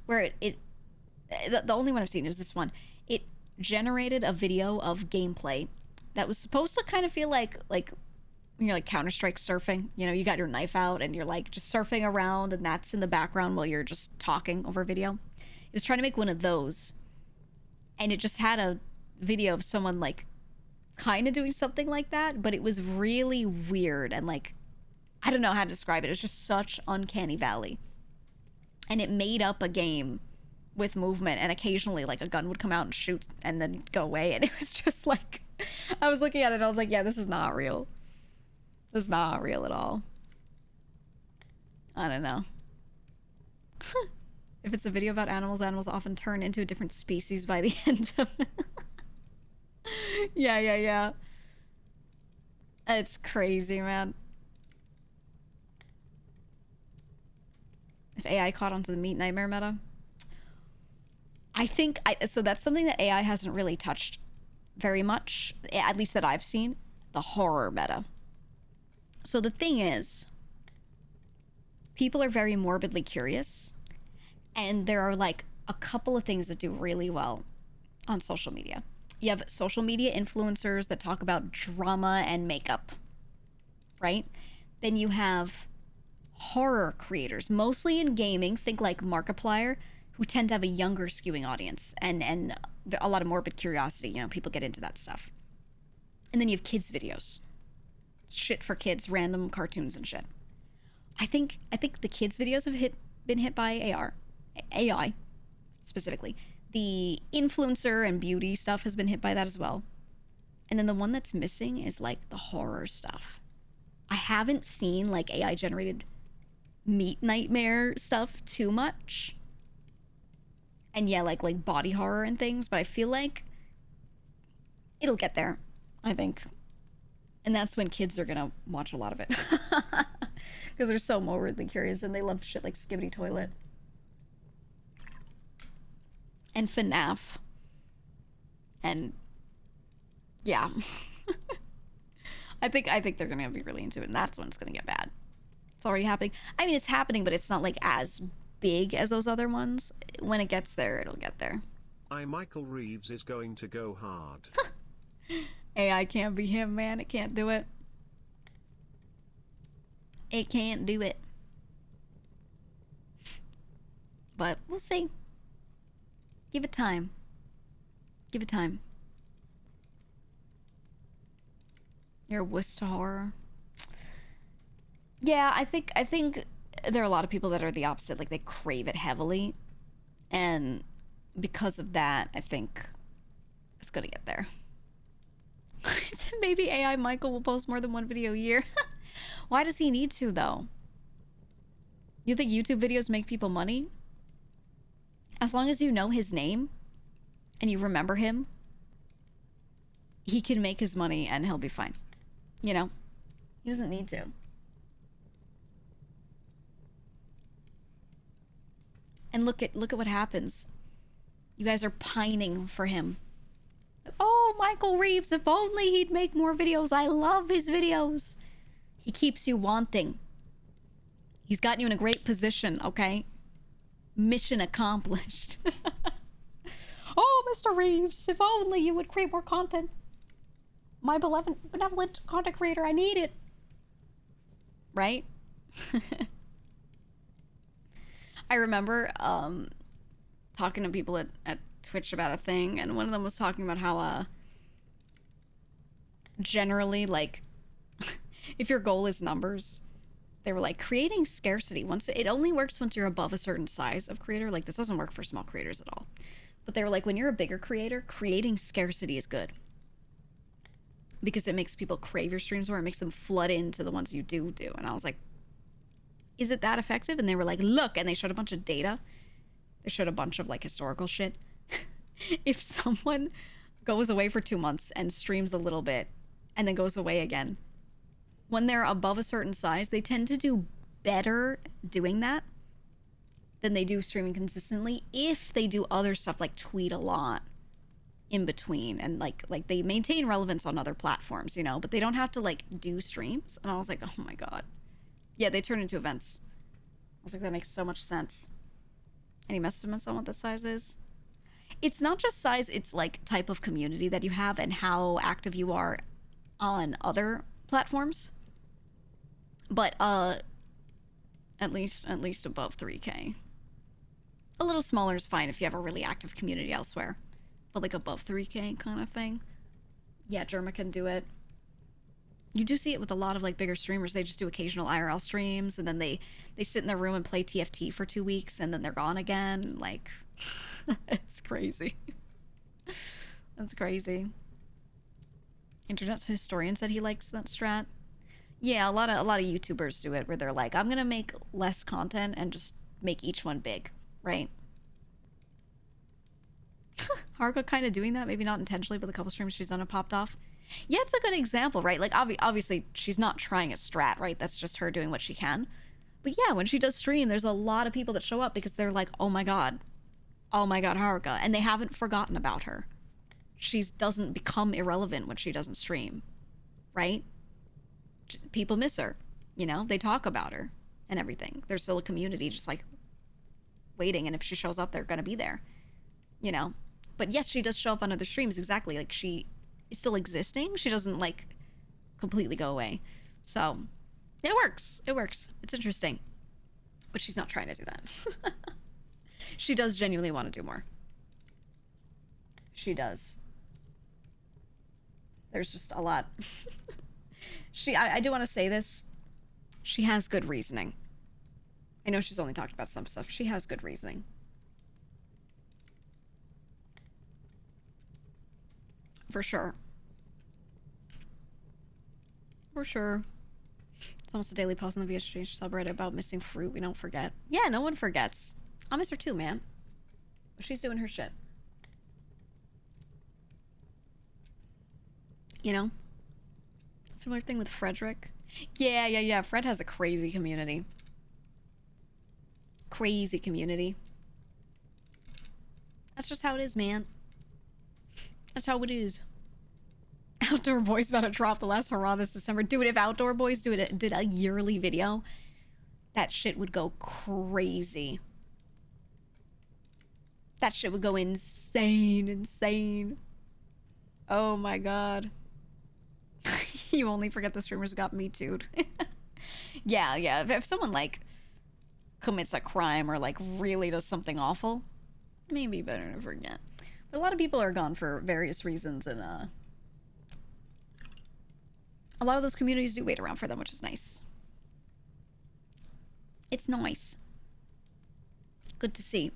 where the only one I've seen is this one. It generated a video of gameplay that was supposed to kind of feel like when you're like Counter-Strike surfing. You know, you got your knife out and you're like just surfing around, and that's in the background while you're just talking over video. It was trying to make one of those, and it just had a video of someone like kind of doing something like that, but it was really weird, and like, I don't know how to describe it. It was just such uncanny valley. And it made up a game with movement, and occasionally like a gun would come out and shoot and then go away, and it was just like, I was looking at it and I was like, yeah, this is not real. This is not real at all. I don't know. If it's a video about animals, animals often turn into a different species by the end of it. Yeah. It's crazy, man. If AI caught onto the meat nightmare meta, I think so that's something that AI hasn't really touched very much, at least that I've seen, the horror meta. So the thing is, people are very morbidly curious, and there are like a couple of things that do really well on social media. You have social media influencers that talk about drama and makeup, right? Then you have horror creators, mostly in gaming, think like Markiplier, who tend to have a younger skewing audience and a lot of morbid curiosity. You know, people get into that stuff. And then you have kids videos, shit for kids, random cartoons and shit. I think the kids videos have been hit by AI specifically. The influencer and beauty stuff has been hit by that as well. And then the one that's missing is like the horror stuff. I haven't seen like AI generated meat nightmare stuff too much. And yeah, like body horror and things, but I feel like it'll get there, I think. And that's when kids are gonna watch a lot of it. Because they're so morbidly curious and they love shit like Skibbity Toilet. And FNAF. And yeah. I think they're gonna be really into it, and that's when it's gonna get bad. It's already happening. I mean, it's happening, but it's not like as big as those other ones. When it gets there, it'll get there. Michael Reeves is going to go hard. AI can't be him, man. It can't do it. It can't do it. But we'll see. Give it time. Give it time. You're a wuss to horror. Yeah, I think there are a lot of people that are the opposite. Like, they crave it heavily. And because of that, I think it's gonna get there. Maybe AI Michael will post more than one video a year. Why does he need to, though? You think YouTube videos make people money? As long as you know his name and you remember him, he can make his money and he'll be fine. You know? He doesn't need to. And look at what happens. You guys are pining for him. Oh, Michael Reeves, if only he'd make more videos. I love his videos. He keeps you wanting. He's gotten you in a great position, okay? Mission accomplished. Oh, Mr. Reeves, if only you would create more content. My benevolent content creator, I need it. Right? I remember talking to people at Twitch about a thing, and one of them was talking about how generally, like, if your goal is numbers, they were like, creating scarcity, once it only works once you're above a certain size of creator. Like, this doesn't work for small creators at all. But they were like, when you're a bigger creator, creating scarcity is good. Because it makes people crave your streams more. It makes them flood into the ones you do. And I was like, is it that effective? And they were like, look, and they showed a bunch of data. They showed a bunch of like historical shit. If someone goes away for 2 months and streams a little bit and then goes away again, when they're above a certain size, they tend to do better doing that than they do streaming consistently if they do other stuff like tweet a lot in between, and like they maintain relevance on other platforms, you know, but they don't have to like do streams. And I was like, oh my god. Yeah, they turn into events. I was like, that makes so much sense. Any estimates on what that size is? It's not just size, it's like type of community that you have and how active you are on other platforms. But at least above 3K. A little smaller is fine if you have a really active community elsewhere. But like above 3K kind of thing. Yeah, Germa can do it. You do see it with a lot of like bigger streamers. They just do occasional IRL streams, and then they sit in their room and play TFT for 2 weeks, and then they're gone again. Like, it's crazy. That's crazy. Internet historian said he likes that strat. Yeah, a lot of YouTubers do it, where they're like, I'm gonna make less content and just make each one big, right? Haruka kind of doing that, maybe not intentionally, but the couple streams she's done have popped off. Yeah, it's a good example, right? Like, obviously, she's not trying a strat, right? That's just her doing what she can. But yeah, when she does stream, there's a lot of people that show up because they're like, oh my god, Haruka. And they haven't forgotten about her. She doesn't become irrelevant when she doesn't stream, right? People miss her, you know? They talk about her and everything. There's still a community just, like, waiting, and if she shows up, they're gonna be there, you know? But yes, she does show up on other streams, exactly. Like, she is still existing. She doesn't, like, completely go away. So, it works. It works. It's interesting. But she's not trying to do that. She does genuinely want to do more. She does. There's just a lot. I do want to say this. She has good reasoning. I know she's only talked about some stuff. She has good reasoning. For sure. For sure. It's almost a daily post on the VSG subreddit about missing fruit. We don't forget. Yeah, no one forgets. I miss her too, man. But she's doing her shit. You know? Similar thing with Frederick. Yeah. Fred has a crazy community. Crazy community. That's just how it is, man. That's how it is. Outdoor Boys about to drop the last hurrah this December. Dude, if Outdoor Boys did a yearly video, that shit would go crazy. That shit would go insane. Oh my god. You only forget the streamers who got me too'd. Yeah. If someone, like, commits a crime or, like, really does something awful, maybe better to forget. But a lot of people are gone for various reasons, and, a lot of those communities do wait around for them, which is nice. It's nice. Good to see.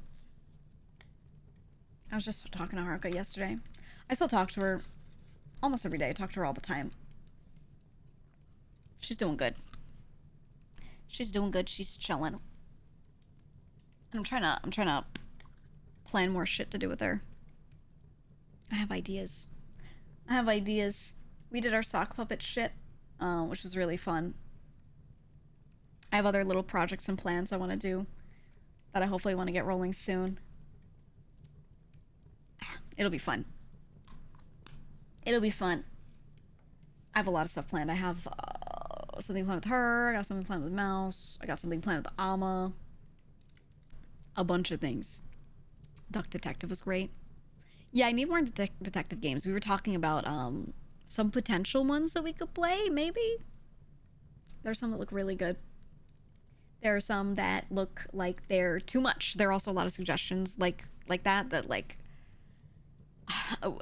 I was just talking to Haruka yesterday. I still talk to her almost every day. I talk to her all the time. She's doing good. She's doing good. She's chilling. And I'm trying to plan more shit to do with her. I have ideas. We did our sock puppet shit, which was really fun. I have other little projects and plans I want to do that I hopefully want to get rolling soon. It'll be fun. It'll be fun. I have a lot of stuff planned. I have something planned with her. I got something planned with Mouse. I got something planned with Alma. a bunch of things. Duck Detective was great. Yeah, I need more detective games. We were talking about some potential ones that we could play, maybe. There's some that look really good. There are some that look like they're too much. There are also a lot of suggestions like that like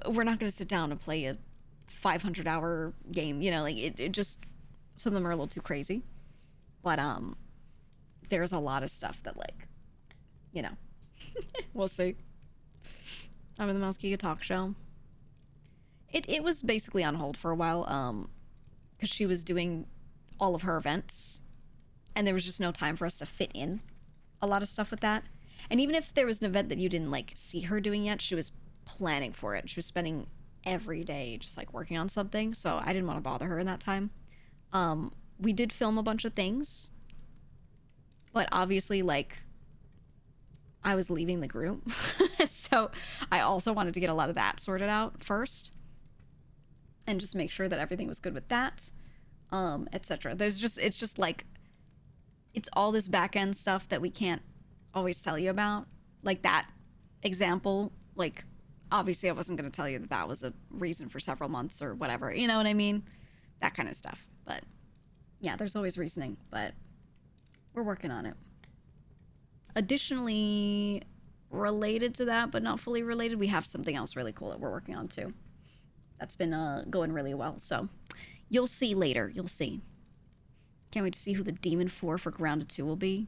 we're not going to sit down and play a 500-hour game, you know, like it just some of them are a little too crazy. But there's a lot of stuff that like, you know, we'll see. I'm in the Mouse GEEGA talk show. It was basically on hold for a while because she was doing all of her events and there was just no time for us to fit in a lot of stuff with that. And even if there was an event that you didn't like see her doing yet, she was planning for it. She was spending every day just like working on something, so I didn't want to bother her in that time. We did film a bunch of things, but obviously like I was leaving the group so I also wanted to get a lot of that sorted out first and just make sure that everything was good with that, etc. It's just like it's all this back end stuff that we can't always tell you about, like that example. Like obviously I wasn't going to tell you that that was a reason for several months or whatever, you know what I mean, that kind of stuff. But yeah, there's always reasoning, but we're working on it. Additionally, related to that but not fully related, we have something else really cool that we're working on too that's been going really well, so you'll see later. You'll see. Can't wait to see who the demon for Grounded 2 will be.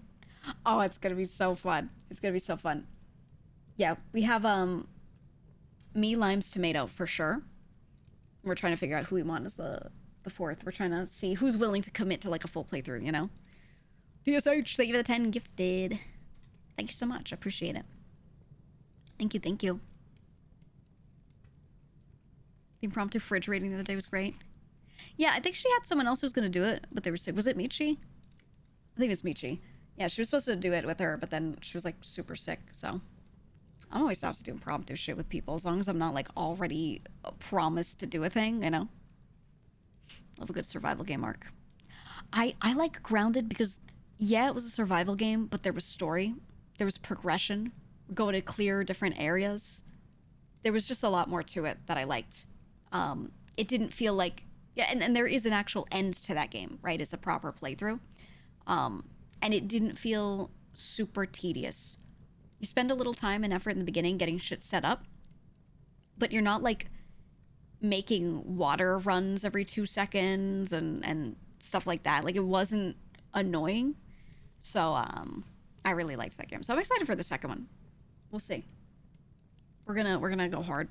Oh, it's gonna be so fun. It's gonna be so fun. Yeah, we have me, Limes, Tomato for sure. We're trying to figure out who we want as the fourth. We're trying to see who's willing to commit to like a full playthrough, you know. DSH, thank you for the 10 gifted. Thank you so much. I appreciate it. Thank you, thank you. The impromptu fridge rating the other day was great. Yeah, I think she had someone else who was going to do it, but they were sick. Was it Michi? I think it was Michi. Yeah, she was supposed to do it with her, but then she was like super sick, so. I'm always down to do impromptu shit with people, as long as I'm not like already promised to do a thing, you know? Love a good survival game arc. I like Grounded because, yeah, it was a survival game, but there was story. There was progression. Go to clear different areas. There was just a lot more to it that I liked. It didn't feel like... Yeah, and there is an actual end to that game, right? It's a proper playthrough. And it didn't feel super tedious. You spend a little time and effort in the beginning getting shit set up, but you're not, like, making water runs every 2 seconds and stuff like that. Like, it wasn't annoying. So, I really liked that game. So I'm excited for the second one. We'll see. We're gonna go hard.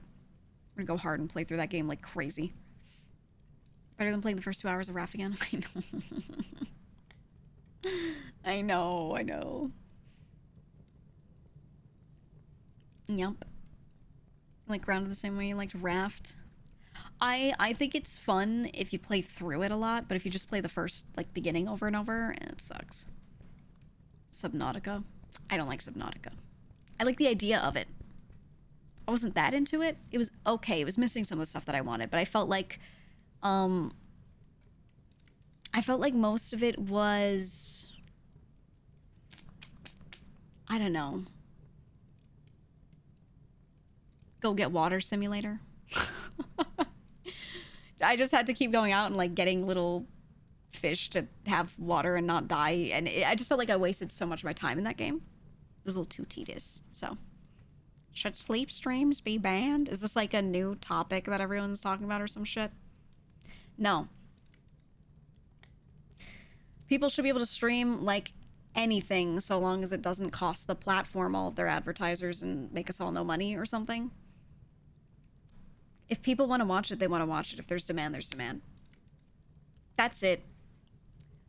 We're gonna go hard and play through that game like crazy. Better than playing the first 2 hours of Wrath again. I know. I know. Yep. Like Grounded the same way you liked Raft. I think it's fun if you play through it a lot, but if you just play the first like beginning over and over, it sucks. Subnautica. I don't like Subnautica. I like the idea of it. I wasn't that into it. It was okay. It was missing some of the stuff that I wanted, but I felt like most of it was, I don't know. Go get water simulator. I just had to keep going out and like getting little fish to have water and not die, and I just felt like I wasted so much of my time in that game. It was a little too tedious. So, should sleep streams be banned? Is this like a new topic that everyone's talking about or some shit? No. People should be able to stream like anything so long as it doesn't cost the platform all of their advertisers and make us all no money or something. If people want to watch it, they want to watch it. If there's demand, there's demand. That's it.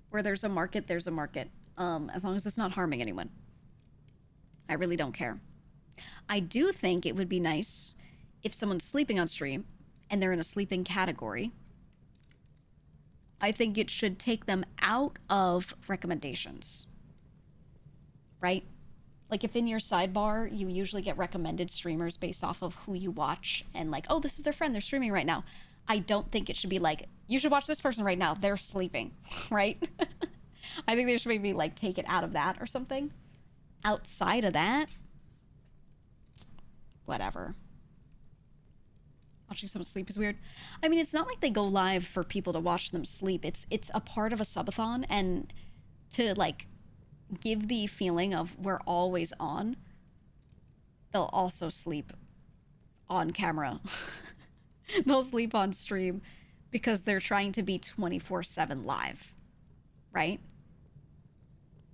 Where there's a market, there's a market. As long as it's not harming anyone. I really don't care. I do think it would be nice if someone's sleeping on stream and they're in a sleeping category. I think it should take them out of recommendations. Right? Like if in your sidebar, you usually get recommended streamers based off of who you watch and like, oh, this is their friend, they're streaming right now. I don't think it should be like, you should watch this person right now, they're sleeping, right? I think they should maybe like take it out of that or something. outside of that, whatever. Watching someone sleep is weird. I mean, it's not like they go live for people to watch them sleep. It's a part of a subathon, and to like give the feeling of we're always on, they'll also sleep on camera. They'll sleep on stream because they're trying to be 24/7 live, right?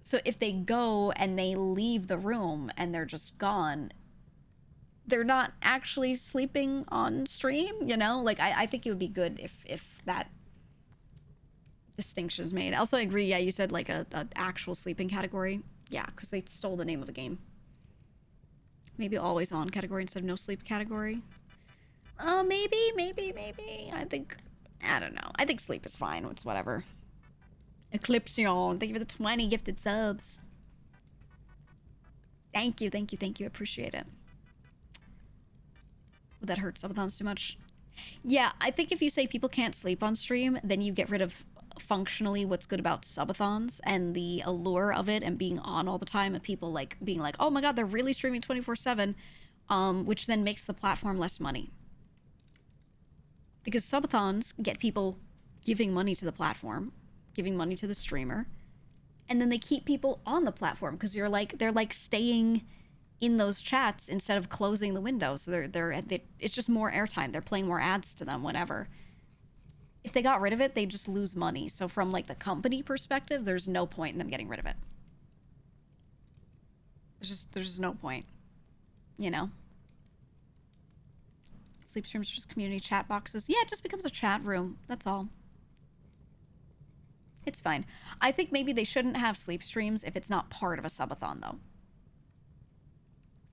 So if they go and they leave the room and they're just gone, they're not actually sleeping on stream, you know? Like, I think it would be good if that distinction is made. Also, I agree, yeah, you said like a actual sleeping category. Yeah, because they stole the name of a game. Maybe always on category instead of no sleep category. Maybe. I don't know. I think sleep is fine. It's whatever. Eclipsion, thank you for the 20 gifted subs. Thank you. Appreciate it. Would that hurt subathons too much? Yeah, I think if you say people can't sleep on stream, then you get rid of functionally what's good about subathons and the allure of it and being on all the time and people like being like, oh my god, they're really streaming 24/7, which then makes the platform less money. Because subathons get people giving money to the platform, giving money to the streamer, and then they keep people on the platform because they're like staying in those chats instead of closing the window. So it's just more airtime. They're playing more ads to them whenever. If they got rid of it, they just lose money. So from like the company perspective, there's no point in them getting rid of it. There's just no point, you know? Sleep streams are just community chat boxes. Yeah, it just becomes a chat room. That's all. It's fine. I think maybe they shouldn't have sleep streams if it's not part of a subathon, though.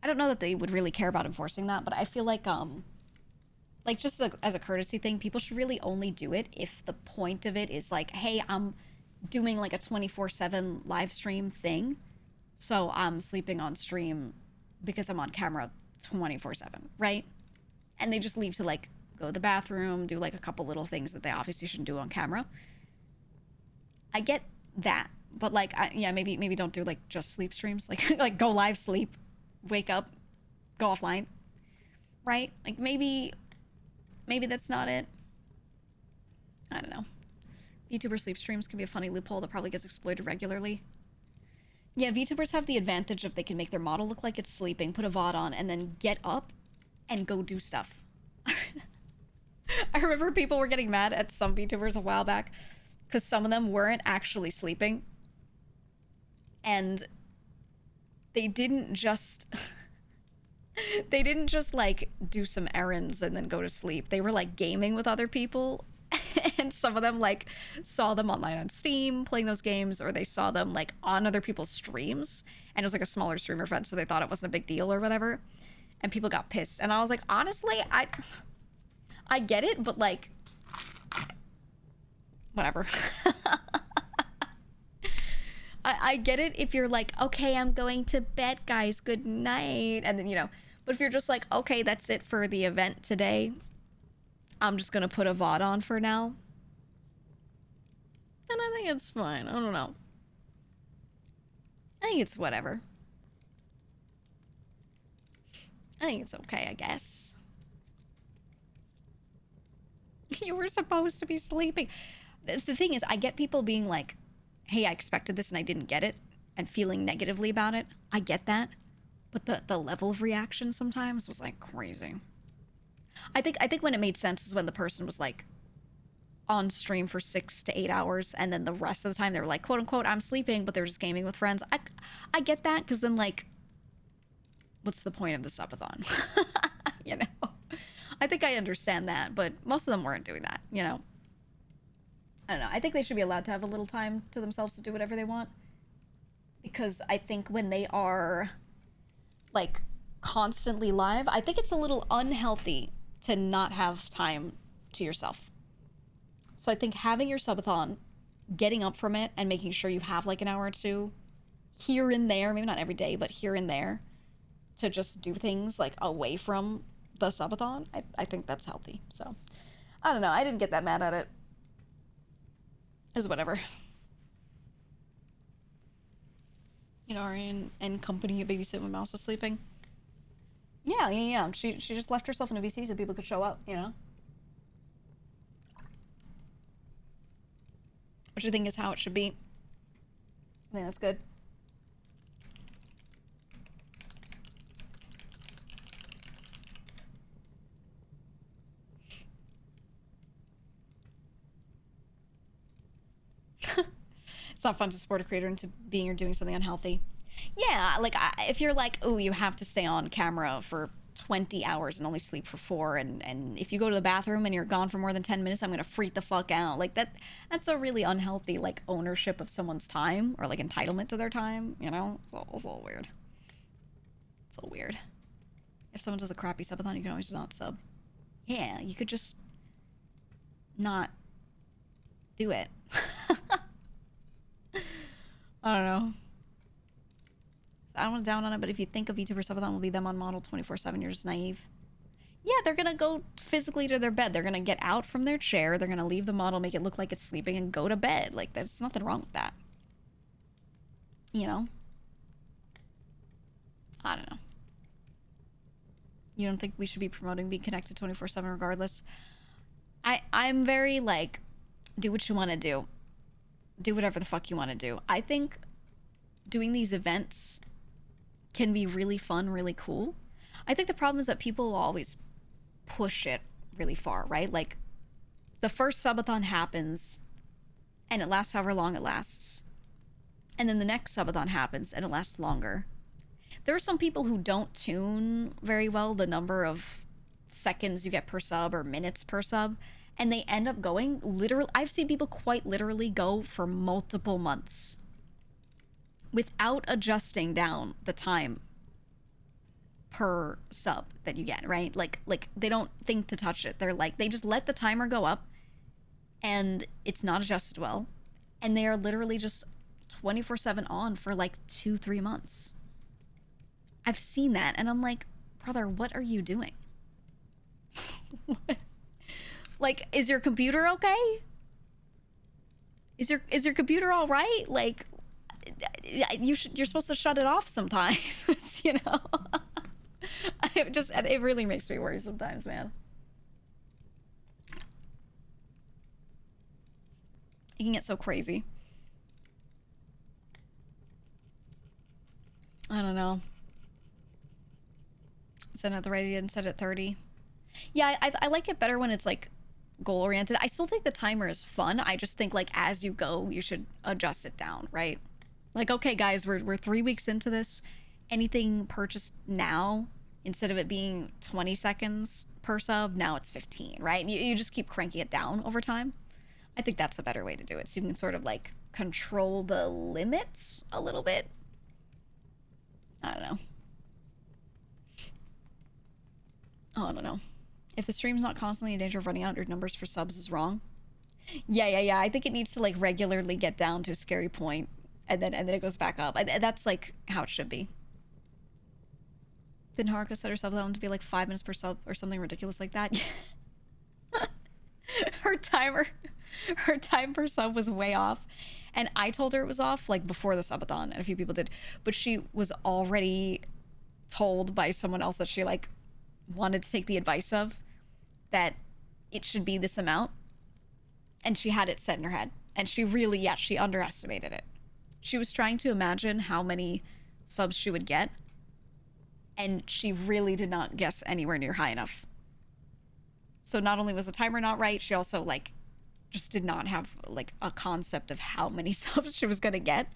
I don't know that they would really care about enforcing that, but I feel like just as a courtesy thing, people should really only do it if the point of it is like, hey, I'm doing like a 24/7 live stream thing, so I'm sleeping on stream because I'm on camera 24/7, right? And they just leave to like go to the bathroom, do like a couple little things that they obviously shouldn't do on camera. I get that, but like, maybe don't do like just sleep streams, like go live, sleep, wake up, go offline, right? Like maybe that's not it. I don't know. VTuber sleep streams can be a funny loophole that probably gets exploited regularly. Yeah, VTubers have the advantage of they can make their model look like it's sleeping, put a VOD on, and then get up and go do stuff. I remember people were getting mad at some VTubers a while back because some of them weren't actually sleeping. And they didn't just like do some errands and then go to sleep. They were like gaming with other people. And some of them like saw them online on Steam playing those games, or they saw them like on other people's streams, and it was like a smaller streamer friend, so they thought it wasn't a big deal or whatever. And people got pissed. And I was like, honestly, I get it, but like, whatever. I get it if you're like, okay, I'm going to bed, guys, good night. And then, you know, but if you're just like, okay, that's it for the event today, I'm just gonna put a VOD on for now, then I think it's fine. I don't know. I think it's whatever. I think it's okay, I guess. You were supposed to be sleeping. The thing is, I get people being like, hey, I expected this and I didn't get it, and feeling negatively about it. I get that. But the level of reaction sometimes was like crazy. I think when it made sense was when the person was like on stream for 6 to 8 hours, and then the rest of the time they were like, quote unquote, I'm sleeping, but they're just gaming with friends. I get that, because then like, what's the point of the subathon? You know? I think I understand that, but most of them weren't doing that, you know? I don't know. I think they should be allowed to have a little time to themselves to do whatever they want. Because I think when they are like constantly live, I think it's a little unhealthy to not have time to yourself. So I think having your subathon, getting up from it and making sure you have like an hour or two here and there, maybe not every day, but here and there, to just do things like away from the subathon, I think that's healthy. So I don't know. I didn't get that mad at it. It's whatever. You know, or in company, a babysit when Mouse was sleeping. Yeah. She just left herself in a VC so people could show up, you know? Which I think is how it should be. I think that's good. It's not fun to support a creator into being or doing something unhealthy. Yeah, like if you're like, oh, you have to stay on camera for 20 hours and only sleep for 4, and if you go to the bathroom and you're gone for more than 10 minutes, I'm gonna freak the fuck out. Like that's a really unhealthy like ownership of someone's time or like entitlement to their time, you know? It's all weird. It's all weird. If someone does a crappy subathon, you can always not sub. Yeah, you could just not do it. I don't know. I don't want to down on it, but if you think a VTuber subathon will be them on model 24/7, you're just naive. Yeah, they're gonna go physically to their bed. They're gonna get out from their chair. They're gonna leave the model, make it look like it's sleeping, and go to bed. Like, there's nothing wrong with that. You know? I don't know. You don't think we should be promoting being connected 24/7 regardless? I'm very like, do what you want to do. Do whatever the fuck you want to do. I think doing these events can be really fun, really cool. I think the problem is that people always push it really far, right? Like, the first subathon happens, and it lasts however long it lasts. And then the next subathon happens, and it lasts longer. There are some people who don't tune very well the number of seconds you get per sub or minutes per sub, and they end up going literally, I've seen people quite literally go for multiple months without adjusting down the time per sub that you get, right? Like they don't think to touch it. They're like, they just let the timer go up and it's not adjusted well. And they are literally just 24/7 on for like 2-3 months. I've seen that and I'm like, brother, what are you doing? Like, is your computer okay? Is your computer all right? Like, you're supposed to shut it off sometimes, you know? It really makes me worry sometimes, man. It can get so crazy. I don't know. Set it at the right and set it at 30. Yeah, I like it better when it's like goal oriented. I still think the timer is fun. I just think like as you go, you should adjust it down, right? Like, okay, guys, we're 3 weeks into this. Anything purchased now, instead of it being 20 seconds per sub, now it's 15, right? And you just keep cranking it down over time. I think that's a better way to do it. So you can sort of like control the limits a little bit. I don't know. Oh, I don't know. If the stream's not constantly in danger of running out, your numbers for subs is wrong. Yeah. I think it needs to like regularly get down to a scary point, and then it goes back up. That's like how it should be. Didn't Haruka set her sub down to be like 5 minutes per sub or something ridiculous like that? her time per sub was way off, and I told her it was off like before the subathon, and a few people did, but she was already told by someone else that she like wanted to take the advice of that it should be this amount, and she had it set in her head, and she really, she underestimated it. She was trying to imagine how many subs she would get, and she really did not guess anywhere near high enough. So not only was the timer not right, she also like just did not have like a concept of how many subs she was gonna get.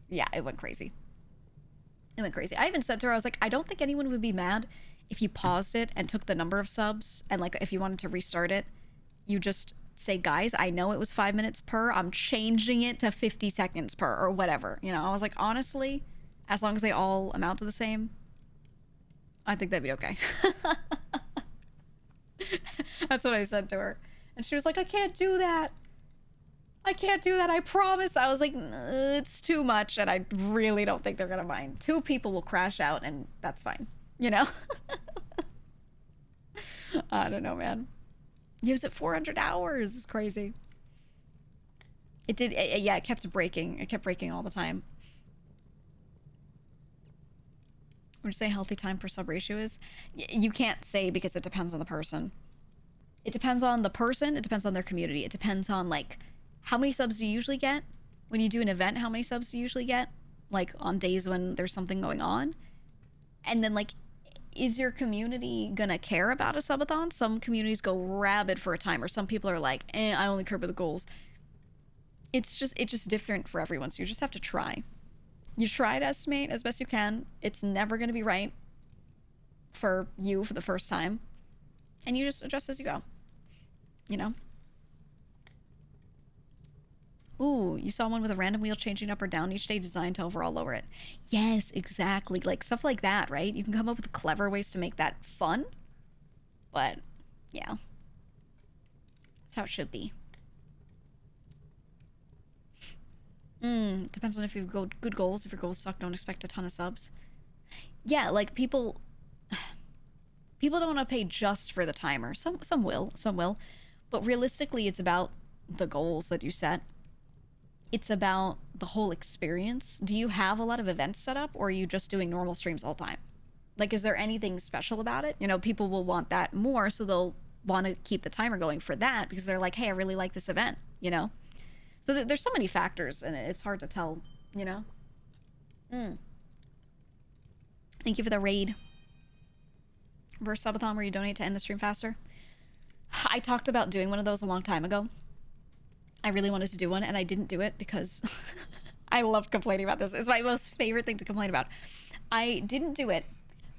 Yeah, it went crazy. I even said to her, I was like, I don't think anyone would be mad if you paused it and took the number of subs, and like if you wanted to restart it, you just say, guys, I know it was 5 minutes per, I'm changing it to 50 seconds per, or whatever. You know, I was like, honestly, as long as they all amount to the same, I think that'd be okay. That's what I said to her. And she was like, I can't do that, I promise. I was like, it's too much, and I really don't think they're gonna mind. 2 people will crash out, and that's fine, you know? I don't know, man. It was at 400 hours. It's crazy. It did, yeah, it kept breaking. It kept breaking all the time. would you say healthy time per sub ratio is? You can't say because it depends on the person. It depends on the person. It depends on their community. It depends on, like, how many subs do you usually get? When you do an event, how many subs do you usually get? Like, on days when there's something going on? And then, like, is your community gonna care about a subathon? Some communities go rabid for a timer. Some people are like, I only care about the goals. It's just different for everyone. So you just have to try. You try to estimate as best you can. It's never gonna be right for you for the first time. And you just adjust as you go. You know? Ooh, you saw one with a random wheel changing up or down each day designed to overall lower it. Yes, exactly. Like, stuff like that, right? You can come up with clever ways to make that fun. But, yeah. That's how it should be. Depends on if you've got good goals. If your goals suck, don't expect a ton of subs. Yeah, like, people don't want to pay just for the timer. Some will. But realistically, it's about the goals that you set. It's about the whole experience. Do you have a lot of events set up, or are you just doing normal streams all the time? Like, is there anything special about it? You know, people will want that more, so they'll want to keep the timer going for that because they're like, hey, I really like this event, you know? So there's so many factors, and it's hard to tell, you know? Thank you for the raid. Verse subathon where you donate to end the stream faster. I talked about doing one of those a long time ago. I really wanted to do one, and I didn't do it because I love complaining about this. It's my most favorite thing to complain about. I didn't do it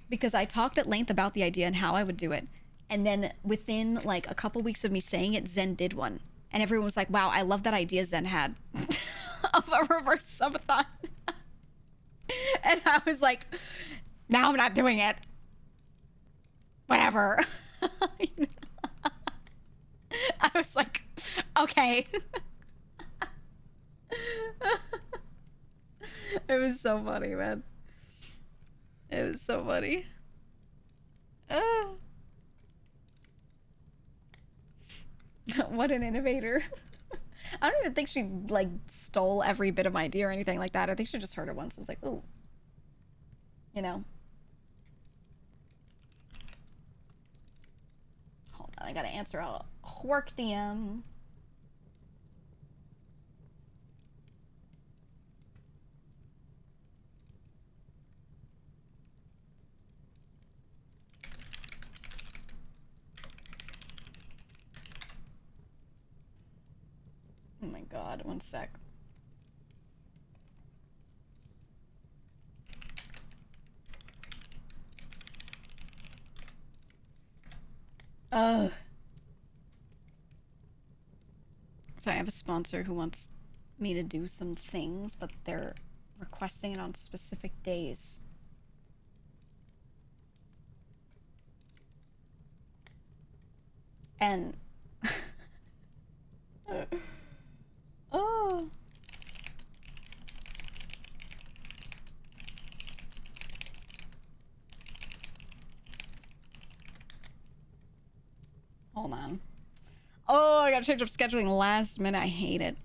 because I talked at length about the idea and how I would do it. And then within, like, a couple weeks of me saying it, Zen did one. And everyone was like, wow, I love that idea Zen had of a reverse subathon. And I was like, now I'm not doing it. Whatever. I was like, okay. It was so funny, man. It was so funny. What an innovator. I don't even think she, like, stole every bit of my idea or anything like that. I think she just heard it once. It was like, ooh. You know? Hold on, I gotta answer a work DM. Oh my god, one sec. Ugh. So I have a sponsor who wants me to do some things, but they're requesting it on specific days. And oh. Hold on. Oh, I gotta change up scheduling last minute. I hate it.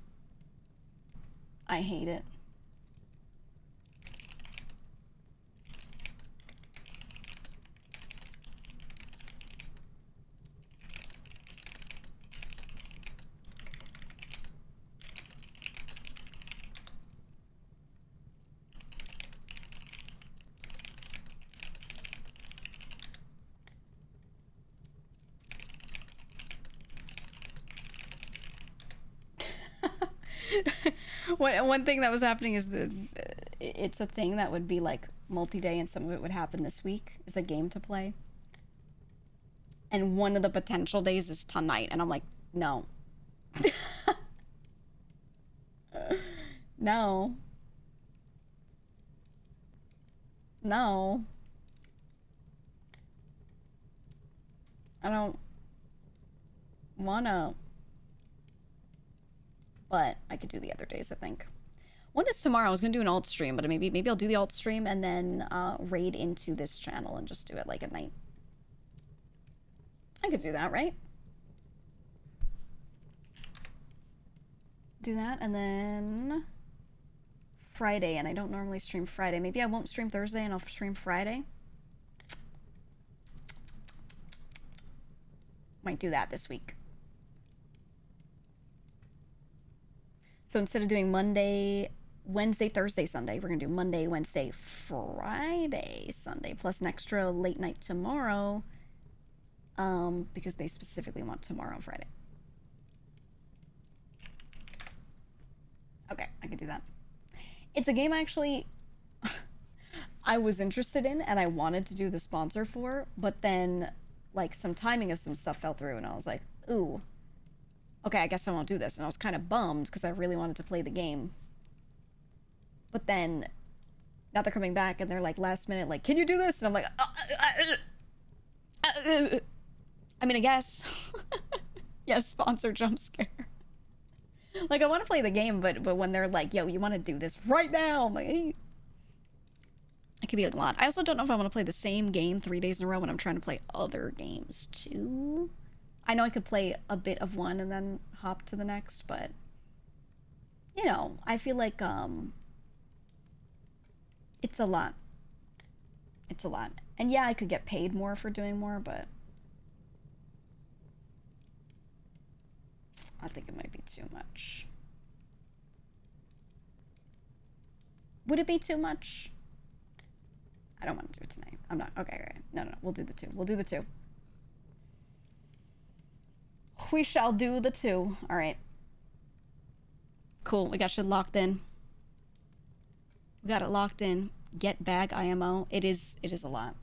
I hate it. One thing that was happening is it's a thing that would be like multi-day, and some of it would happen this week. It's a game to play, and one of the potential days is tonight, and I'm like, no. No. No. I don't wanna. But I could do the other days, I think. One is tomorrow. I was gonna do an alt stream, but maybe I'll do the alt stream and then raid into this channel and just do it like at night. I could do that, right? Do that, and then Friday, and I don't normally stream Friday. Maybe I won't stream Thursday and I'll stream Friday. Might do that this week. So instead of doing Monday, Wednesday, Thursday, Sunday, we're gonna do Monday, Wednesday, Friday, Sunday, plus an extra late night tomorrow, because they specifically want tomorrow and Friday. Okay, I can do that. It's a game actually I was interested in and I wanted to do the sponsor for, but then like some timing of some stuff fell through and I was like, ooh, okay, I guess I won't do this. And I was kind of bummed because I really wanted to play the game. But then now they're coming back and they're like last minute, like, can you do this? And I'm like, I mean, I guess. Yes, sponsor jump scare. Like, I want to play the game, but when they're like, yo, you want to do this right now? I'm like, hey. It could be a lot. I also don't know if I want to play the same game 3 days in a row when I'm trying to play other games, too. I know I could play a bit of one and then hop to the next, but, you know, I feel like, it's a lot. It's a lot. And yeah, I could get paid more for doing more, but I think it might be too much. Would it be too much? I don't want to do it tonight. I'm not. Okay, right. No, we'll do the 2. We'll do the 2. We shall do the 2. All right. Cool. We got shit locked in. We got it locked in. Get bag IMO. It is a lot.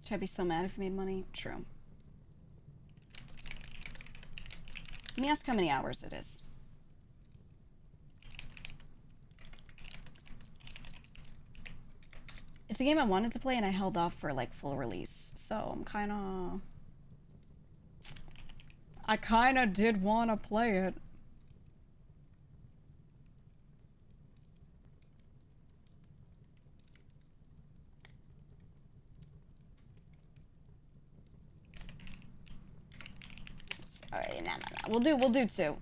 Should I be so mad if you made money? True. Let me ask how many hours it is. It's a game I wanted to play and I held off for like full release. So I'm I kind of did want to play it. Alright, no. We'll do 2.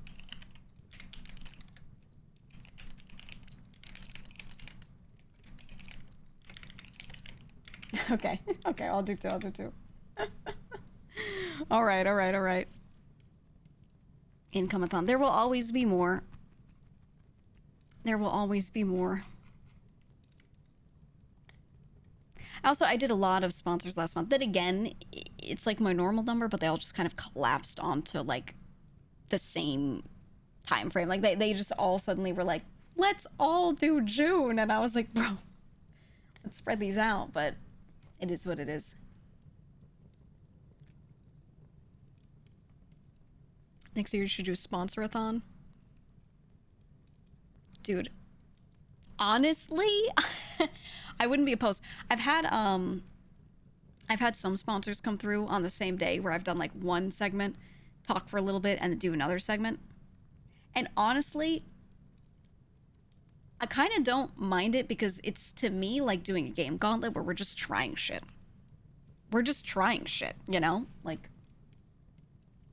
Okay, I'll do 2. All right. Income-a-thon. There will always be more. There will always be more. Also, I did a lot of sponsors last month. Then again, it's like my normal number, but they all just kind of collapsed onto like the same time frame. Like they just all suddenly were like, let's all do June. And I was like, bro, let's spread these out. But it is what it is. Next year you should do a sponsor-a-thon. Dude, honestly, I wouldn't be opposed. I've had some sponsors come through on the same day where I've done like one segment, talk for a little bit, and then do another segment. And honestly, I kind of don't mind it because it's, to me, like doing a game gauntlet where we're just trying shit. We're just trying shit, you know? Like,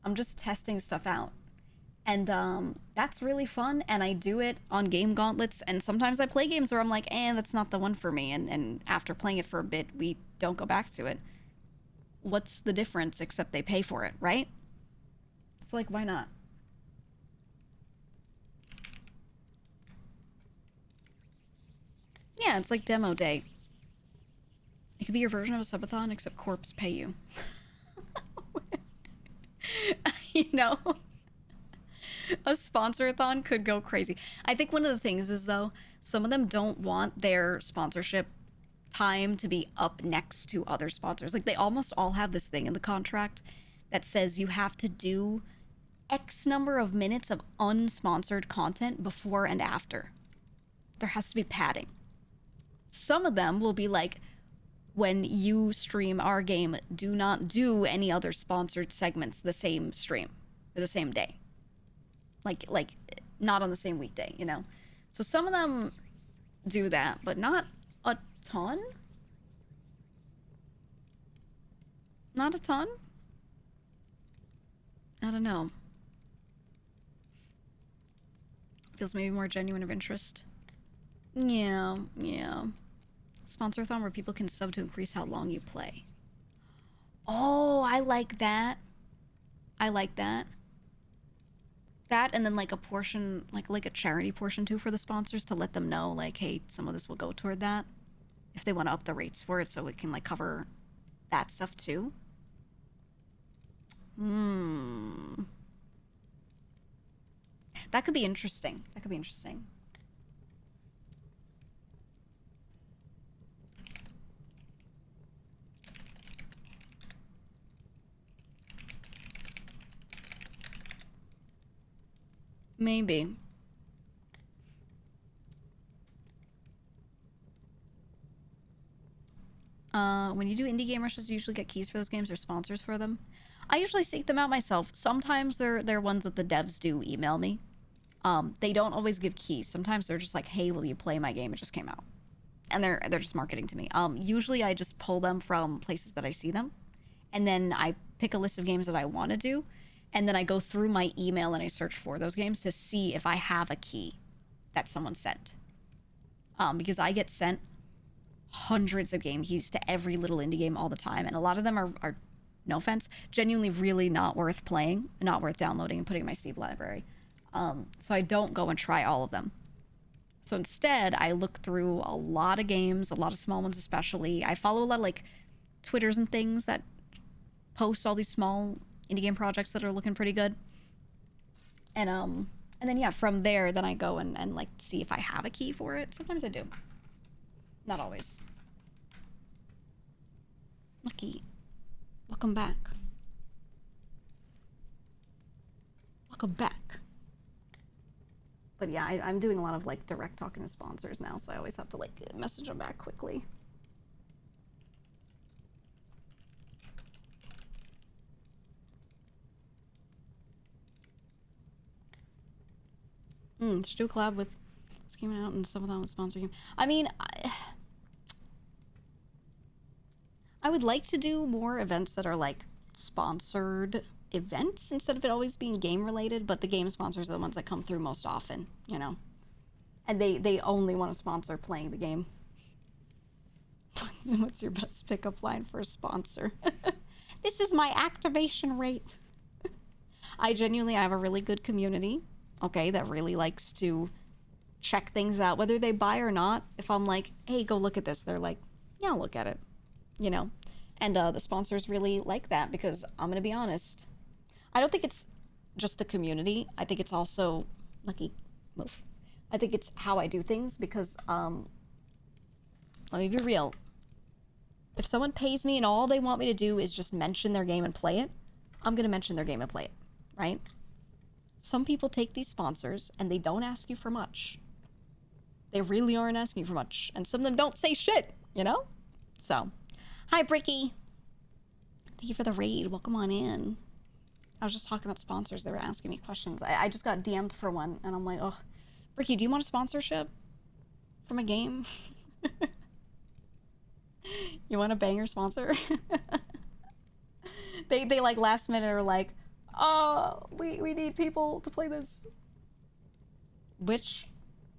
I'm just testing stuff out. And that's really fun, and I do it on game gauntlets, and sometimes I play games where I'm like, that's not the one for me, and after playing it for a bit, we don't go back to it. What's the difference except they pay for it, right? So, like, why not? Yeah, it's like demo day. It could be your version of a subathon, except corps pay you. You know? A sponsor-a-thon could go crazy. I think one of the things is, though, some of them don't want their sponsorship time to be up next to other sponsors. Like, they almost all have this thing in the contract that says you have to do X number of minutes of unsponsored content before and after. There has to be padding. Some of them will be like, when you stream our game, do not do any other sponsored segments the same stream or the same day. Like not on the same weekday, you know? So some of them do that, but not a ton? Not a ton? I don't know. Feels maybe more genuine of interest. Yeah, yeah. Sponsor-a-thon where people can sub to increase how long you play. Oh, I like that. I like that. That and then like a portion, like a charity portion too for the sponsors to let them know like, hey, some of this will go toward that. If they want to up the rates for it so it can like cover that stuff too. Hmm. That could be interesting. That could be interesting. Maybe. When you do indie game rushes, do you usually get keys for those games or sponsors for them? I usually seek them out myself. Sometimes they're ones that the devs do email me. They don't always give keys. Sometimes they're just like, "Hey, will you play my game? It just came out," and they're just marketing to me. Usually I just pull them from places that I see them, and then I pick a list of games that I want to do, and then I go through my email and I search for those games to see if I have a key that someone sent. Because I get sent hundreds of game keys to every little indie game all the time, and a lot of them are no offense, genuinely really not worth playing, not worth downloading and putting in my Steam library. So I don't go and try all of them. So instead, I look through a lot of games, a lot of small ones especially. I follow a lot of like Twitters and things that post all these small indie game projects that are looking pretty good. And then yeah, from there, then I go and like see if I have a key for it. Sometimes I do. Not always. Lucky. Welcome back. Welcome back. But yeah, I'm doing a lot of like direct talking to sponsors now, so I always have to like message them back quickly. Should do a collab with Scheming Out and some of them with sponsor game. I mean, I would like to do more events that are like sponsored events instead of it always being game related, but the game sponsors are the ones that come through most often, you know. And they only want to sponsor playing the game. What's your best pickup line for a sponsor? This is my activation rate. I have a really good community, okay, that really likes to check things out, whether they buy or not. If I'm like, hey, go look at this, they're like, yeah, I'll look at it, you know. And the sponsors really like that because I'm gonna be honest, I don't think it's just the community. I think it's also lucky move. I think it's how I do things because let me be real. If someone pays me and all they want me to do is just mention their game and play it, I'm gonna mention their game and play it, right? Some people take these sponsors and they don't ask you for much. They really aren't asking for much. And some of them don't say shit, you know? So, hi, Bricky. Thank you for the raid. Welcome on in. I was just talking about sponsors. They were asking me questions. I just got DM'd for one, and I'm like, oh, Bricky, do you want a sponsorship from a game? You want a banger sponsor? They like last minute are like, oh, we need people to play this. Which,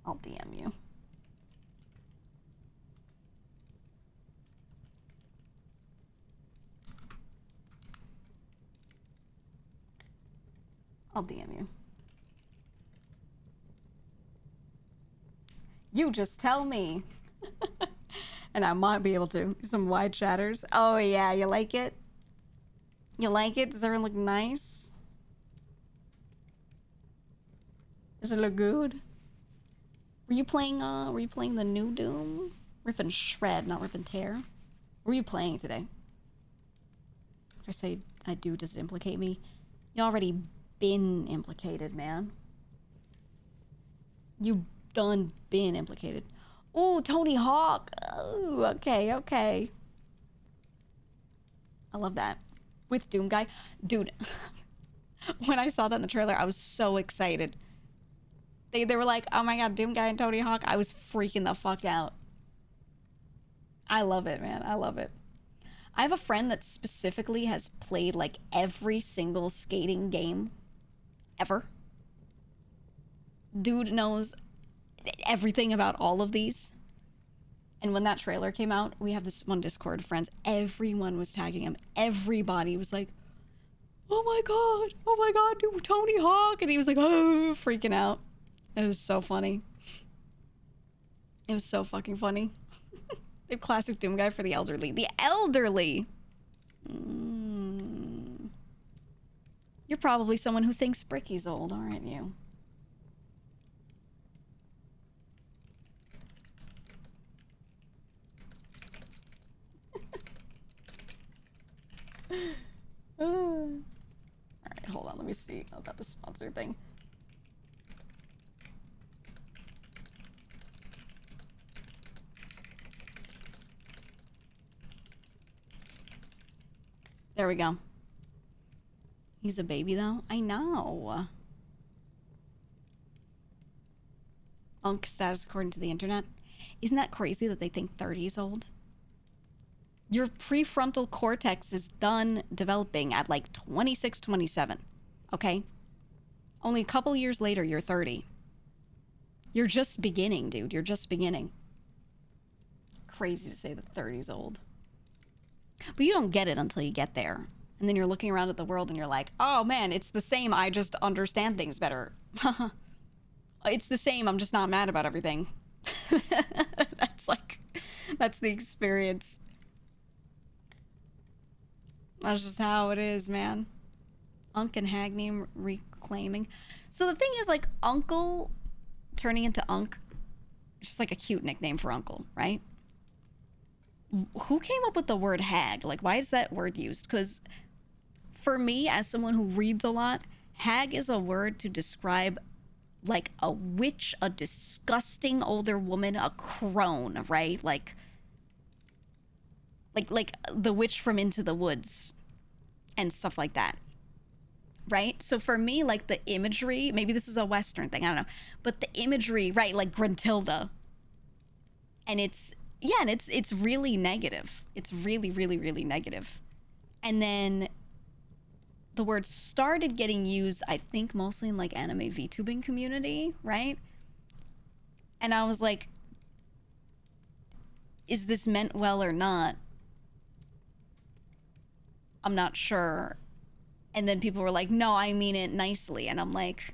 I'll DM you. I'll DM you. You just tell me. And I might be able to. Some wide chatters. Oh yeah, you like it? You like it? Does everyone look nice? Does it look good? Were you playing the new Doom? Rip and Shred, not Rip and Tear. What were you playing today? If I say I do, does it implicate me? You already been implicated, man. You done been implicated. Oh, Tony Hawk. Oh, okay, okay. I love that. With Doom Guy. Dude, when I saw that in the trailer, I was so excited. They were like, oh my god, Doom Guy and Tony Hawk. I was freaking the fuck out. I love it, man. I love it. I have a friend that specifically has played like every single skating game ever. Dude knows everything about all of these. And when that trailer came out, we have this one Discord friends. Everyone was tagging him. Everybody was like, oh my God, dude, Tony Hawk. And he was like, oh, freaking out. It was so funny. It was so fucking funny. The classic Doom guy for the elderly. The elderly! You're probably someone who thinks Bricky's old, aren't you? Alright, hold on, let me see about the sponsor thing. There we go. He's a baby, though. I know. Unk status according to the internet. Isn't that crazy that they think 30 is old? Your prefrontal cortex is done developing at like 26, 27. Okay? Only a couple years later, you're 30. You're just beginning, dude. You're just beginning. Crazy to say that 30 is old. But you don't get it until you get there. And then you're looking around at the world and you're like, oh man, it's the same. I just understand things better. It's the same. I'm just not mad about everything. That's the experience. That's just how it is, man. Unk and Hag name reclaiming. So the thing is, like, Uncle turning into Unk, it's just like a cute nickname for Uncle, right? Who came up with the word hag? Like, why is that word used? Because for me, as someone who reads a lot, hag is a word to describe like a witch, a disgusting older woman, a crone, right? Like the witch from Into the Woods and stuff like that. Right? So for me, like the imagery, maybe this is a Western thing, I don't know. But the imagery, right, like Gruntilda. And it's really negative. It's really, really, really negative. And then the word started getting used, I think, mostly in like anime VTubing community, right? And I was like, is this meant well or not? I'm not sure. And then people were like, no, I mean it nicely. And I'm like,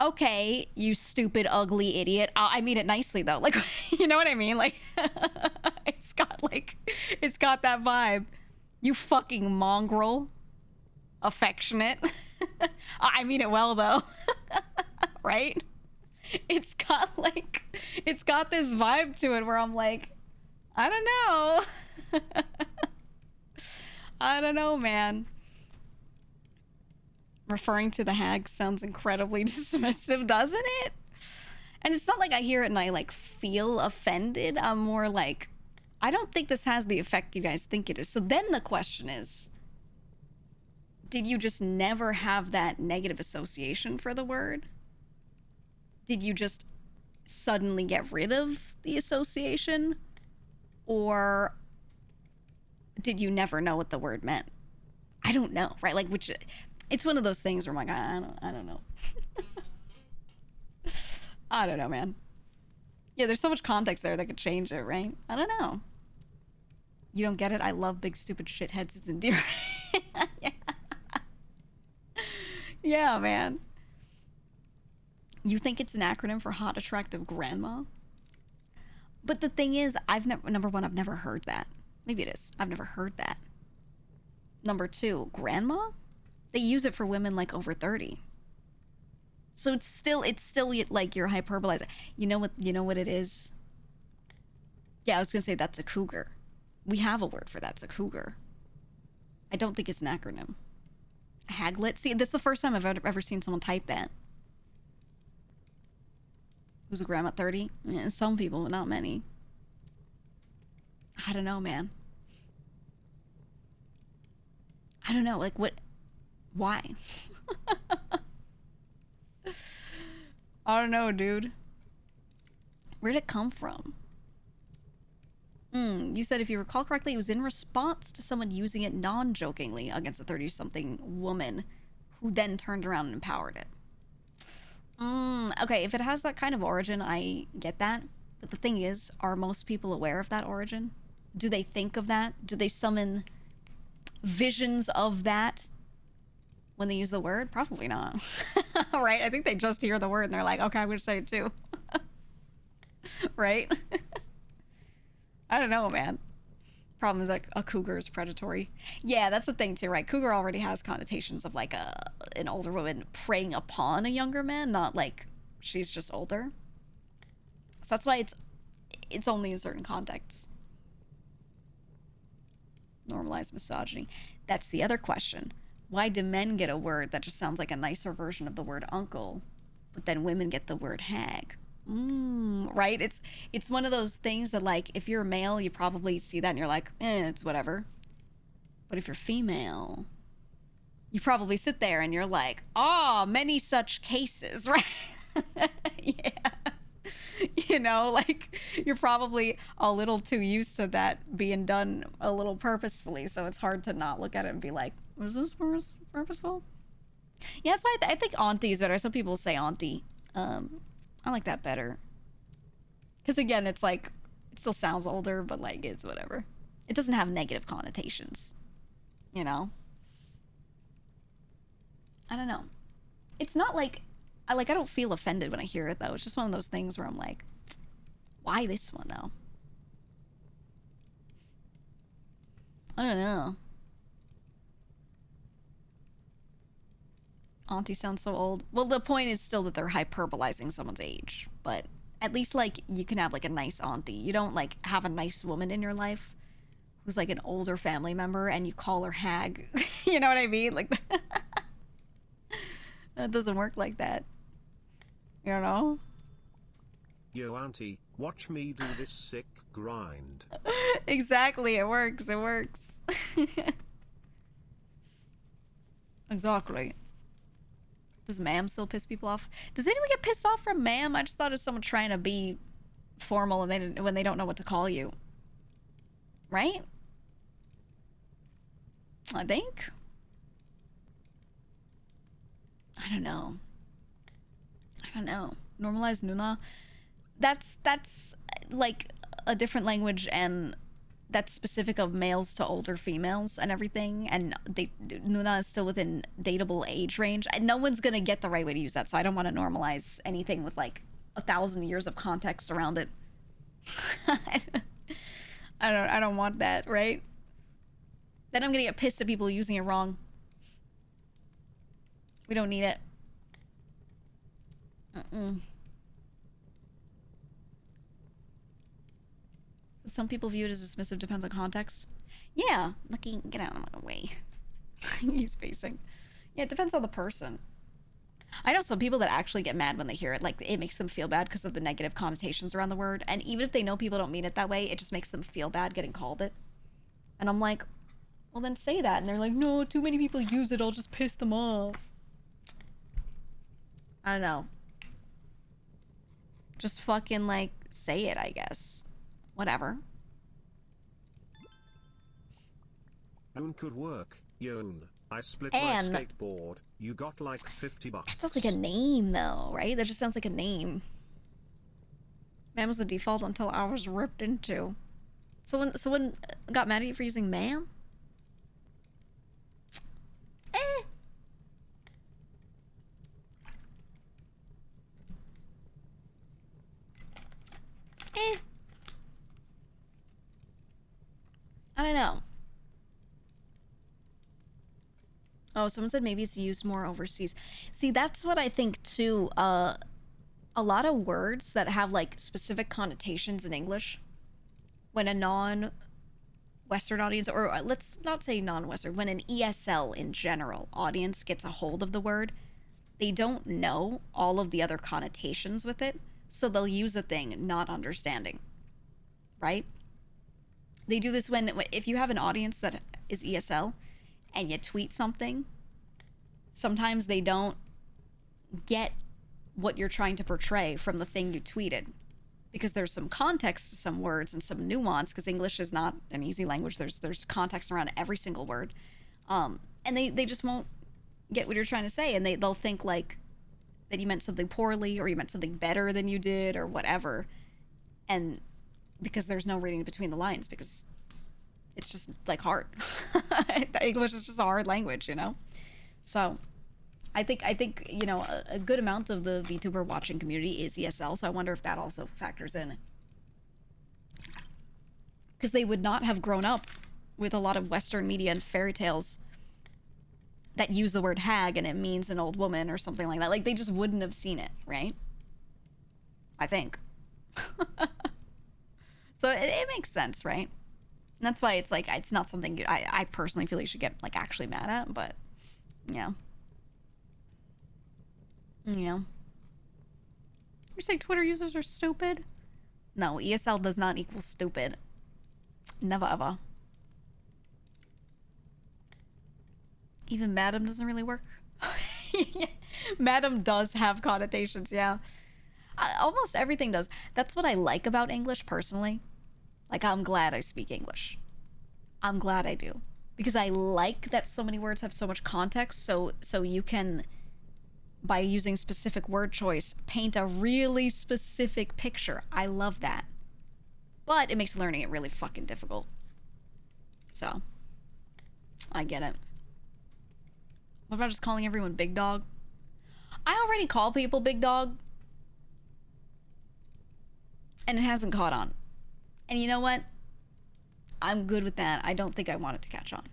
okay, you stupid, ugly idiot. I mean it nicely, though. Like, you know what I mean? Like, it's got that vibe. You fucking mongrel. Affectionate. I mean it well, though. Right? It's got this vibe to it where I'm like, I don't know. I don't know, man. Referring to the hag sounds incredibly dismissive, doesn't it? And it's not like I hear it and I like feel offended. I'm more like, I don't think this has the effect you guys think it is. So then the question is, did you just never have that negative association for the word? Did you just suddenly get rid of the association? Or did you never know what the word meant? I don't know, right? Like, which, it's one of those things where I'm like, I don't know. I don't know, man. Yeah, there's so much context there that could change it, right? I don't know. You don't get it? I love big, stupid shitheads. It's endearing. Yeah. Yeah, man. You think it's an acronym for hot, attractive grandma? But the thing is, number one, I've never heard that. Maybe it is. I've never heard that. Number two, grandma? They use it for women like over 30. So it's still like you're hyperbolizing. You know what it is? Yeah, I was gonna say that's a cougar. We have a word for that. It's a cougar. I don't think it's an acronym. Haglet? See, that's the first time I've ever seen someone type that. Who's a grandma? 30? Yeah, some people, but not many. I don't know, man. I don't know, like what? Why? I don't know, dude. Where'd it come from? You said if you recall correctly, it was in response to someone using it non-jokingly against a 30-something woman who then turned around and empowered it. Okay, if it has that kind of origin, I get that. But the thing is, are most people aware of that origin? Do they think of that? Do they summon visions of that when they use the word? Probably not. Right? I think they just hear the word and they're like, okay, I'm going to say it too. Right? I don't know, man. Problem is, like, a cougar is predatory. Yeah, that's the thing too, right? Cougar already has connotations of like an older woman preying upon a younger man, not like she's just older. So that's why it's only in certain contexts. Normalized misogyny. That's the other question. Why do men get a word that just sounds like a nicer version of the word uncle, but then women get the word hag? Right? It's one of those things that, like, if you're a male, you probably see that and you're like, it's whatever. But if you're female, you probably sit there and you're like, many such cases, right? Yeah. You know, like, you're probably a little too used to that being done a little purposefully, so it's hard to not look at it and be like, was this purposeful? Yeah, that's why I think auntie is better. Some people say auntie. I like that better. Because again, it's like, it still sounds older, but like, it's whatever. It doesn't have negative connotations. You know? I don't know. It's not like, I don't feel offended when I hear it though. It's just one of those things where I'm like, why this one though? I don't know. Auntie sounds so old. Well, the point is still that they're hyperbolizing someone's age, but at least like you can have like a nice auntie. You don't like have a nice woman in your life who's like an older family member and you call her hag. You know what I mean? Like that doesn't work like that. You know? Yo auntie, watch me do this sick grind. Exactly, it works. Exactly. Does ma'am still piss people off? Does anyone get pissed off from ma'am? I just thought of someone trying to be formal and when they don't know what to call you. Right? I think. I don't know. Normalized Nuna. That's like a different language, and that's specific of males to older females and everything, and Nuna is still within dateable age range. And no one's gonna get the right way to use that, so I don't want to normalize anything with like 1,000 years of context around it. I don't want that, right? Then I'm gonna get pissed at people using it wrong. We don't need it. Some people view it as dismissive, depends on context. Yeah, Lucky, get out of my way. He's facing. Yeah, it depends on the person. I know some people that actually get mad when they hear it. Like, it makes them feel bad because of the negative connotations around the word. And even if they know people don't mean it that way, it just makes them feel bad getting called it. And I'm like, well, then say that. And they're like, no, too many people use it. I'll just piss them off. I don't know. Just fucking, like, say it, I guess. Whatever. Yoon could work. Yoon, I split And my skateboard. You got like $50. that sounds like a name, though, right? That just sounds like a name. Ma'am was the default until I was ripped into. Someone got mad at you for using ma'am? Eh. I don't know. Oh, someone said maybe it's used more overseas. See, that's what I think too. A lot of words that have like specific connotations in English, when a non-Western audience, or let's not say non-Western, when an ESL in general audience gets a hold of the word, they don't know all of the other connotations with it, so they'll use a thing not understanding, right? They do this when if you have an audience that is ESL and you tweet something, sometimes they don't get what you're trying to portray from the thing you tweeted. because there's some context to some words and some nuance, because English is not an easy language. There's context around every single word. And they just won't get what you're trying to say, and they'll think like that you meant something poorly or you meant something better than you did or whatever. And because there's no reading between the lines, because it's just like hard. English is just a hard language, you know? So I think you know, a good amount of the VTuber watching community is ESL, so I wonder if that also factors in. Because they would not have grown up with a lot of Western media and fairy tales that use the word hag and it means an old woman or something like that. Like, they just wouldn't have seen it, right? I think. So it makes sense, right? And that's why it's like, it's not something I personally feel you should get like actually mad at, but yeah. Yeah. You're saying Twitter users are stupid? No, ESL does not equal stupid. Never ever. Even madam doesn't really work. Yeah. Madam does have connotations, yeah. Almost everything does. That's what I like about English personally. Like, I'm glad I speak English. I'm glad I do. Because I like that so many words have so much context, so you can, by using specific word choice, paint a really specific picture. I love that. But it makes learning it really fucking difficult. So, I get it. What about just calling everyone big dog? I already call people big dog. And it hasn't caught on. And you know what? I'm good with that. I don't think I want it to catch on.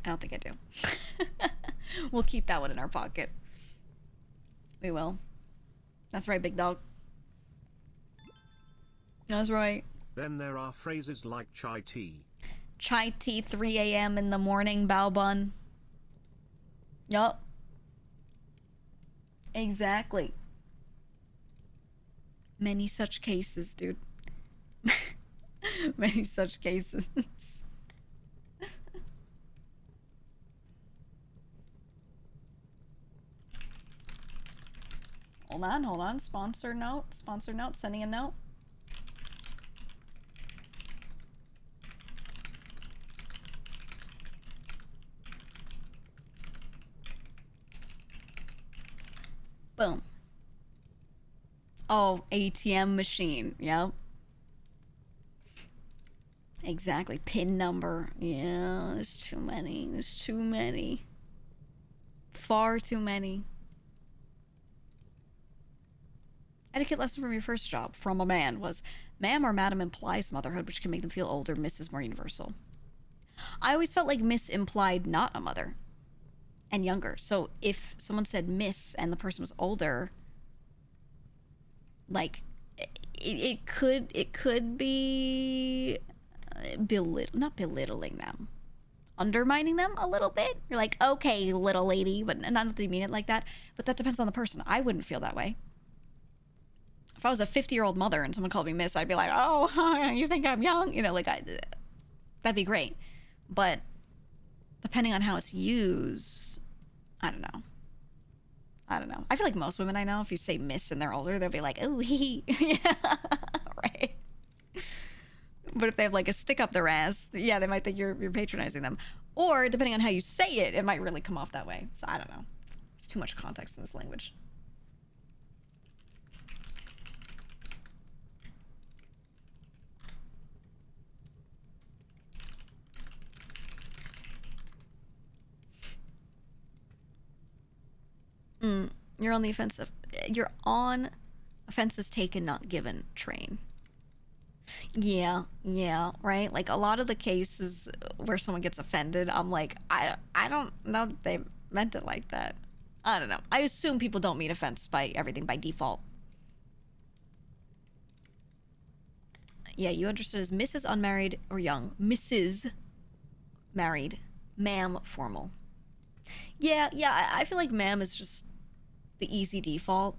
I don't think I do. We'll keep that one in our pocket. We will. That's right, big dog. That's right. Then there are phrases like chai tea. Chai tea, 3 a.m. in the morning, bao bun. Yup. Exactly. Many such cases, dude. Many such cases. Hold on. Sponsor note, sending a note. Boom. Oh, ATM machine. Yep. Exactly. PIN number. Yeah, there's too many. There's too many. Far too many. Etiquette lesson from your first job from a man was, ma'am or madam implies motherhood, which can make them feel older. Miss is more universal. I always felt like miss implied not a mother and younger. So if someone said miss and the person was older, like, it could be not belittling them, undermining them a little bit. You're like, okay, little lady, but not that they mean it like that. But that depends on the person. I wouldn't feel that way. If I was a 50-year-old mother and someone called me miss, I'd be like, oh, you think I'm young? You know, like, that'd be great. But depending on how it's used, I don't know. I feel like most women I know, if you say miss and they're older, they'll be like, oh, hee hee. Yeah, right. But if they have like a stick up their ass, yeah, they might think you're patronizing them. Or depending on how you say it, it might really come off that way. So I don't know. There's too much context in this language. You're on the offensive. You're on offenses taken, not given train. Yeah, right? Like, a lot of the cases where someone gets offended, I'm like, I don't know that they meant it like that. I don't know. I assume people don't mean offense by everything by default. Yeah, you understood as Mrs. Unmarried or young. Mrs. Married. Ma'am formal. Yeah, I feel like ma'am is just the easy default.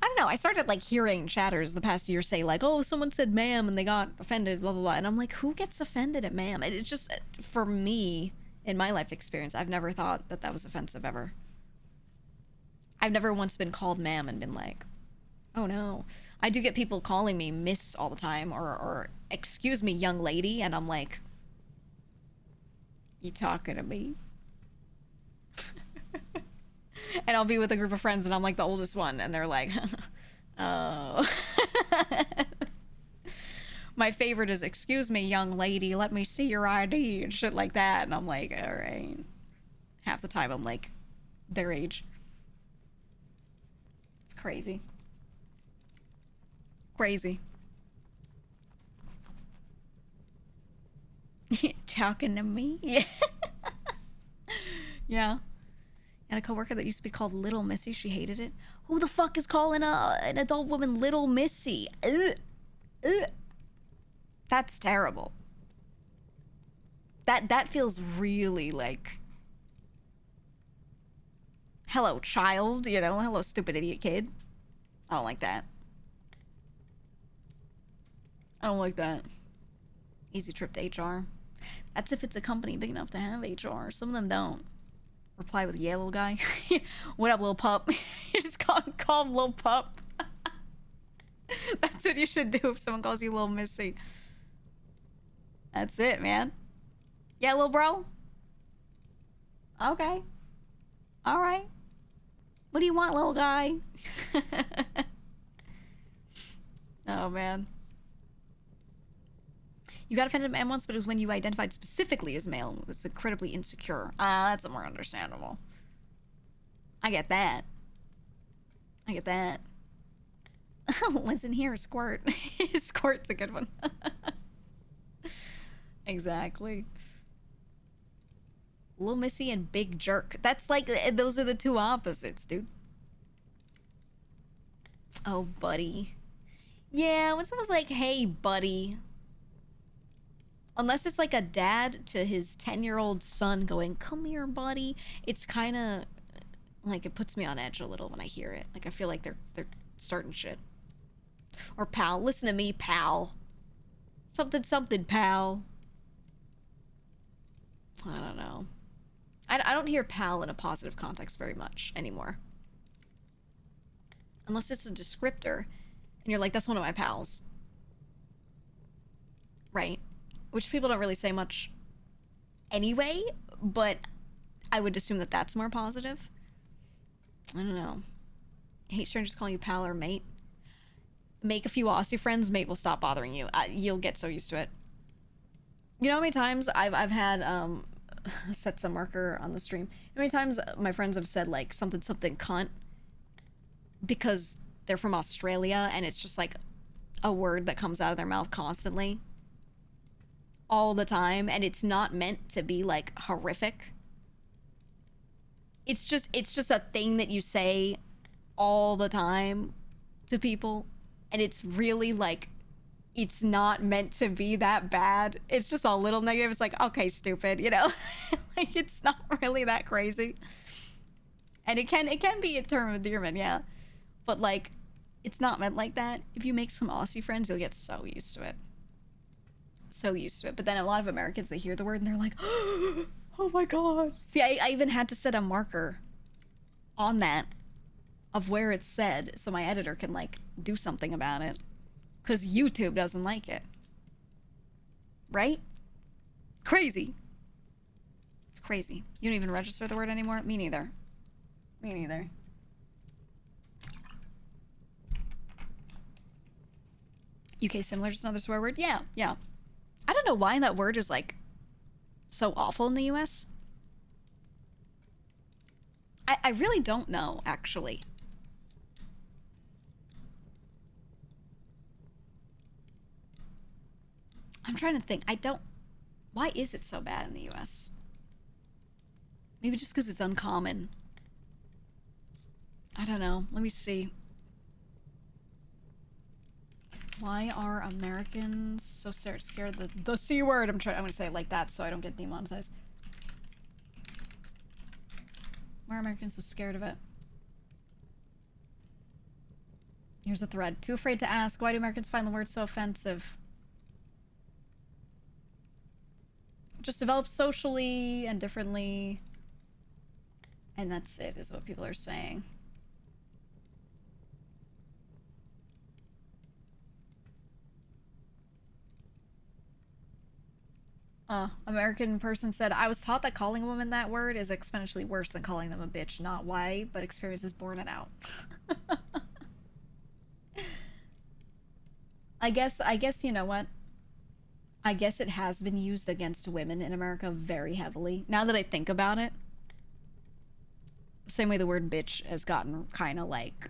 I don't know. I started like hearing chatters the past year say like, oh, someone said ma'am and they got offended, blah, blah, blah. And I'm like, who gets offended at ma'am? It's just, for me, in my life experience, I've never thought that was offensive ever. I've never once been called ma'am and been like, oh no. I do get people calling me miss all the time, or excuse me, young lady, and I'm like, you talking to me? And I'll be with a group of friends, and I'm like the oldest one, and they're like, oh. My favorite is, excuse me, young lady, let me see your ID, and shit like that, and I'm like, all right. Half the time I'm like their age. It's crazy. Crazy. Talking to me? Yeah. Yeah. And a coworker that used to be called Little Missy, she hated it. Who the fuck is calling an adult woman Little Missy? Ugh. Ugh. That's terrible. That feels really like, hello, child, you know? Hello, stupid idiot kid. I don't like that. I don't like that. Easy trip to HR. That's if it's a company big enough to have HR. Some of them don't. Reply with, yeah, little guy. What up, little pup? You just call him little pup. That's what you should do if someone calls you Little Missy. That's it, man. Yeah, little bro? Okay. All right. What do you want, little guy? Oh, man. You got offended at man once, but it was when you identified specifically as male. It was incredibly insecure. That's more understandable. I get that. I get that. Listen here, squirt. Squirt's a good one. Exactly. Little Missy and Big Jerk. That's like, those are the two opposites, dude. Oh, buddy. Yeah, when someone's like, hey, buddy. Unless it's like a dad to his 10-year-old son going, come here, buddy. It's kind of like, it puts me on edge a little when I hear it. Like, I feel like they're starting shit. Or pal. Listen to me, pal. Something, something, pal. I don't know. I don't hear pal in a positive context very much anymore. Unless it's a descriptor. And you're like, that's one of my pals. Right? Which people don't really say much anyway, but I would assume that that's more positive. I don't know. I hate strangers calling you pal or mate. Make a few Aussie friends, mate will stop bothering you. You'll get so used to it. You know how many times I've had, set some marker on the stream. How many times my friends have said, like, something, something cunt because they're from Australia and it's just, like, a word that comes out of their mouth constantly. All the time, and it's not meant to be, like, horrific. It's just a thing that you say all the time to people, and it's really, like, it's not meant to be that bad. It's just a little negative. It's like, okay, stupid, you know? Like, it's not really that crazy. And it can be a term of endearment, yeah. But, like, it's not meant like that. If you make some Aussie friends, you'll get so used to it. So used to it. But then a lot of Americans, they hear the word and they're like, oh my god. See, I even had to set a marker on that of where it's said so my editor can, like, do something about it. Because YouTube doesn't like it. Right? It's crazy. It's crazy. You don't even register the word anymore? Me neither. Me neither. UK similar, just another swear word? Yeah, yeah. I don't know why that word is, like, so awful in the US. I really don't know, actually. I'm trying to think. Why is it so bad in the US? Maybe just because it's uncommon. I don't know. Let me see. Why are Americans so scared of the C word? I'm gonna say it like that so I don't get demonetized. Why are Americans so scared of it? Here's a thread. Too afraid to ask. Why do Americans find the word so offensive? Just developed socially and differently. And that's it, is what people are saying. American person said, I was taught that calling a woman that word is exponentially worse than calling them a bitch. Not why, but experience has borne it out. I guess, you know what? I guess it has been used against women in America very heavily. Now that I think about it, the same way the word bitch has gotten kind of like,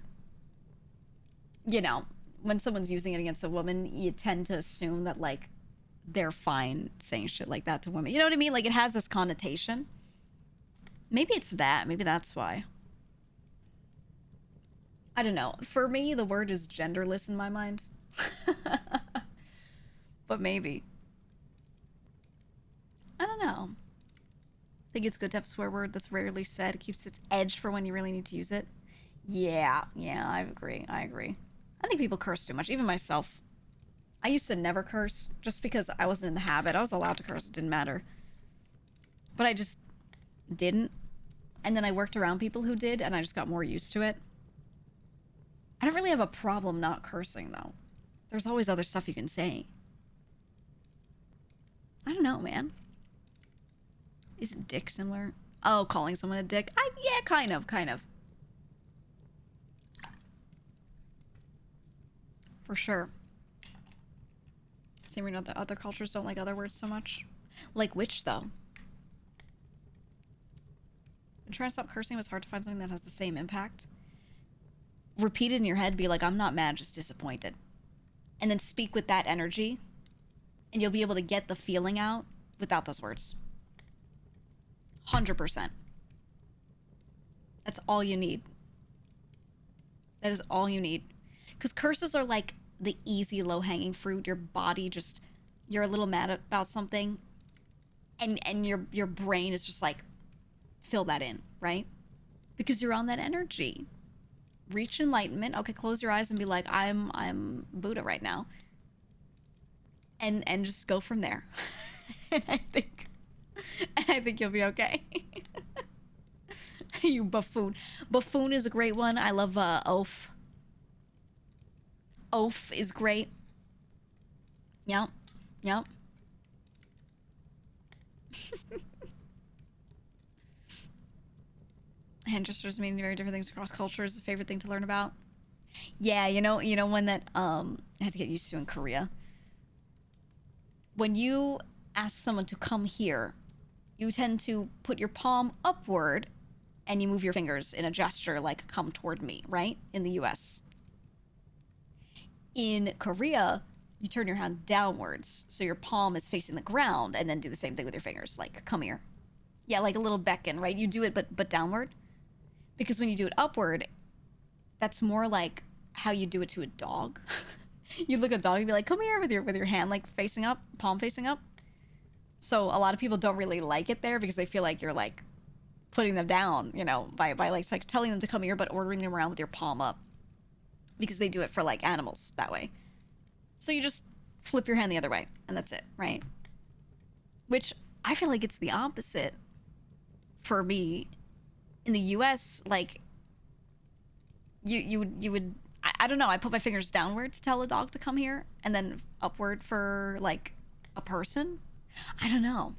you know, when someone's using it against a woman, you tend to assume that, like, they're fine saying shit like that to women. You know what I mean? Like, it has this connotation. Maybe it's that. Maybe that's why. I don't know. For me, the word is genderless in my mind. But maybe. I don't know. I think it's good to have a swear word that's rarely said. It keeps its edge for when you really need to use it. Yeah, I agree. I agree. I think people curse too much, even myself. I used to never curse just because I wasn't in the habit. I was allowed to curse, it didn't matter. But I just didn't. And then I worked around people who did, and I just got more used to it. I don't really have a problem not cursing, though. There's always other stuff you can say. I don't know, man. Isn't dick similar? Oh, calling someone a dick? Yeah, kind of. For sure. Same reason that other cultures don't like other words so much. Like which, though? I'm trying to stop cursing, it was hard to find something that has the same impact. Repeat it in your head, be like, I'm not mad, just disappointed. And then speak with that energy, and you'll be able to get the feeling out without those words. 100%. That's all you need. That is all you need. Because curses are like the easy, low-hanging fruit. Your body just, you're a little mad about something, and your brain is just like, fill that in, right? Because you're on that energy. Reach enlightenment. Okay, close your eyes and be like, I'm Buddha right now. And just go from there. and I think you'll be okay. You buffoon. Buffoon is a great one. I love oaf. Oaf is great. Yep. Hand gestures mean very different things across cultures. A favorite thing to learn about. Yeah, you know one that I had to get used to in Korea. When you ask someone to come here, you tend to put your palm upward and you move your fingers in a gesture like come toward me, right? In the US. In Korea, you turn your hand downwards, so your palm is facing the ground, and then do the same thing with your fingers, like come here. Yeah, like a little beckon, right? You do it but downward. Because when you do it upward, that's more like how you do it to a dog. You look at a dog and be like, come here with your hand like facing up, palm facing up. So a lot of people don't really like it there because they feel like you're like putting them down, you know, by like telling them to come here but ordering them around with your palm up. Because they do it for like animals that way. So you just flip your hand the other way and that's it, right? Which I feel like it's the opposite for me. In the US, like you would I don't know, I put my fingers downward to tell a dog to come here and then upward for like a person. I don't know.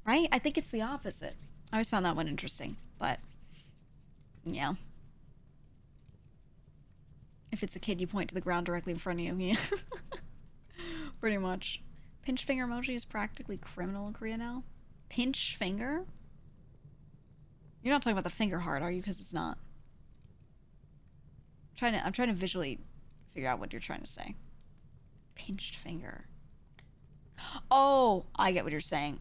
Right? I think it's the opposite. I always found that one interesting, but yeah. If it's a kid, you point to the ground directly in front of you. Yeah. Pretty much. Pinch finger emoji is practically criminal in Korea now. Pinch finger? You're not talking about the finger heart, are you? Because it's not. I'm trying to visually figure out what you're trying to say. Pinched finger. Oh, I get what you're saying.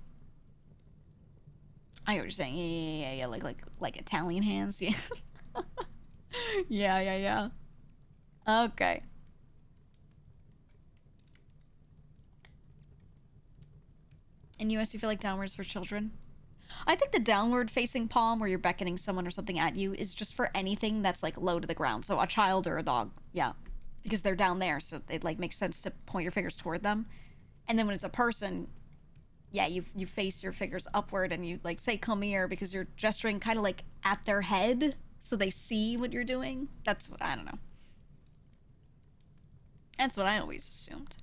I get what you're saying. Yeah. Like Italian hands. Yeah. Yeah. Okay. In US, you feel like downwards for children? I think the downward facing palm where you're beckoning someone or something at you is just for anything that's like low to the ground. So a child or a dog. Yeah. Because they're down there. So it like makes sense to point your fingers toward them. And then when it's a person, yeah, you face your fingers upward and you like say come here because you're gesturing kind of like at their head so they see what you're doing. That's what, I don't know. That's what I always assumed.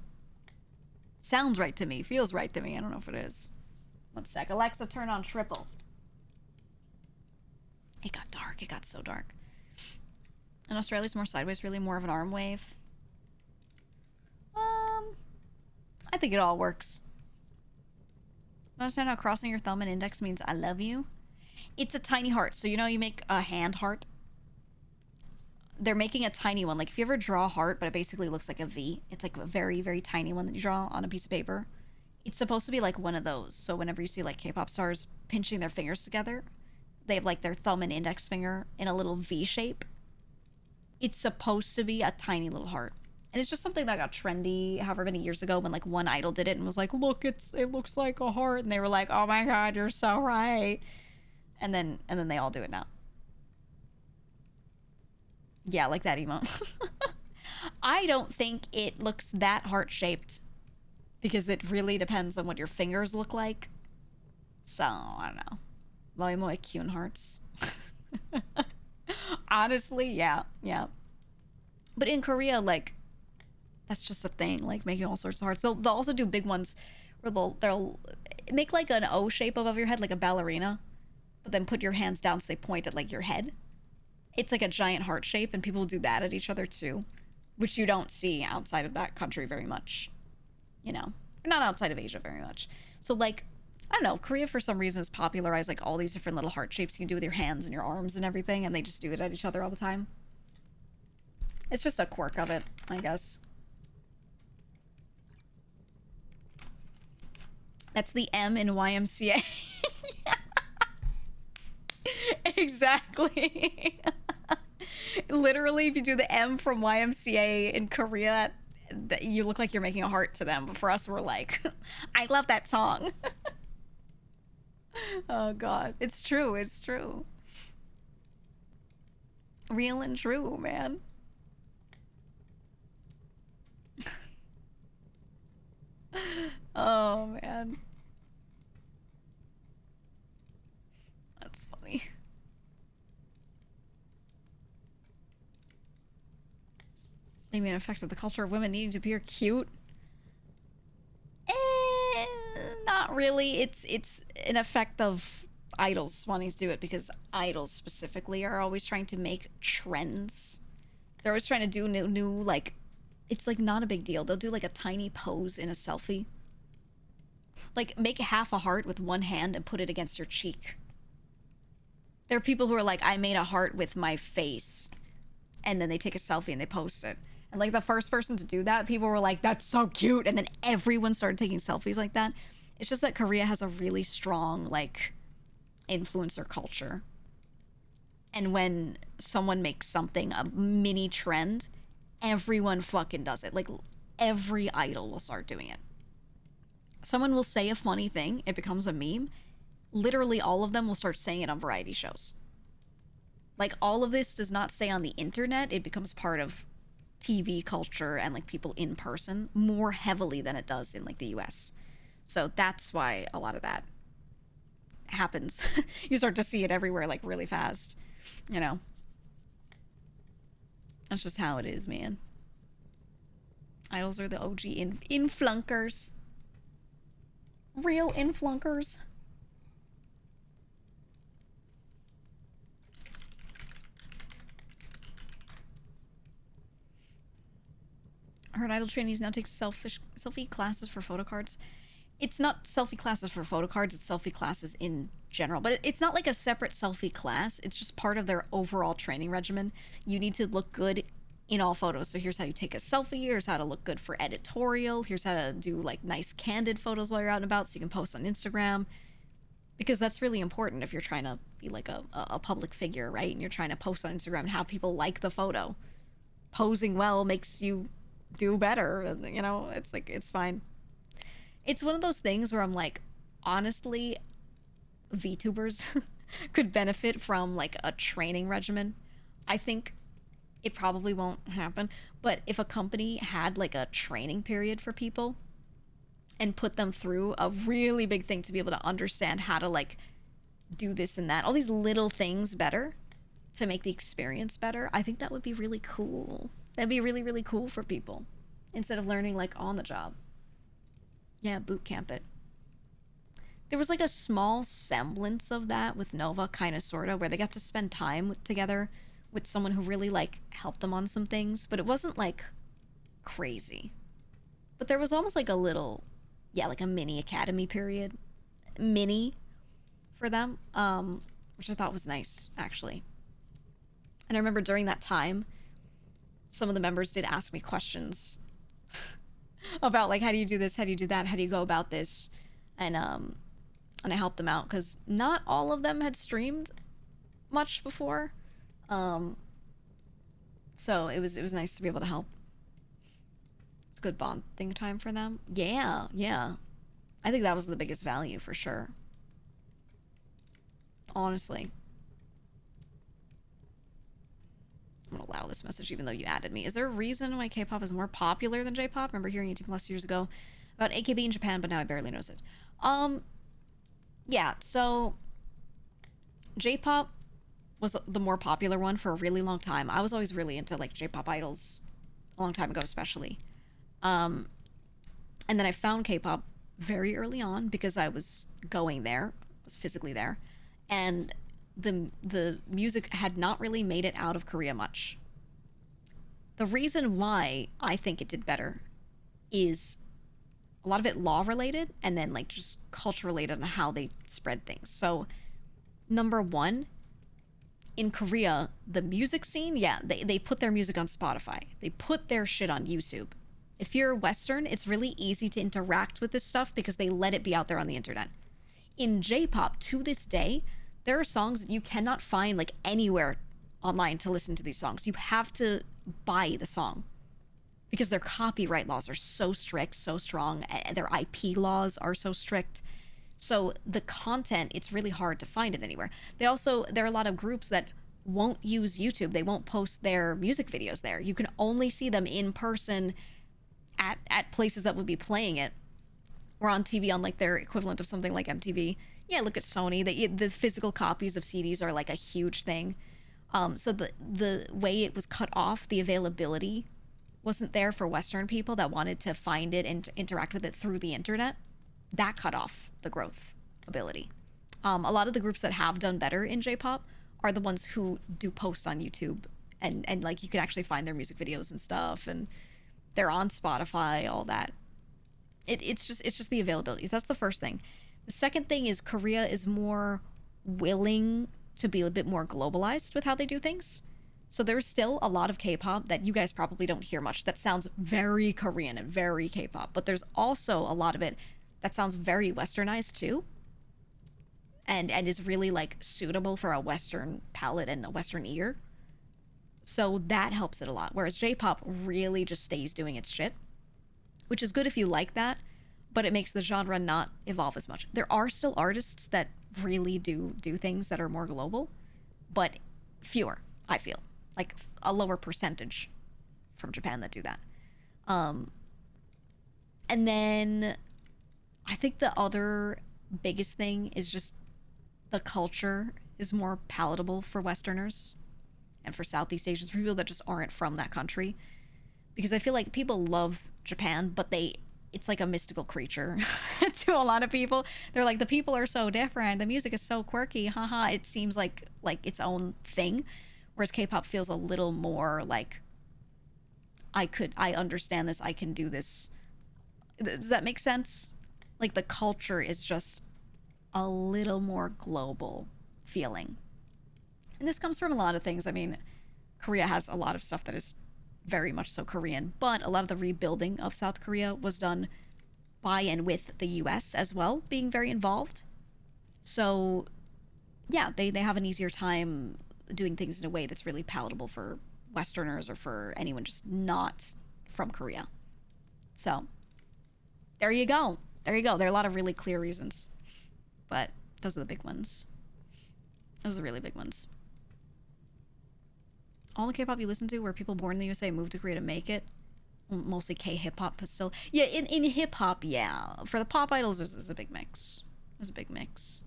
Sounds right to me. Feels right to me. I don't know if it is. One sec. Alexa, turn on triple. It got dark. It got so dark. In Australia, it's more sideways, really more of an arm wave. I think it all works. Understand how crossing your thumb and index means I love you? It's a tiny heart. So you know you make a hand heart? They're making a tiny one. Like if you ever draw a heart, but it basically looks like a V. It's like a very, very tiny one that you draw on a piece of paper. It's supposed to be like one of those. So whenever you see like K-pop stars pinching their fingers together, they have like their thumb and index finger in a little V shape. It's supposed to be a tiny little heart. And it's just something that got trendy however many years ago when like one idol did it and was like, look, it looks like a heart. And they were like, oh my God, you're so right. And then they all do it now. Yeah, like that emote. I don't think it looks that heart-shaped because it really depends on what your fingers look like. So, I don't know. Very more cute hearts. Honestly, yeah. But in Korea, like, that's just a thing, like making all sorts of hearts. They'll also do big ones where they'll make like an O shape above your head, like a ballerina, but then put your hands down so they point at like your head. It's like a giant heart shape, and people do that at each other too, which you don't see outside of that country very much. You know, not outside of Asia very much. So like, I don't know, Korea for some reason has popularized like all these different little heart shapes you can do with your hands and your arms and everything, and they just do it at each other all the time. It's just a quirk of it, I guess. That's the M in YMCA. Exactly. Literally, if you do the M from YMCA in Korea, you look like you're making a heart to them. But for us, we're like, I love that song. Oh, God. It's true. It's true. Real and true, man. Oh, man. That's funny. Maybe an effect of the culture of women needing to appear cute. Not really. It's an effect of idols wanting to do it because idols specifically are always trying to make trends. They're always trying to do new like, it's like not a big deal. They'll do like a tiny pose in a selfie. Like make half a heart with one hand and put it against your cheek. There are people who are like, I made a heart with my face. And then they take a selfie and they post it. And like the first person to do that, people were like, that's so cute. And then everyone started taking selfies like that. It's just that Korea has a really strong like influencer culture. And when someone makes something a mini trend, everyone fucking does it. Like every idol will start doing it. Someone will say a funny thing, it becomes a meme. Literally all of them will start saying it on variety shows. Like all of this does not stay on the internet. It becomes part of TV culture and like people in person more heavily than it does in like the US. So that's why a lot of that happens. You start to see it everywhere like really fast, you know. That's just how it is, man. Idols are the OG influnkers. Real influnkers. I heard idol trainees now take selfie classes for photo cards. It's not selfie classes for photo cards, it's selfie classes in general. But it's not like a separate selfie class. It's just part of their overall training regimen. You need to look good in all photos. So here's how you take a selfie. Here's how to look good for editorial. Here's how to do like nice candid photos while you're out and about so you can post on Instagram. Because that's really important if you're trying to be like a public figure, right? And you're trying to post on Instagram and have people like the photo. Posing well makes you do better, you know. It's like, it's fine. It's one of those things where I'm like, honestly, VTubers could benefit from like a training regimen. I think it probably won't happen, but if a company had like a training period for people and put them through a really big thing to be able to understand how to like do this and that, all these little things better to make the experience better, I think that would be really cool. That'd be really, really cool for people instead of learning like on the job. Yeah, boot camp it. there was like a small semblance of that with Nova, kind of, sort of, where they got to spend time together with someone who really like helped them on some things, but it wasn't like crazy. But there was almost like a little, yeah, like a mini academy period, mini for them, which I thought was nice actually. And I remember during that time, some of the members did ask me questions about like, how do you do this, how do you do that, how do you go about this, and I helped them out because not all of them had streamed much before. So it was nice to be able to help. It's good bonding time for them. Yeah, yeah. I think that was the biggest value for sure. Honestly. I'm gonna allow this message even though you added me. Is there a reason why K-pop is more popular than J-pop? I remember hearing 18 plus years ago about AKB in Japan, but now I barely notice it. Yeah, so J-pop was the more popular one for a really long time. I was always really into like J-pop idols a long time ago, especially. And then I found K-pop very early on because I was going there, was physically there, and the music had not really made it out of Korea much. The reason why I think it did better is a lot of it law related and then like just culture related on how they spread things. So number one, in Korea, the music scene, yeah, they put their music on Spotify. They put their shit on YouTube. If you're Western, it's really easy to interact with this stuff because they let it be out there on the internet. In J-pop, to this day, there are songs that you cannot find like anywhere online to listen to these songs. You have to buy the song because their copyright laws are so strict, so strong. Their IP laws are so strict. So the content, it's really hard to find it anywhere. There are a lot of groups that won't use YouTube. They won't post their music videos there. You can only see them in person at places that would be playing it, or on TV on like their equivalent of something like MTV. Yeah, look at Sony. The physical copies of CDs are like a huge thing. So the way it was cut off, the availability wasn't there for Western people that wanted to find it and interact with it through the internet. That cut off the growth ability. A lot of the groups that have done better in J-pop are the ones who do post on YouTube and like you can actually find their music videos and stuff, and they're on Spotify, all that. It's just the availability. That's the first thing. The second thing is Korea is more willing to be a bit more globalized with how they do things. So there's still a lot of K-pop that you guys probably don't hear much that sounds very Korean and very K-pop, but there's also a lot of it that sounds very westernized too, and is really like suitable for a Western palate and a Western ear. So that helps it a lot. Whereas J-pop really just stays doing its shit, which is good if you like that, but it makes the genre not evolve as much. There are still artists that really do things that are more global, but fewer, I feel. Like a lower percentage from Japan that do that. And then I think the other biggest thing is just the culture is more palatable for Westerners and for Southeast Asians, for people that just aren't from that country. Because I feel like people love Japan, but it's like a mystical creature to a lot of people. They're like, the people are so different, the music is so quirky, haha. It seems like its own thing. Whereas K-pop feels a little more like, I understand this, I can do this. Does that make sense? Like the culture is just a little more global feeling. And this comes from a lot of things. I mean, Korea has a lot of stuff that is very much so Korean, but a lot of the rebuilding of South Korea was done by and with the US as well, being very involved. So yeah, they have an easier time doing things in a way that's really palatable for Westerners or for anyone just not from Korea. So there you go. There you go. There are a lot of really clear reasons, but those are the big ones. Those are the really big ones. All the K-pop you listen to were people born in the USA moved to Korea to make it. Mostly K-hip-hop, but still. Yeah, in hip-hop, yeah. For the pop idols, there's a big mix. There's a big mix.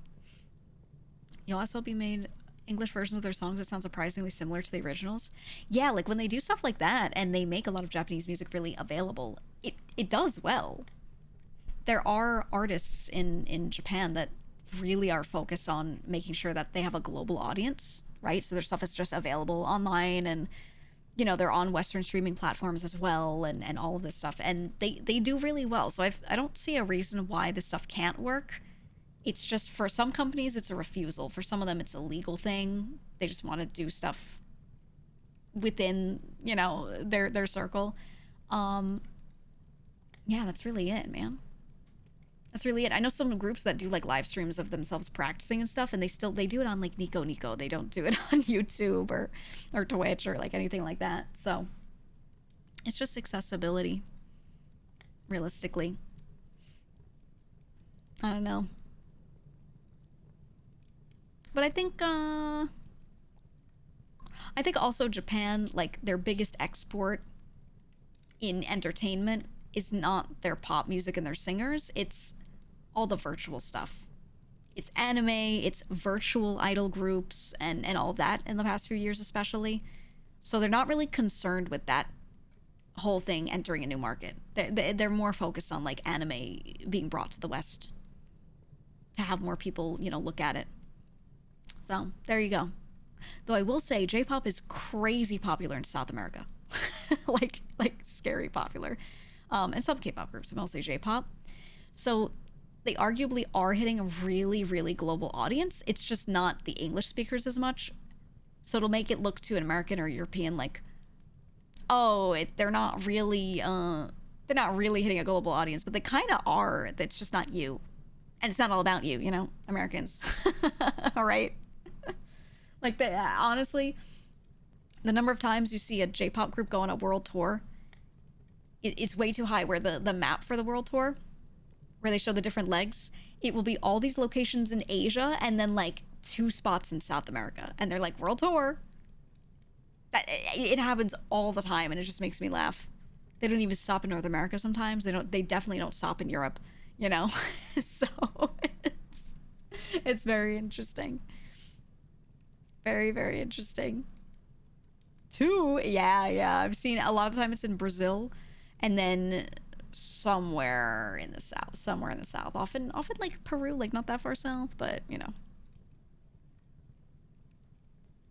You'll also be made English versions of their songs that sound surprisingly similar to the originals. Yeah, like when they do stuff like that and they make a lot of Japanese music really available, it does well. there are artists in Japan that really are focused on making sure that they have a global audience, right? So their stuff is just available online, and they're on Western streaming platforms as well, and all of this stuff, and they do really well. So I don't see a reason why this stuff can't work. It's just, for some companies it's a refusal. For some of them it's a legal thing. They just want to do stuff within their circle. um yeah, that's really it, man. That's really it. I know some groups that do like live streams of themselves practicing and stuff, and they do it on like Nico Nico. They don't do it on YouTube or Twitch or like anything like that. So it's just accessibility, realistically. I don't know. But I think also Japan, like, their biggest export in entertainment is not their pop music and their singers. It's all the virtual stuff. It's anime, it's virtual idol groups, and all of that in the past few years especially. So they're not really concerned with that whole thing entering a new market. They're more focused on like anime being brought to the West to have more people, look at it. So there you go. Though I will say J-pop is crazy popular in South America. like scary popular. And some K-pop groups, mostly J-pop. So they arguably are hitting a really, really global audience. It's just not the English speakers as much. So it'll make it look to an American or European like, oh, they're not really hitting a global audience, but they kind of are. That's just not you. And it's not all about you, Americans. All right? Like, honestly, the number of times you see a J-pop group go on a world tour, it's way too high. Where the map for the world tour, where they show the different legs, it will be all these locations in Asia and then like 2 spots in South America, and they're like, world tour. That it happens all the time, and it just makes me laugh. They don't even stop in North America sometimes. They definitely don't stop in Europe, So it's very interesting. Very, very interesting. 2, yeah. I've seen a lot of the time it's in Brazil, and then somewhere in the south. Often like Peru, like not that far south, but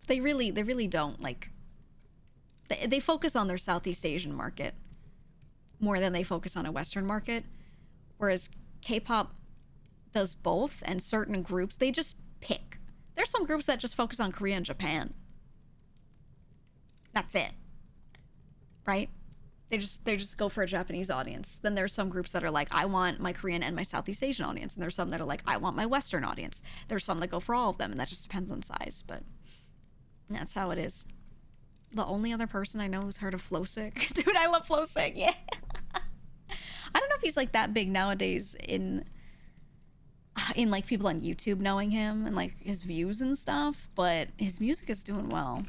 they really don't like. They focus on their Southeast Asian market more than they focus on a Western market, whereas K-pop does both, and certain groups they just pick. There's some groups that just focus on Korea and Japan. That's it. Right? They just go for a Japanese audience. Then there's some groups that are like, I want my Korean and my Southeast Asian audience. And there's some that are like, I want my Western audience. There's some that go for all of them, and that just depends on size. But that's how it is. The only other person I know who's heard of Flowsick. Dude, I love Flowsick. Yeah. I don't know if he's like that big nowadays in like people on YouTube knowing him and like his views and stuff, but his music is doing well.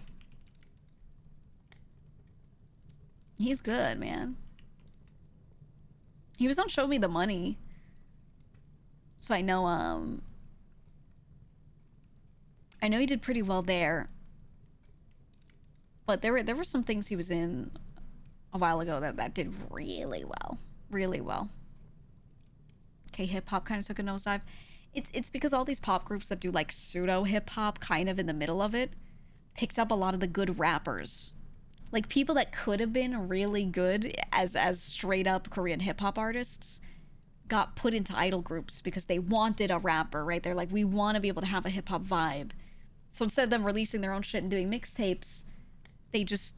He's good, man. He was on Show Me the Money, so I know he did pretty well there. But there were some things he was in a while ago that did really well. Really well. K-hip-hop kind of took a nosedive. It's because all these pop groups that do like pseudo hip-hop kind of in the middle of it picked up a lot of the good rappers. Like people that could have been really good as straight up Korean hip-hop artists got put into idol groups because they wanted a rapper, right? They're like, we want to be able to have a hip-hop vibe. So instead of them releasing their own shit and doing mixtapes, they just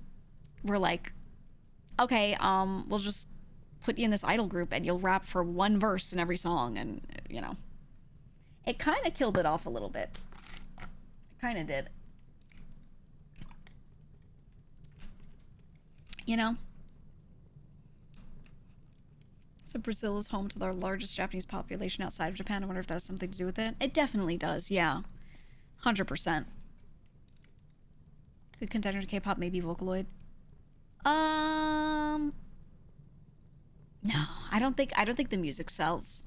were like, okay, we'll just put you in this idol group and you'll rap for 1 verse in every song, and it kind of killed it off a little bit. It kind of did. So Brazil is home to the largest Japanese population outside of Japan. I wonder if that has something to do with it. It definitely does, yeah. 100%. Good contender to K-pop, maybe Vocaloid. No, I don't think the music sells.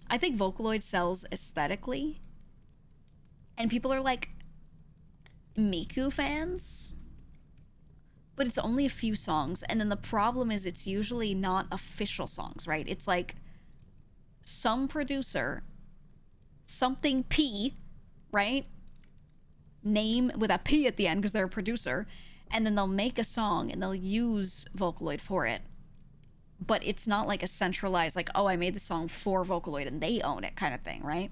I think Vocaloid sells aesthetically, and people are like Miku fans, but it's only a few songs. And then the problem is it's usually not official songs, right? It's like some producer, something P, right? Name with a P at the end because they're a producer, and then they'll make a song and they'll use Vocaloid for it. But it's not like a centralized, like, oh, I made the song for Vocaloid and they own it kind of thing, right?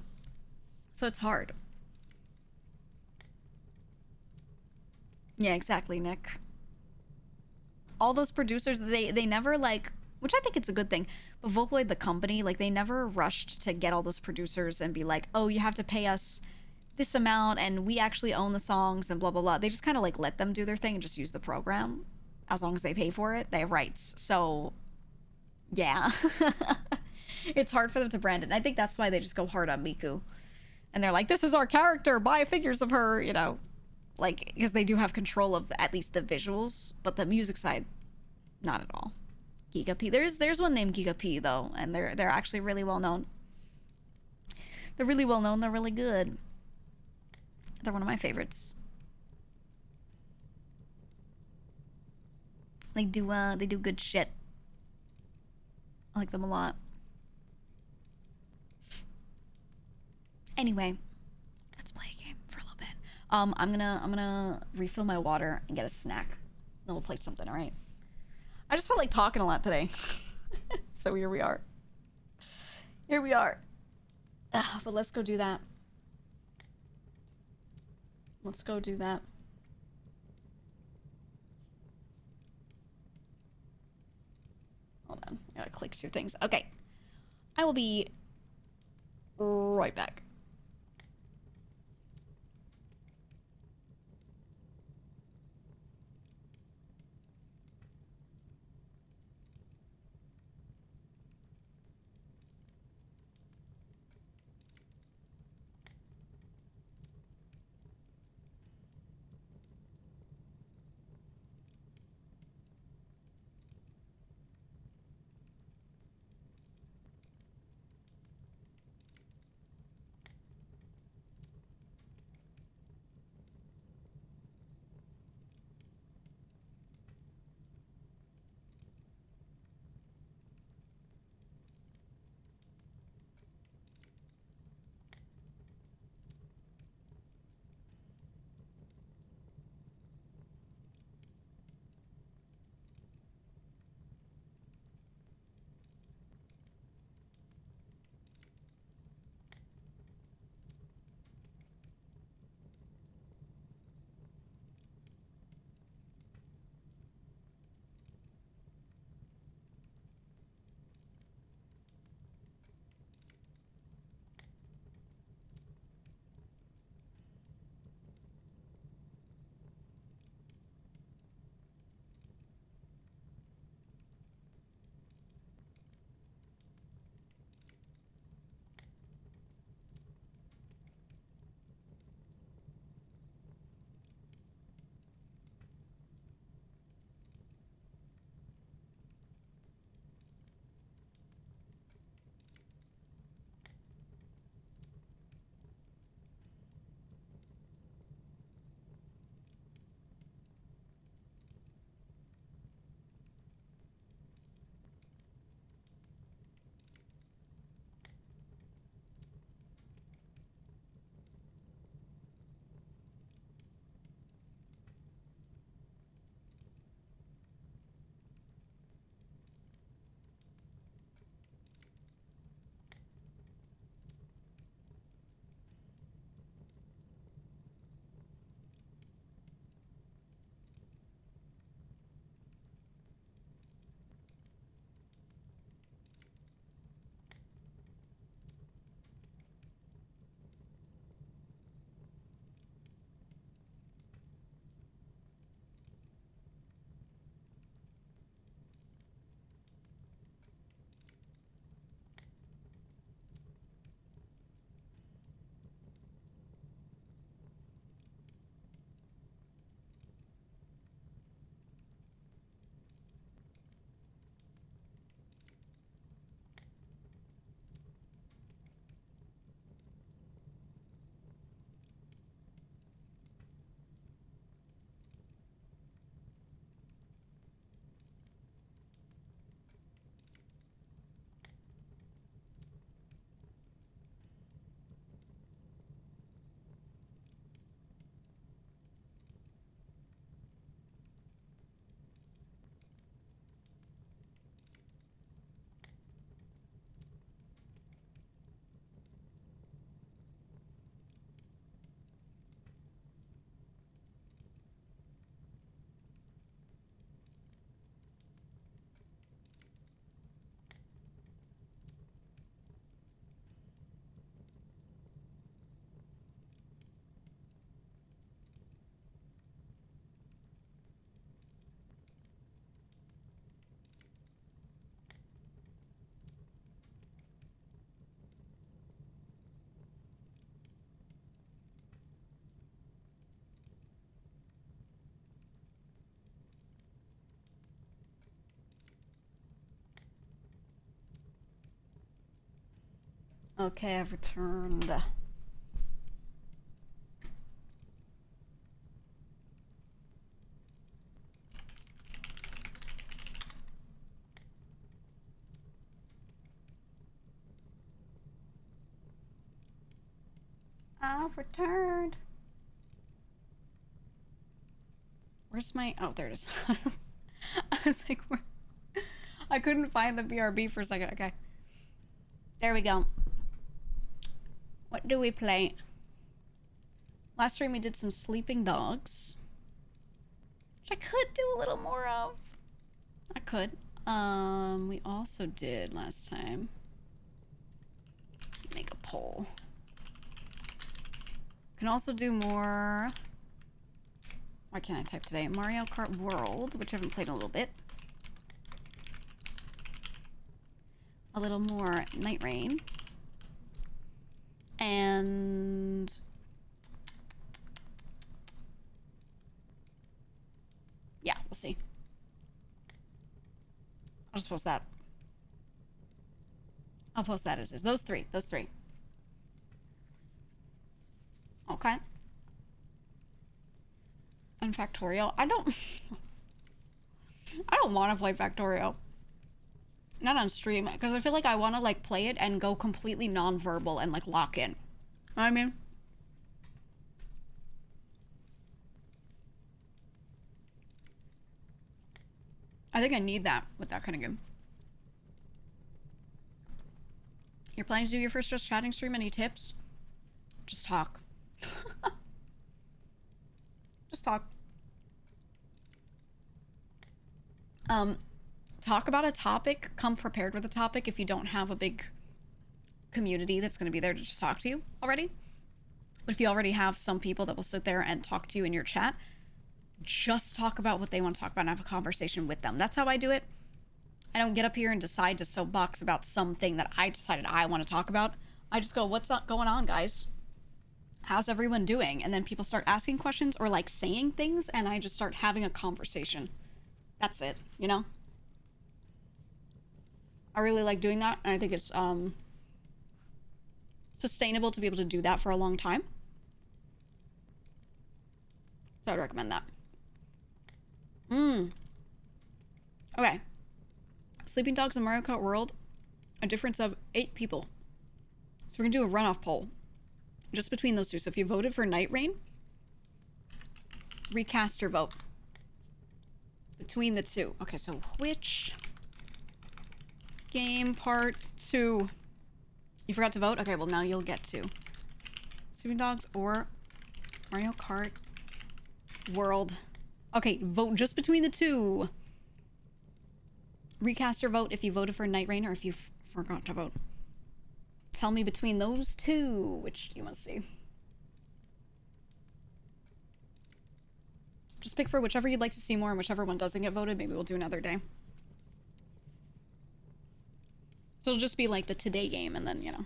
So it's hard. Yeah, exactly, Nick. All those producers, they never like, which I think it's a good thing, but Vocaloid, the company, like they never rushed to get all those producers and be like, oh, you have to pay us this amount and we actually own the songs and blah, blah, blah. They just kind of like let them do their thing and just use the program. As long as they pay for it, they have rights. So, yeah. It's hard for them to brand it. And I think that's why they just go hard on Miku. And they're like, this is our character, buy figures of her, you know. Like, because they do have control of at least the visuals, but the music side, not at all. GEEGA P. There's one named GEEGA P though, and they're actually really well known. They're really well known. They're really good. They're one of my favorites. They do good shit. I like them a lot. Anyway, let's play a game for a little bit. I'm gonna refill my water and get a snack. Then we'll play something, alright? I just felt like talking a lot today. So here we are. Here we are. But let's go do that. Let's go do that. Hold on. I gotta click two things. Okay. I will be right back. Okay, I've returned. I've returned. Where's my... Oh, there it is. I was like, where... I couldn't find the BRB for a second. Okay. There we go. What do we play? Last stream we did some sleeping dogs. Which I could do a little more of. I could. We also did last time. Make a poll. Can also do more... Why can't I type today? Mario Kart World, which I haven't played in a little bit. A little more Night Rain. And... yeah, we'll see. I'll just post that. I'll post that as is. Those three. Okay. And Factorio. I don't want to play Factorio. Not on stream, because I feel like I want to like play it and go completely non-verbal and like lock in. You know what I mean? I think I need that with that kind of game. You're planning to do your first Just Chatting stream? Any tips? Just talk. Just talk. Talk about a topic. Come prepared with a topic if you don't have a big community that's going to be there to just talk to you already. But if you already have some people that will sit there and talk to you in your chat, just talk about what they want to talk about and have a conversation with them. That's how I do it. I don't get up here and decide to soapbox about something that I decided I want to talk about. I just go, what's up going on, guys? How's everyone doing? And then people start asking questions or like saying things, and I just start having a conversation. That's it, you know? I really like doing that, and I think it's sustainable to be able to do that for a long time. So I'd recommend that. Okay. Sleeping Dogs in Mario Kart World, a difference of 8 people. So we're gonna do a runoff poll. Just between those two. So if you voted for Night Rain, recast your vote. Between the two. Okay, so which game part 2? You forgot to vote? Okay, well now you'll get to. Sleeping Dogs or Mario Kart World. Okay, vote just between the two. Recast your vote if you voted for Night Rain or if you forgot to vote. Tell me between those two, which do you want to see? Just pick for whichever you'd like to see more, and whichever one doesn't get voted, maybe we'll do another day. So it'll just be like the today game, and then, you know.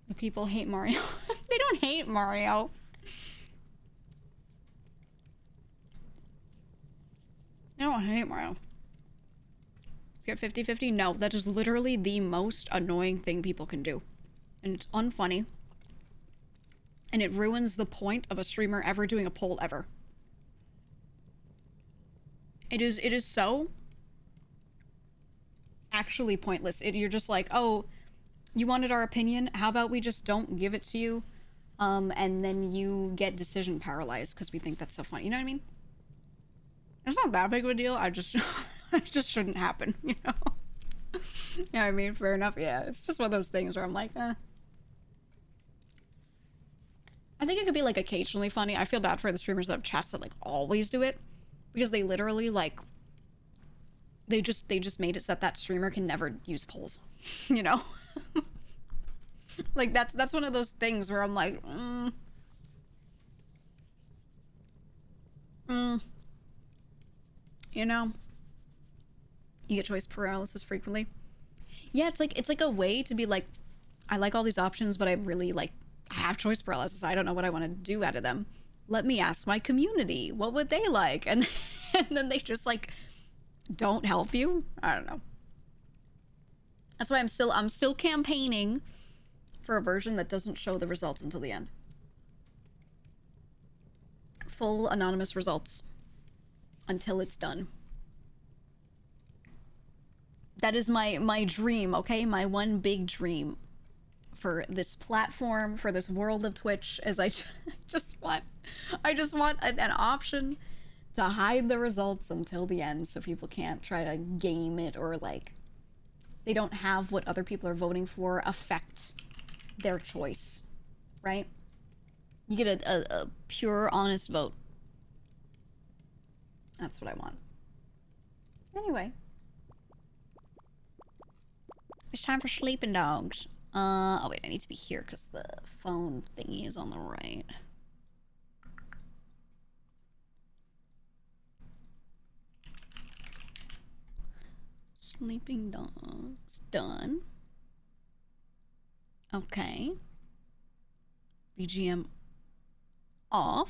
The people hate Mario. They don't hate Mario. They don't hate Mario. Let's get 50-50. No, that is literally the most annoying thing people can do. And it's unfunny. And it ruins the point of a streamer ever doing a poll ever. It is so actually pointless. You're just like, oh, you wanted our opinion? How about we just don't give it to you? And then you get decision paralyzed because we think that's so funny. You know what I mean? It's not that big of a deal. I just it just shouldn't happen, you know? Yeah, I mean, fair enough. Yeah, it's just one of those things where I'm like, I think it could be like occasionally funny. I feel bad for the streamers that have chats that like always do it, because they literally like they just made it so that streamer can never use polls, you know? Like that's one of those things where I'm like, you know, you get choice paralysis frequently. Yeah, it's like a way to be like, I like all these options, but I'm really like, I have choice paralysis. I don't know what I want to do out of them. Let me ask my community. What would they like? And then they just like don't help you. I don't know. That's why I'm still campaigning for a version that doesn't show the results until the end. Full anonymous results until it's done. That is my dream, okay? My one big dream for this platform, for this world of Twitch, is I just want an option to hide the results until the end so people can't try to game it, or like they don't have what other people are voting for affect their choice, right? You get a pure, honest vote. That's what I want. Anyway. It's time for sleeping dogs. Oh wait, I need to be here because the phone thingy is on the right. Sleeping dogs, done. Okay. BGM off.